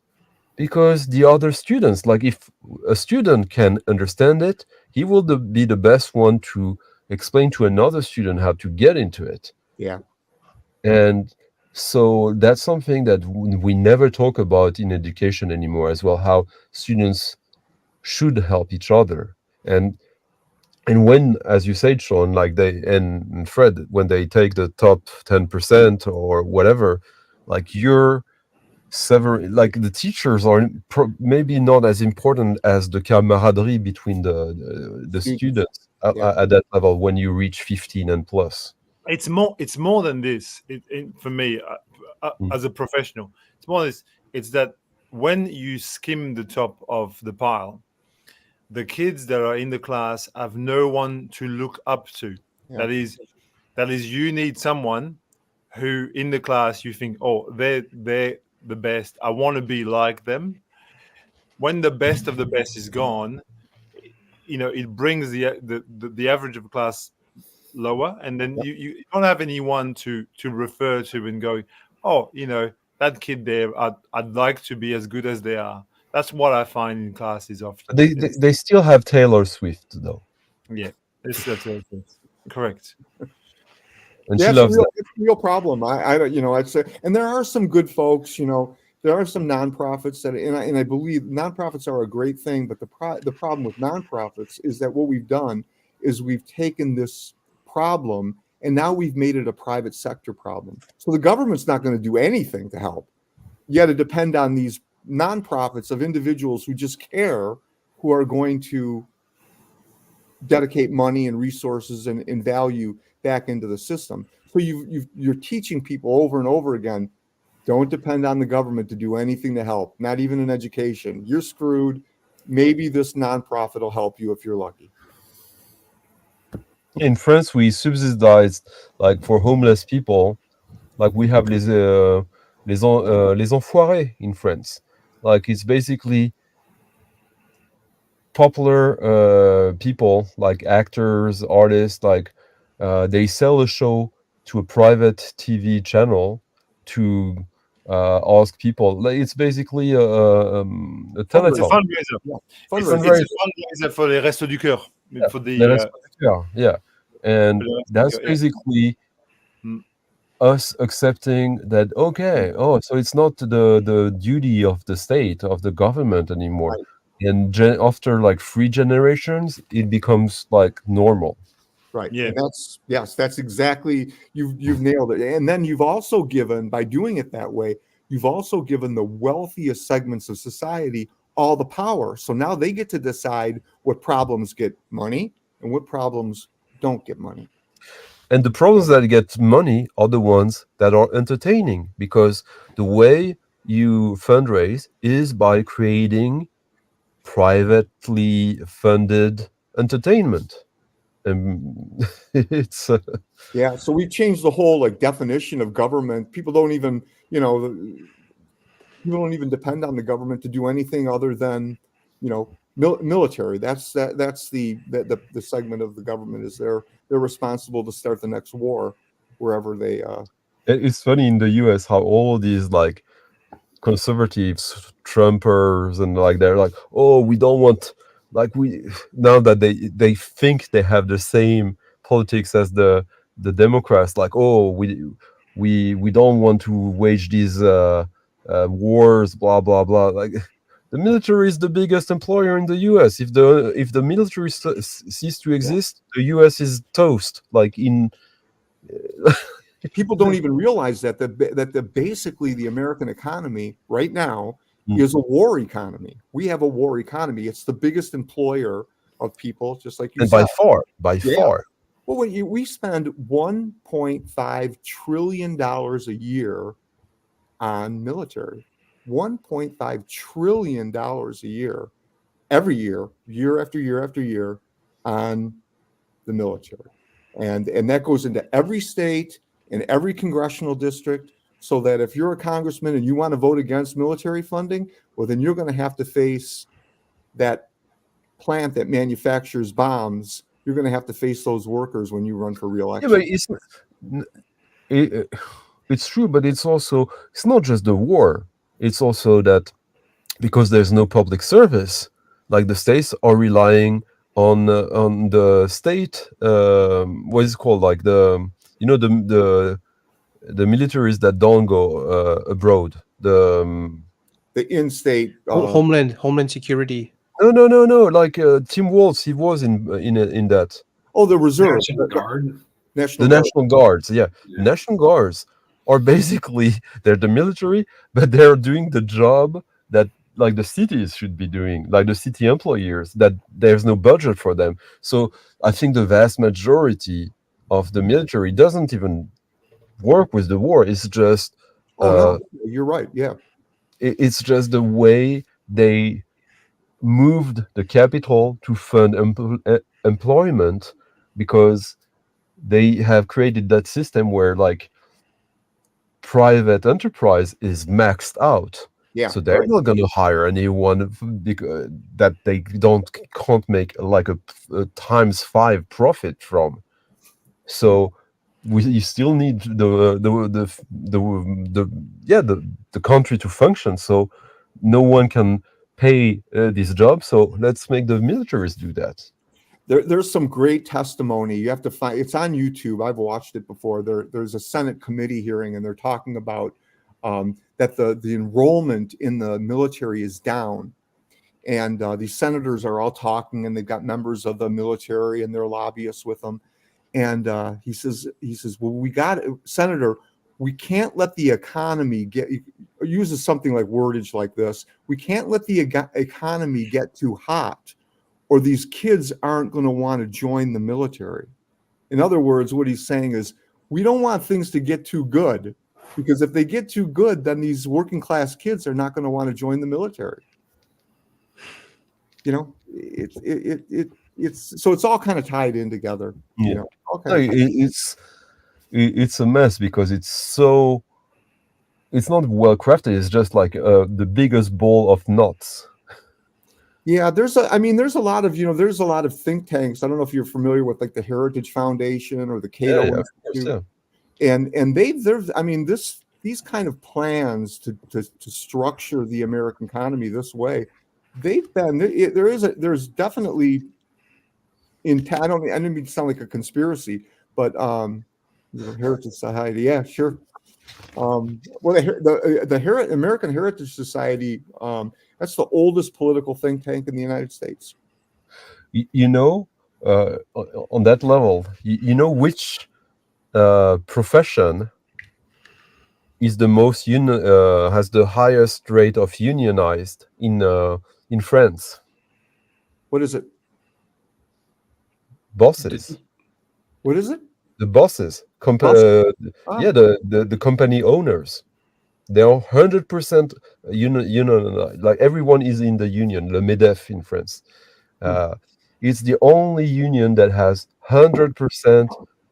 because the other students, like if a student can understand it, he will be the best one to explain to another student how to get into it. Yeah. And So that's something that we never talk about in education anymore as well, how students should help each other. And when, as you said, Sean, like they and Fred, when they take the top 10% or whatever, like you're like the teachers are maybe not as important as the camaraderie between the students at that level when you reach 15 and plus. It's more than this. For me, as a professional, it's more this. It's that when you skim the top of the pile, the kids that are in the class have no one to look up to. Yeah. That is, you need someone who in the class you think, oh, they're the best. I want to be like them. When the best of the best is gone, it brings the average of the class lower, and then you don't have anyone to refer to and go, oh, that kid there, I'd like to be as good as they are. That's what I find in classes often. They still have Taylor Swift though. Yeah, that's correct. And she loves it's a real problem. I'd say, and there are some good folks. There are some nonprofits and I believe nonprofits are a great thing. But the problem with nonprofits is that what we've done is we've taken this problem and now we've made it a private sector problem. So the government's not going to do anything to help. You got to depend on these nonprofits of individuals who just care, who are going to dedicate money and resources and value back into the system. So you're teaching people over and over again, don't depend on the government to do anything to help, not even in education. You're screwed. Maybe this nonprofit will help you if you're lucky. In France, we subsidized, like for homeless people, like we have les enfoirés in France. Like it's basically popular people, like actors, artists, like they sell a show to a private TV channel to ask people. Like, it's basically a telethon. Fundraiser. Yeah. It's a fundraiser for les Restos du Cœur. For the yeah. And that's basically us accepting that, okay, so it's not the duty of the state, of the government anymore. Right. And after like 3 generations, it becomes like normal. Right. Yeah. And that's exactly, you've nailed it. And then you've also given, by doing it that way, you've also given the wealthiest segments of society all the power. So now they get to decide what problems get money and what problems don't get money. And the problems that get money are the ones that are entertaining, because the way you fundraise is by creating privately funded entertainment. And it's so we changed the whole definition of government. People don't even depend on the government to do anything other than military. That's the segment of the government is they're responsible to start the next war wherever they It's funny in the US how all these like conservatives, Trumpers, and like they're like, oh, we don't want, like, now that they think they have the same politics as the Democrats, like, oh, we don't want to wage these wars, blah blah blah. Like, the military is the biggest employer in the US. If the military cease to exist, the US is toast. Like in people don't even realize that basically the American economy right now is a war economy. We have a war economy. It's the biggest employer of people, just like you said. By far. Well, we spend $1.5 trillion a year on military. $1.5 trillion a year, every year after year after year, on the military, and that goes into every state and every congressional district. So that if you're a congressman and you want to vote against military funding, well, then you're going to have to face that plant that manufactures bombs. You're going to have to face those workers when you run for re-election. Yeah, but it's true, but it's not just the war. It's also that because there's no public service, like the states are relying on the state. What is it called? Like the militaries that don't go abroad. The in-state Homeland Security. No. Like Tim Walz, he was in that. Oh, the reserve, National Guard. National Guards. Yeah, National Guards are basically they're the military, but they're doing the job that like the cities should be doing, like the city employers. That there's no budget for them. So I think the vast majority of the military doesn't even work with the war. It's just. No, you're right. Yeah. It's just the way they moved the capital to fund employment, because they have created that system where like private enterprise is maxed out. Yeah. So they're not going to hire anyone that they can't make like a times 5 profit from. So you still need the country to function. So no one can pay this job. So let's make the militaries do that. There's some great testimony. You have to find it's on YouTube. I've watched it before. There's a Senate committee hearing, and they're talking about that the enrollment in the military is down, and these senators are all talking, and they've got members of the military and their lobbyists with them. And he says, well, Senator, we can't let the economy uses something like wordage like this. We can't let the economy get too hot, or these kids aren't going to want to join the military. In other words, what he's saying is we don't want things to get too good, because if they get too good, then these working class kids are not going to want to join the military. You know, it's so it's all kind of tied in together. Yeah. You know, it's a mess, because it's not well crafted. It's just like the biggest ball of knots. Yeah, there's a lot of think tanks. I don't know if you're familiar with like the Heritage Foundation or the Cato Institute. And these kind of plans to structure the American economy this way, there's definitely I didn't mean to sound like a conspiracy, but Heritage Society, yeah, sure. Well, the American Heritage Society, that's the oldest political think tank in the United States. On that level, you know which profession is the most has the highest rate of unionized in France? What is it? Bosses. What is it? The bosses. The company owners. They are 100% union. Like everyone is in the union, le MEDEF in France. It's the only union that has 100%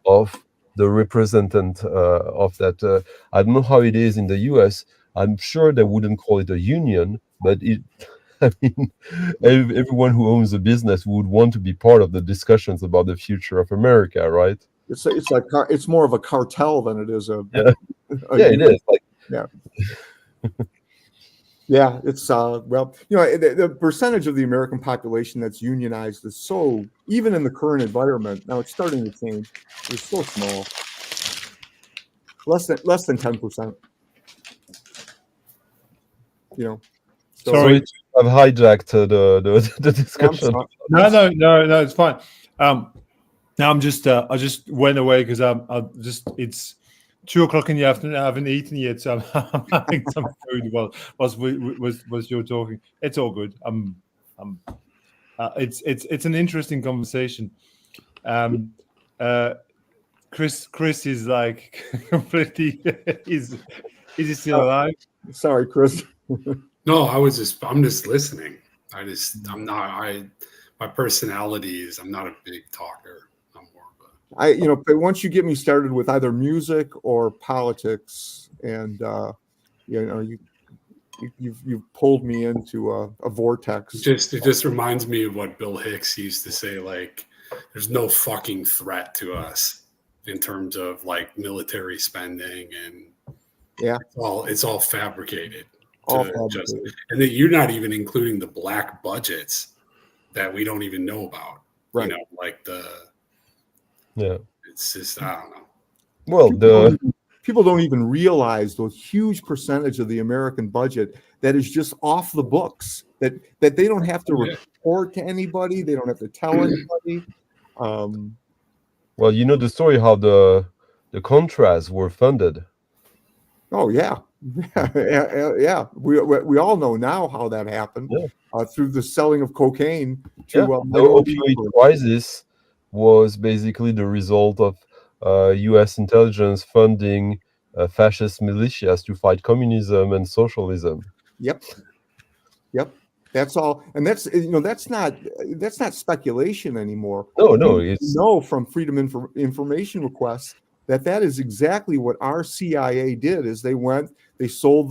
of the representative of that. I don't know how it is in the US. I'm sure they wouldn't call it a union, but I mean, everyone who owns a business would want to be part of the discussions about the future of America, right? It's more of a cartel than it is a it is. Like, yeah, it's the percentage of the American population that's unionized is so, even in the current environment, now it's starting to change. It's so small, less than 10%. You know. So, sorry, I've hijacked the discussion. No, it's fine. Now I just went away because it's 2:00 in the afternoon. I haven't eaten yet, so I'm having some food whilst you're talking. It's all good. It's an interesting conversation. Chris is like completely. Is he still alive? Sorry, Chris. No, I'm just listening. My personality is I'm not a big talker. But once you get me started with either music or politics, and you've pulled me into a vortex. It just reminds me of what Bill Hicks used to say, like, there's no fucking threat to us in terms of like military spending, and it's all fabricated. And that you're not even including the black budgets that we don't even know about. Right. Like Yeah. It's just, I don't know. Well, people don't even realize the huge percentage of the American budget that is just off the books, that they don't have to report to anybody, they don't have to tell anybody. Well, you know the story how the Contras were funded. Oh yeah. Yeah. We all know now how that happened, through the selling of cocaine to the opioid crisis was basically the result of U.S. intelligence funding fascist militias to fight communism and socialism. Yep. That's all, and that's not speculation anymore. No, we it's know from Freedom Information requests that is exactly what our CIA did. Is they sold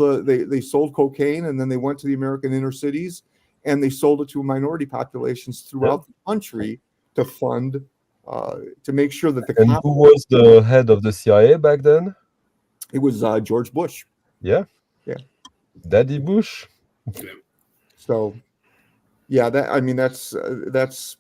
cocaine, and then they went to the American inner cities and they sold it to minority populations throughout the country to fund, to make sure that And who was the head of the CIA back then? It was George Bush. Yeah. Daddy Bush. So, yeah, that's the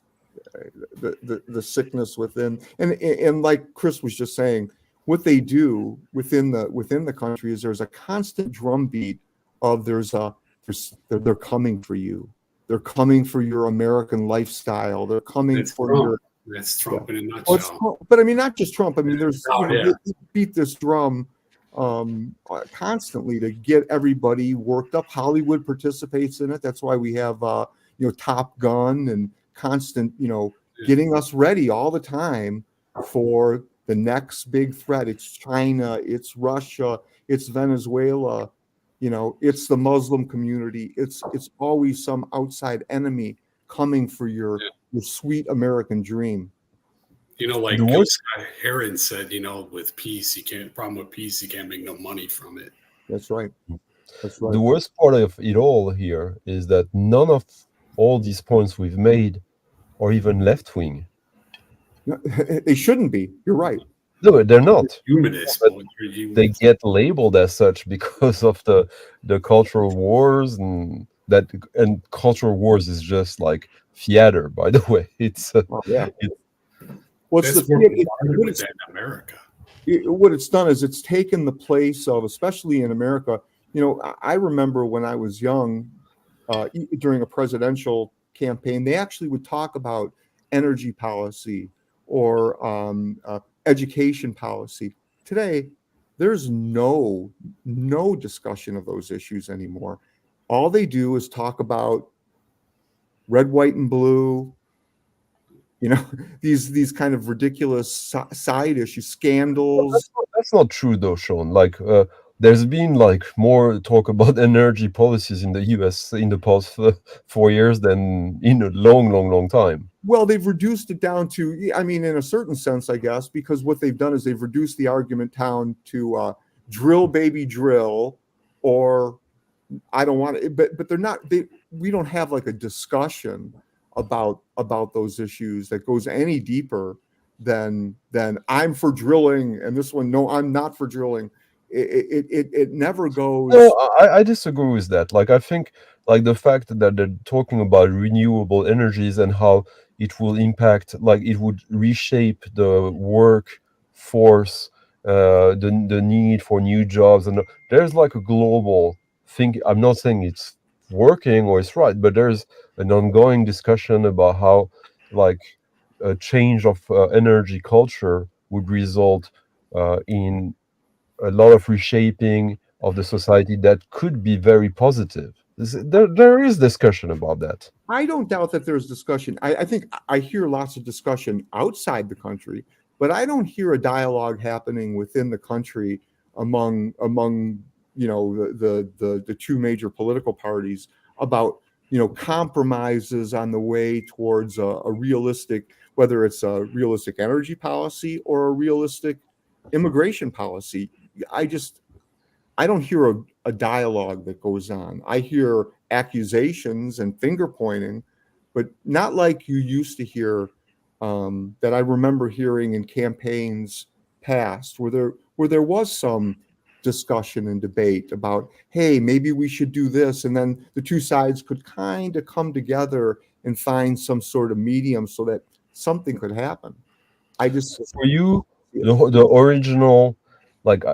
sickness within, and like Chris was just saying, what they do within the country is there's a constant drumbeat of they're coming for you, they're coming for your American lifestyle, they're coming for your. That's Trump in a nutshell. But I mean, not just Trump. I mean, they beat this drum constantly to get everybody worked up. Hollywood participates in it. That's why we have Top Gun and constant getting us ready all the time for the next big threat. It's China, it's Russia, it's Venezuela, it's the Muslim community. It's always some outside enemy coming for your sweet American dream. Like Scott Heron said, with peace, problem with peace, you can't make no money from it. That's right. The worst part of it all here is that none of all these points we've made are even left-wing. No, they shouldn't be. You're right. No, they're not. Humanist. They get labeled as such because of the cultural wars, and cultural wars is just like theater, by the way. It's What's in America? What it's done is it's taken the place of, especially in America. I remember when I was young, during a presidential campaign, they actually would talk about energy policy or education policy. Today, there's no discussion of those issues anymore. All they do is talk about red, white, and blue. These kind of ridiculous side issue scandals. That's not true though, Sean. Like there's been more talk about energy policies in the US in the past 4 years than in a long time. Well, they've reduced it down to, I mean, in a certain sense, I guess, because what they've done is they've reduced the argument down to drill, baby, drill, or I don't want it, but they're not. We don't have a discussion about those issues that goes any deeper than I'm for drilling, and this one, no, I'm not for drilling. It never goes. No, I disagree with that. I think the fact that they're talking about renewable energies and how it will impact, it would reshape the workforce, the need for new jobs, and there's a global thing. I'm not saying it's working or it's right, but there's an ongoing discussion about how a change of energy culture would result in a lot of reshaping of the society that could be very positive. There is discussion about that. I don't doubt that there's discussion. I think I hear lots of discussion outside the country, but I don't hear a dialogue happening within the country among the two major political parties about compromises on the way towards a realistic, whether it's a realistic energy policy or a realistic immigration policy. I don't hear a dialogue that goes on. I hear accusations and finger pointing, but not like you used to hear, that I remember hearing in campaigns past, where there was some discussion and debate about, hey, maybe we should do this, and then the two sides could kind of come together and find some sort of medium so that something could happen. For you, the original like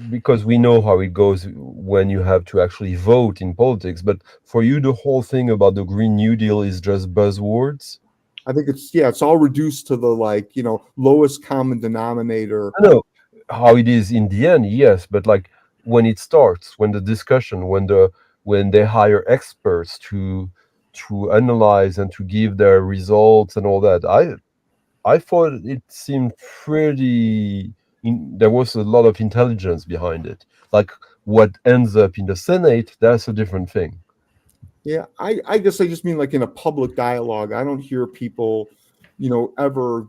because we know how it goes when you have to actually vote in politics. But for you, the whole thing about the Green New Deal is just buzzwords. I think it's all reduced to the, like, lowest common denominator. I know how it is in the end, yes, but like when it starts, when the discussion, when they hire experts to analyze and to give their results and all that, I thought it seemed pretty. There was a lot of intelligence behind it. Like what ends up in the Senate, that's a different thing. Yeah, I guess I just mean, like, in a public dialogue, I don't hear people, ever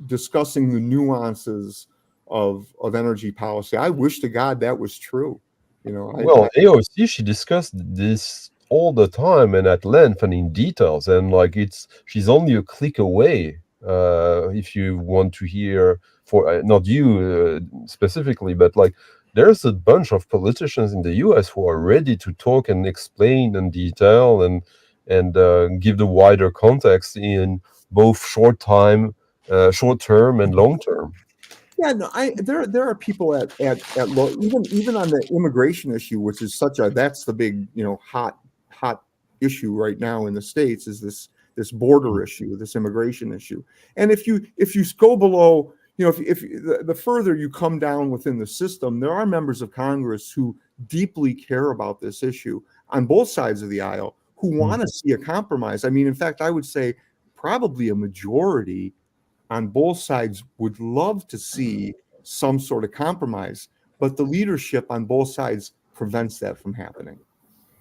discussing the nuances of energy policy. I wish to God that was true. Well, AOC, she discussed this all the time and at length and in details, and like she's only a click away. If you want to hear, for not you specifically, but like there's a bunch of politicians in the U.S. who are ready to talk and explain and detail and give the wider context in both short term and long term. Yeah, no, there are people at low, even on the immigration issue, which is that's the big, hot issue right now in the States, is this border issue, this immigration issue. And if you go below, if the further you come down within the system, there are members of Congress who deeply care about this issue on both sides of the aisle, who want to see a compromise. I mean, in fact, I would say probably a majority on both sides would love to see some sort of compromise, but the leadership on both sides prevents that from happening.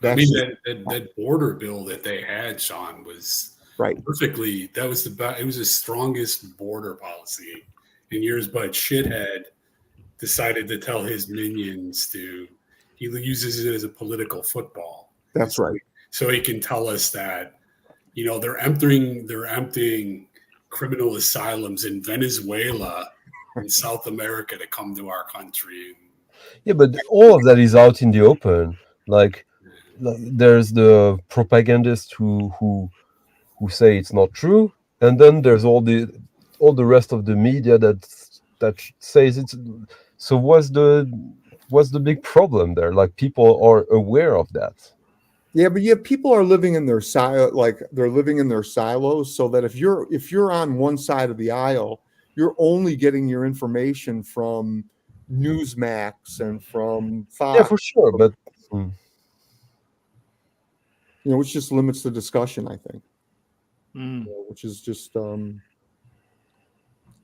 I mean, that border bill that they had, Sean, was right. Perfectly. That was it was the strongest border policy in years. But shithead decided to tell his minions he uses it as a political football. That's right. So he can tell us that, they're emptying criminal asylums in Venezuela and South America to come to our country. Yeah, but all of that is out in the open. Like there's the propagandists who say it's not true, and then there's all the rest of the media that says it's. So what's the big problem there? Like people are aware of that. Yeah, but people are living in their they're living in their silos, so that if you're on one side of the aisle, you're only getting your information from Newsmax and from Fox. Yeah, for sure, but which just limits the discussion, I think. Which is just a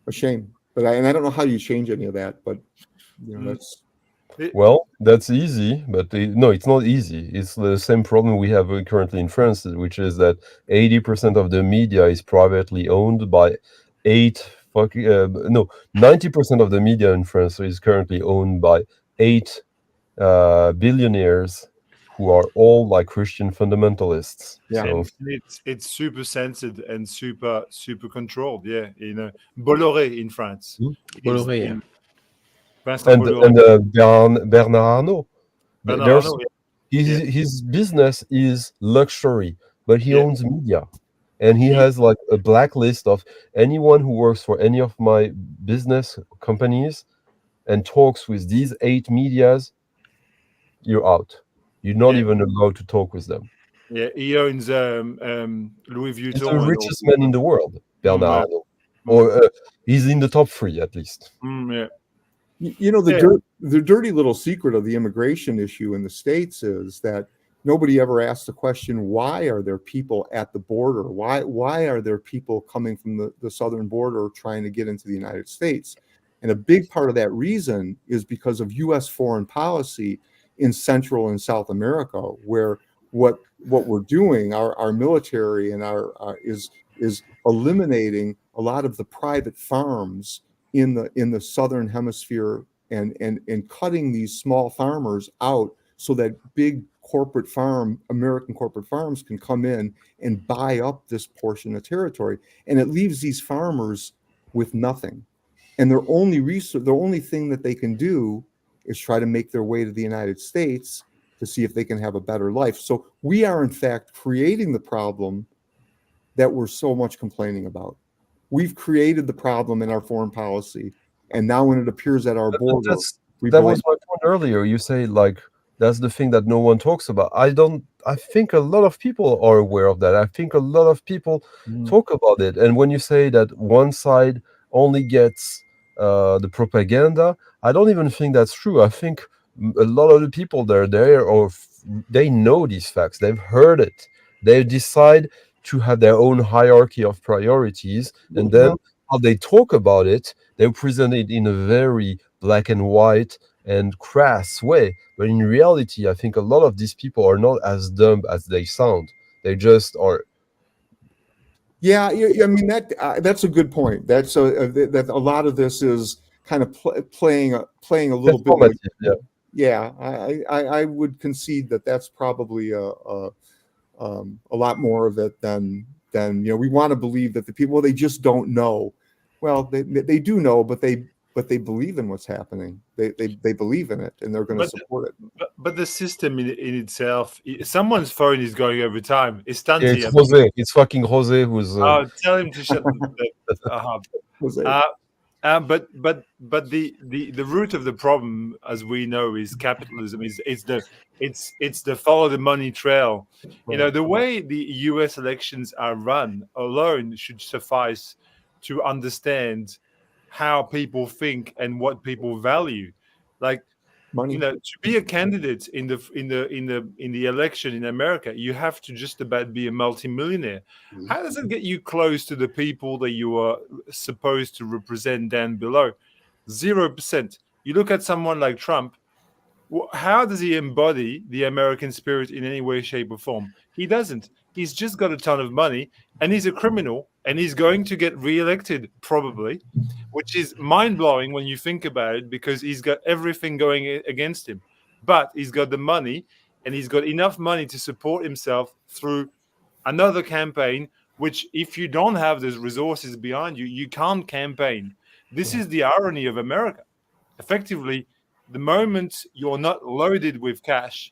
shame. But I don't know how you change any of that, but that's. Well, that's easy, but no, it's not easy. It's the same problem we have currently in France, which is that 80% of the media is privately owned by 90% of the media in France is currently owned by 8 billionaires who are all like Christian fundamentalists. Yeah, so, it's super censored and super controlled. Yeah, Bolloré in France. Bolloré, yeah. And Bernard Arnault. His business is luxury, but he owns media, and he has like a blacklist of anyone who works for any of my business companies and talks with these 8 medias. You're out. You're not even allowed to talk with them. Yeah, he owns Louis Vuitton. He's the richest man in the world, Bernard Arnault, or he's in the top 3 at least. Yeah. The dirty little secret of the immigration issue in the States is that nobody ever asks the question, why are there people at the border? Why are there people coming from the southern border trying to get into the United States? And a big part of that reason is because of U.S. foreign policy in Central and South America, where what we're doing, our military and is eliminating a lot of the private farms in the southern hemisphere and cutting these small farmers out so that big American corporate farms can come in and buy up this portion of territory. And it leaves these farmers with nothing. And the only thing that they can do is try to make their way to the United States to see if they can have a better life. So we are in fact creating the problem that we're so much complaining about. We've created the problem in our foreign policy and now when it appears at our border, that was my point earlier. You say like that's the thing that no one talks about. I think a lot of people are aware of that. I think a lot of people talk about it. And when you say that one side only gets the propaganda, I don't even think that's true. I think a lot of the people that are there, or they know these facts. They've heard it. They decide to have their own hierarchy of priorities, and then how they talk about it, they present it in a very black and white and crass way. But in reality, I think a lot of these people are not as dumb as they sound. They just are. Yeah, I mean that's a good point. That's that a lot of this is kind of playing a little bit. Like, yeah, I would concede that that's probably a lot more of it than we want to believe that the people, they just don't know. Well, they do know, but they believe in what's happening. They believe in it, and they're going to support it. But the system in itself, someone's phone is going every time. It's Tanti. Yeah, it's Jose. It's fucking Jose who's. Tell him to shut the. But the root of the problem, as we know, is capitalism. It's the follow the money trail. You know, the way the U.S. elections are run alone should suffice to understand how people think and what people value. Like, money. You know, to be a candidate in the election in America, you have to just about be a multimillionaire. How does it get you close to the people that you are supposed to represent down below? 0%. You look at someone like Trump. How does he embody the American spirit in any way, shape, or form? He doesn't. He's just got a ton of money, and he's a criminal, and he's going to get reelected probably, which is mind-blowing when you think about it, because he's got everything going against him. But he's got the money, and he's got enough money to support himself through another campaign, which if you don't have those resources behind you, you can't campaign. This is the irony of America. Effectively, the moment you're not loaded with cash,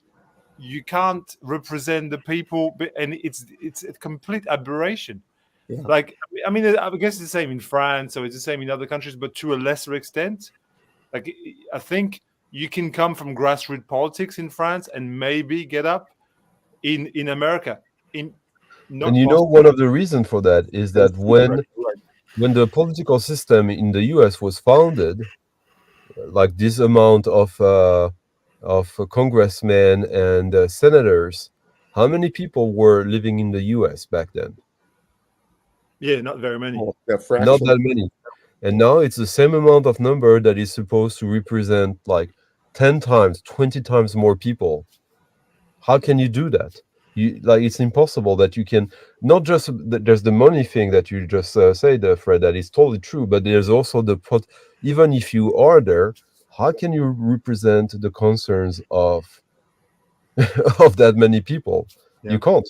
you can't represent the people, and it's a complete aberration. Yeah. Like, I mean, I guess it's the same in France, or it's the same in other countries, but to a lesser extent. Like, I think you can come from grassroots politics in France and maybe get up in America. And you know, one of the reasons for that is that when the political system in the US was founded, like this amount of congressmen and senators, how many people were living in the US back then? Yeah, not very many. Not that many. And now it's the same amount of number that is supposed to represent like 10 times, 20 times more people. How can you do that? It's impossible that you can, not just there's the money thing that you just said, Fred, that is totally true, but there's also even if you are there, how can you represent the concerns of of that many people? Yeah. You can't.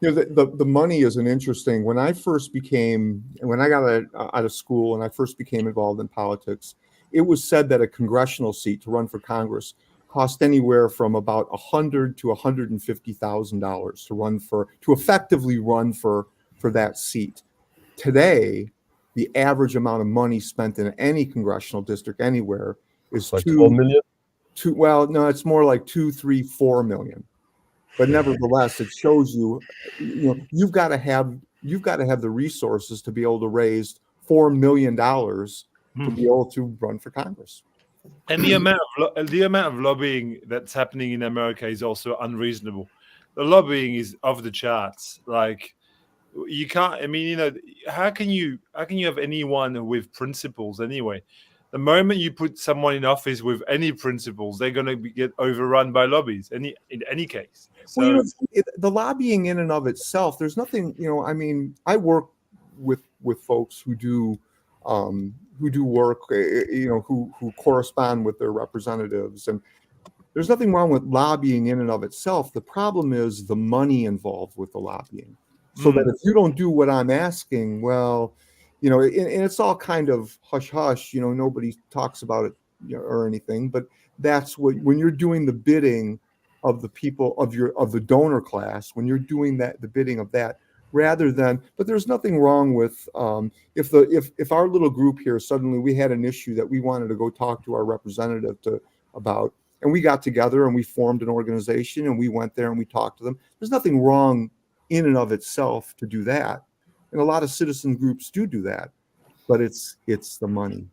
You know, the money is an interesting. When I got out of school and I first became involved in politics, it was said that a congressional seat to run for Congress cost anywhere from about $100,000 to $150,000 to effectively run for that seat. Today, the average amount of money spent in any congressional district anywhere is like 12 million. Well, no, it's more like 2, 3, 4 million. But nevertheless, it shows you've got to have the resources to be able to raise $4 million to be able to run for Congress. And the amount of lobbying that's happening in America is also unreasonable. The lobbying is off the charts. Like, you can't. I mean, you know, how can you have anyone with principles anyway? The moment you put someone in office with any principles, they're going to get overrun by lobbies. In any case. So, well, the lobbying in and of itself, there's nothing. You know, I mean, I work with folks who do work. You know, who correspond with their representatives, and there's nothing wrong with lobbying in and of itself. The problem is the money involved with the lobbying. So that if you don't do what I'm asking, well, you know, and it's all kind of hush hush, you know, nobody talks about it, you know, or anything, but that's when you're doing the bidding of the people of the donor class, when you're doing the bidding of that, rather than. But there's nothing wrong with if our little group here suddenly we had an issue that we wanted to go talk to our representative about, and we got together and we formed an organization and we went there and we talked to them. There's nothing wrong in and of itself to do that, and a lot of citizen groups do that. But it's the money.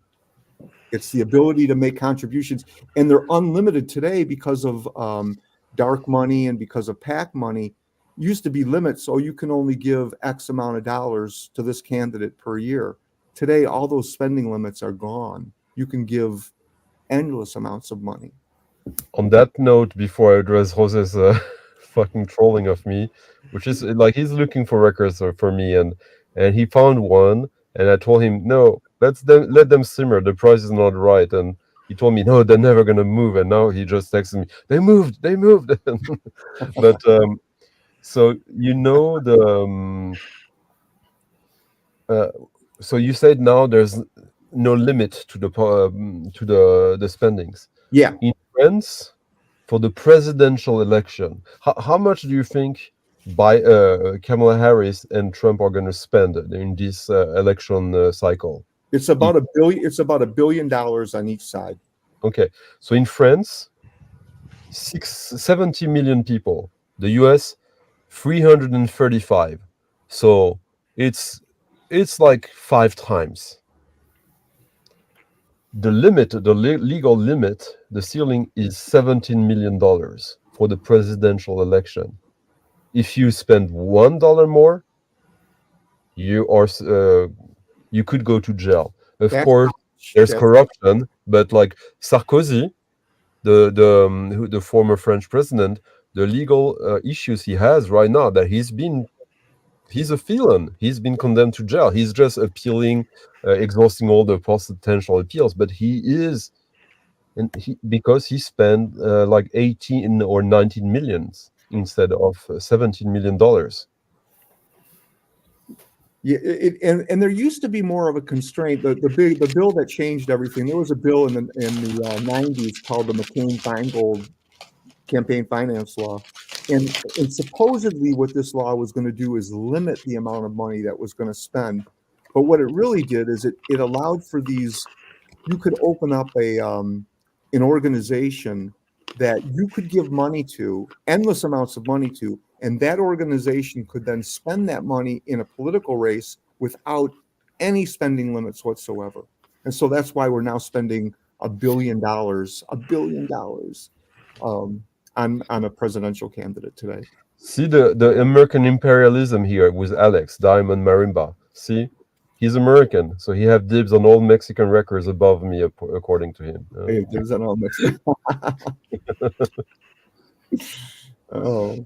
It's the ability to make contributions, and they're unlimited today because of dark money and because of PAC money. Used to be limits, so you can only give X amount of dollars to this candidate per year. Today, all those spending limits are gone. You can give endless amounts of money. On that note, before I address Jose's fucking trolling of me, which is like he's looking for records for me, and he found one, and I told him, no, let them simmer. The price is not right, and he told me, no, they're never gonna move, and now he just texted me, they moved. But so the so you said now there's no limit to the spendings. Yeah. In France, for the presidential election, how much do you think Kamala Harris and Trump are going to spend in this election cycle? It's about $1 billion. It's about $1 billion on each side. Okay, so in France, 70 million people. The US, 335. So it's like 5 times. The limit, the legal limit, the ceiling is $17 million for the presidential election. If you spend $1 more, you could go to jail. Of course, there's corruption, but like Sarkozy, the former French president, the legal issues he has right now, that he's a felon. He's been condemned to jail. He's just appealing, exhausting all the potential appeals. But he is, because he spent like 18 or 19 millions instead of $17 million. Yeah, and there used to be more of a constraint. The bill that changed everything. There was a bill in the 90s called the McCain-Feingold campaign finance law, and supposedly what this law was going to do is limit the amount of money that was going to spend. But what it really did is it allowed for these. You could open up an organization that you could give money to, endless amounts of money to, and that organization could then spend that money in a political race without any spending limits whatsoever. And so that's why we're now spending $1 billion on a presidential candidate today. See the American imperialism here with Alex Diamond Marimba. See, he's American, so he have dibs on all Mexican records above me, according to him. Hey, dibs on all Mexican. Oh.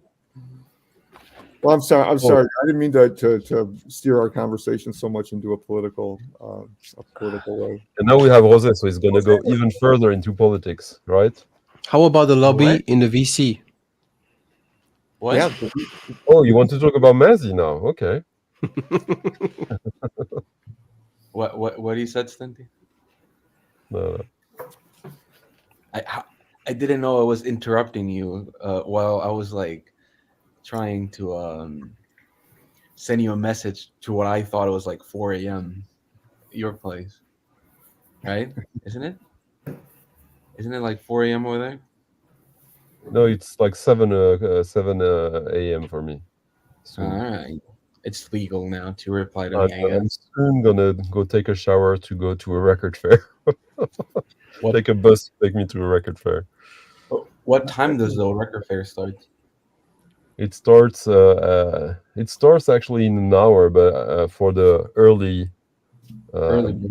Well, I'm sorry. I didn't mean to steer our conversation so much into a political way. And now we have Jose, so he's going to go even further into politics, right? How about the lobby in the VC? What? Yeah. Oh, you want to talk about Mazzy now? Okay. What he said, Stinty? No. I didn't know I was interrupting you while I was like trying to send you a message to what I thought it was like 4 a.m. your place, right? Isn't it like 4 a.m. over there? No, it's like 7 a.m. for me. All right, it's legal now to reply to me. I'm soon gonna go take a shower to go to a record fair. Take a bus to take me to a record fair. What time does the record fair start? It starts actually in an hour, but for the early bird.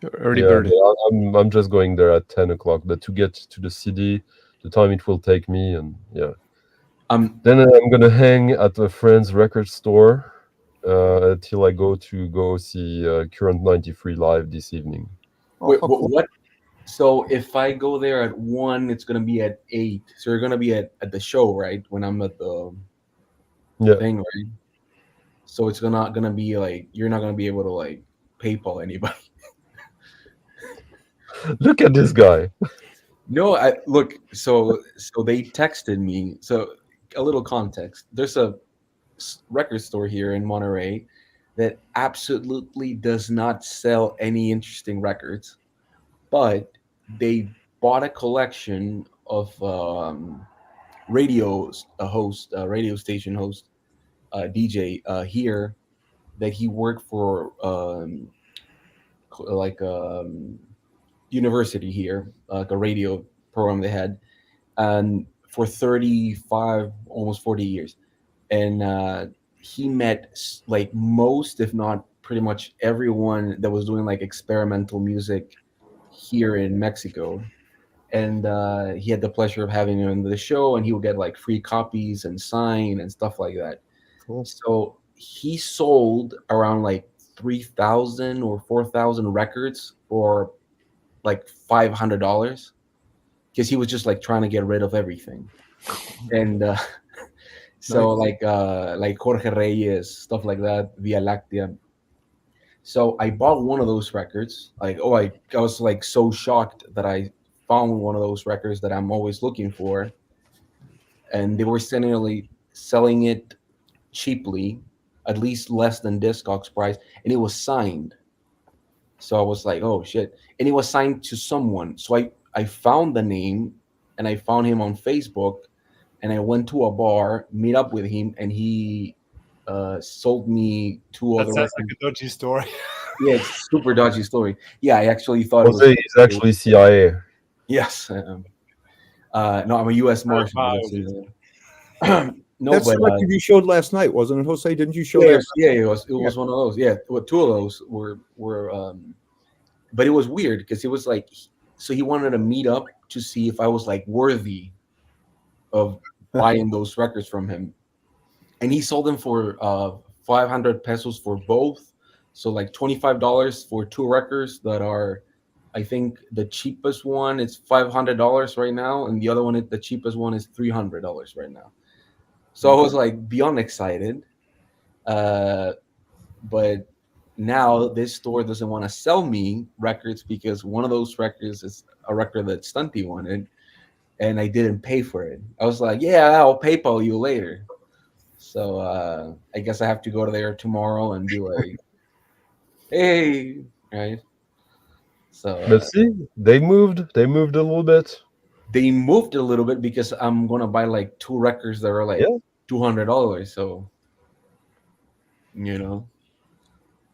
I'm just going there at 10 o'clock. But to get to the CD, the time it will take me, and yeah. Then I'm gonna hang at a friend's record store till I go see Current 93 live this evening. Wait, what? So if I go there at 1, it's gonna be at 8. So you're gonna be at the show, right? When I'm at the thing, right? So it's gonna be like you're not gonna be able to like PayPal anybody. Look at this guy. No, look. So they texted me. So a little context. There's a record store here in Monterey that absolutely does not sell any interesting records, but they bought a collection of radio station host, DJ here, that he worked for like university here, like a radio program they had, and for 35, almost 40 years. And he met like most, if not pretty much everyone that was doing like experimental music here in Mexico. And he had the pleasure of having him on the show, and he would get like free copies and sign and stuff like that. Cool. So he sold around like 3,000 or 4,000 records for like $500, because he was just like trying to get rid of everything. And so like Jorge Reyes, stuff like that, Via Lactea. So I bought one of those records. Like, I was like so shocked that I found one of those records that I'm always looking for. And they were selling it cheaply, at least less than Discogs price, and it was signed. So I was like, oh shit. And it was signed to someone. So I found the name, and I found him on Facebook, and I went to a bar, meet up with him, and he sold me two other records. That's like a dodgy story. Yeah, it's a super dodgy story. Yeah, I actually thought Jose it was is actually CIA. Yes. No, I'm a U.S. Marshal. No, That's but the record you showed last night, wasn't it, Jose? Didn't you show yeah, that? yeah, it was one of those. Yeah, well, two of those were but it was weird because it was like, so he wanted to meet up to see if I was like worthy of buying those records from him, and he sold them for 500 pesos for both, so like $25 for two records that are, I think the cheapest one is $500 right now, and the other one, the cheapest one, is $300 right now. So I was like beyond excited, but now this store doesn't want to sell me records because one of those records is a record that Stunty wanted, and I didn't pay for it. I was like, yeah, I'll PayPal you later. So I guess I have to go there tomorrow and be like, hey, right? So Let's see. They moved a little bit. They moved a little bit because I'm gonna buy like two records that are like $200. So,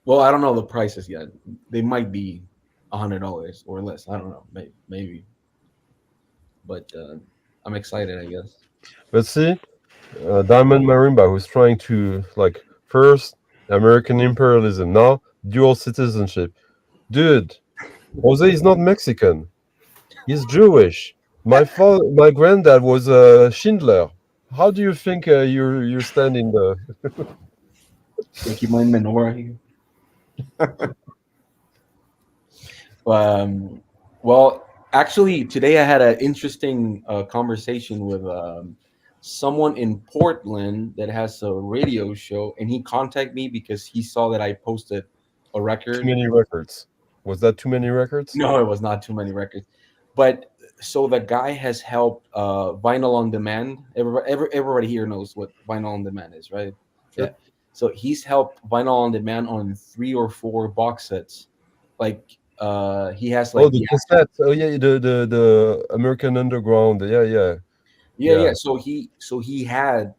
well, I don't know the prices yet. They might be $100 or less. I don't know, maybe. But I'm excited, I guess. Let's see. Diamond Marimba, who's trying to like first American imperialism, now dual citizenship. Dude, Jose is not Mexican. He's Jewish. My granddad was Schindler. How do you think you're standing there? Think you mind minority? Well, actually, today I had an interesting conversation with someone in Portland that has a radio show, and he contacted me because he saw that I posted a record. Too many records. Was that too many records? No, it was not too many records. But so the guy has helped Vinyl on Demand. Everybody here knows what Vinyl on Demand is, right? Sure. Yeah. So he's helped Vinyl on Demand on 3 or 4 box sets. Like he has like the cassette. Oh yeah, the American Underground. Yeah. So he had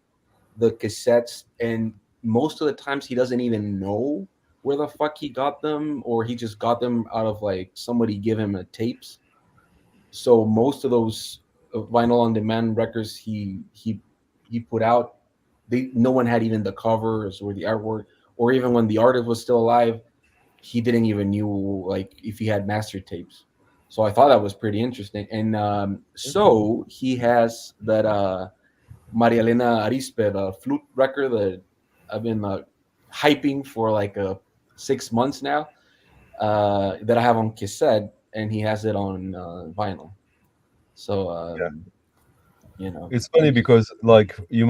the cassettes, and most of the times he doesn't even know where the fuck he got them, or he just got them out of like somebody give him a tapes. So most of those Vinyl on Demand records he put out, no one had even the covers or the artwork, or even when the artist was still alive, he didn't even knew like if he had master tapes. So I thought that was pretty interesting. And so he has that Maria Elena Arizpe flute record that I've been hyping for like 6 months now, that I have on cassette, and he has it on vinyl. So it's funny because like you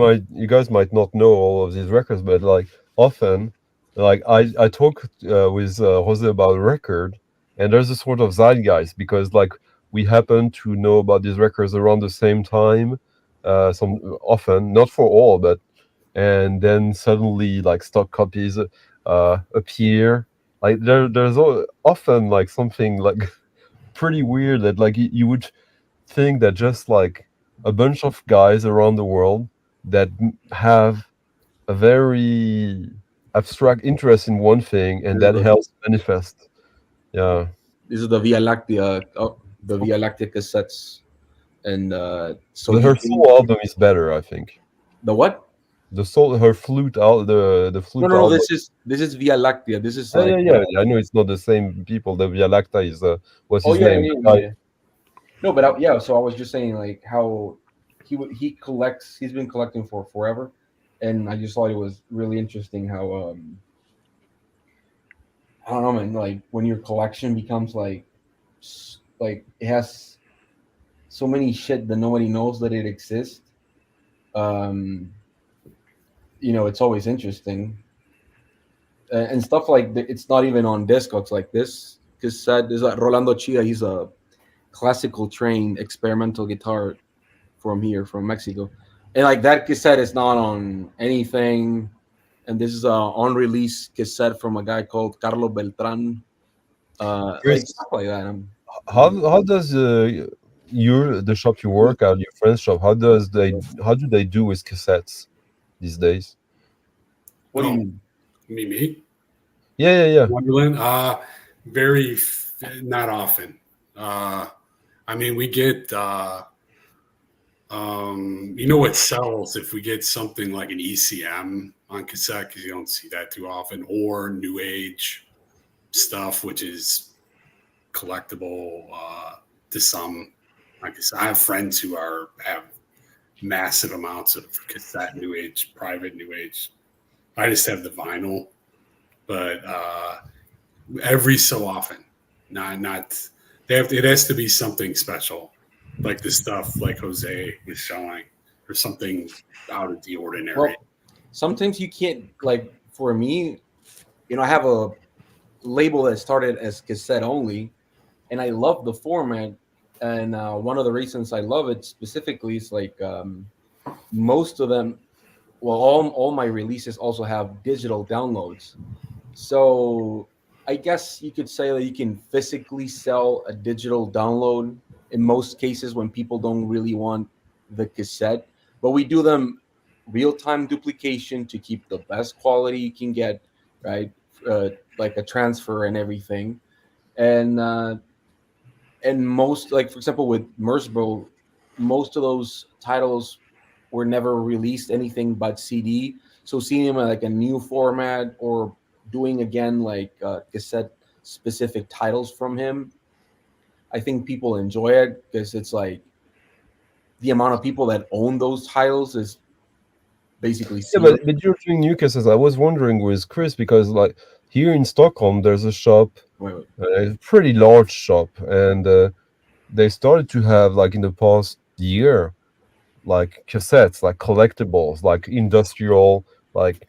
guys might not know all of these records, but like often like I talk with Jose about a record, and there's a sort of zeitgeist because like we happen to know about these records around the same time, some often, not for all, but and then suddenly like stock copies appear. Like there's often like something like pretty weird that like you would think that just like a bunch of guys around the world that have a very abstract interest in one thing, and that helps manifest. Yeah. This is the Via Lactea, the Via Lactea cassettes, and so But her solo album is better, I think. The what? The soul, her flute out, the flute. No, album. This is Via Lactea. This is like, yeah. I know it's not the same people. The Via Lactea is what's his name? Yeah. No, but so I was just saying like how he collects. He's been collecting for forever, and I just thought it was really interesting how I don't know, man. Like when your collection becomes like it has so many shit that nobody knows that it exists. It's always interesting, and stuff like it's not even on Discogs like this. Cassette is like Rolando Chia. He's a classical trained experimental guitar from Mexico, and like that cassette is not on anything. And this is a unreleased cassette from a guy called Carlos Beltran. Like stuff like that. How does the shop you work at, your friend's shop, how do they do with cassettes these days? What do you mean? Me? Yeah. Wonderland? Very not often. I mean, we get what sells if we get something like an ECM on cassette, because you don't see that too often, or new age stuff, which is collectible to some. Like I said, I have friends who have massive amounts of cassette new age, private new age. I just have the vinyl, but every so often, it has to be something special, like the stuff like Jose is showing, or something out of the ordinary. Well, sometimes you can't, like for me, I have a label that started as cassette only, and I love the format. And one of the reasons I love it specifically is like most of them, well, all my releases also have digital downloads. So I guess you could say that you can physically sell a digital download in most cases when people don't really want the cassette. But we do them real-time duplication to keep the best quality you can get, right? Like a transfer and everything. And most, like for example with Merzbow, most of those titles were never released anything but CD. So seeing them like a new format or doing again like cassette specific titles from him, I think people enjoy it because it's like the amount of people that own those titles is basically but you're doing new cassettes. I was wondering with Chris, because like here in Stockholm there's a shop, a pretty large shop, and they started to have like in the past year like cassettes, like collectibles, like industrial, like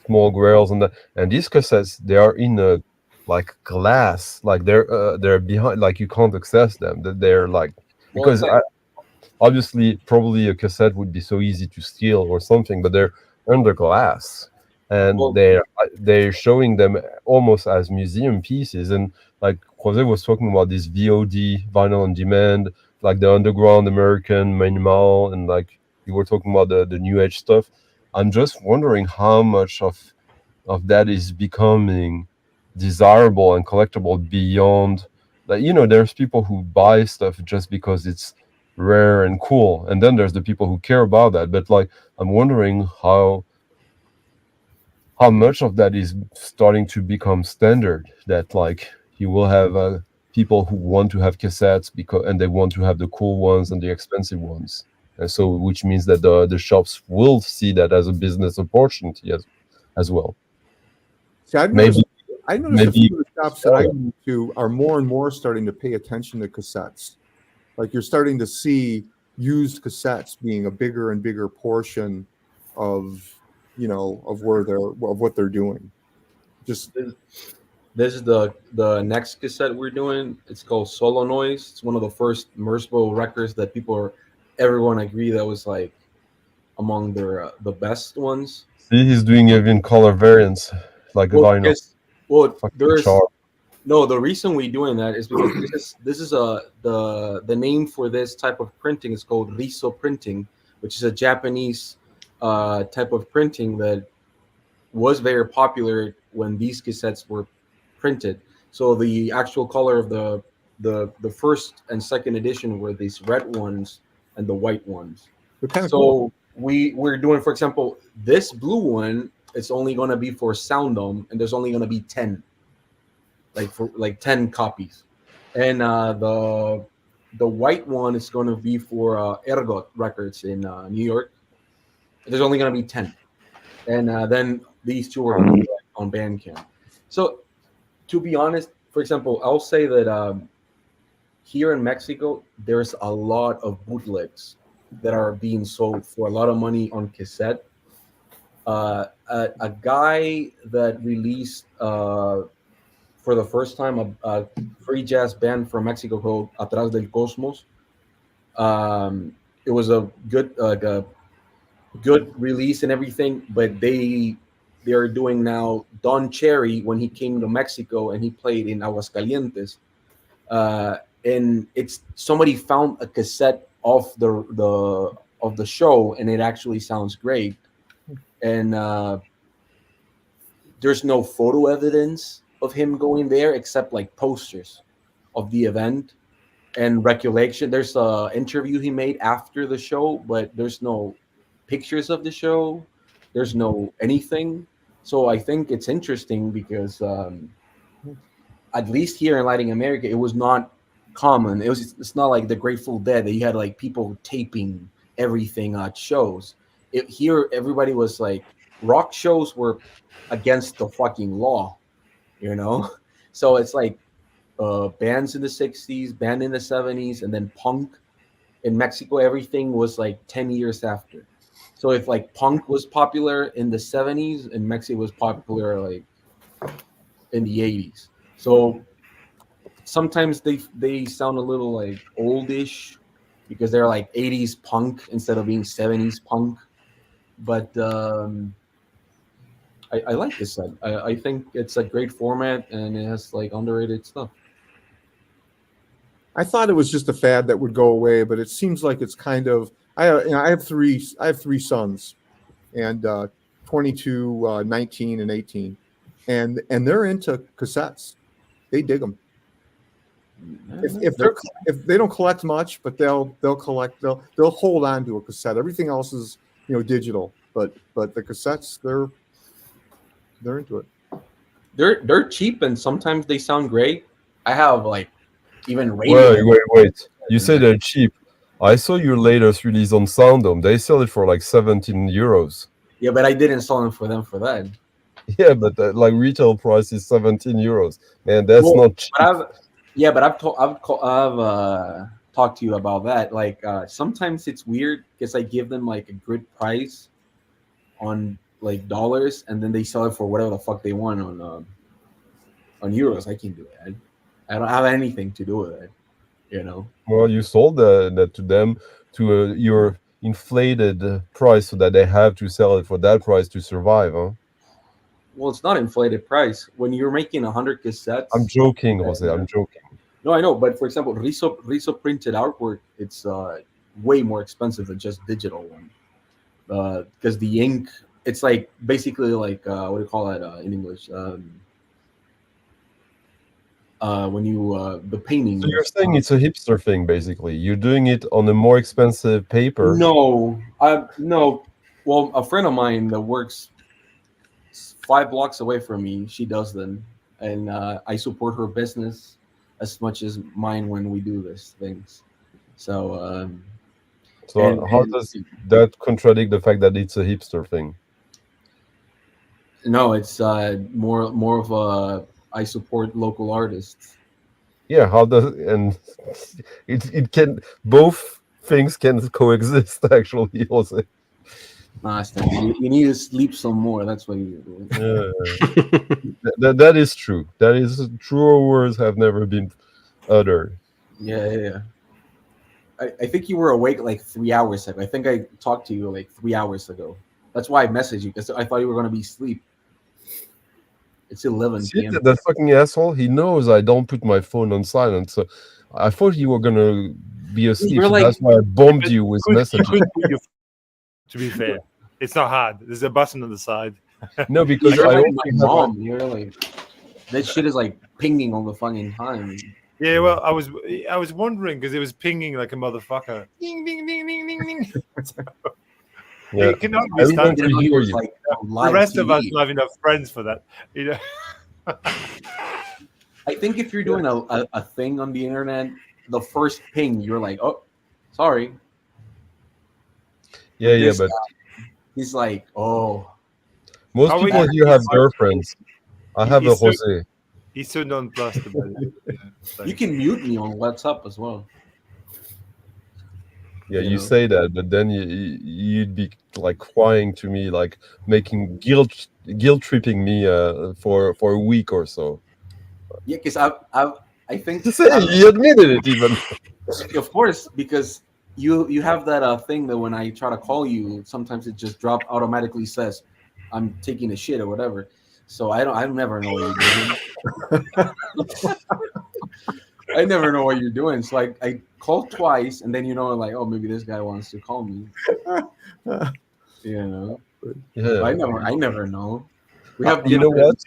small grails, and these cassettes, they are in a like glass, like they're behind, like you can't access them. That they're like, because obviously probably a cassette would be so easy to steal or something, but they're under glass, and they're showing them almost as museum pieces. And like Jose was talking about this VOD, vinyl on demand, like the underground American minimal, and like you were talking about the new age stuff. I'm just wondering how much of that is becoming desirable and collectible beyond, like, there's people who buy stuff just because it's rare and cool, and then there's the people who care about that. But like, I'm wondering how much of that is starting to become standard, that like you will have people who want to have cassettes and they want to have the cool ones and the expensive ones, and so which means that the shops will see that as a business opportunity as well. See, I noticed a few of the shops that I go to are more and more starting to pay attention to cassettes. Like you're starting to see used cassettes being a bigger and bigger portion of what they're doing. Just this is the next cassette we're doing. It's called Solo Noise. It's one of the first Merzbow records that everyone agree that was like among their the best ones. See, he's doing even color variants like Well, vinyl. there's sharp. no. The reason we're doing that is because this is the name for this type of printing is called Reissue printing, which is a Japanese type of printing that was very popular when these cassettes were printed. So the actual color of the first and second edition were these red ones and the white ones. Kind of so cool. we're doing, for example, this blue one. It's only going to be for Sound Dome, and there's only going to be 10, like 10 copies. And the white one is going to be for Ergot Records in New York. There's only going to be 10, and then these two are going to be on Bandcamp. So, to be honest, for example, I'll say that here in Mexico, there's a lot of bootlegs that are being sold for a lot of money on cassette. A guy that released for the first time a free jazz band from Mexico called Atrás del Cosmos. It was a good release and everything, but they are doing now Don Cherry when he came to Mexico and he played in Aguascalientes. And it's somebody found a cassette of the show, and it actually sounds great. And there's no photo evidence of him going there except like posters of the event and recollection. There's a interview he made after the show, but there's no pictures of the show. There's no anything. So I think it's interesting because at least here in Latin America, it was not common. It's not like the Grateful Dead that you had like people taping everything at shows. Here, everybody was like, rock shows were against the fucking law, you know? So it's like bands in the 60s, band in the 70s, and then punk. In Mexico, everything was like 10 years after. So if like punk was popular in the 70s, and Mexico was popular like in the 80s. So sometimes they sound a little like oldish because they're like 80s punk instead of being 70s punk. But I like this set. I think it's a great format and it has like underrated stuff. I thought it was just a fad that would go away, but it seems like it's kind of. I have three sons, and 22, 19, and 18, and they're into cassettes. They dig them. If they don't collect much, but they'll collect. They'll hold on to a cassette. Everything else is digital, but the cassettes they're into it. They're cheap and sometimes they sound great. I have like even radio. Wait. You say they're cheap. I saw your latest release on Soundom. They sell it for like 17 euros. Yeah, but I didn't sell them for that. Yeah, but like retail price is 17 euros. Man, that's not cheap. But I've talked to you about that. Like sometimes it's weird because I give them like a good price on like dollars, and then they sell it for whatever the fuck they want on euros. I can't do that. I don't have anything to do with it, Well, you sold that to them to your inflated price so that they have to sell it for that price to survive, huh? Well, it's not inflated price. When you're making 100 cassettes... I'm joking, Jose. I'm joking. No, I know. But for example, Reissue printed artwork, it's way more expensive than just digital one. Because the ink, it's like basically like, what do you call that in English? When you, the painting. So you're saying it's a hipster thing, basically. You're doing it on a more expensive paper. No. Well, a friend of mine that works 5 blocks away from me, she does them, and I support her business as much as mine when we do these things. So how does that contradict the fact that it's a hipster thing? No, it's more of a I support local artists. Yeah, how does and it can both things can coexist actually, also. You need to sleep some more. That's what you do. That is true. That is truer words have never been uttered. Yeah. I think you were awake like 3 hours ago. I think I talked to you like 3 hours ago. That's why I messaged you, because I thought you were going to be asleep. It's 11 See p.m. that fucking asshole? He knows I don't put my phone on silent, so I thought you were gonna be asleep. You're So like- that's why I bombed you with You messages. could put your- to be fair, it's not hard. There's a button on the side. No, because You're I like don't my think that- mom. You're like, that shit is like pinging all the fucking time. Yeah, well, I was wondering because it was pinging like a motherfucker. Ding, ding, ding, ding, ding, ding. Yeah. It cannot I be remember standard. Didn't know hear it was you. like on The live rest of us TV. don't have enough friends for that. You know. I think if you're doing a thing on the internet, the first ping, you're like, oh, sorry. Yeah, yeah, This but guy, he's like, oh, most How people are you? here have girlfriends. I have a He's so- Jose. He's so nonplussed about it. Yeah, so- you can mute me on WhatsApp as well. Yeah, you you know. say that, but then you'd be like crying to me, like making guilt tripping me for a week or so. Yeah, because I think He admitted it even. of course, because you have that thing that when I try to call you, sometimes it just automatically says I'm taking a shit or whatever. So I never know what you're doing. I never know what you're doing. So I call twice, and then like, oh, maybe this guy wants to call me. You know, Yeah. I never know. We have You know different-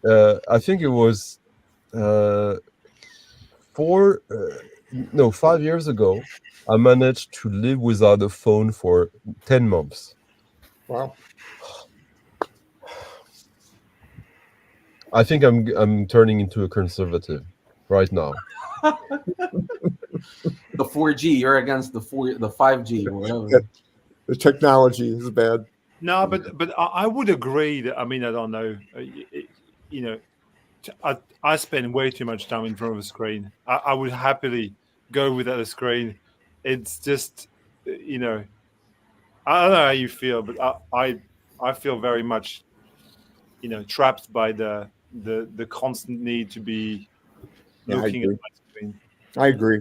what? I think it was 5 years ago. I managed to live without a phone for 10 months. Wow. I think I'm turning into a conservative right now. The 4G. You're against the 5G or whatever. The technology is bad. No, but I would agree that. I mean, I don't know. You know, I spend way too much time in front of a screen. I would happily go without a screen. It's just, you know, I don't know how you feel, but I feel very much, you know, trapped by the constant need to be Yeah, I looking at agree. my screen. I agree.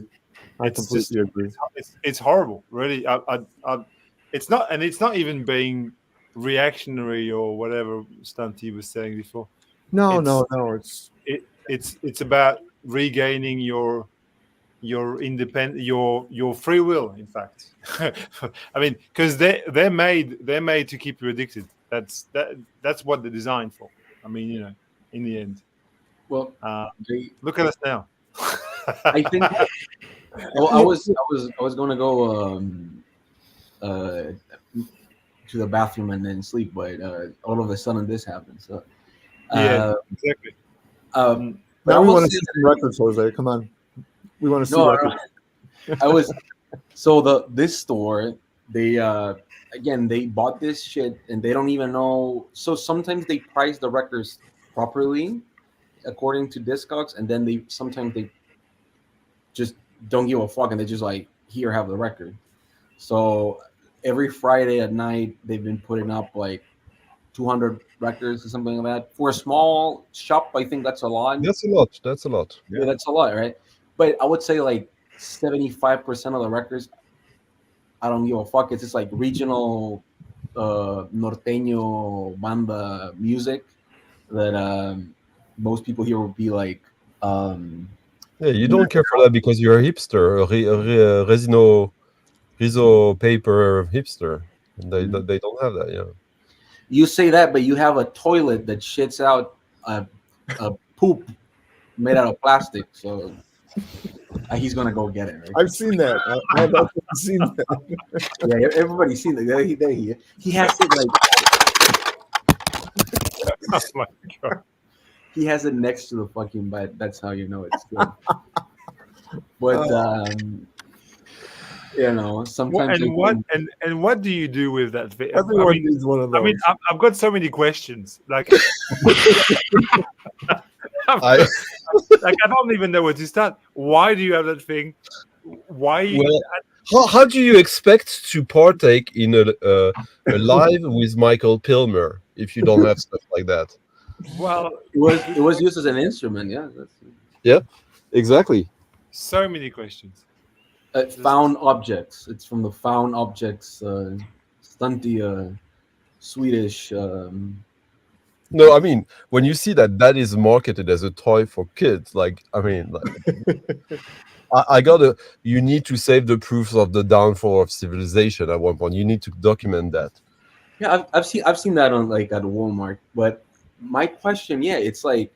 I It's completely agree. It's horrible, really. It's not, and it's not even being reactionary or whatever Stunty was saying before. No, It's- It's It's about regaining your independent your free will. In fact, I mean, because they're made to keep you addicted. That's what they're designed for. I mean, you know, in the end, Well, look at us now. I think. Well, I was going to go to the bathroom and then sleep, but all of a sudden this happened. So Yeah, exactly. but now I we will want to say see some records, Jose. Come on. We want to see No, records. I was so this store, they again, they bought this shit and they don't even know. So sometimes they price the records properly according to Discogs, and then they sometimes they just don't give a fuck and they just like, here, have the record. So every Friday at night they've been putting up like 200 records or something like that. For a small shop, I think that's a lot. That's a lot. That's a lot. Yeah, that's a lot, right? But I would say like 75% of the records, I don't give a fuck. It's just like regional norteño banda music that most people here would be like. Yeah, you don't care for that because you're a hipster, a Rizzo paper hipster. They don't have that, yeah. You say that, but you have a toilet that shits out a poop made out of plastic, so he's gonna go get it. Right? I've seen that. I've actually seen that. Yeah, everybody's seen it. There he has it like. Oh my god. He has it next to the fucking bed. That's how you know it's good. But you know, sometimes. And what do you do with that? Everyone needs one of those. I mean, I've got so many questions. Like, I don't even know where to start. Why do you have that thing? Why? Well, how do you expect to partake in a live with Michael Pilmer if you don't have stuff like that? Well, it was used as an instrument. Yeah. Yeah, exactly. So many questions. Found objects. It's from the found objects Stunty Swedish. No, I mean, when you see that is marketed as a toy for kids, like, I mean, like, I gotta. You need to save the proofs of the downfall of civilization at one point. You need to document that. Yeah, I've seen that on like at Walmart. But my question, yeah, it's like,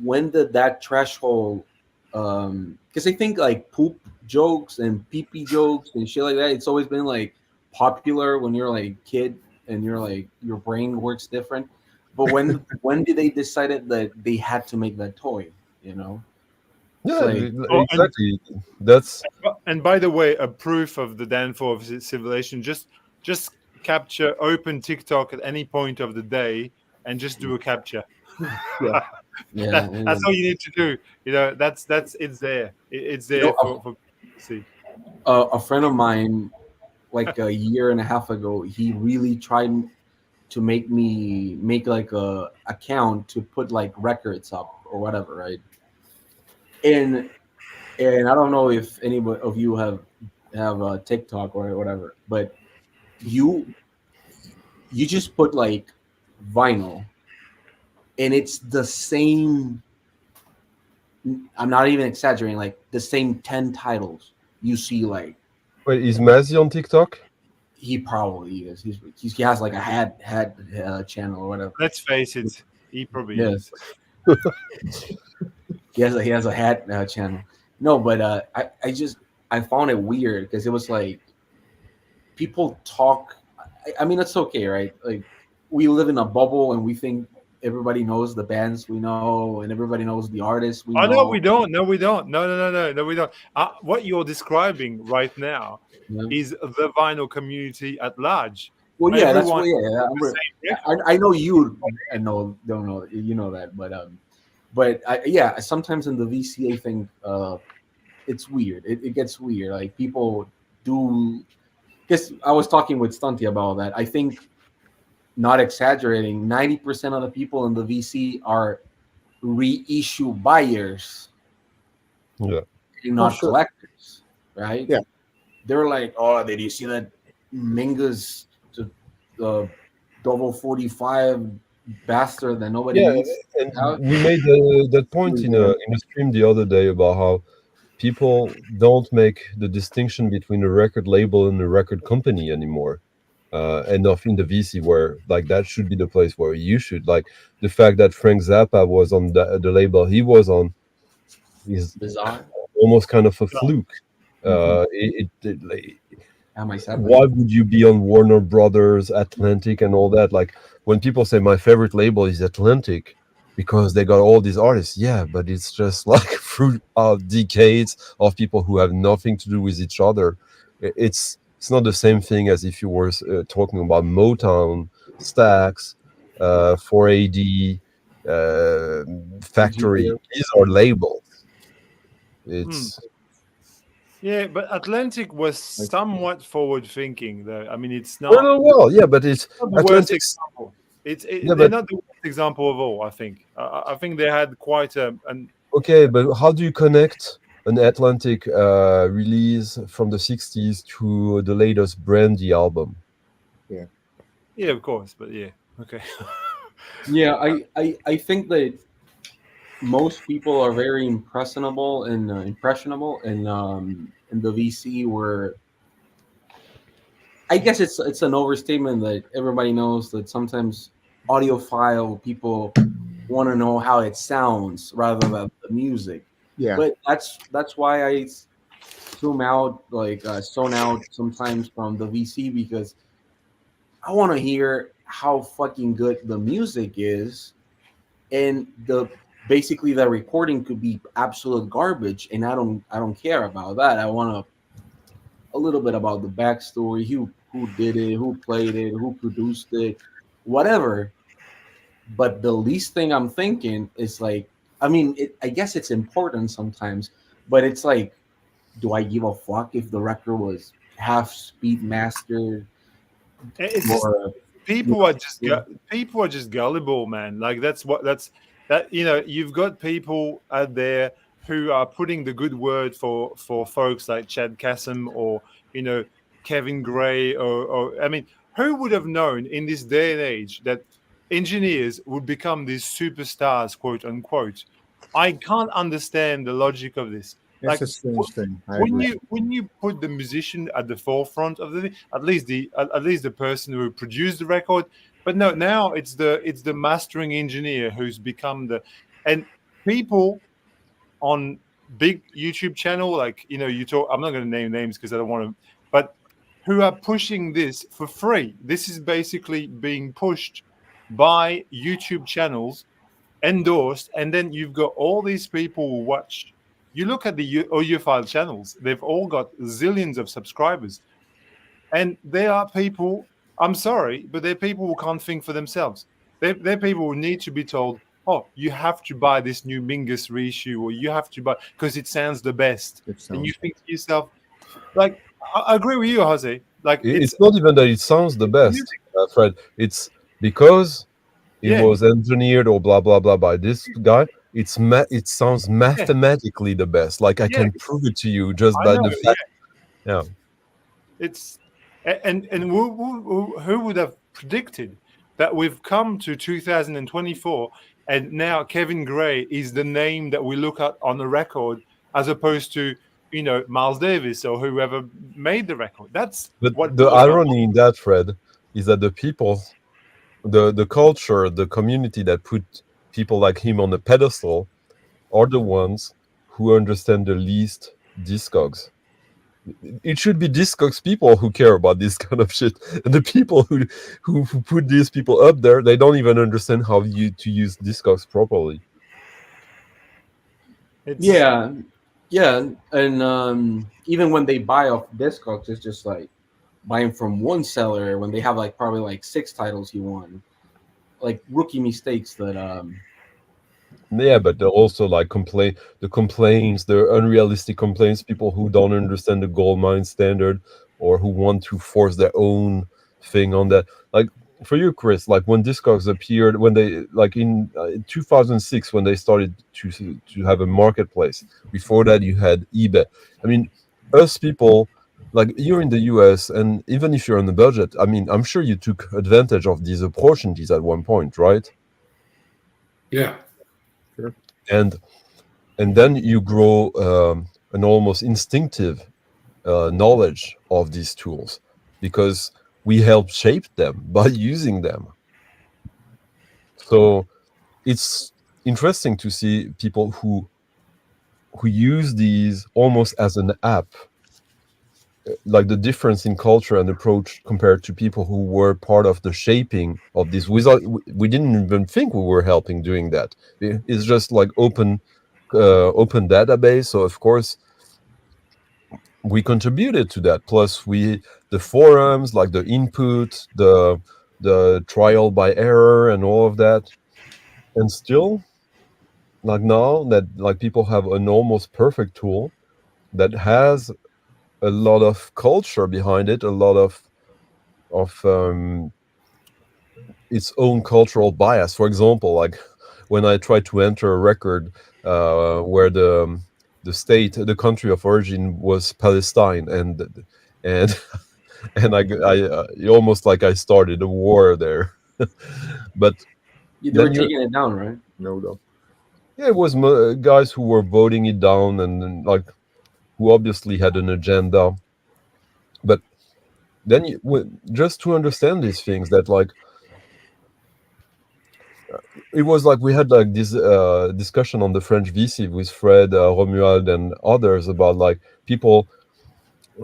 when did that threshold? Because I think like poop jokes and pee pee jokes and shit like that, it's always been like popular when you're like kid and you're like your brain works different. But when did they decided that they had to make that toy? You know? Yeah, like, exactly. That's And by the way, a proof of the downfall of civilization. Just capture, open TikTok at any point of the day, and just do a capture. That's all you need to do. You know, that's it's there. It's there for see. A friend of mine, like a year and a half ago, he really tried to make me make like a account to put like records up or whatever, right? And I don't know if any of you have a TikTok or whatever, but you just put like vinyl, and it's the same. I'm not even exaggerating. Like the same 10 titles you see. Like, wait, is Mazzy on TikTok? He probably is. He has like a hat channel or whatever. Let's face it, he probably is. He has a hat channel. No, but I found it weird because it was like people talk. I mean, it's okay, right? Like, we live in a bubble and we think everybody knows the bands we know and everybody knows the artists we know. No, we don't. No, we don't. No, we don't. What you're describing right now is the vinyl community at large. Well, yeah, that's what. Yeah, I know you. I don't know. You know that, but yeah, sometimes in the VCA thing, it's weird. It gets weird. Like, people do. Because I was talking with Stunty about that. I think, not exaggerating, 90% of the people in the VC are reissue buyers. Yeah. Not collectors, right? Yeah. They're like, oh, did you see that Mingus double 45 bastard that nobody needs? And we made that point in a stream the other day about how people don't make the distinction between a record label and a record company anymore. Enough in the VC, where like that should be the place where you should, like, the fact that Frank Zappa was on the label he was on is bizarre, almost kind of a fluke. Why would you be on Warner Brothers, Atlantic, and all that? Like, when people say my favorite label is Atlantic because they got all these artists, yeah, but it's just like through decades of people who have nothing to do with each other. It's not the same thing as if you were talking about Motown, Stax, 4AD, Factory. These are labels. It's yeah, but Atlantic was somewhat forward-thinking, though. I mean, it's not. Well, yeah, but it's not the worst example. They're not the worst example of all. I think. I think they had quite an. Okay, but how do you connect an Atlantic release from the 60s to the latest Brandy album? Yeah, of course, but yeah, okay. Yeah, I think that most people are very impressionable and in the VC, where I guess it's an overstatement that everybody knows that sometimes audiophile people want to know how it sounds rather than the music. Yeah, but that's why I zoom out, like zone out sometimes from the VC, because I want to hear how fucking good the music is, and basically the recording could be absolute garbage, and I don't care about that. I want a little bit about the backstory, who did it, who played it, who produced it, whatever. But the least thing I'm thinking is like, I mean, I guess it's important sometimes, but it's like, do I give a fuck if the record was half speed mastered? People are just gullible, man. Like, that. You know, you've got people out there who are putting the good word for folks like Chad Kassem or Kevin Gray or I mean, who would have known in this day and age that engineers would become these superstars, quote unquote? I can't understand the logic of this. It's a strange thing. I when agree. you put the musician at the forefront of the thing, at least the person who produced the record, but no, now it's the mastering engineer who's become and people on big YouTube channel, like you talk. I'm not going to name names because I don't want to, but who are pushing this for free. This is basically being pushed by YouTube channels, endorsed, and then you've got all these people who watch. You look at the audiophile channels; they've all got zillions of subscribers, and they are people. I'm sorry, but they're people who can't think for themselves. They're people who need to be told, "Oh, you have to buy this new Mingus reissue, or you have to buy because it sounds the best." And you think to yourself, like, I agree with you, Jose. Like, it's not even that it sounds the best, Fred. It's because it was engineered or blah blah blah by this guy. It sounds mathematically the best. Like I can prove it to you just by the fact. Yeah. It's and who would have predicted that we've come to 2024 and now Kevin Gray is the name that we look at on the record as opposed to Miles Davis or whoever made the record. That's what the irony in that, Fred, is that the people, the culture, the community that put people like him on the pedestal are the ones who understand the least Discogs. It should be Discogs people who care about this kind of shit. And the people who put these people up there, they don't even understand how to use Discogs properly. Yeah, and even when they buy off Discogs, it's just like buying from one seller when they have like probably like 6 titles he won, like rookie mistakes that. Yeah, but they're also like the complaints, the unrealistic complaints, people who don't understand the gold mine standard or who want to force their own thing on that. Like for you, Chris, like when Discogs appeared, when they like in 2006 when they started to have a marketplace. Before that, you had eBay. I mean, us people, like you're in the US, and even if you're on the budget, I mean, I'm sure you took advantage of these opportunities at one point, right? Yeah. Sure. And then you grow an almost instinctive knowledge of these tools because we help shape them by using them. So it's interesting to see people who use these almost as an app, like the difference in culture and approach compared to people who were part of the shaping of this. We didn't even think we were helping doing that. It's just like open database. So of course we contributed to that. Plus the forums, like the input, the trial by error and all of that. And still, like now that like people have an almost perfect tool that has a lot of culture behind it, a lot of its own cultural bias. For example, like when I tried to enter a record where the country of origin was Palestine, and I almost like I started a war there. But they were taking it down, right? No. Yeah, it was guys who were voting it down and like who obviously had an agenda. But then just to understand these things, that like it was like we had like this discussion on the French VC with Fred, Romuald, and others about like people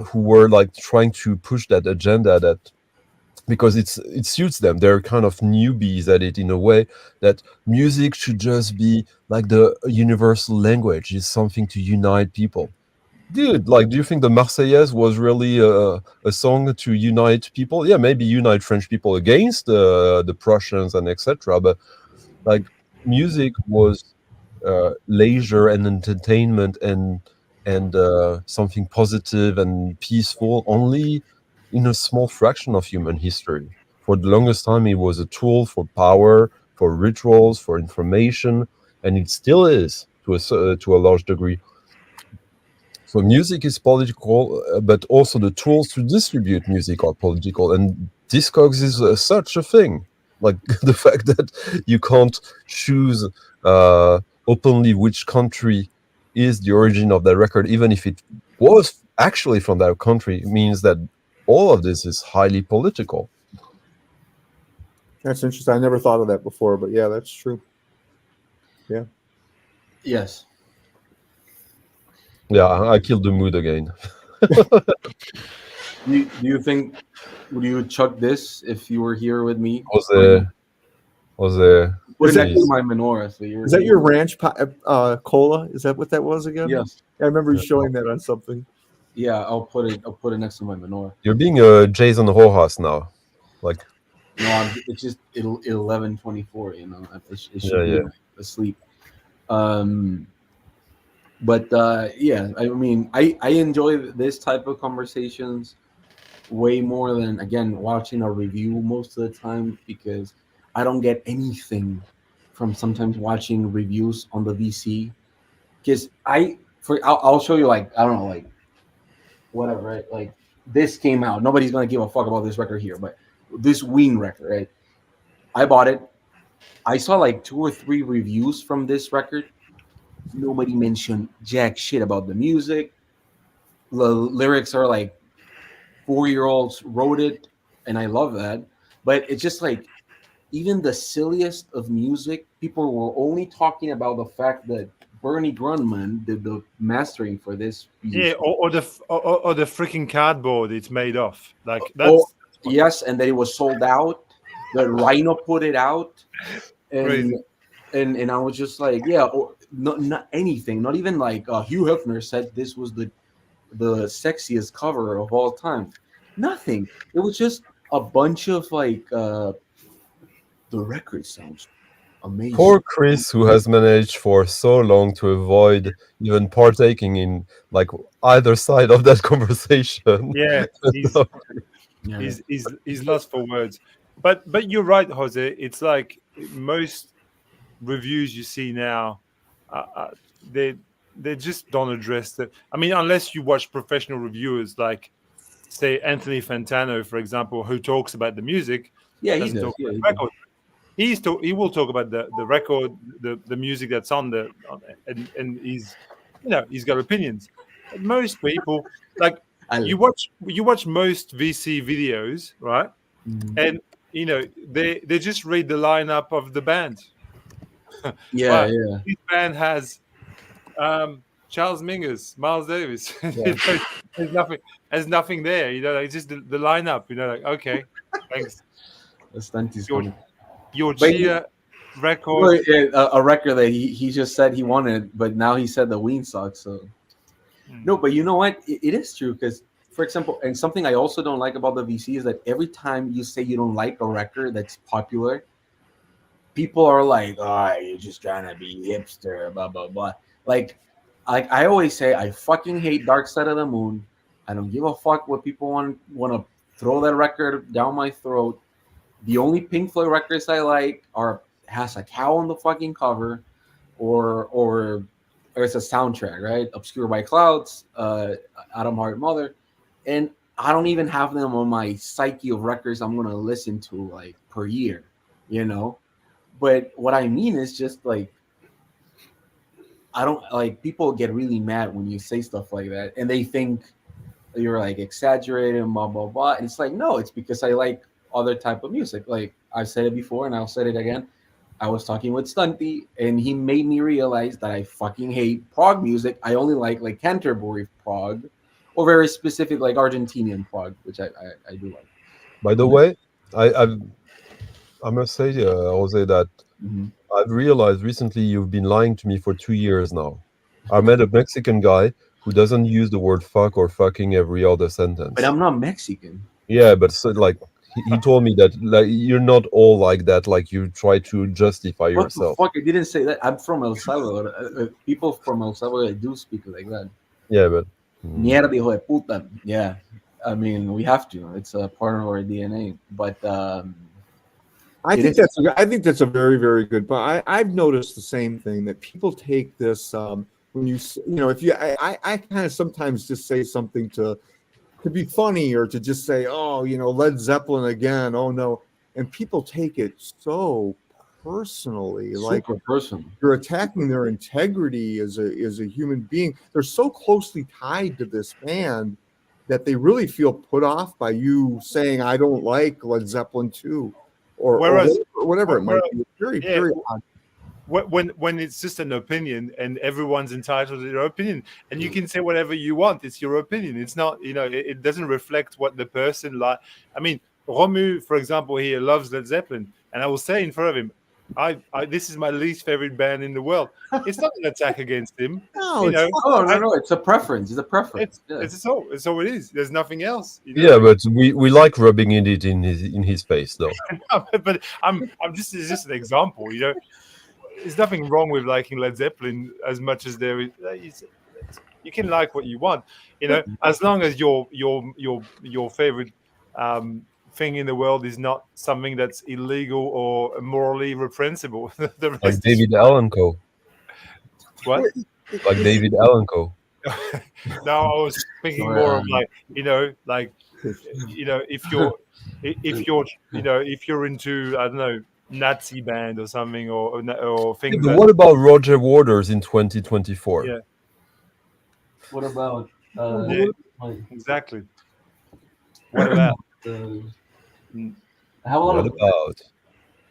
who were like trying to push that agenda that because it suits them. They're kind of newbies at it in a way that music should just be like the universal language. It's something to unite people. Dude, like, do you think the Marseillaise was really a song to unite people? Yeah, maybe unite French people against the Prussians and etc. But like, music was leisure and entertainment and something positive and peaceful only in a small fraction of human history. For the longest time, it was a tool for power, for rituals, for information, and it still is. to a large degree. So music is political, but also the tools to distribute music are political, and Discogs is such a thing. Like the fact that you can't choose openly which country is the origin of that record, even if it was actually from that country, means that all of this is highly political. That's interesting. I never thought of that before, but yeah, that's true. Yeah. Yes. Yeah, I killed the mood again. Do you think, would you chuck this if you were here with me? Was there? Put it next to Please. my menorah. So you're, Is that your ranch cola? Is that what that was again? Yes. I remember you showing that on something. Yeah, I'll put it next to my menorah. You're being Jason Rojas now. Like, No, it's just 11:24. You know, it should Yeah, be asleep. But yeah, I mean, I enjoy this type of conversations way more than, again, watching a review most of the time, because I don't get anything from sometimes watching reviews on the VC. Because I'll show you, like, I don't know, like, whatever, right? Like, this came out. Nobody's gonna give a fuck about this record here, but this Ween record, right? I bought it. I saw like 2 or 3 reviews from this record. Nobody mentioned jack shit about the music. The lyrics are like 4-year-olds wrote it, and I love that. But it's just like, even the silliest of music, people were only talking about the fact that Bernie Grundman did the mastering for this. Yeah, or the freaking cardboard it's made of. Like that's yes, and that it was sold out. The Rhino put it out, and I was just like, yeah, or not anything, not even like Hugh Hefner said this was the sexiest cover of all time. Nothing. It was just a bunch of like the record sounds amazing. Poor Chris, who has managed for so long to avoid even partaking in like either side of that conversation. Yeah, he's lost for words. But you're right, Jose. It's like most reviews you see now, they just don't address the. I mean, unless you watch professional reviewers like, say, Anthony Fantano, for example, who talks about the music. Yeah, he does. Yeah, he will talk about the record, the music that's on and he's, he's got opinions. But most people, like, you watch most VC videos, right? Mm-hmm. And they just read the lineup of the band. Yeah. This band has Charles Mingus, Miles Davis. Yeah. There's nothing there. Like just the lineup. Like, okay, thanks. Your Chia record. A record that he just said he wanted, but now he said the Ween sucks. So no, but you know what? It is true, because, for example, and something I also don't like about the VC is that every time you say you don't like a record that's popular, people are like, "Oh, you're just trying to be hipster," blah blah blah. Like I always say, I fucking hate Dark Side of the Moon. I don't give a fuck what people want to throw that record down my throat. The only Pink Floyd records I like has a cow on the fucking cover, or it's a soundtrack, right? Obscured by Clouds, Atom Heart Mother, and I don't even have them on my psyche of records I'm gonna listen to like per year, But what I mean is just like, I don't like, people get really mad when you say stuff like that, and they think you're like exaggerating, blah blah blah. And it's like, no, it's because I like other type of music. Like I've said it before, and I'll say it again. I was talking with Stunty, and he made me realize that I fucking hate prog music. I only like Canterbury prog, or very specific like Argentinian prog, which I do like. By the way, I must say, Jose, that I've realized recently you've been lying to me for 2 years now. I met a Mexican guy who doesn't use the word fuck or fucking every other sentence. But I'm not Mexican. Yeah, but so, like, he told me that like you're not all like that. Like you try to justify yourself. What the fuck? I didn't say that. I'm from El Salvador. People from El Salvador do speak like that. Yeah, but mierda hijo de puta. Yeah, I mean we have to. It's a part of our DNA. But I think that's a very, very good point. I've noticed the same thing, that people take this when if you I kind of sometimes just say something to be funny, or to just say, oh, Led Zeppelin again, oh no, and people take it so personally, like personal. You're attacking their integrity as a human being. They're so closely tied to this band that they really feel put off by you saying, I don't like Led Zeppelin 2, or whatever it might be. Very odd. When it's just an opinion, and everyone's entitled to their opinion, and you can say whatever you want, it's your opinion. It's not, it doesn't reflect what the person like. I mean, Romu, for example, he loves Led Zeppelin, and I will say in front of him, this is my least favorite band in the world. It's not an attack against him. No, no. It's a preference. It's a preference. It's all it is. There's nothing else. Yeah, but we like rubbing it in his face, though. No, but it's just an example. There's nothing wrong with liking Led Zeppelin as much as there is. You can like what you want, as long as your favorite thing in the world is not something that's illegal or morally reprehensible. Like David Allen Co. What? Like David Allen Co. No, I was thinking more of if you're into, I don't know, Nazi band or something, or things. But what about Roger Waters in 2024? Yeah. What about exactly? What about? What about?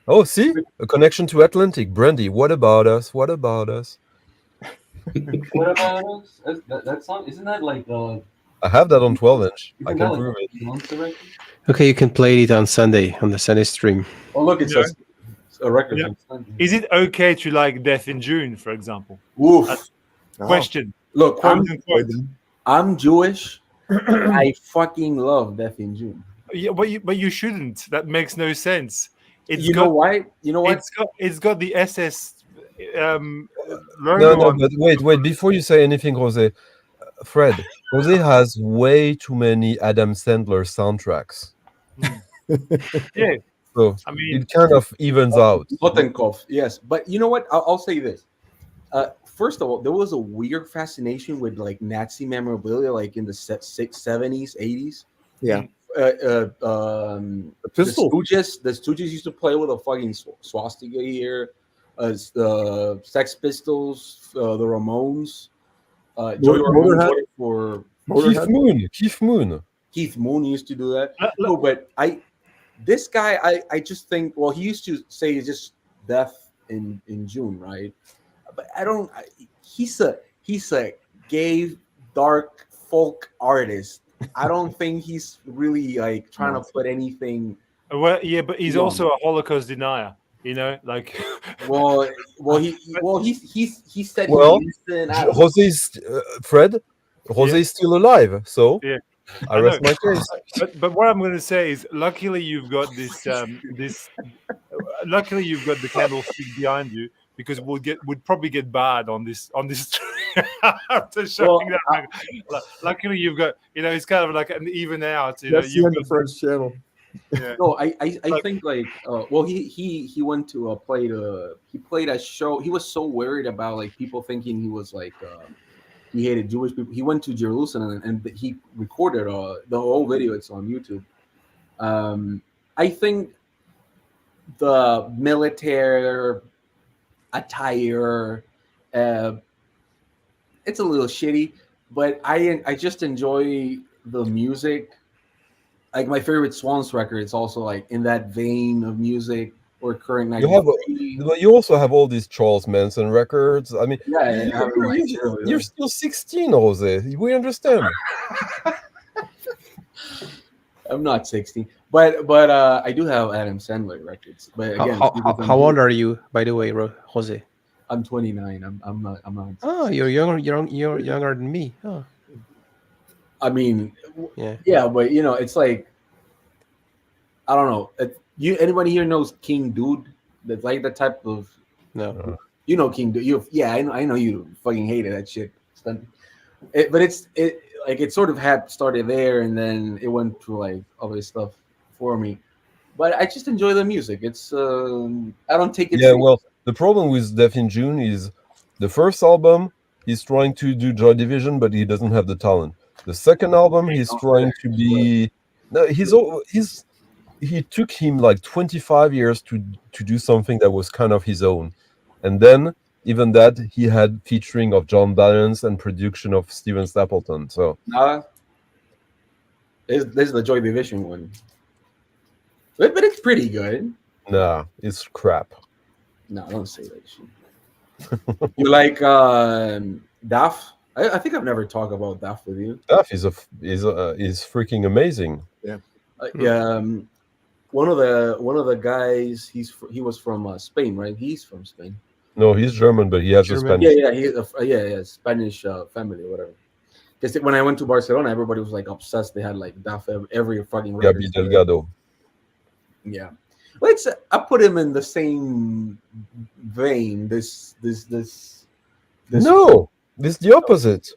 Oh, see, a connection to Atlantic. Brandy, what about us? What about us? What about us? That song, isn't that like? I have that on 12-inch. I can prove it. Okay, you can play it on Sunday on the Sunday stream. Oh, look, it's a record. Yeah. Is it okay to like Death in June, for example? Oof. Question. Look, I'm Jewish. I fucking love Death in June. Yeah, but you shouldn't. That makes no sense. Know why? You know what? It's got the SS logo. No, but wait. Before you say anything, Jose, Fred, Jose has way too many Adam Sandler soundtracks. Yeah. So I mean, it kind of evens out. Pottenkopf, yes. But you know what? I'll say this. First of all, there was a weird fascination with like Nazi memorabilia, like in the 70s, 80s. Yeah. The Stooges used to play with a fucking swastika here. The Sex Pistols, the Ramones. Joey Ramone for Keith Moon used to do that. No, but this guy, I just think, well, he used to say just Death in June, right? But he's a gay, dark folk artist. I don't think he's really like trying to put anything. Well, yeah, but he's also a Holocaust denier. Like. Well, he said. Well, Jose's Fred. Jose is still alive, so yeah. I rest my case. But what I'm going to say is, luckily you've got this. Luckily you've got the candlestick behind you, because we'd probably get bad on this after showing that. Luckily you've got, it's kind of like an even out. That's the end of French channel. Yeah. No, I think like he went to he played a show. He was so worried about like people thinking he was like he hated Jewish people. He went to Jerusalem and he recorded the whole video. It's on YouTube. I think the military attire, it's a little shitty, but I just enjoy the music. Like my favorite Swans record, it's also like in that vein of music or current. You also have all these Charles Manson records. I mean, you're still 16, Jose. We understand. I'm not 16, but I do have Adam Sandler records. But again, how old are you, by the way, Jose? I'm 29. I'm not. Oh, you're younger. You're younger than me. Oh. I mean, yeah, but it's like, I don't know. Anybody here knows King Dude? That's like the type of no. You know King Dude. I know you fucking hated that shit. But it sort of had started there, and then it went through like other stuff for me. but I just enjoy the music. It's I don't take it. Yeah, well, the problem with Death in June is the first album he's trying to do Joy Division, but he doesn't have the talent. The second album he's trying to be no, he took him like 25 years to do something that was kind of his own, and then even that he had featuring of John Balance and production of Steven Stapleton. So this is the Joy Division one, but it's pretty good. Nah, it's crap. No, don't say that shit. You like Daft? I think I've never talked about Daft with you. Daft is freaking amazing. Yeah. One of the guys, he was from Spain, right? He's from Spain. No, he's German, but he has a Spanish. Yeah, Spanish family or whatever. Because when I went to Barcelona, everybody was like obsessed. They had like Daft every fucking record. Gabi Delgado. Yeah, well, I put him in the same vein. This. No, this is the opposite.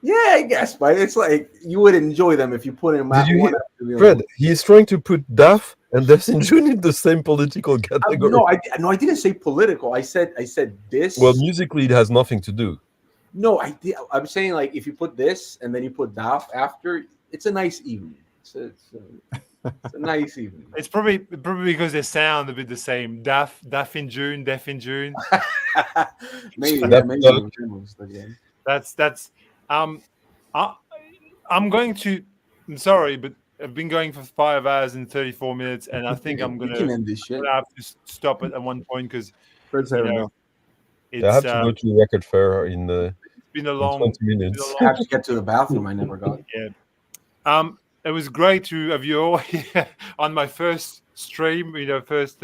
Yeah, I guess, but it's like you would enjoy them if you put him. Did you hear, Fred? He's trying to put Daft and Death in June in the same political category. No, I didn't say political. I said this. Well, musically, it has nothing to do. No, I'm saying like if you put this and then you put Daft after, it's a nice evening. It's a nice evening. It's probably because they sound a bit the same. Death in June. maybe. That's. I'm going to. I'm sorry, but I've been going for 5 hours and 34 minutes, and I think I'm gonna end this shit. have to stop it at one point because Fred's I have to go to record fair in it's been a long 20 minutes. I have to get to the bathroom. I never got. Yeah. It was great to have you all here on my first stream. First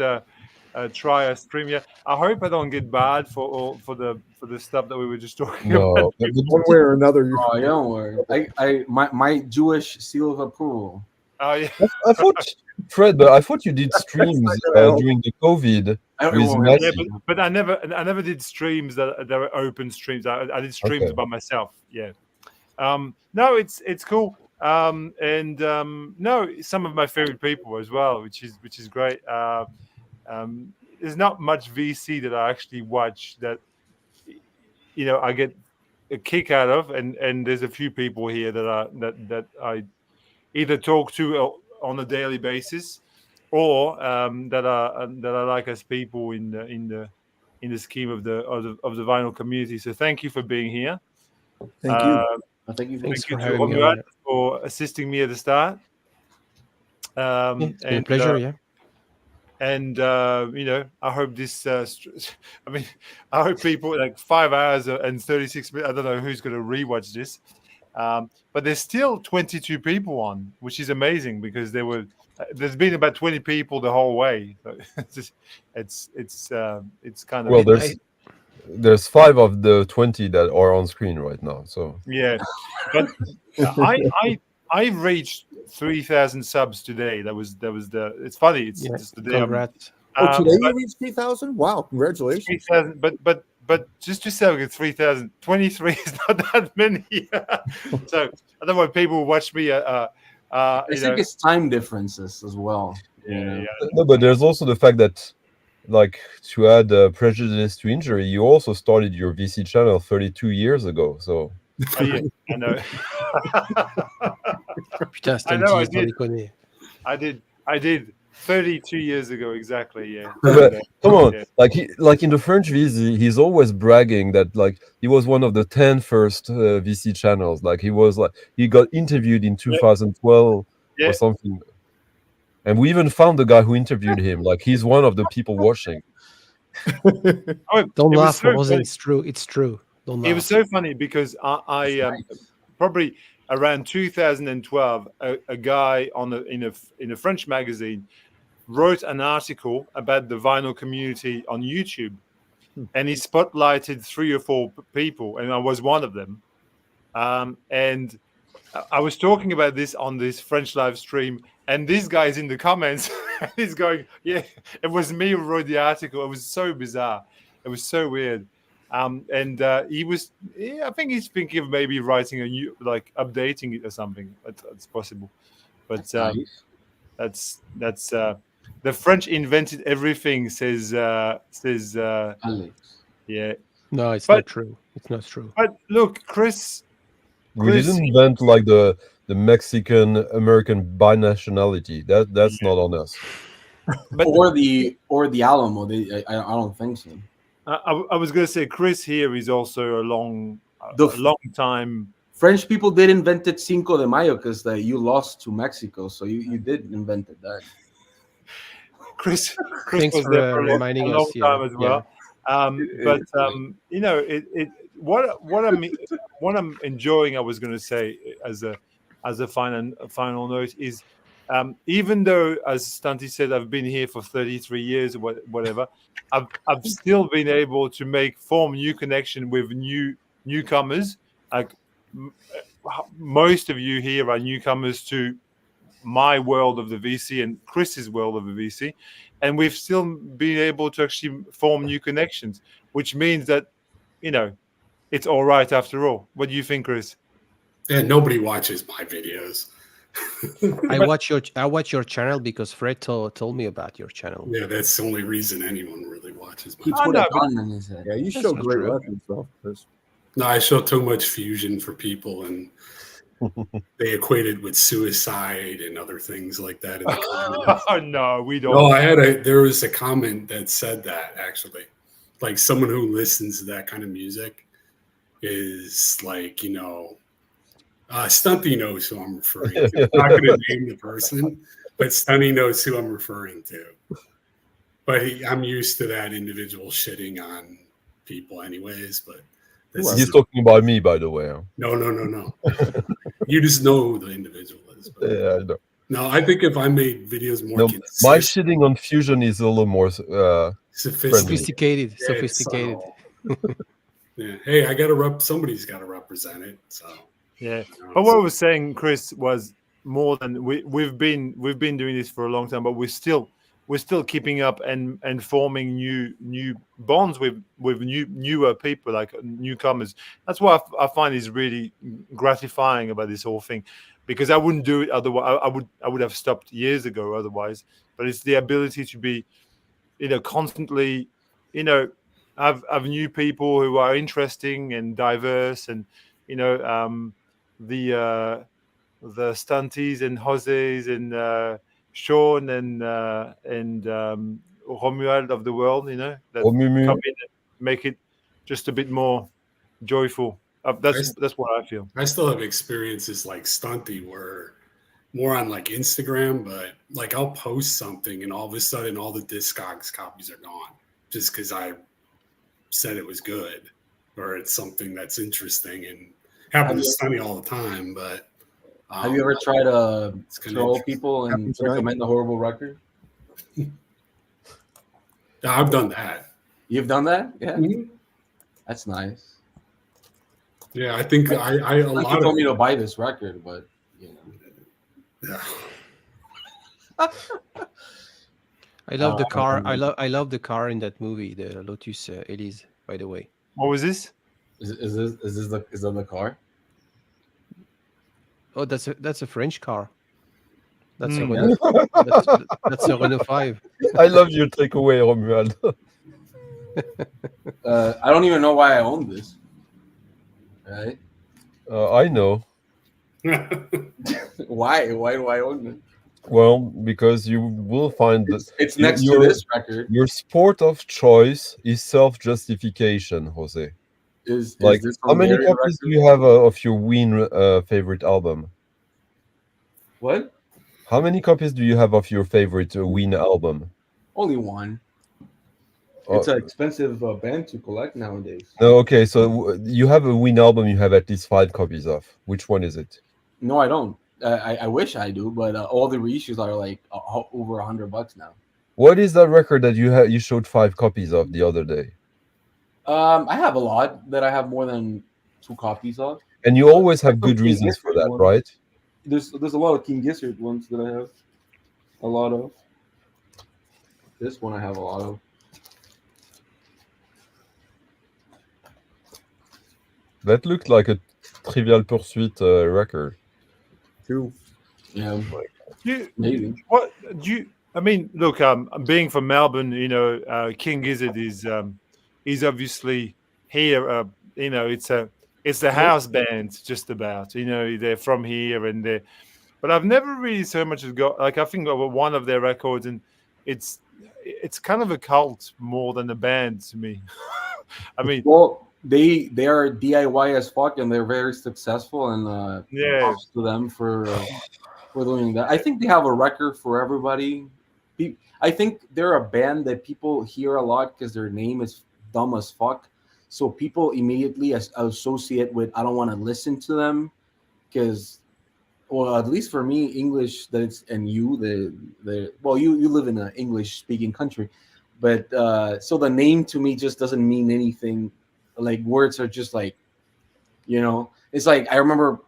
try a stream. Yeah. I hope I don't get bad for the stuff that we were just talking about. One way or another. Oh, don't worry. My Jewish seal of approval. Oh yeah. I thought, Fred, but I thought you did streams during the COVID. But I never did streams that were open streams. I did streams by myself. Yeah. No, it's cool. No, some of my favorite people as well, which is great. There's not much VC that I actually watch that I get a kick out of, and there's a few people here that I either talk to on a daily basis or that I like as people in the scheme of the vinyl community. So thank you for being here. Thank you. Thank you. Thanks for to having me. Robert for assisting me at the start. It's been a pleasure. Yeah. And I hope this. I hope people like 5 hours and 36 minutes. I don't know who's going to rewatch this, but there's still 22 people on, which is amazing because there's been about 20 people the whole way. So it's kind of well. There's 5 of the 20 that are on screen right now. So yeah, but I reached 3,000 subs today. That was the. It's funny. It's just the day. Congrats. Today you reached 3,000? Wow, congratulations. 3,000, but just to say, 3,000, 23 is not that many. So I don't want people who watch me. I think it's time differences as well. Yeah. No, but there's also the fact that, like, to add prejudice to injury, you also started your VC channel 32 years ago. So yeah, I know. Putain, I know, I did 32 years ago exactly. Yeah. Come on, like in the French VC, he's always bragging that like he was one of the 10 first VC channels. Like he got interviewed in 2012 or something. And we even found the guy who interviewed him. Like he's one of the people watching. Don't laugh, Jose. It's true. It's true. Don't laugh. It was so funny because I probably around 2012, a guy in a French magazine wrote an article about the vinyl community on YouTube, and he spotlighted 3 or 4 people, and I was one of them. And I was talking about this on this French live stream. And this guy's in the comments. He's going, "Yeah, it was me who wrote the article." It was so bizarre. It was so weird. And he was, I think he's thinking of maybe writing a new, like updating it or something. It's possible. But That's the French invented everything, says Alex. yeah. No, it's But- not true. It's not true. But look, Chris, We didn't invent like the Mexican American binationality. That's not on us. but Or the Alamo. I don't think so. I was going to say Chris here is also a long time. French people did invented Cinco de Mayo because you lost to Mexico, so you did invented that. Chris Thanks was for there for a reminding long us here. time as well. But you know, what I'm enjoying, I was going to say as a final note is, even though, as Stunty said, I've been here for 33 years or whatever, I've still been able to form new connection with newcomers. Like most of you here are newcomers to my world of the VC and Chris's world of the VC, and we've still been able to actually form new connections, which means that, you know, it's all right after all. What do you think, Chris? Yeah, nobody watches my videos. I watch your channel because Fred told me about your channel. Yeah, that's the only reason anyone really watches my He channel. put a gun in his head. Yeah, you That's show not great true. records, though, Chris. No, I show too much fusion for people, and they equate it with suicide and other things like that in the comments. Oh, no, we don't. No, there was a comment that said that, actually. Like, someone who listens to that kind of music is like, you know, Stunty knows who I'm referring to. I'm not going to name the person, but Stunty knows who I'm referring to. But I'm used to that individual shitting on people anyways, but He's talking about me, by the way. No. You just know who the individual is. But Yeah, I know. no, I think if I made videos more No, consistent, my shitting on fusion is a little more Sophisticated. Yeah, Sophisticated. yeah. Hey, somebody's got to represent it. So Yeah, you know, but what I was saying, Chris, was more than we've been doing this for a long time, but we're still keeping up and forming new bonds with newer people, like newcomers. That's what I find is really gratifying about this whole thing, because I wouldn't do it otherwise. I would have stopped years ago otherwise. But it's the ability to be, you know, constantly, you know, have new people who are interesting and diverse, and you know, the Stunties and Jose's and Sean and Romuald of the world, you know, that come in and make it just a bit more joyful. That's what I feel. I still have experiences like Stunty where more on like Instagram, but like I'll post something and all of a sudden all the Discogs copies are gone just because I said it was good or it's something that's interesting, and happens to Stunty all the time. But have you ever tried to troll people and recommend a horrible record? I've done that. You've done that? Yeah. Mm-hmm. That's nice. Yeah, I think I a lot you told of me to buy this record, but you know. Yeah. I love the car. I love the car in that movie, the Lotus Elise. By the way, what was this? Is that the car? Oh, that's a French car. That's a Renault. That's a Renault 5. I love your takeaway, Romuald. I don't even know why I own this. Right? I know. Why? Why do I own it? Well, because you will find that it's next to this record. Your sport of choice is self-justification, Jose. Is like this how many copies record? do you have of your Ween favorite album? What? How many copies do you have of your favorite Ween album? Only one. It's an expensive band to collect nowadays. No, okay, so you have a Ween album you have at least 5 copies of. Which one is it? No, I don't. I wish I do, but all the reissues are like over $100 now. What is that record that you showed 5 copies of the other day? I have a lot that I have more than 2 copies of. And you always have good reasons for that, right? There's a lot of King Gizzard ones that I have a lot of. This one I have a lot of. That looked like a Trivial Pursuit record. Too. Yeah. Maybe. What do you? I mean, look, being from Melbourne, you know, King Gizzard is obviously here. You know, it's a house band, just about. You know, they're from here, and they're. But I've never really so much as got like I think of one of their records, and it's kind of a cult more than a band to me. I mean, well, they are DIY as fuck, and they're very successful, and props to them for doing that. I think they have a record for everybody. I think they're a band that people hear a lot because their name is dumb as fuck. So people immediately associate with I don't want to listen to them because, well, at least for me, English and you live in an English speaking country, but so the name to me just doesn't mean anything. Like words are just like, you know, it's like I remember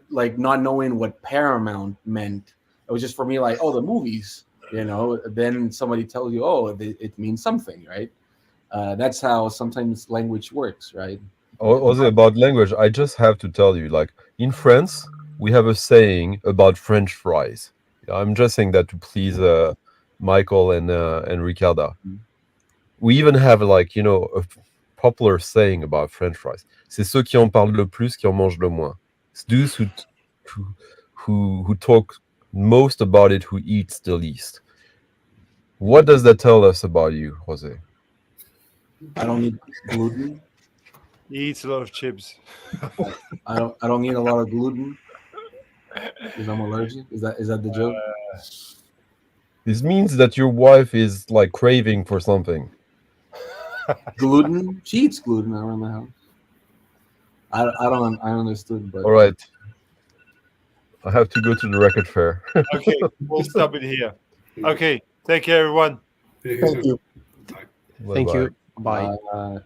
like not knowing what Paramount meant. It was just for me like, oh, the movies, you know. Then somebody tells you, oh, it means something, right? That's how sometimes language works, right? Also about language, I just have to tell you, like in France, we have a saying about French fries. I'm just saying that to please Michael and Ricarda. We even have like, you know, a popular saying about French fries. C'est ceux qui en parlent le plus qui en mangent le moins. It's those who talk most about it who eats the least. What does that tell us about you, Jose? I don't eat gluten. He eats a lot of chips. I don't eat a lot of gluten because I'm allergic. Is that the joke? This means that your wife is like craving for something. Gluten? She eats gluten around the house. I understood, but all right. I have to go to the record fair. Okay, we'll stop it here. Okay, take care, everyone. Thank you. Bye-bye. Thank you. Bye. Bye.